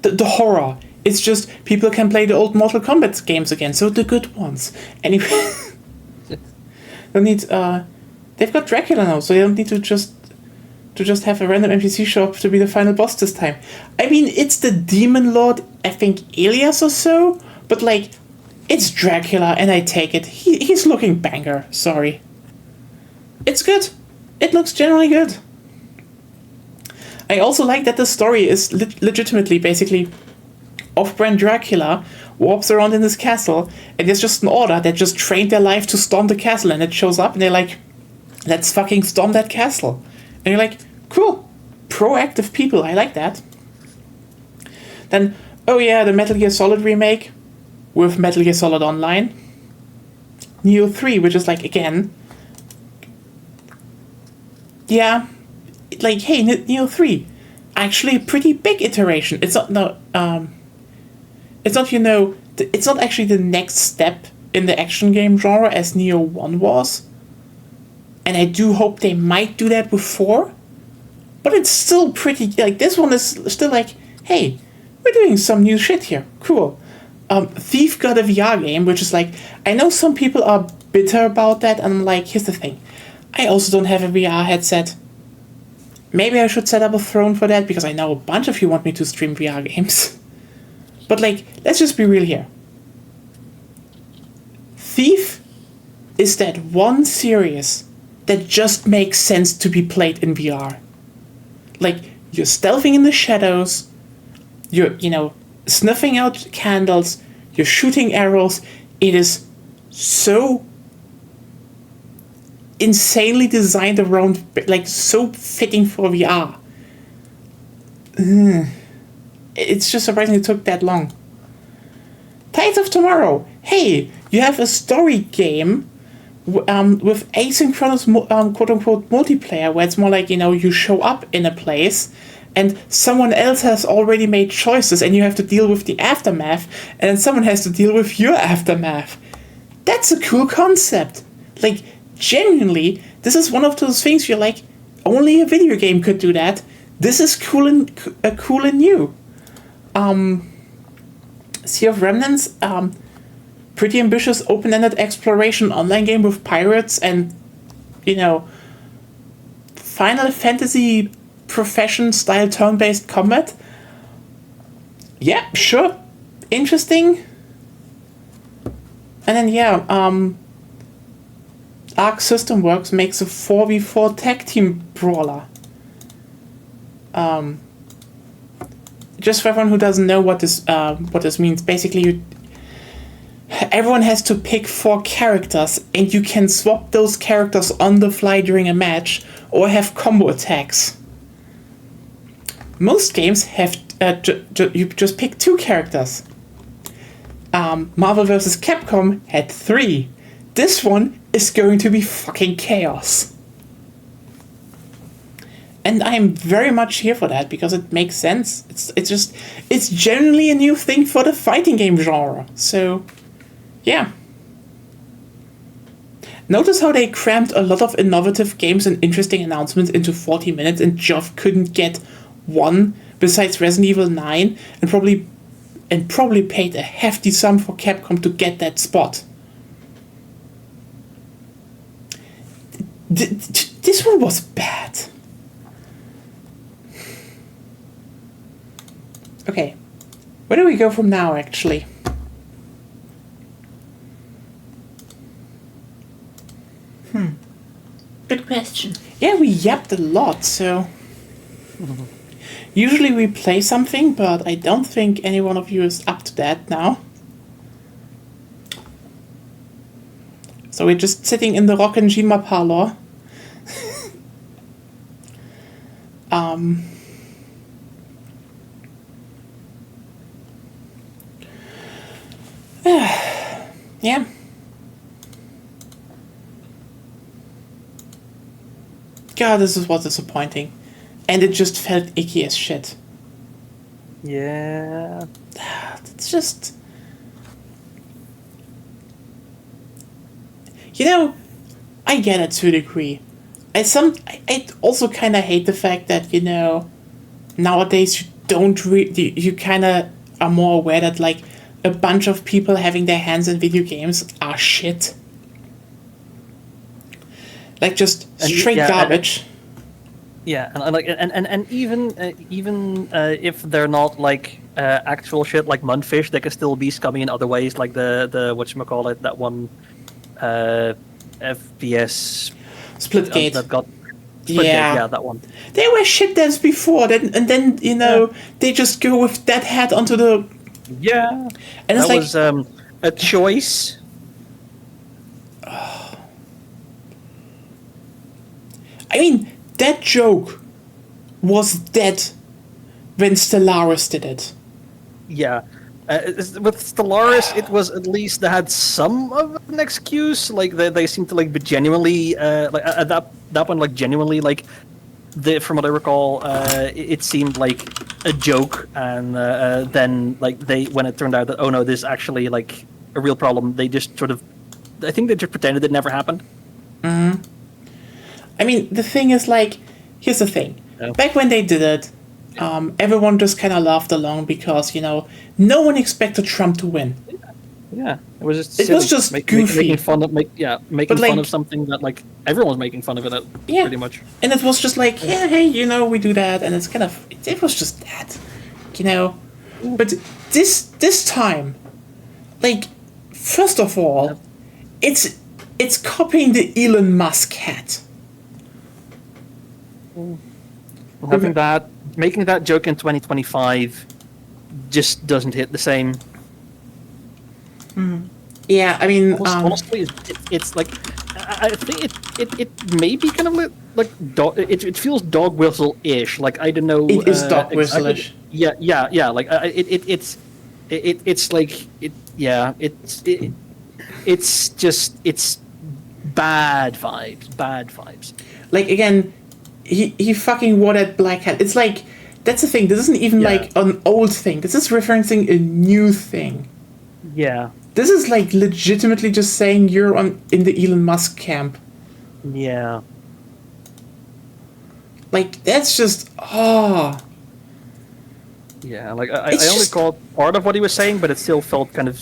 The horror. It's just people can play the old Mortal Kombat games again, so the good ones. Anyway, they need. They've got Dracula now, so they don't need to just have a random NPC show up to be the final boss this time. I mean, it's the Demon Lord, I think Elias or so, but like, it's Dracula, and I take it. He's looking banger. Sorry. It's good. It looks generally good. I also like that the story is legitimately, basically, off-brand Dracula warps around in this castle, and there's just an order that just trained their life to storm the castle, and it shows up, and they're like, let's fucking storm that castle. And you're like, cool. Proactive people, I like that. Then, oh yeah, the Metal Gear Solid remake with Metal Gear Solid Online. Neo 3, which is like, again, yeah, like, hey, Neo 3, actually a pretty big iteration. It's not, no, it's not, you know, it's not actually the next step in the action game genre as Neo 1 was. And I do hope they might do that with 4. But it's still pretty, like, this one is still like, hey, we're doing some new shit here. Cool. Thief got a VR game, which is like, I know some people are bitter about that, and I'm like, here's the thing. I also don't have a VR headset. Maybe I should set up a throne for that, because I know a bunch of you want me to stream VR games. But like, let's just be real here. Thief is that one series that just makes sense to be played in VR. Like, you're stealthing in the shadows, you're, you know, snuffing out candles, you're shooting arrows. It is so insanely designed around, like, so fitting for VR. It's just surprising it took that long. Tides of Tomorrow. Hey, you have a story game with asynchronous quote-unquote multiplayer, where it's more like, you know, you show up in a place and someone else has already made choices and you have to deal with the aftermath, and then someone has to deal with your aftermath. That's a cool concept. Like, genuinely, this is one of those things you're like, only a video game could do that. This is cool and new. Sea of Remnants, pretty ambitious open-ended exploration online game with pirates and, you know, Final Fantasy profession-style turn-based combat. Yeah, sure. Interesting. And then, yeah, Arc System Works makes a 4v4 tag team brawler. Just for everyone who doesn't know what this means, basically everyone has to pick 4 characters, and you can swap those characters on the fly during a match, or have combo attacks. Most games have you just pick 2 characters. Marvel vs. Capcom had 3. This one is going to be fucking chaos. And I'm very much here for that, because it makes sense. It's generally a new thing for the fighting game genre. So, yeah. Notice how they crammed a lot of innovative games and interesting announcements into 40 minutes, and Geoff couldn't get one besides Resident Evil 9, and probably paid a hefty sum for Capcom to get that spot. This one was bad. Okay, where do we go from now, actually? Good question. Yeah, we yapped a lot, so... Usually we play something, but I don't think any one of you is up to that now. So we're just sitting in the Rockenjima parlor. Yeah. God, this was disappointing. And it just felt icky as shit. Yeah. It's just... You know, I get it to a degree. I also kind of hate the fact that, you know, nowadays you kind of are more aware that, like, a bunch of people having their hands in video games are shit. Like, just straight garbage. And even if they're not like actual shit like Mundfish, they can still be scummy in other ways, like the whatchamacallit, that one FPS Splitgate. That got yeah, that one. They were shit devs before, then you know they just go with that hat onto the and it's that was a choice. I mean, that joke was dead when Stellaris did it. Yeah. With Stellaris, it was at least they had some of an excuse. Like they seemed to like be genuinely like that one like genuinely like from what I recall, it seemed like a joke, and then like when it turned out that oh no, this is actually like a real problem, they just sort of I think they just pretended it never happened. Mm-hmm. I mean, the thing is, like, here's the thing. Yeah. Back when they did it, everyone just kind of laughed along because, you know, no one expected Trump to win. Yeah, it was just silly. It was just goofy. Making fun of something that, like, everyone was making fun of it, pretty much. And it was just like, yeah, hey, you know, we do that, and it's kind of, it was just that, you know. But this time, like, first of all, it's copying the Elon Musk hat. Making that joke in 2025 just doesn't hit the same. Yeah, I mean, honestly, it's like I think it may be kind of like it feels dog whistle-ish. Like I don't know. It is dog whistle-ish. Exactly. Yeah. Like it's like it's just bad vibes. Like again. He fucking wore that black hat. It's like, that's the thing. This isn't even like an old thing. This is referencing a new thing. Yeah. This is like legitimately just saying you're in the Elon Musk camp. Yeah. Like, that's just, Yeah, like I only caught part of what he was saying, but it still felt kind of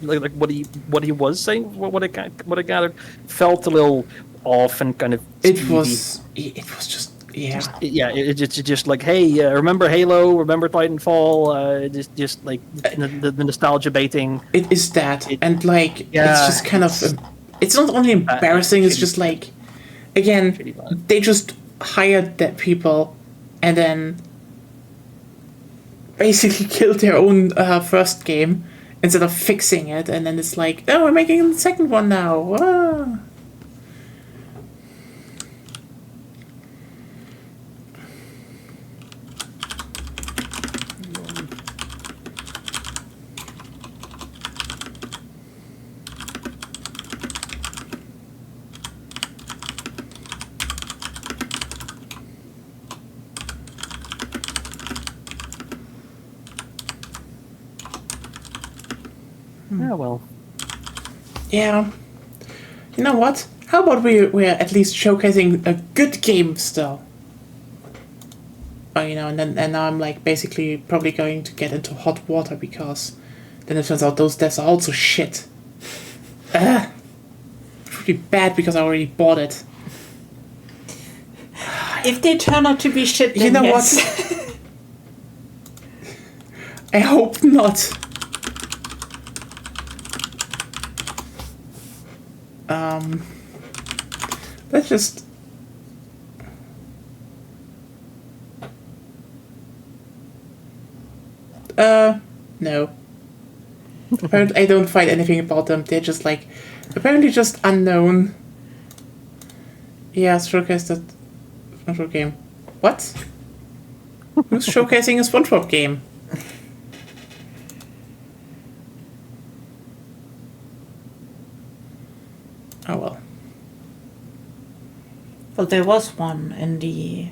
like what he was saying. What I gathered felt a little off and kind of. It was just. Yeah. It's just like, hey, remember Halo? Remember Titanfall? Just like the nostalgia baiting. It is that, and like it's just kind of. It's not only embarrassing. It's just like, again, they just hired that people, and then basically killed their own first game instead of fixing it, and then it's like, oh, we're making the second one now. Whoa. Yeah, well. Yeah. You know what? How about we're at least showcasing a good game still? Oh, you know. know, and now I'm like basically probably going to get into hot water because then it turns out those deaths are also shit. Pretty bad because I already bought it. If they turn out to be shit, then you know yes. what? I hope not. Let's just. No. Apparently, I don't find anything about them. They're just like, apparently just unknown. Yeah, showcase that SpongeBob game. What? Who's showcasing a SpongeBob game? Oh well. Well, there was one in the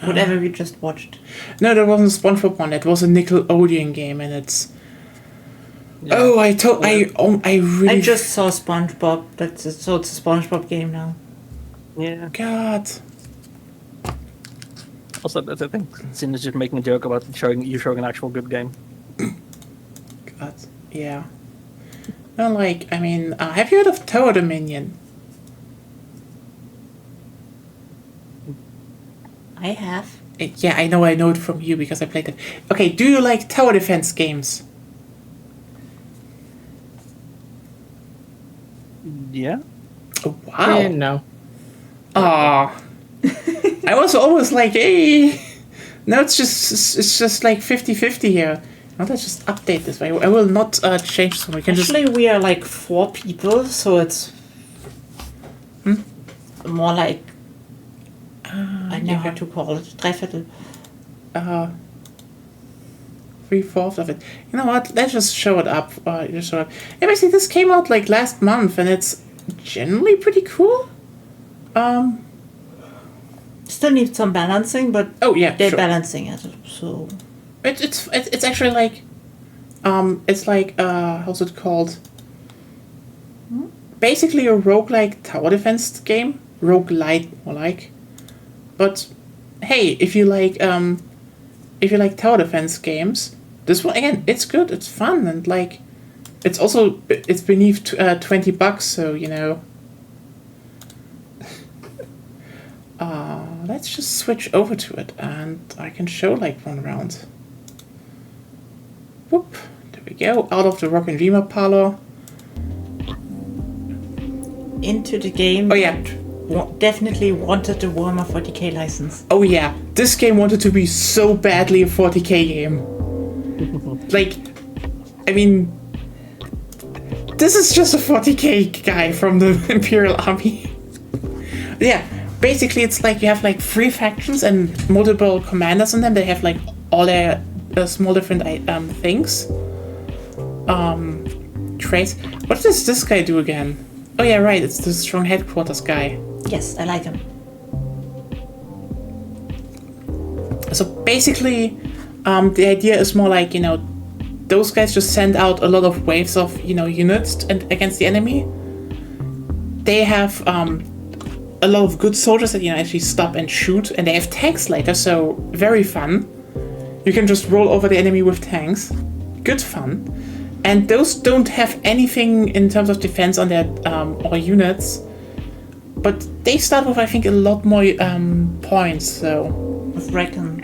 whatever we just watched. No, there wasn't a SpongeBob one. It was a Nickelodeon game, and it's. Yeah. Oh, I really. I just saw SpongeBob. So it's a SpongeBob game now. Yeah. God. Also, I think Sin is just making a joke about showing an actual good game. God. Yeah. Well, like, I mean, have you heard of Tower Dominion? I have. Yeah, I know it from you because I played it. Okay, do you like tower defense games? Yeah. Oh, wow. No. Aw. I was almost like, hey. No, it's just like 50-50 here. Now let's just update this. I will not change so we can Actually, we are like 4 people, so it's more like I know how to call it. Dreiviertel. 3/4 of it. You know what? Let's just show it up. Just show it. Yeah, basically, this came out like last month, and it's generally pretty cool. Still needs some balancing, but they're sure. balancing it. So it's actually like, it's like how's it called? Basically a roguelike tower defense game, roguelite more like. But hey, if you like tower defense games, this one again, it's good, it's fun, and like, it's also it's beneath $20, so you know. Let's just switch over to it, and I can show like one round. Whoop! There we go. Out of the Rock and Dreamer parlor. Into the game. Oh yeah. Definitely wanted the Warhammer 40k license. Oh yeah, this game wanted to be so badly a 40k game. Like, I mean, this is just a 40k guy from the Imperial Army. Yeah, basically it's like you have like 3 factions and multiple commanders in them. They have like all their small different things. Traits. What does this guy do again? Oh yeah, right, it's the strong headquarters guy. Yes, I like him. So basically, the idea is more like, you know, those guys just send out a lot of waves of, you know, units against the enemy. They have a lot of good soldiers that, you know, actually stop and shoot, and they have tanks later, so very fun. You can just roll over the enemy with tanks. Good fun. And those don't have anything in terms of defense on their or units. But they start with, I think, a lot more points, so... With Reckon.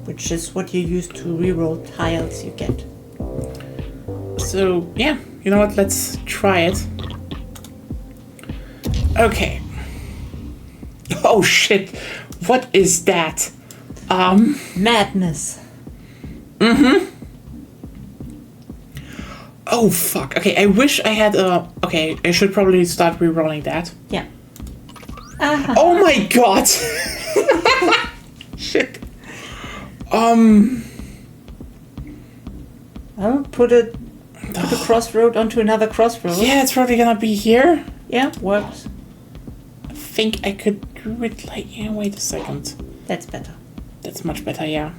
Which is what you use to reroll tiles you get. So, yeah. You know what? Let's try it. Okay. Oh, shit. What is that? Madness. Oh, fuck. Okay, I wish I had a... Okay, I should probably start re-rolling that. Yeah. Oh my god! Shit. I'll put a crossroad onto another crossroad. Yeah, it's probably gonna be here. Yeah, works. I think I could do it like... Yeah, wait a second. That's better. That's much better, yeah.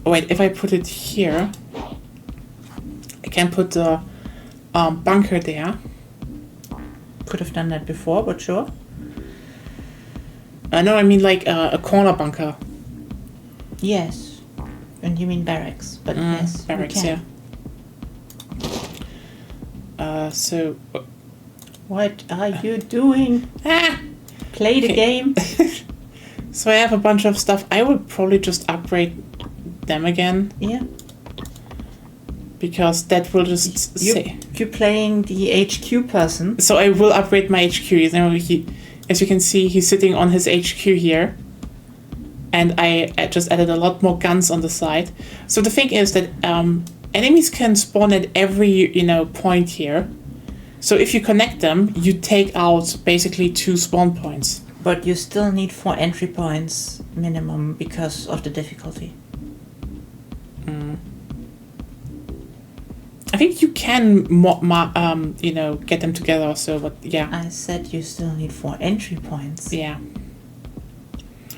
Oh wait, if I put it here, I can put the bunker there. could have done that before, but sure. No, I mean like a corner bunker. Yes. And you mean barracks, but yes, barracks, we yeah. can. So... What are you doing? Play the game. So I have a bunch of stuff. I would probably just upgrade them again. Yeah. Because that will just say... You're playing the HQ person. So I will upgrade my HQ. As you can see, he's sitting on his HQ here. And I just added a lot more guns on the side. So the thing is that enemies can spawn at every, point here. So if you connect them, you take out basically 2 spawn points. But you still need 4 entry points minimum because of the difficulty. I think you can, get them together. So, but yeah. I said you still need 4 entry points. Yeah.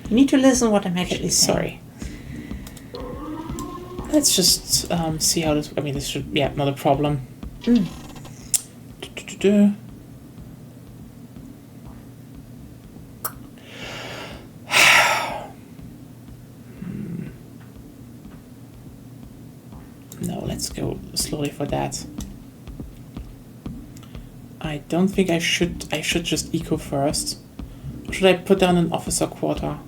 You need to listen what I'm actually saying. Sorry. Let's just see how this. I mean, this should. Yeah, not a problem. No, let's go slowly for that. I don't think I should. I should just eco first. Or should I put down an officer quarter?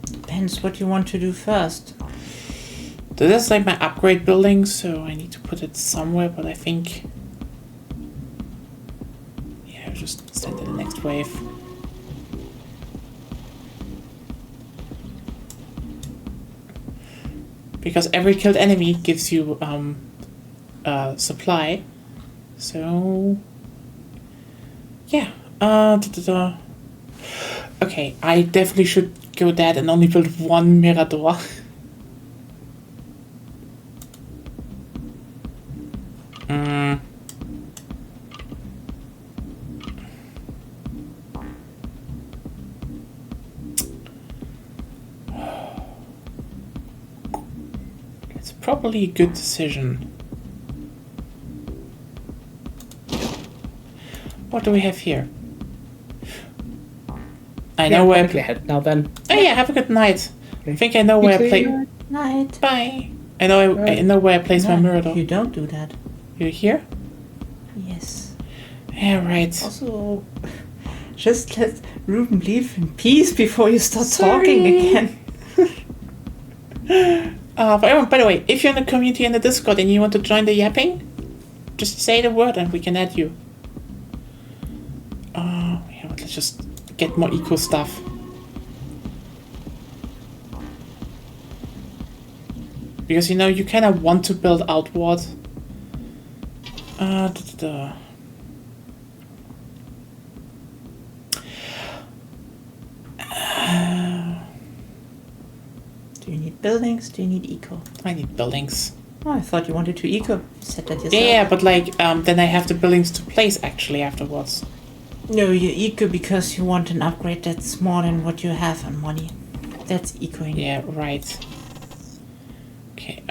Depends what you want to do first. This is like my upgrade building, so I need to put it somewhere, but I think... Yeah, I'll just send it the next wave. Because every killed enemy gives you supply. So... Yeah. Okay, I definitely should go that and only build 1 Mirador. It's probably a good decision. What do we have here? I know where I head now then. Oh yeah, have a good night. I think I know where I play. Night. Bye. I know where I place my Mirador. You don't do that. You here? Yes. Yeah, right. Also, just let Ruben leave in peace before you start talking again. By the way, if you're in the community in the Discord and you want to join the yapping, just say the word and we can add you. Yeah, let's just get more eco stuff. Because you kind of want to build outward. Do you need buildings? Do you need eco? I need buildings. Oh, I thought you wanted to eco. You said that yourself. Yeah, but then I have the buildings to place actually afterwards. No, you eco because you want an upgrade that's more than what you have on money. That's ecoing. Yeah, right. Okay,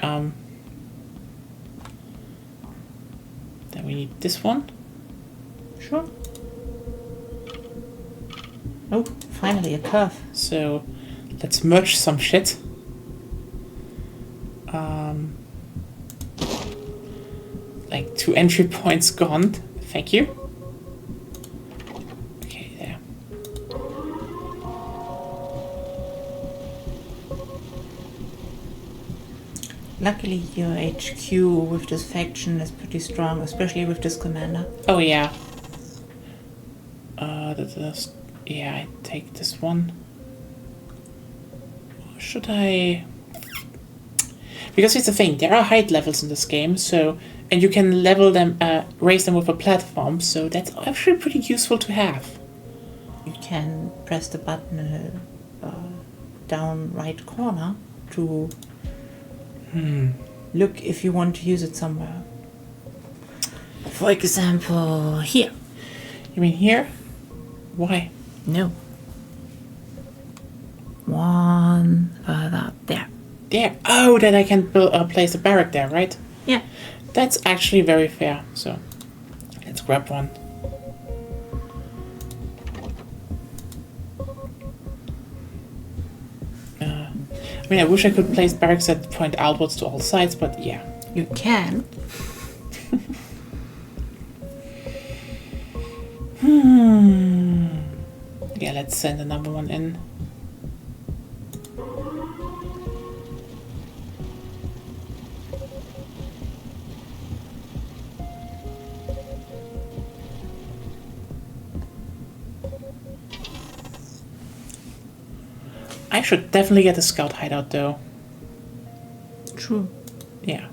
then we need this one. Sure. Oh, finally a curve. So, let's merge some shit. Like 2 entry points gone. Thank you. Okay, there. Luckily, your HQ with this faction is pretty strong, especially with this commander. Oh yeah. Yeah, I take this one. Should I? Because it's the thing, there are height levels in this game, so and you can level them, raise them with a platform, so that's actually pretty useful to have. You can press the button in the down right corner to look if you want to use it somewhere. For example, here. You mean here? Why? No. One further there. There. Oh, then I can place a barrack there, right? Yeah. That's actually very fair. So, let's grab one. I mean, I wish I could place barracks that point outwards to all sides, but yeah. You can. Yeah, let's send another one in. I should definitely get a scout hideout though. True. Yeah.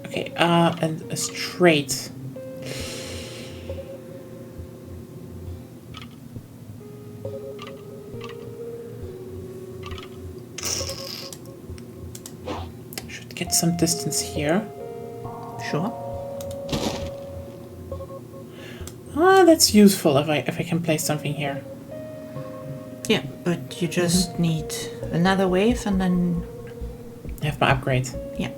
Okay, and a straight. Should get some distance here. Sure. Ah, that's useful if I can place something here. Yeah, but you just need another wave and then... I have my upgrade. Yeah.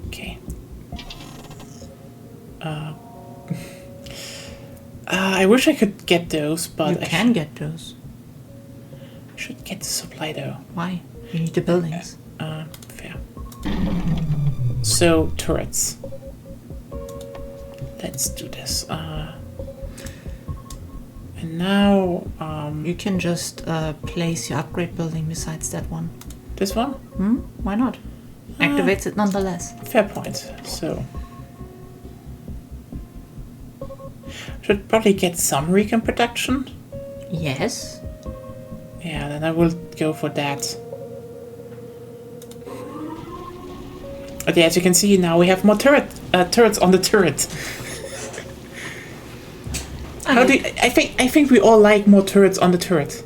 Okay. I wish I could get those, but You can get those. I should get the supply though. Why? You need the buildings. Fair. So, turrets. Let's do this. And now, You can just place your upgrade building besides that one. This one? Why not? Activates it nonetheless. Fair point. So, should probably get some recon production. Yes. Yeah, then I will go for that. Okay, as you can see now, we have more turrets on the turret. How do you, I think we all like more turrets on the turret.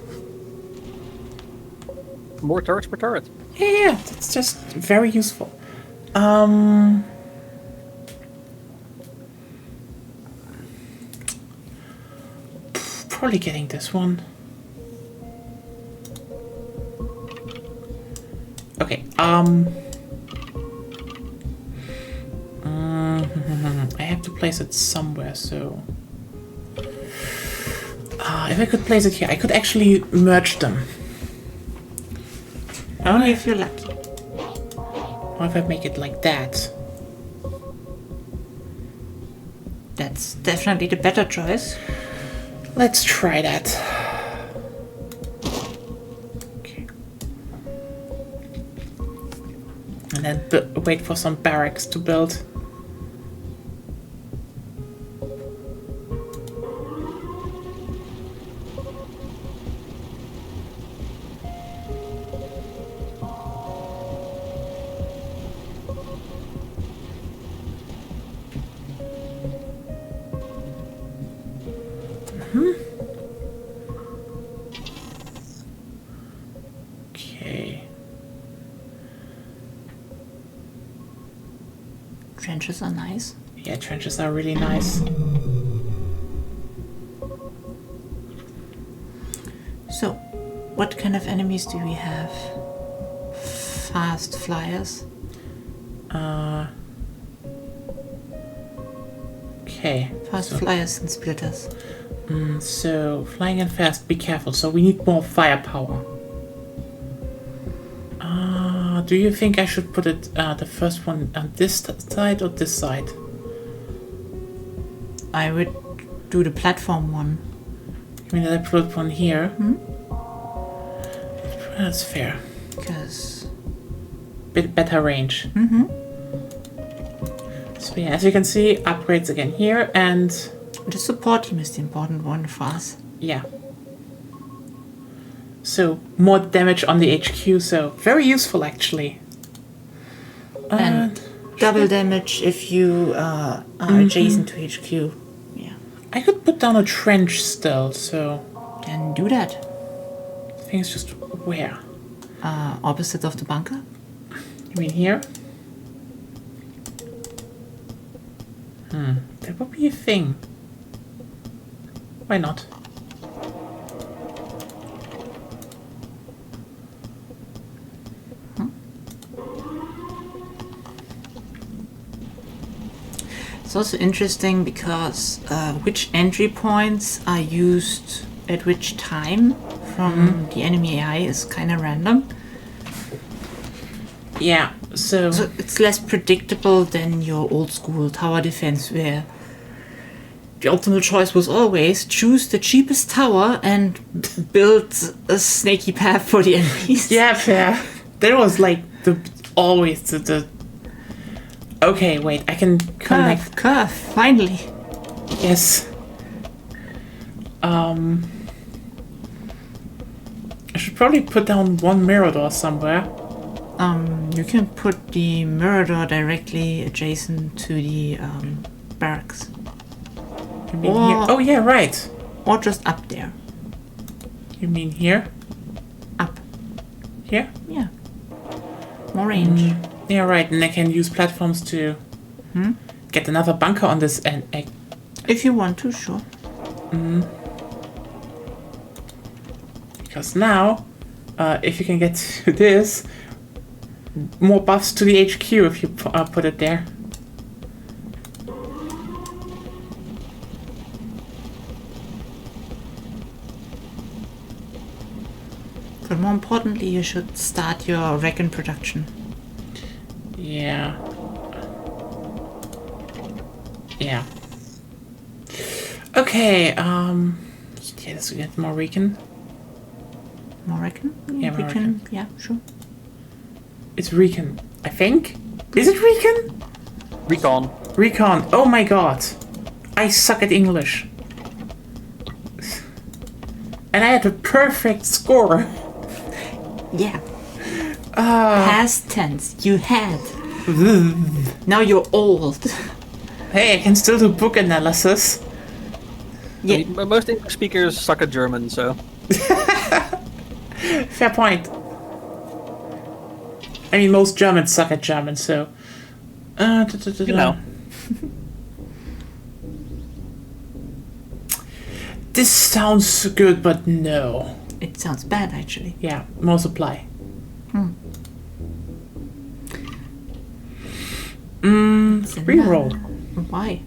More turrets per turret. Yeah, that's just very useful. Probably getting this one. Okay, I have to place it somewhere, so... if I could place it here, I could actually merge them. Only if you're lucky. Or if I make it like that. That's definitely the better choice. Let's try that. Okay. And then wait for some barracks to build. Okay. Trenches are nice. Yeah, trenches are really nice. So, what kind of enemies do we have? Fast flyers. Okay. Fast flyers and splitters. So, flying and fast, be careful. So we need more firepower. Do you think I should put it, the first one on this side or this side? I would do the platform one. I mean, I put one here. That's fair. Because... Bit better range. So yeah, as you can see, upgrades again here, and... The support team is the important one for us. Yeah. So, more damage on the HQ, so very useful actually. And double damage if you are adjacent to HQ. Yeah. I could put down a trench still, so... Then do that. The thing is just where? Opposite of the bunker? You mean here? That would be a thing. Why not? It's also interesting because which entry points are used at which time from the enemy AI is kind of random. Yeah, so it's less predictable than your old school tower defense where the ultimate choice was always choose the cheapest tower and build a snaky path for the enemies. Yeah, fair. That was like always the okay, wait, I can connect. Curve, finally. Yes. I should probably put down one mirror door somewhere. You can put the mirror door directly adjacent to the barracks. You mean here? Oh yeah, right. Or just up there. You mean here? Up. Here? Yeah. More range. Yeah, right. And I can use platforms to get another bunker on this end. If you want to, sure. Because now, if you can get to this, more buffs to the HQ if you put it there. But more importantly, you should start your wagon production. Yeah. Yeah. Okay, yeah, let's get more recon. More recon? Yeah, more recon. Yeah, sure. It's recon, I think. Is it recon? Recon. Recon. Oh my god. I suck at English. And I had a perfect score. Yeah. Past tense. You had. Now you're old. Hey, I can still do book analysis. Yeah. I mean, most English speakers suck at German, so. Fair point. I mean, most Germans suck at German, so. You know. This sounds good, but no. It sounds bad, actually. Yeah, more supply. Reroll. Why?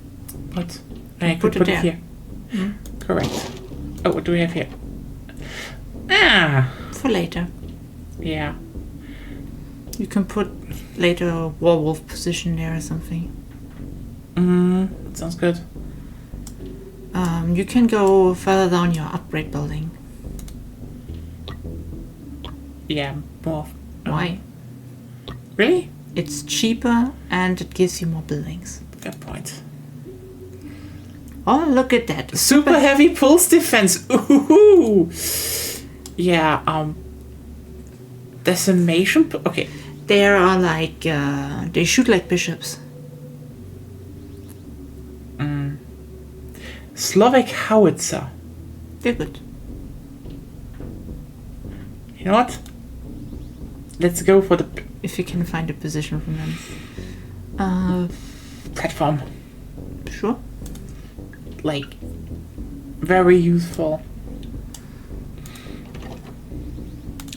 What? I could put it here. Correct. Oh, what do we have here? Ah! For later. Yeah. You can put later a werewolf position there or something. Sounds good. You can go further down your upgrade building. Yeah, more. Why? Really? It's cheaper and it gives you more buildings. Fair point. Oh, look at that. Super heavy pulse defense. Ooh. Yeah, decimation. Okay. They are like, they shoot like bishops. Slovak howitzer. They're good. You know what? Let's go for the... If you can find a position from them. Platform. Sure. Like, very useful.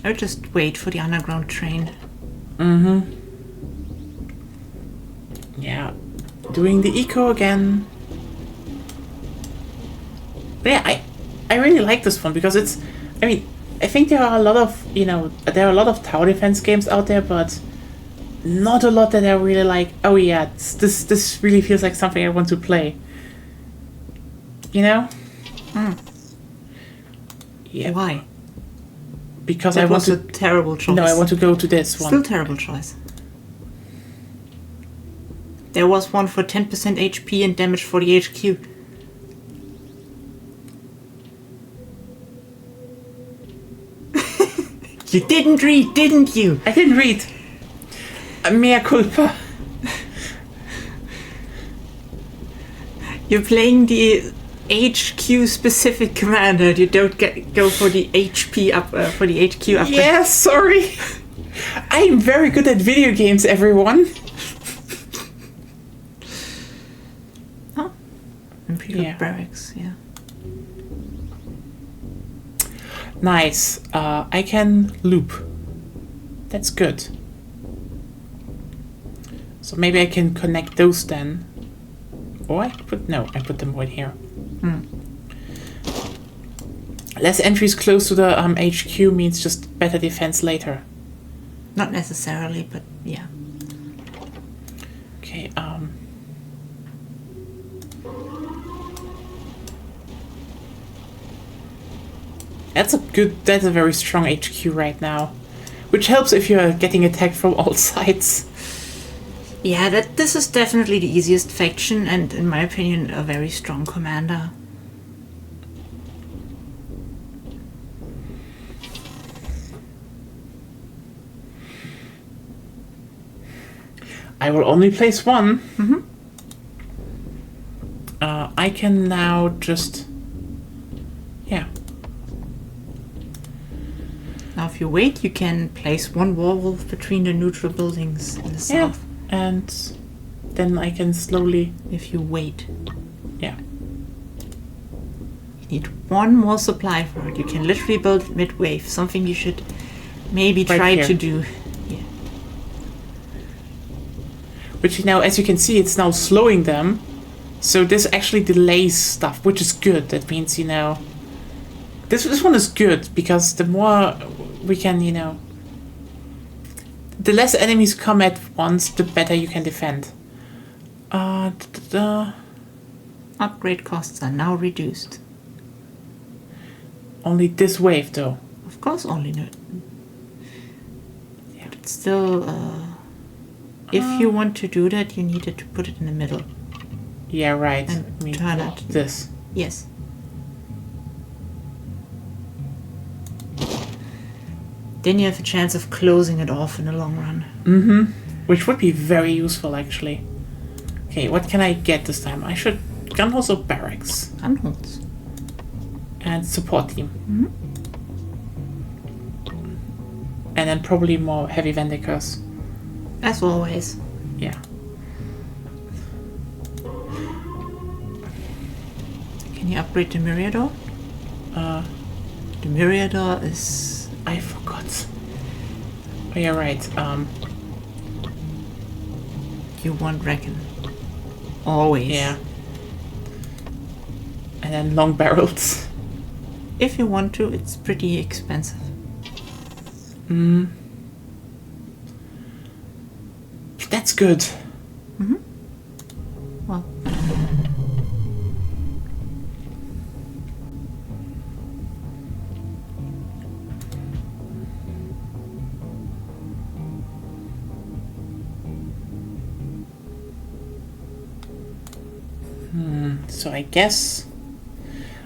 I would just wait for the underground train. Yeah. Doing the eco again. But yeah, I really like this one because it's... I mean, I think there are a lot of, there are a lot of tower defense games out there, but not a lot that are really like, oh yeah, this really feels like something I want to play. You know? Yeah. Why? Because that I want was a terrible choice. No, I want to go to this one. Still terrible choice. There was one for 10% HP and damage for the HQ. You didn't read, didn't you? I didn't read. Mea culpa. You're playing the HQ specific commander. You don't go for the HP up for the HQ up. Yeah, sorry. I'm very good at video games, everyone. Oh, Imperial Barracks, yeah. Nice. I can loop. That's good. So maybe I can connect those then. Oh, I put them right here. Less entries close to the HQ means just better defense later. Not necessarily, but yeah. Okay, that's a very strong HQ right now. Which helps if you're getting attacked from all sides. Yeah, this is definitely the easiest faction, and in my opinion, a very strong commander. I will only place one. I can now just... Yeah. Now if you wait, you can place one werewolf between the neutral buildings in the south. And then I can slowly... If you wait. Yeah. You need one more supply for it. You can literally build mid-wave, something you should maybe try to do. Yeah. Which now, as you can see, it's now slowing them. So this actually delays stuff, which is good. That means, you know... This one is good, because the more we can, you know... The less enemies come at once, the better you can defend. Upgrade costs are now reduced. Only this wave, though. Of course, only no. Yeah. But still, if you want to do that, you needed to put it in the middle. Yeah, right. And I mean, turn it. This. Yes. Then you have a chance of closing it off in the long run. Which would be very useful, actually. Okay, what can I get this time? I should... Gunholds or barracks? Gunholds. And support team. And then probably more heavy Vendicars. As always. Yeah. Can you upgrade the Myriador? The Myriador is... I forgot. Oh, yeah, right. You want Reckon. Always. Yeah. And then long barrels. If you want to, it's pretty expensive. That's good. Well. So I guess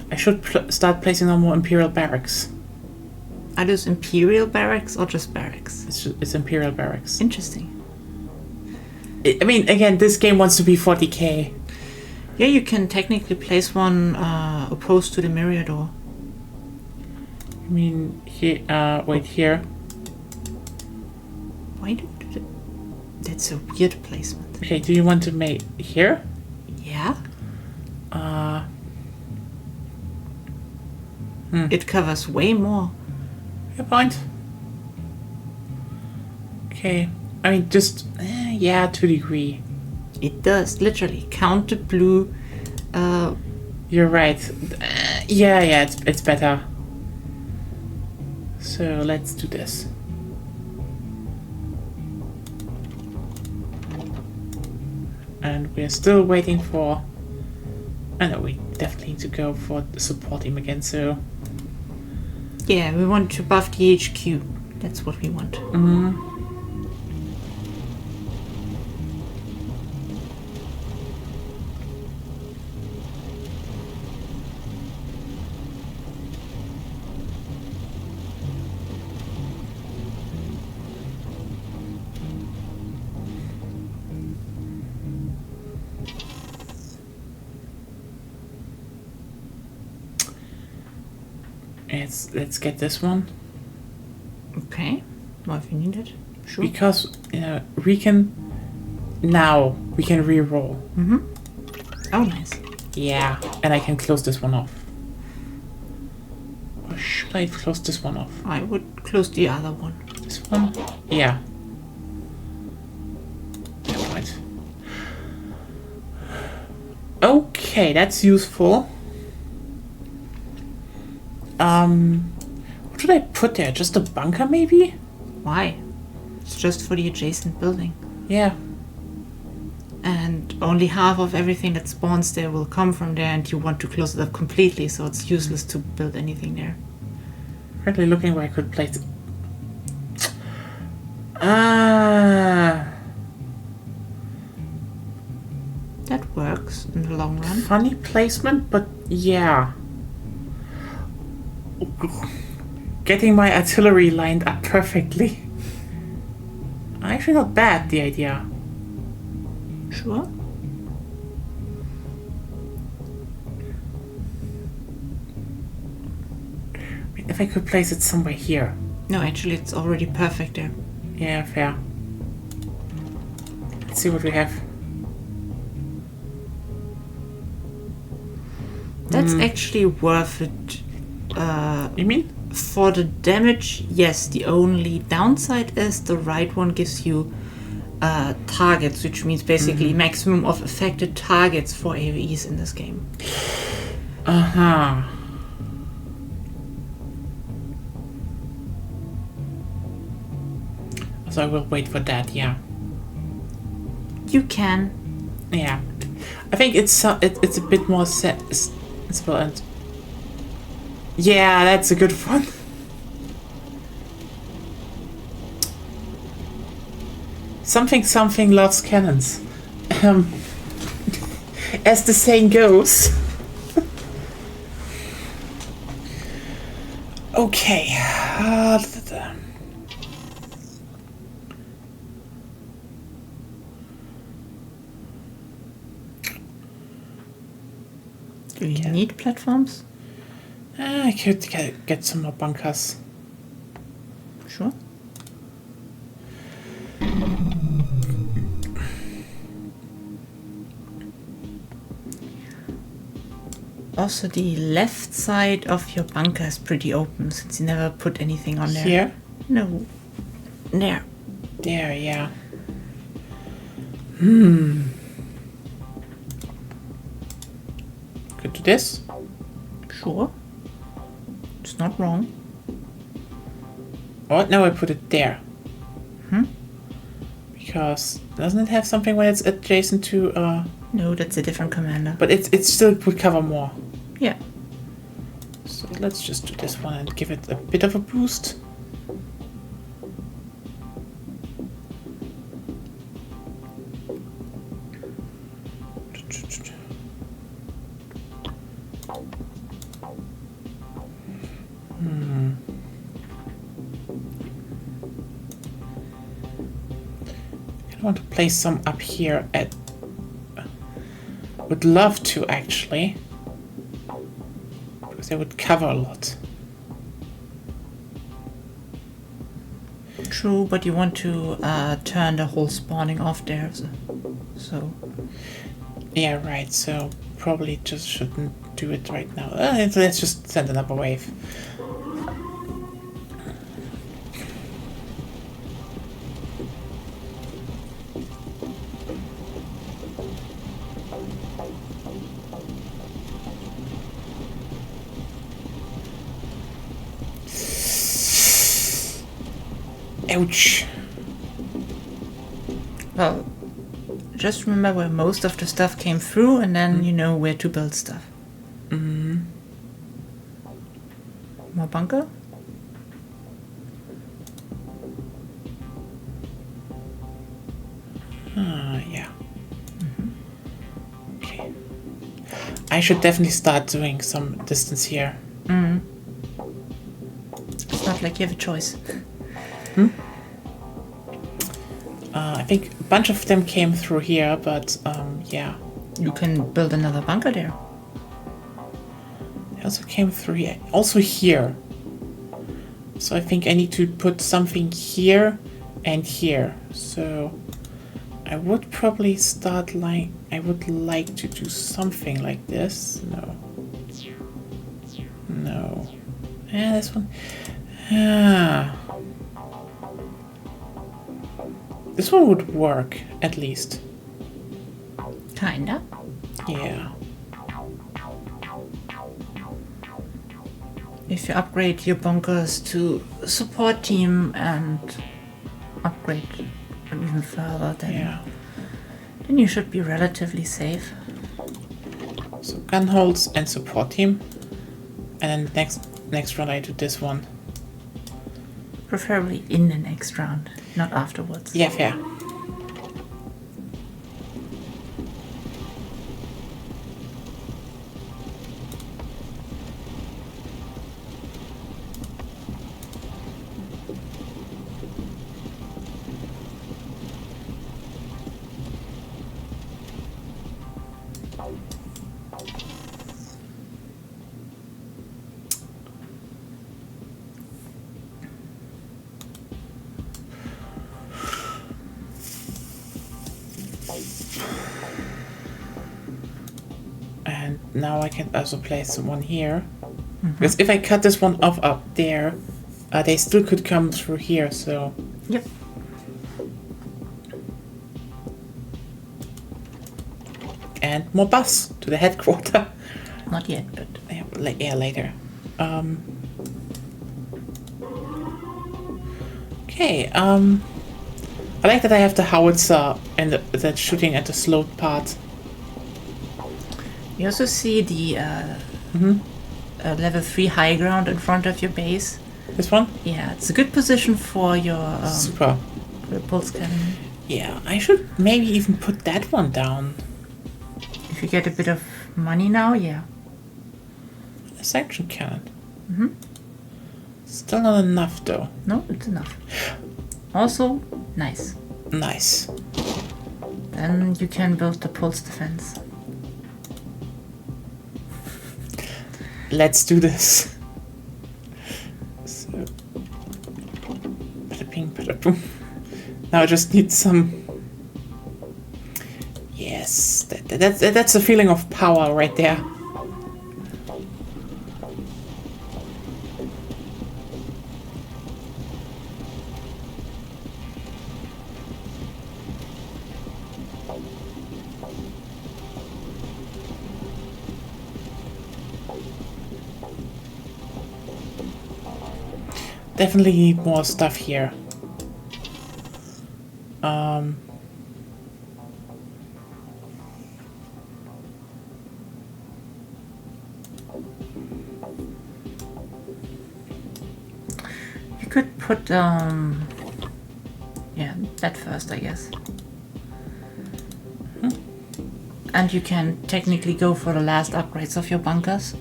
I should start placing on more Imperial barracks. Are those Imperial barracks or just barracks? It's Imperial barracks. Interesting. I mean, again, this game wants to be 40k. Yeah, you can technically place one opposed to the Myriador. I mean, here, wait, here. Why do you do that? That's a weird placement. Okay, do you want to make here? Yeah. It covers way more. Good point. Okay. I mean, just... yeah, to a degree. It does, literally. Count the blue... You're right. Yeah, it's better. So, let's do this. And we're still waiting for... I know, we definitely need to go for the support team again, so... Yeah, we want to buff the HQ. That's what we want. Let's get this one. Okay. Well, if you need it, sure. Because we can re-roll. Oh, nice. Yeah, and I can close this one off. Or should I close this one off? I would close the other one. This one? Yeah. Yeah, right. Okay, that's useful. What should I put there? Just a bunker, maybe? Why? It's just for the adjacent building. Yeah. And only half of everything that spawns there will come from there, and you want to close it up completely, so it's useless to build anything there. Currently looking where I could place it. Ah. That works in the long run. Funny placement, but yeah. Getting my artillery lined up perfectly. Actually not bad, the idea. Sure. If I could place it somewhere here. No, actually it's already perfect there. Yeah, fair. Let's see what we have. That's actually worth it. You mean? For the damage, yes. The only downside is the right one gives you targets, which means basically maximum of affected targets for AoEs in this game. Uh-huh. So I will wait for that, yeah. You can. Yeah. I think it's a bit more sensible and... Yeah, that's a good one. Something loves cannons. As the saying goes. Okay. Do you need platforms? I could get some more bunkers. Sure. Also, the left side of your bunker is pretty open since you never put anything on there. Here? No. There. There, yeah. Could do this? Sure. It's not wrong. Oh, now I put it there. Hmm? Because doesn't it have something when it's adjacent to No, that's a different commander. but it still would cover more. Yeah. So let's just do this one and give it a bit of a boost. I want to place some up here at... Would love to actually. Because they would cover a lot. True, but you want to turn the whole spawning off there. So. Yeah, right, so probably just shouldn't do it right now. Let's just send another wave. Ouch. Well, just remember where most of the stuff came through, and then you know where to build stuff. More bunker? Yeah. Okay. I should definitely start doing some distance here. It's not like you have a choice. I think a bunch of them came through here, but yeah. You can build another bunker there. They also came through here. Also here. So I think I need to put something here and here. So I would probably start like... I would like to do something like this. No. No. Yeah, this one. This one would work, at least. Kinda. Yeah. If you upgrade your bunkers to support team and upgrade them even further, then you should be relatively safe. So gun holds and support team. And then next round I do this one. Preferably in the next round, not afterwards. Yeah, fair. And now I can also place one here. Because if I cut this one off up there, they still could come through here, so... Yep. And more buffs to the headquarter. Not yet, but... Yeah, later. Okay, I like that I have the howitzer and that shooting at the sloped part. You also see the level 3 high ground in front of your base. This one? Yeah, it's a good position for your super for the pulse cannon. Yeah, I should maybe even put that one down. If you get a bit of money now, yeah. A section cannon. Still not enough though. No, it's enough. Also, nice. Nice. Then you can build the pulse defense. Let's do this. So, bada ping, bada boom. Now I just need some. Yes, that's a feeling of power right there. Definitely need more stuff here. You could put yeah, that first, I guess. And you can technically go for the last upgrades of your bunkers.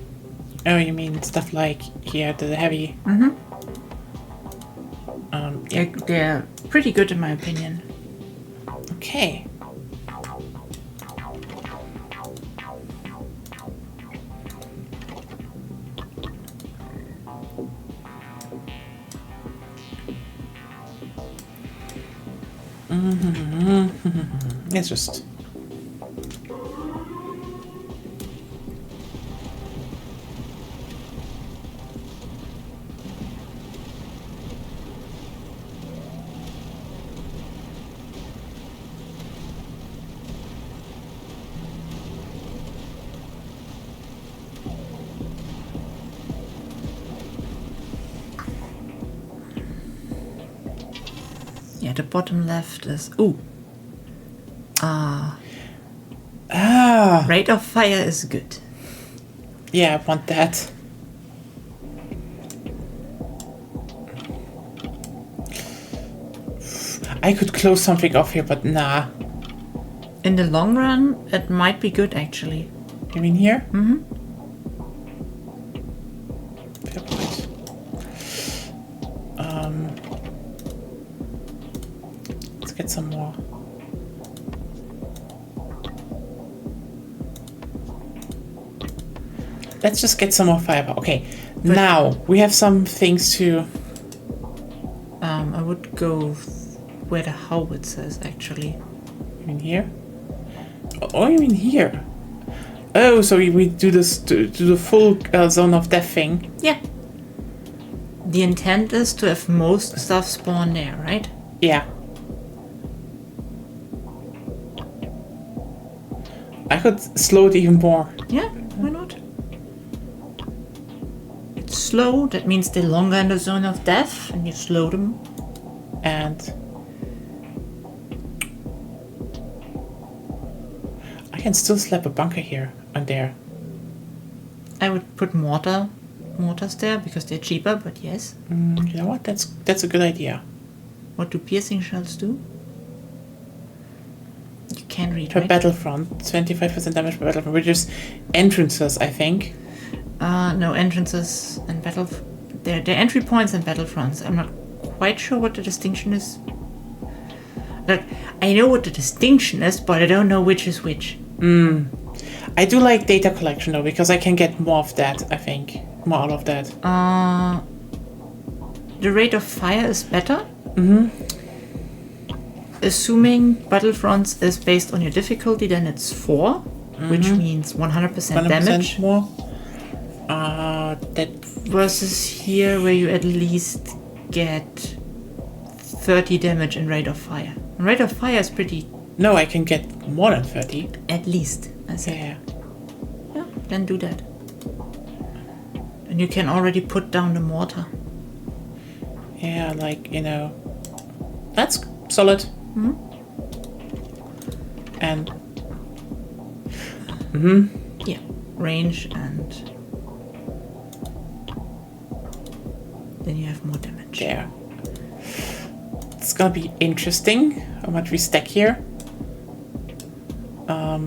Oh, you mean stuff like here, the heavy? Yeah. They're pretty good in my opinion. Okay. It's just... Yeah, the bottom left is... Ooh. Rate of fire is good. Yeah, I want that. I could close something off here, but nah. In the long run, it might be good actually. You mean here? Fair point. Let's get some more. Let's just get some more firepower. Okay, but now we have some things to... I would go where the howitzer is actually. You mean here? Oh, you mean here? Oh, so we do this to the full zone of death thing? Yeah. The intent is to have most stuff spawn there, right? Yeah. I could slow it even more. Yeah, why not? It's slow, that means they're longer in the zone of death, and you slow them. And I can still slap a bunker here and there. I would put mortars there because they're cheaper, but yes. You know what? That's a good idea. What do piercing shells do? You can read, Per right? battlefront, 25% damage per battlefront, which is entrances, I think. No, entrances and they're entry points and battlefronts. I'm not quite sure what the distinction is. Like, I know what the distinction is, but I don't know which is which. I do like data collection though, because I can get more of that, I think. More out of that. The rate of fire is better. Assuming battlefronts is based on your difficulty, then it's 4, which means 100% damage. More. That versus here where you at least get 30 damage in rate of fire. And rate of fire is pretty... No, I can get more than 30. At least, I say. Yeah, then do that. And you can already put down the mortar. Yeah, like, you know... That's solid. And... Yeah, range and... then you have more damage. There. It's gonna be interesting how much we stack here. I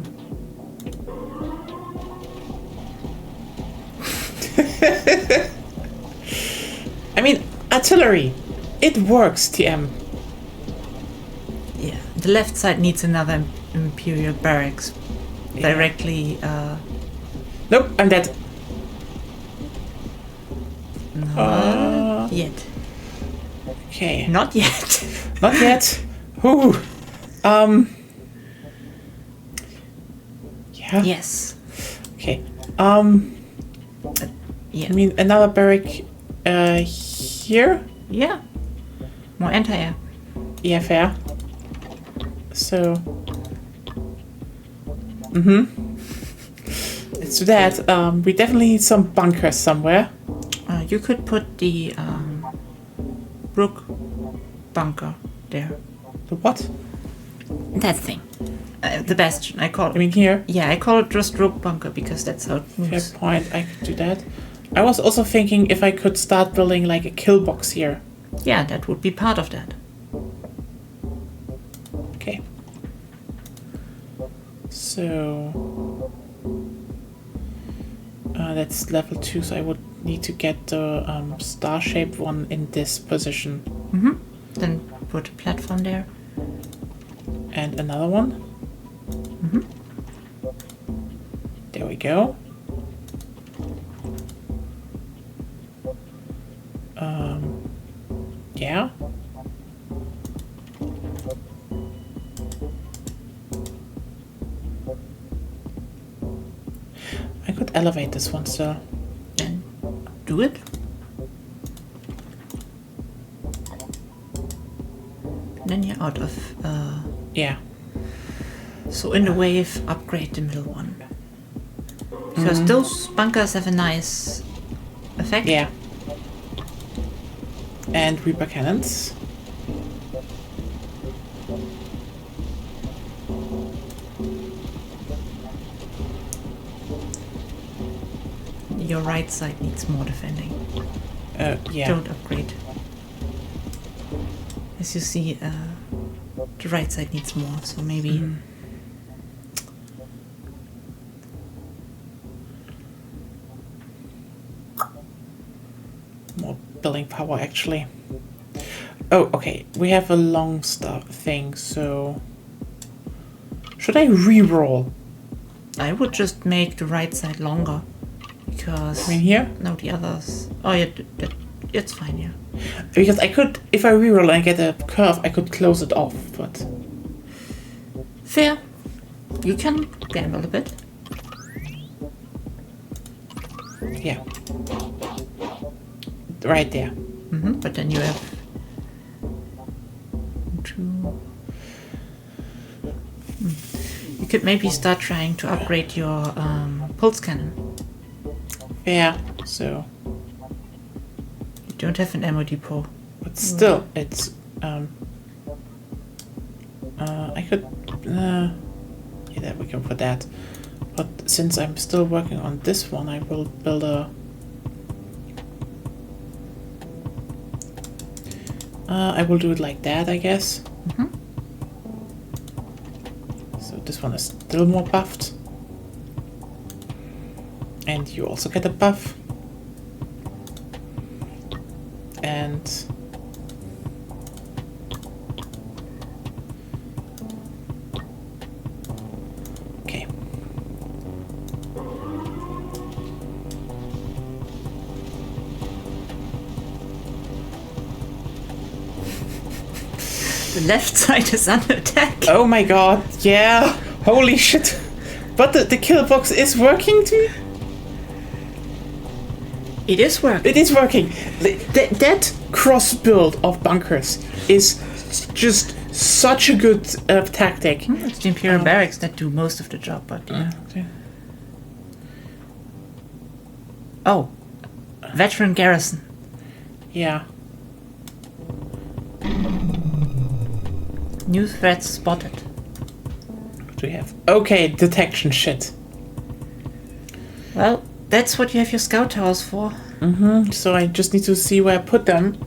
mean, artillery. It works, TM. Yeah, the left side needs another Imperial barracks. Directly, Nope, I'm dead. Not yet. Okay. Not yet. Not yet. Ooh. Yeah. Yes. Okay. Yeah. I mean, another barrack here? Yeah. More anti-air. Yeah, fair. So... Let's do that. We definitely need some bunkers somewhere. You could put the Brook bunker there. The what? That thing. The bastion, I call it. I mean here? Yeah, I call it just Rook bunker because that's how it moves. Fair point, I could do that. I was also thinking if I could start building like a kill box here. Yeah, that would be part of that. Okay. So... that's level 2, so I would need to get the star-shaped one in this position. Then put a platform there. And another one. There we go. Yeah. I could elevate this one still. Then do it. Then you're out of... Yeah. So in the wave, upgrade the middle one. Because those bunkers have a nice effect. Yeah. And Reaper cannons. Your right side needs more defending. Yeah. Don't upgrade. As you see, the right side needs more, so maybe... More building power, actually. Oh, okay. We have a long stuff thing, so... Should I re-roll? I would just make the right side longer. Because... I mean here? No, the others... Oh yeah, it's fine, yeah. Because I could... If I re-roll and get a curve, I could close it off, but... Fair. You can gamble a bit. Yeah. Right there. But then you have... 2... You You could maybe start trying to upgrade your pulse cannon. Yeah, so... You don't have an ammo depot. But still, it's... I could... yeah, there we go for that. But since I'm still working on this one, I will build a... I will do it like that, I guess. So this one is still more buffed. And you also get a buff. And... okay. The left side is under attack. Oh my god, yeah. Holy shit. But the kill box is working too? It is working. It is working. That cross build of bunkers is just such a good tactic. It's the Imperial Barracks that do most of the job, but yeah. Okay. Oh, veteran garrison. Yeah. New threats spotted. What do we have? Okay, detection shit. Well, that's what you have your scout towers for. So I just need to see where I put them.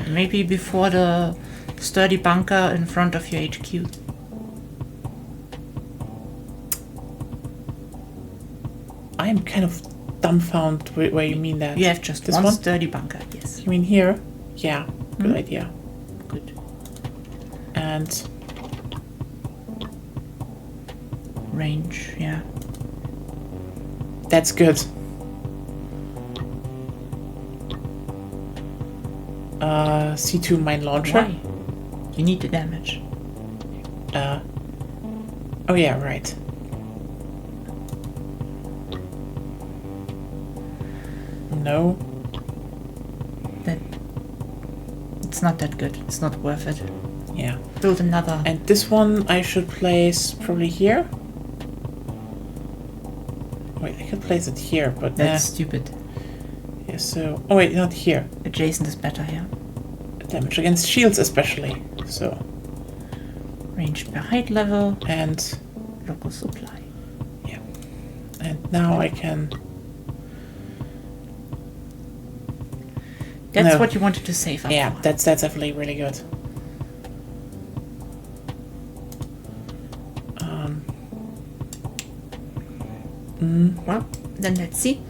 Maybe before the sturdy bunker in front of your HQ. I'm kind of dumbfounded where you mean that. You have just this one sturdy bunker, yes. You mean here? Yeah, good idea. Good. And... range, yeah. That's good. C2 mine launcher. Why? You need the damage. Oh yeah, right. No. It's not that good. It's not worth it. Yeah. Build another. And this one I should place probably here. Wait, I could place it here, but that's stupid. Yeah, so... oh wait, not here. Adjacent is better here. Damage against shields especially, so... range per height level. And... local supply. Yeah. And now I can... That's what you wanted to save up yeah, for. that's definitely really good. Well, then let's see.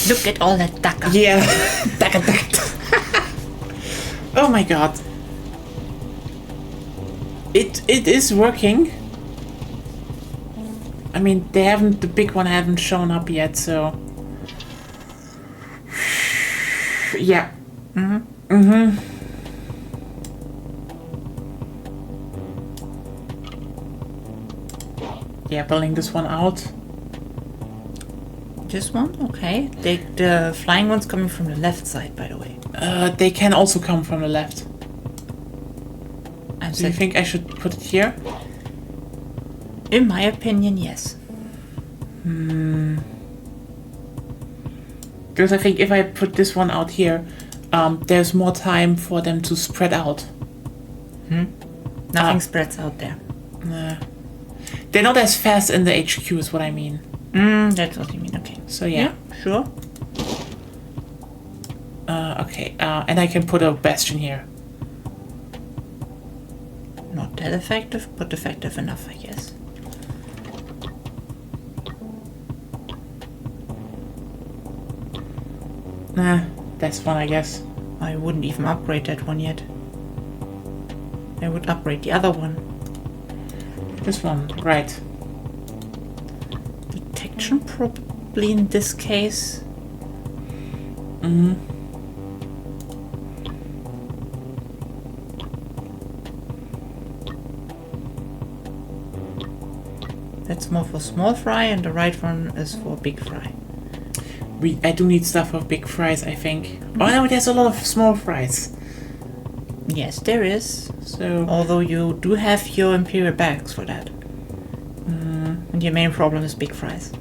Look at all that DACA. Yeah, DACA. Oh my god. It is working. I mean, they haven't, the big one haven't shown up yet, so... yeah. Yeah, building this one out. This one? Okay. The flying one's coming from the left side, by the way. They can also come from the left. Do you think I should put it here? In my opinion, yes. Because I think if I put this one out here, there's more time for them to spread out. Nothing spreads out there. Nah. They're not as fast in the HQ is what I mean. That's what you mean, okay. So yeah. Sure. Okay, and I can put a bastion here. Not that effective, but effective enough, I guess. Nah, that's one, I guess. I wouldn't even upgrade that one yet. I would upgrade the other one. This one, right. Detection probably in this case. That's more for small fry, and the right one is for big fry. I do need stuff for big fries, I think. Oh no, there's a lot of small fries. Yes, there is. So, although you do have your Imperial bags for that. And your main problem is big fries.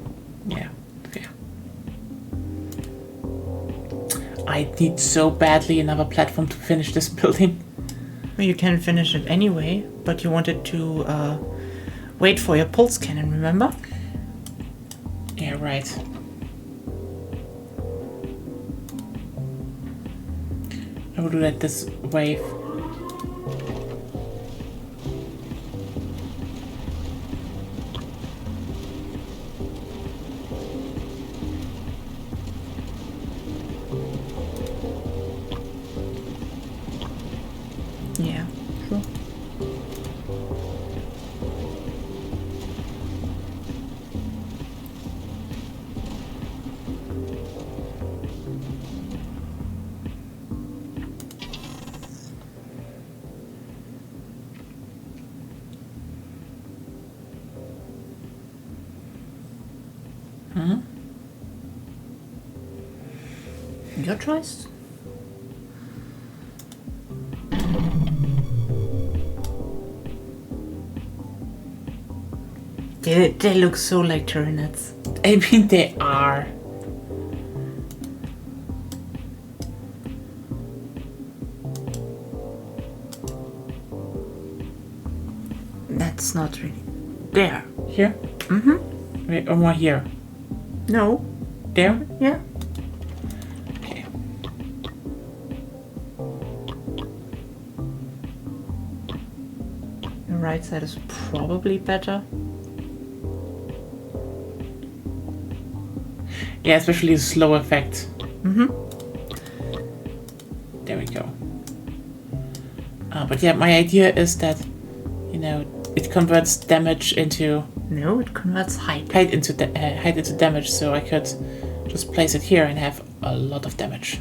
Yeah. I need so badly another platform to finish this building. Well, you can finish it anyway, but you wanted to wait for your pulse cannon, remember? Yeah, right. I will do that this wave. Yeah, sure. Your choice? They look so like turrets. I mean, they are. That's not really. There. Here? Mm-hmm. Wait, or more here? No. There? Yeah. Okay. The right side is probably better. Yeah, especially the slow effect. Mm-hmm. There we go. But yeah, my idea is that, you know, it converts damage into... No, it converts height. Height into damage, so I could just place it here and have a lot of damage.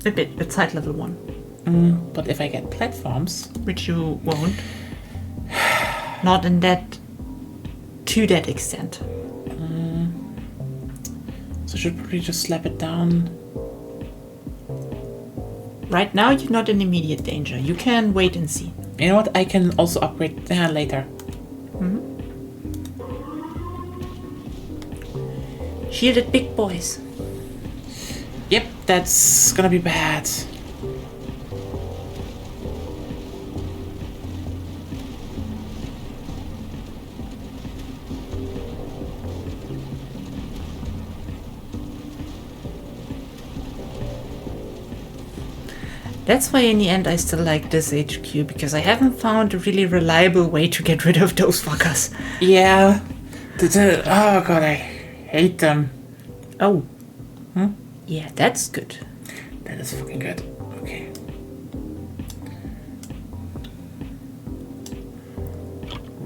A bit. It's height level 1. But if I get platforms... Which you won't. Not in that... to that extent. So I should probably just slap it down. Right now you're not in immediate danger. You can wait and see. You know what? I can also upgrade later. Shielded big boys. Yep, that's gonna be bad. That's why in the end I still like this HQ, because I haven't found a really reliable way to get rid of those fuckers. Yeah. Oh god, I hate them. Oh. Yeah, that's good. That is fucking good. Okay.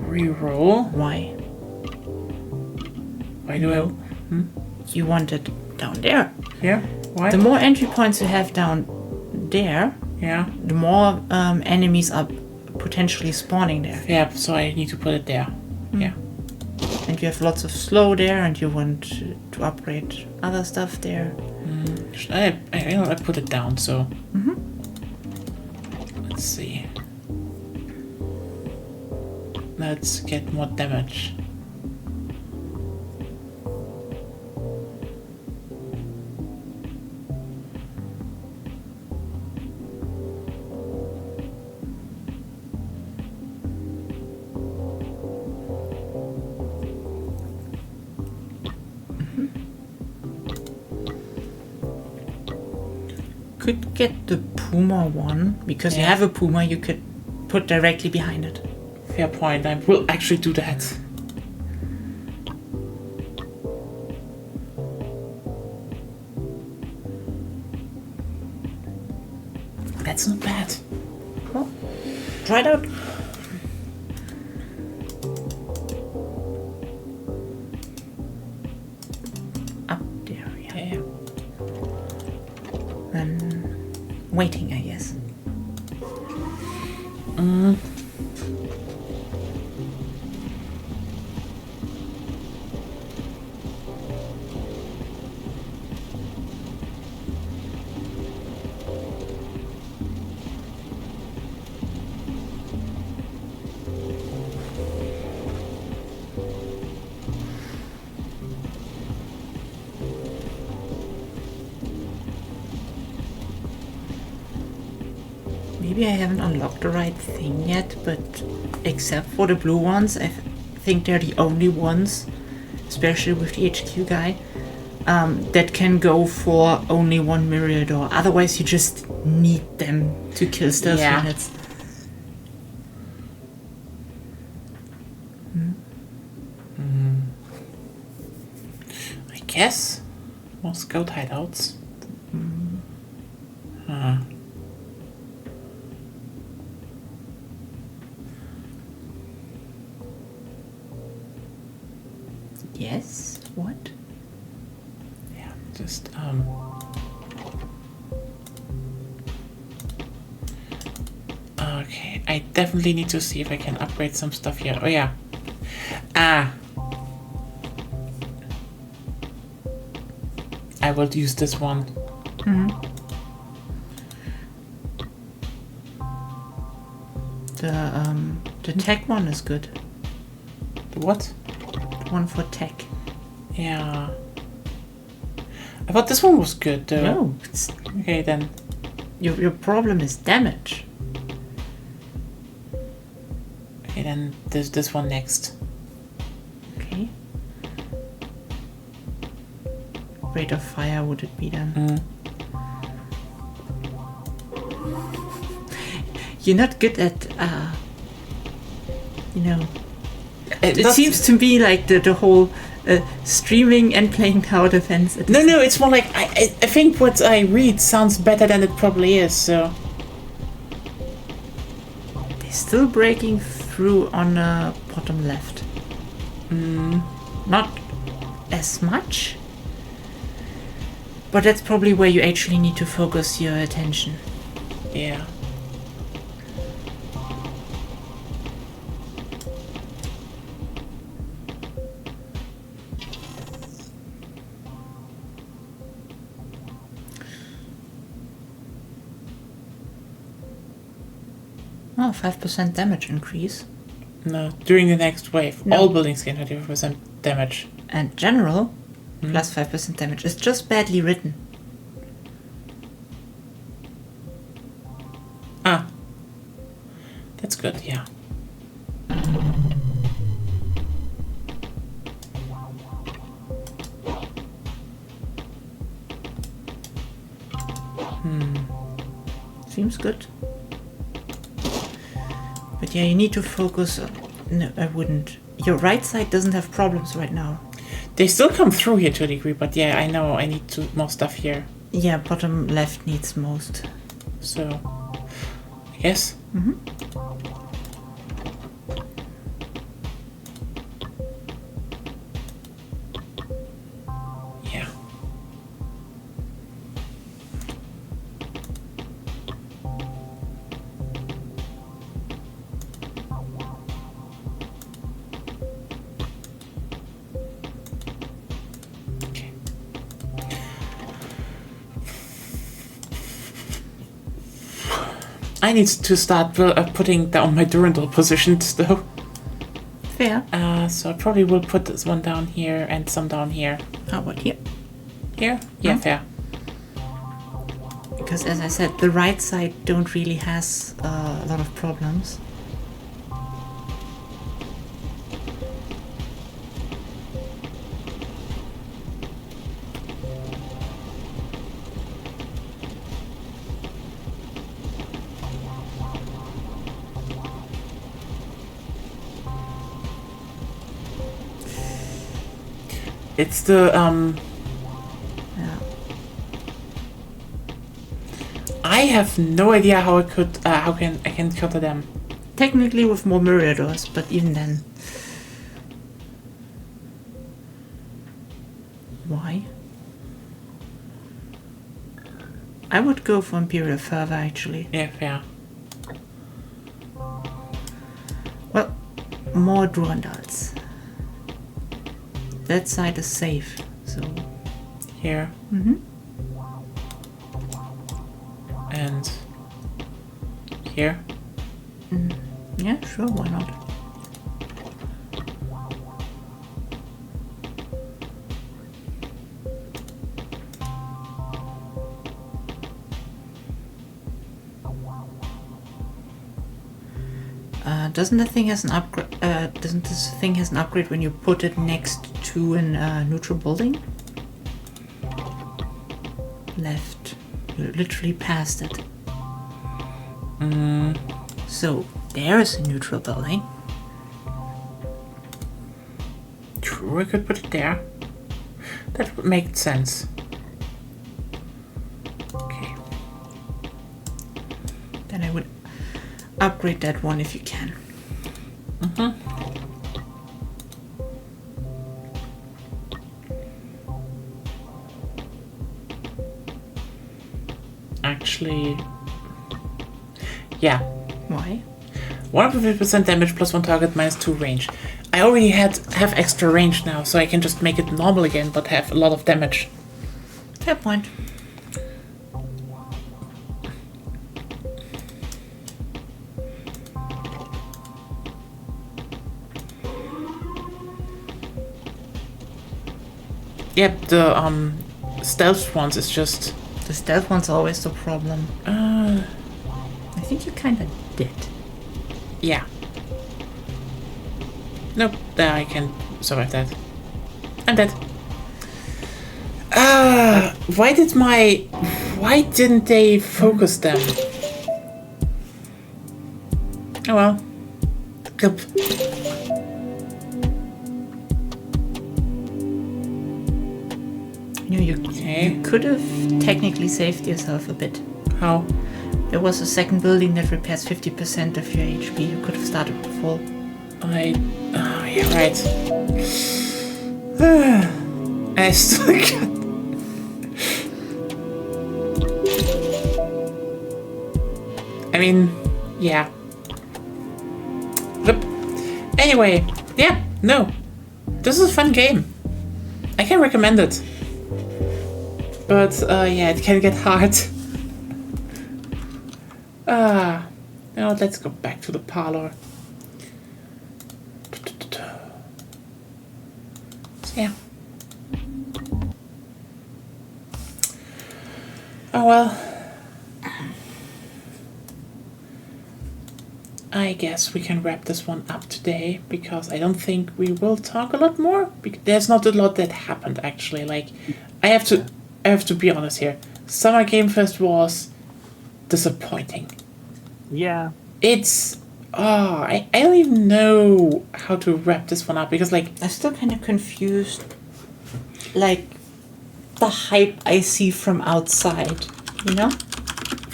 Reroll. Why? Why do I... You want it down there. Yeah? Why? The more entry points you have down there, yeah, the more enemies are potentially spawning there. Yeah, so I need to put it there. Yeah. And you have lots of slow there, and you want to upgrade other stuff there. I put it down, so... Let's see. Let's get more damage. Could get the Puma one, because you have a Puma you could put directly behind it. Fair point, I will actually do that. That's not bad. Well, try it out. Up there, yeah. And waiting, I guess. maybe I haven't unlocked the right thing yet, but except for the blue ones, I think they're the only ones, especially with the HQ guy, that can go for only one Myriador. Otherwise, you just need them to kill stealth units. I guess more scout hideouts. Yes? What? Yeah, just okay, I definitely need to see if I can upgrade some stuff here. Oh yeah. I will use this one. The tech one is good. The what? The one for tech. Yeah. I thought this one was good though. No. Okay then. Your problem is damage. Okay then there's this one next. Okay. Rate of fire would it be then? You're not good at it seems to be like the whole streaming and playing tower defense. No, it's more like I think what I read sounds better than it probably is, so. They're still breaking through on the bottom left. Not as much, but that's probably where you actually need to focus your attention. Yeah. Oh, 5% damage increase. No, during the next wave, No. all buildings gain 25% damage. And general, plus 5% damage. It's just badly written. That's good, yeah. Seems good. But yeah, you need to focus on... No, I wouldn't. Your right side doesn't have problems right now. They still come through here to a degree, but yeah, I know I need more stuff here. Yeah, bottom left needs most. So, yes. Yeah. I need to start putting down my Durandal positions though. Fair. So I probably will put this one down here and some down here. How about here? Here? Yeah, fair. Because as I said, the right side don't really has a lot of problems. It's the Yeah. I have no idea how I could I can counter them. Technically with more Myriadors, but even then. Why? I would go for Imperial Fervor actually. Yeah, fair. Well, more Durandals. That side is safe, so... Here. And here. Yeah, sure, why not? doesn't the thing has an upgrade? Doesn't this thing has an upgrade when you put it next to a neutral building? Left. You're literally past it. So there's a neutral building. True, I could put it there. That would make sense. Okay. Then I would upgrade that one if you can. Actually, yeah. Why? 150% damage plus 1 target minus 2 range. I already have extra range now, so I can just make it normal again, but have a lot of damage. Fair point. Yep, the stealth ones is just... The stealth one's always the problem. I think you kinda did. Yeah. Nope, there I can survive that. I'm dead. Why didn't they focus them? Oh well. Yep. You could have technically saved yourself a bit. How? There was a second building that repairs 50% of your HP. You could have started with full. Oh, yeah, right. I still got... I mean, yeah. Yep. Anyway, yeah, no. This is a fun game. I can recommend it. But, yeah, it can get hard. Now let's go back to the parlor. So, yeah. Oh well. I guess we can wrap this one up today, because I don't think we will talk a lot more. There's not a lot that happened, actually. Like, I have to be honest here. Summer Game Fest was disappointing. Yeah. It's... I don't even know how to wrap this one up, because, like... I'm still kind of confused. Like, the hype I see from outside, you know?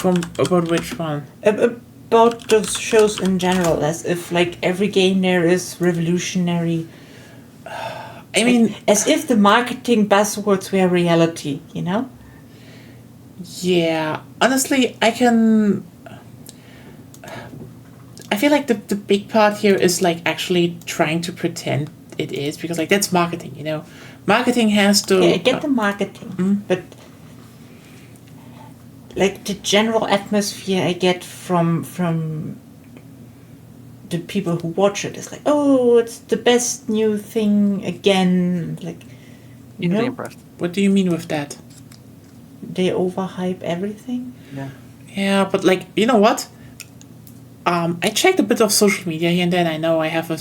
About which one? About those shows in general, as if, like, every game there is revolutionary. I mean... As if the marketing buzzwords were reality, you know? Yeah. Honestly, I feel like the big part here is, like, actually trying to pretend it is, because, like, that's marketing, you know? Marketing has to... Yeah, I get the marketing, but... Like, the general atmosphere I get from the people who watch it is like, oh, it's the best new thing again. Like, you know? Impressed. What do you mean with that? They overhype everything. Yeah. Yeah, but, like, you know what? I checked a bit of social media here and there, and I know I have a...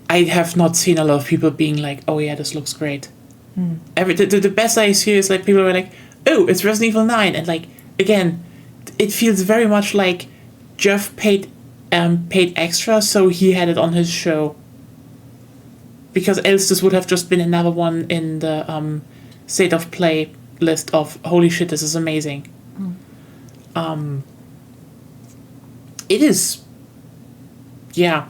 I have not seen a lot of people being like, oh yeah, this looks great. The best I see is, like, people are like, oh, it's Resident Evil 9, and, like, again, it feels very much like Jeff paid extra, so he had it on his show. Because else this would have just been another one in the state of play list of, holy shit, this is amazing. It is, yeah.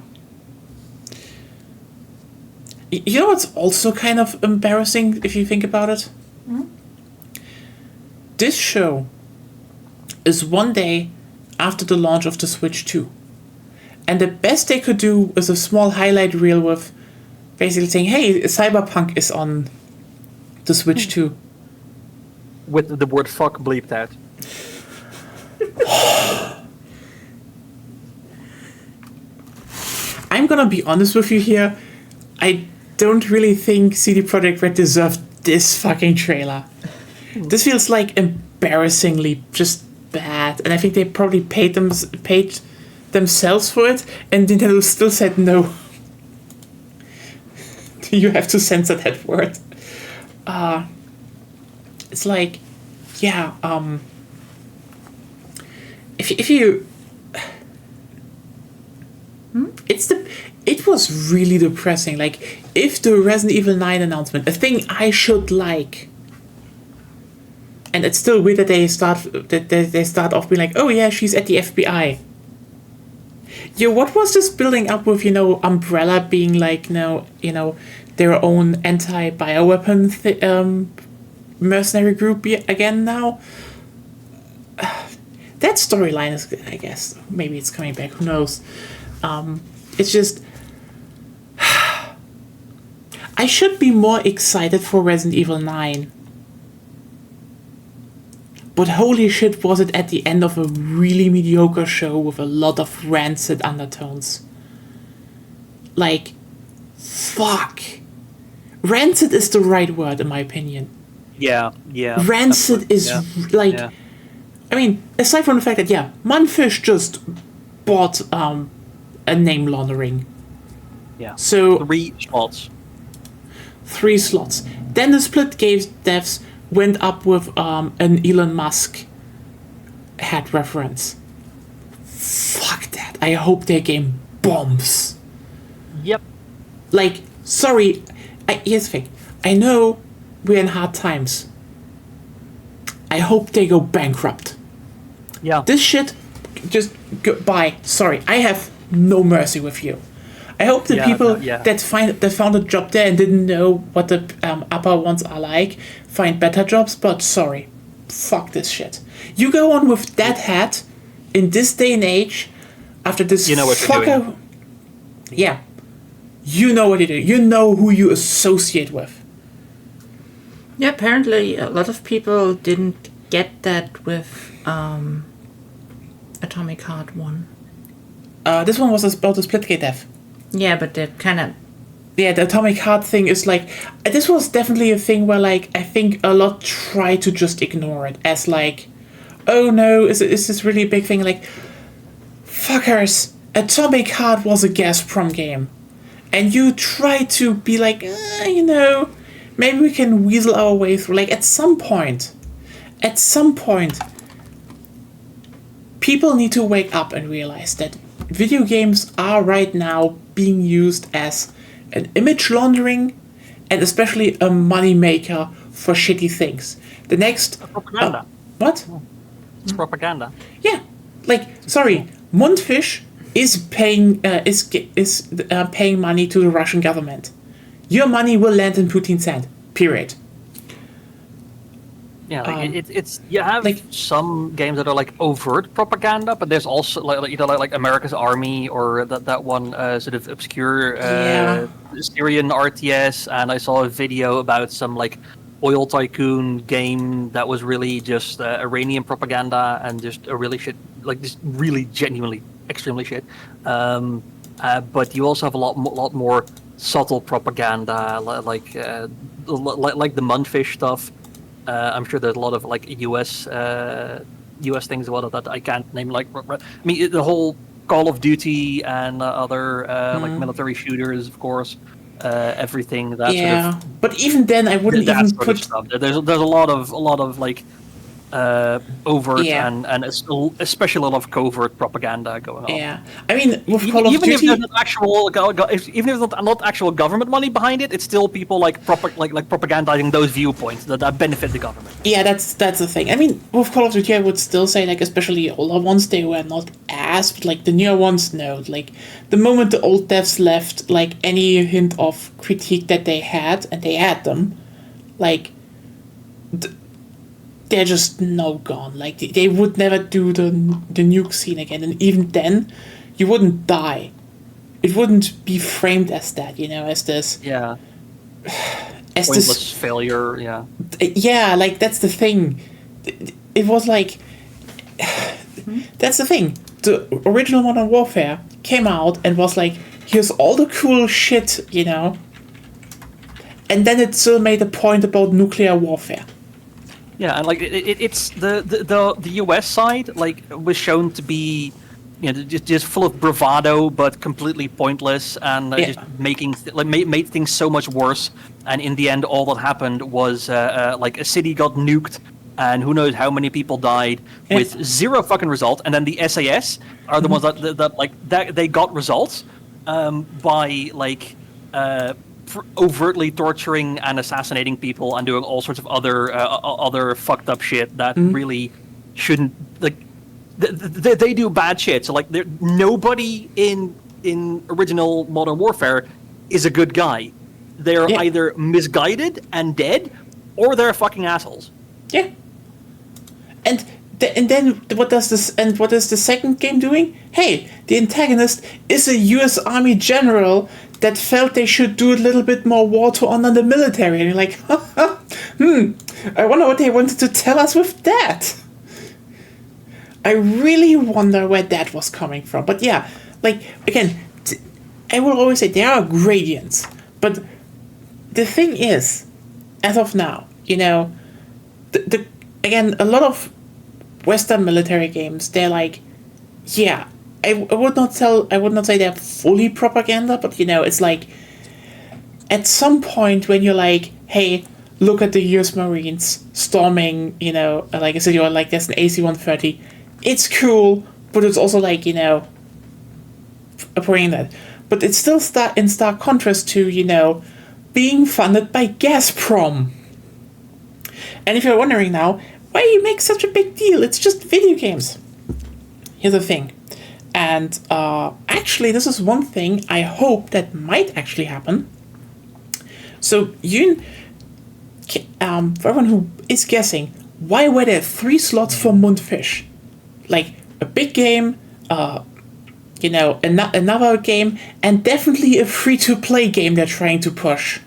You know what's also kind of embarrassing if you think about it? This show is one day after the launch of the Switch 2. And the best they could do is a small highlight reel with basically saying, hey, Cyberpunk is on the Switch 2. With the word fuck bleeped out. I'm gonna be honest with you here. I don't really think CD Projekt Red deserved this fucking trailer. This feels like embarrassingly just bad, and I think they probably paid themselves for it, and Nintendo still said no. You have to censor that word. It's like, yeah, if you it was really depressing. Like, if the Resident Evil 9 announcement, a thing I should like, and it's still weird that they start off being like, oh yeah, she's at the FBI. Yeah, what was this building up with, Umbrella being like, their own anti-bioweapon mercenary group again now? That storyline is, I guess, maybe it's coming back, who knows. It's just, I should be more excited for Resident Evil 9. But holy shit, was it at the end of a really mediocre show with a lot of rancid undertones. Like, fuck. Rancid is the right word, in my opinion. Yeah. Rancid is, Yeah. I mean, aside from the fact that, Munfish just bought a name laundering. Yeah. So 3 slots. 3 slots. Then the Split Games devs went up with an Elon Musk hat reference. Fuck that. I hope their game bombs. Yep. Like, sorry. Here's the thing. I know we're in hard times. I hope they go bankrupt. Yeah. This shit, just goodbye. Sorry, I have no mercy with you. I hope the people that found a job there and didn't know what the upper ones are like find better jobs, but sorry. Fuck this shit. You go on with that hat in this day and age after this You know what you're doing. Yeah. You know what you do. You know who you associate with. Yeah, apparently a lot of people didn't get that with Atomic Heart 1. This one was about the Splitgate dev. Yeah, but they're kind of... Yeah, the Atomic Heart thing is like... This was definitely a thing where, like, I think a lot try to just ignore it as, like, oh no, is this really a big thing? Like, fuckers, Atomic Heart was a Gazprom game. And you try to be like, maybe we can weasel our way through. Like, at some point, people need to wake up and realize that video games are right now being used as an image laundering and especially a moneymaker for shitty things. The next... propaganda. What? It's propaganda. Yeah. Like, sorry, Mundfish is paying paying money to the Russian government. Your money will land in Putin's hand. Period. Yeah, like it's you have like some games that are like overt propaganda, but there's also like America's Army or that one sort of obscure Syrian RTS, and I saw a video about some like oil tycoon game that was really just Iranian propaganda and just a really shit, like just really genuinely extremely shit. But you also have a lot more subtle propaganda, like the Munfish stuff. I'm sure there's a lot of like US things as well that I can't name. Like, I mean, the whole Call of Duty and other like military shooters, of course. Everything that sort of, but even then, I wouldn't even put stuff. There's a lot of like overt and especially a lot of covert propaganda going on. Yeah, I mean, with Call of Duty, if there's not actual, even if there's not actual government money behind it, it's still people like propagandizing those viewpoints that benefit the government. Yeah, that's the thing. I mean, with Call of Duty, I would still say, like, especially older ones, they were not as, but like the newer ones, no. Like, the moment the old devs left, like any hint of critique that they had, and they had them, like. They're just gone. Like, they would never do the nuke scene again. And even then, you wouldn't die. It wouldn't be framed as that, as this... Yeah. As pointless this... failure, yeah. Yeah, like, that's the thing. It was like... That's the thing. The original Modern Warfare came out and was like, here's all the cool shit, And then it still made a point about nuclear warfare. Yeah, and like it's the US side like was shown to be just full of bravado, but completely pointless, and just made things so much worse. And in the end, all that happened was like a city got nuked, and who knows how many people died with zero fucking result. And then the SAS are the ones that they got results by like overtly torturing and assassinating people and doing all sorts of other fucked up shit that really shouldn't. Like they do bad shit. So like nobody in original Modern Warfare is a good guy. They're either misguided and dead, or they're fucking assholes. Yeah. And then what is the second game doing? Hey, the antagonist is a US Army general that felt they should do a little bit more war to honor the military. And you're like, I wonder what they wanted to tell us with that. I really wonder where that was coming from. But yeah, like, again, I will always say there are gradients. But the thing is, as of now, again, a lot of Western military games, they're like, yeah, I would not say they're fully propaganda, but it's like, at some point when you're like, hey, look at the US Marines storming, like I said, you're like, there's an AC-130, it's cool, but it's also like, appointing that. But it's still in stark contrast to, being funded by Gazprom. And if you're wondering now, why you make such a big deal? It's just video games. Here's the thing. And actually, this is one thing I hope that might actually happen. So, for everyone who is guessing, why were there 3 slots for Mundfish? Like, a big game, another game, and definitely a free-to-play game they're trying to push.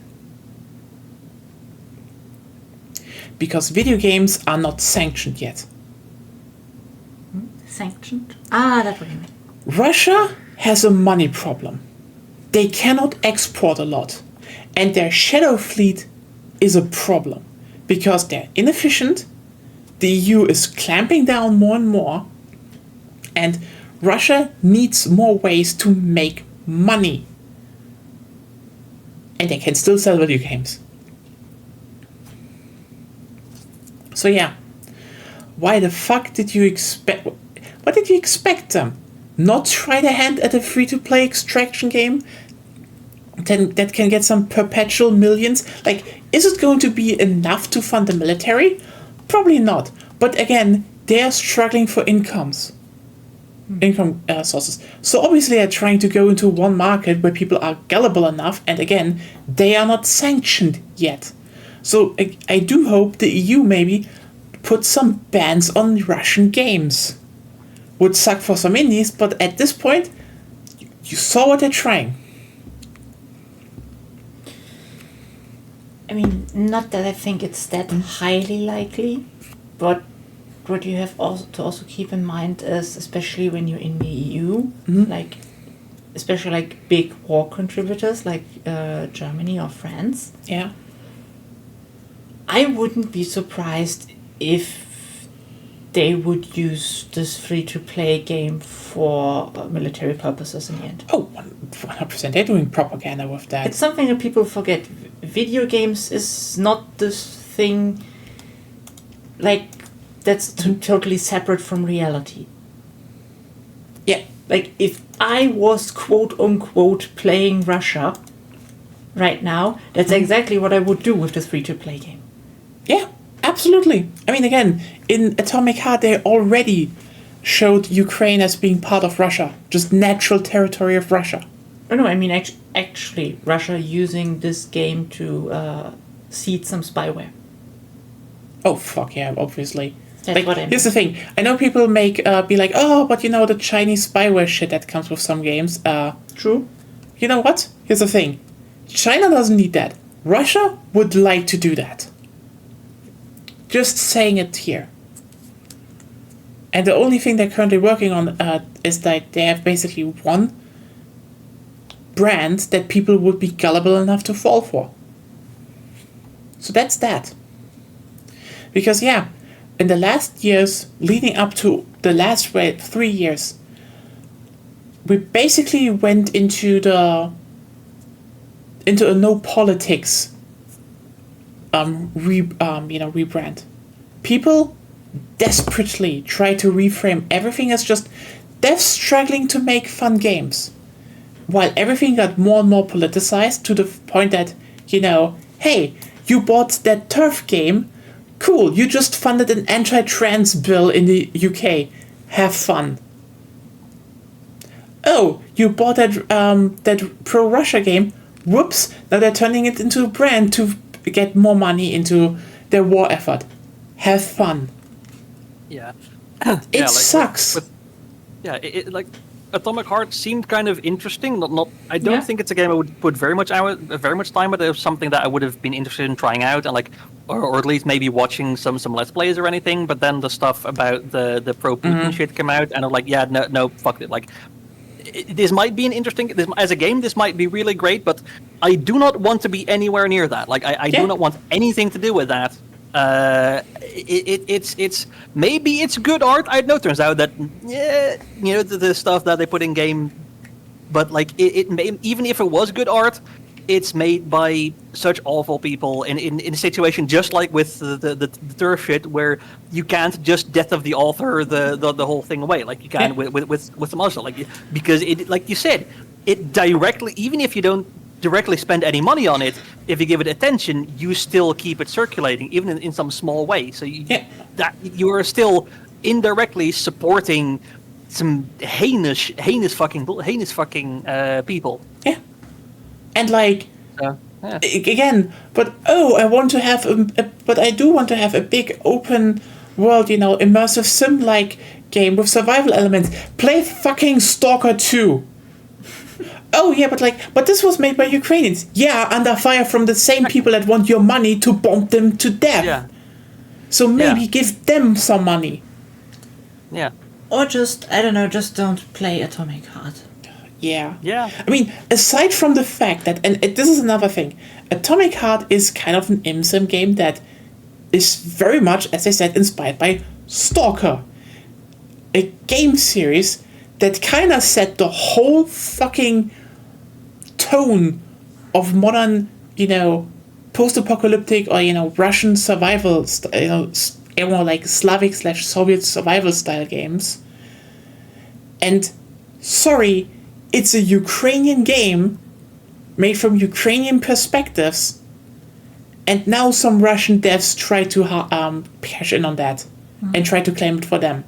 Because video games are not sanctioned yet. Sanctioned? That's what you mean. Russia has a money problem. They cannot export a lot. And their shadow fleet is a problem. Because they're inefficient, the EU is clamping down more and more, and Russia needs more ways to make money. And they can still sell video games. So yeah, why the fuck did you expect... What did you expect them? Not try their hand at a free-to-play extraction game that can get some perpetual millions? Like, is it going to be enough to fund the military? Probably not. But again, they are struggling for income sources. So obviously they're trying to go into one market where people are gullible enough, and again, they are not sanctioned yet. So I do hope the EU maybe put some bans on Russian games. Would suck for some indies, but at this point, you saw what they're trying. I mean, not that I think it's that highly likely, but what you have to also keep in mind is, especially when you're in the EU, like, especially like big war contributors like Germany or France. Yeah. I wouldn't be surprised if they would use this free-to-play game for military purposes in the end. Oh, 100%. They're doing propaganda with that. It's something that people forget. Video games is not this thing, like, that's totally separate from reality. Yeah. Like, if I was quote-unquote playing Russia right now, that's exactly what I would do with this free-to-play game. Yeah, absolutely. I mean, again, in Atomic Heart, they already showed Ukraine as being part of Russia, just natural territory of Russia. Oh no, I mean actually Russia using this game to seed some spyware. Oh fuck yeah, obviously. That's like, what I mean. Here's the thing. I know people be like, oh, but the Chinese spyware shit that comes with some games. True. You know what? Here's the thing. China doesn't need that. Russia would like to do that. Just saying it here. And the only thing they're currently working on is that they have basically one brand that people would be gullible enough to fall for. So that's that. Because yeah, in the last years, leading up to the last 3 years, we basically went into a no politics rebrand. People desperately try to reframe everything as just devs struggling to make fun games, while everything got more and more politicized to the point that, hey, you bought that turf game, cool, you just funded an anti-trans bill in the UK, have fun. Oh, you bought that pro-Russia game, whoops, now they're turning it into a brand to get more money into their war effort, have fun. Yeah. It sucks. Like Atomic Heart seemed kind of interesting. I don't think it's a game I would put very much time, but it was something that I would have been interested in trying out and or at least maybe watching some Let's Plays or anything. But then the stuff about the pro Putin shit came out, and I'm like, yeah, no, fuck it. Like, this might be an interesting as a game. This might be really great, but I do not want to be anywhere near that. Like, I do not want anything to do with that. It's maybe it's good art. I know. Turns out that the stuff that they put in game, but like it may, even if it was good art, it's made by such awful people in a situation just like with the turf shit, where you can't just death of the author the whole thing away like you can with some other stuff, because it, like you said, it directly, even if you don't directly spend any money on it, if you give it attention, you still keep it circulating, even in some small way. So you are still indirectly supporting some heinous fucking people. Yeah, and again, but I want to have but I do want to have a big open world, immersive sim like game with survival elements. Play fucking Stalker 2. Oh yeah, but this was made by Ukrainians. Yeah, under fire from the same people that want your money to bomb them to death. Yeah. So maybe give them some money. Yeah. Or just, I don't know, just don't play Atomic Heart. Yeah. Yeah. I mean, aside from the fact that, and this is another thing, Atomic Heart is kind of an ImSim game that is very much, as I said, inspired by Stalker, a game series that kind of set the whole fucking tone of modern, post-apocalyptic or, Russian survival, more like Slavic/Soviet survival style games. And, sorry, it's a Ukrainian game made from Ukrainian perspectives, and now some Russian devs try to cash in on that and try to claim it for them.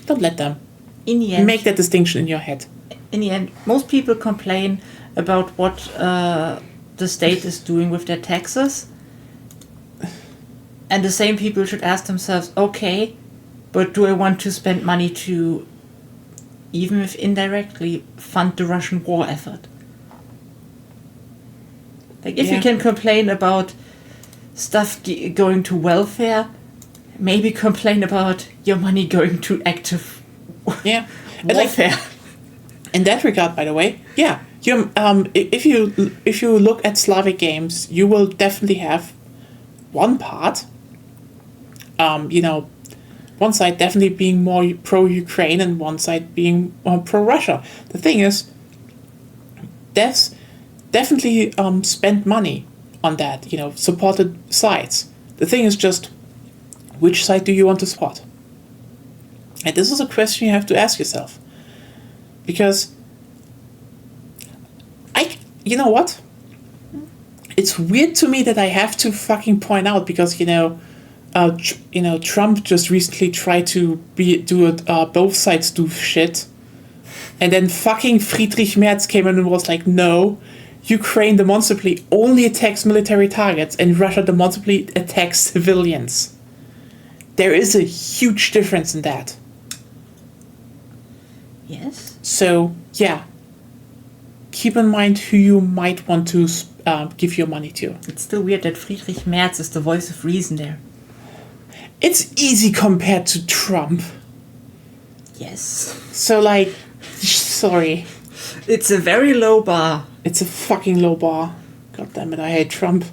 Don't let them. In the end, make that distinction in your head. In the end, most people complain about what the state is doing with their taxes. And the same people should ask themselves, okay, but do I want to spend money to, even if indirectly, fund the Russian war effort? Like, if you can complain about stuff going to welfare, maybe complain about your money going to active warfare. In that regard, by the way, if you look at Slavic games, you will definitely have one part, one side definitely being more pro-Ukraine and one side being more pro-Russia. The thing is, devs definitely spend money on that, supported sides. The thing is just, which side do you want to support? And this is a question you have to ask yourself. Because, you know what? It's weird to me that I have to fucking point out, because, Trump just recently tried to do both sides do shit. And then fucking Friedrich Merz came in and was like, no, Ukraine demonstrably only attacks military targets and Russia demonstrably attacks civilians. There is a huge difference in that. Yes. So, keep in mind who you might want to give your money to. It's still weird that Friedrich Merz is the voice of reason there. It's easy compared to Trump. Yes. So, sorry. It's a very low bar. It's a fucking low bar. God damn it, I hate Trump.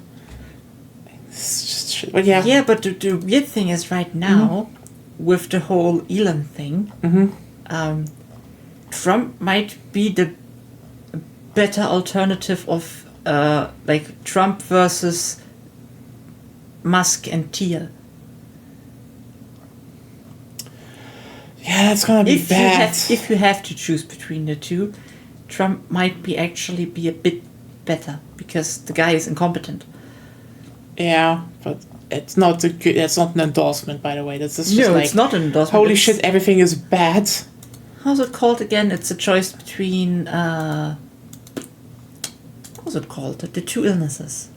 It's just shit. But Yeah, but the weird thing is right now, with the whole Elon thing, Trump might be the better alternative of like Trump versus Musk and Thiel. Yeah, that's gonna be bad. If you have to choose between the two, Trump might actually be a bit better because the guy is incompetent. Yeah, but it's not a good. It's not an endorsement, by the way. That's just no, like, it's not an endorsement. Holy shit! Everything is bad. How's it called again? It's a choice between what's it called? The two illnesses.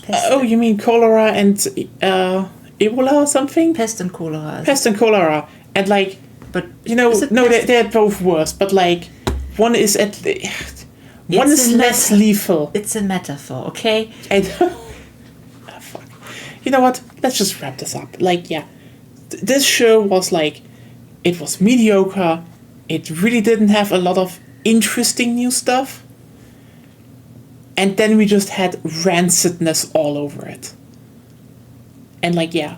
Oh, you mean cholera and Ebola or something? Pest and cholera. Pest and cholera, and like, but no, they're both worse. But like, one is one is less lethal. It's a metaphor, okay? Fuck. You know what? Let's just wrap this up. Like, yeah, this show was like, it was mediocre. It really didn't have a lot of interesting new stuff. And then we just had rancidness all over it. And like, yeah,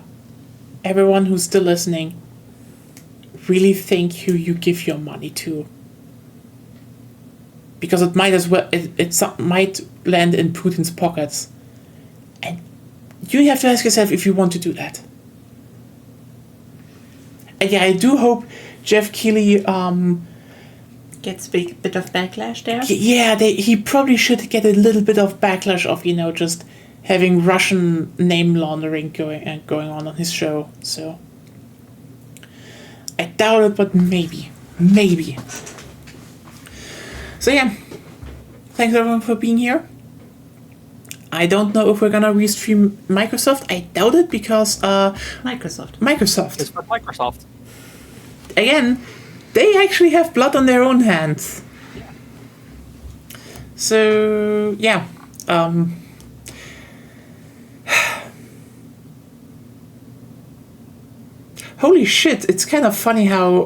everyone who's still listening, really think who you give your money to. Because it might as well, it might land in Putin's pockets. And you have to ask yourself if you want to do that. And yeah, I do hope Jeff Keighley gets a bit of backlash there. Yeah, he probably should get a little bit of backlash of, just having Russian name laundering going on his show. So I doubt it, but maybe. So yeah, thanks everyone for being here. I don't know if we're gonna restream Microsoft. I doubt it because Microsoft. It's for Microsoft. Again, they actually have blood on their own hands. Yeah. So yeah, holy shit! It's kind of funny how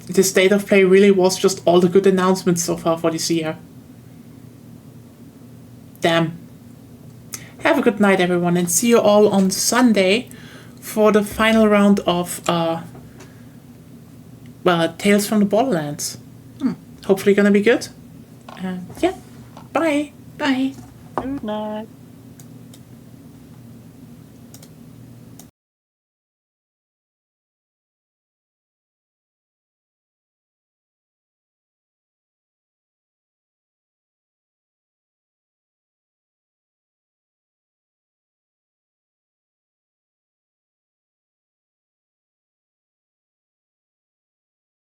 the state of play really was just all the good announcements so far for this year. Damn. Have a good night, everyone, and see you all on Sunday for the final round of Tales from the Borderlands. Hopefully gonna be good. Yeah. Bye. Bye. Good night.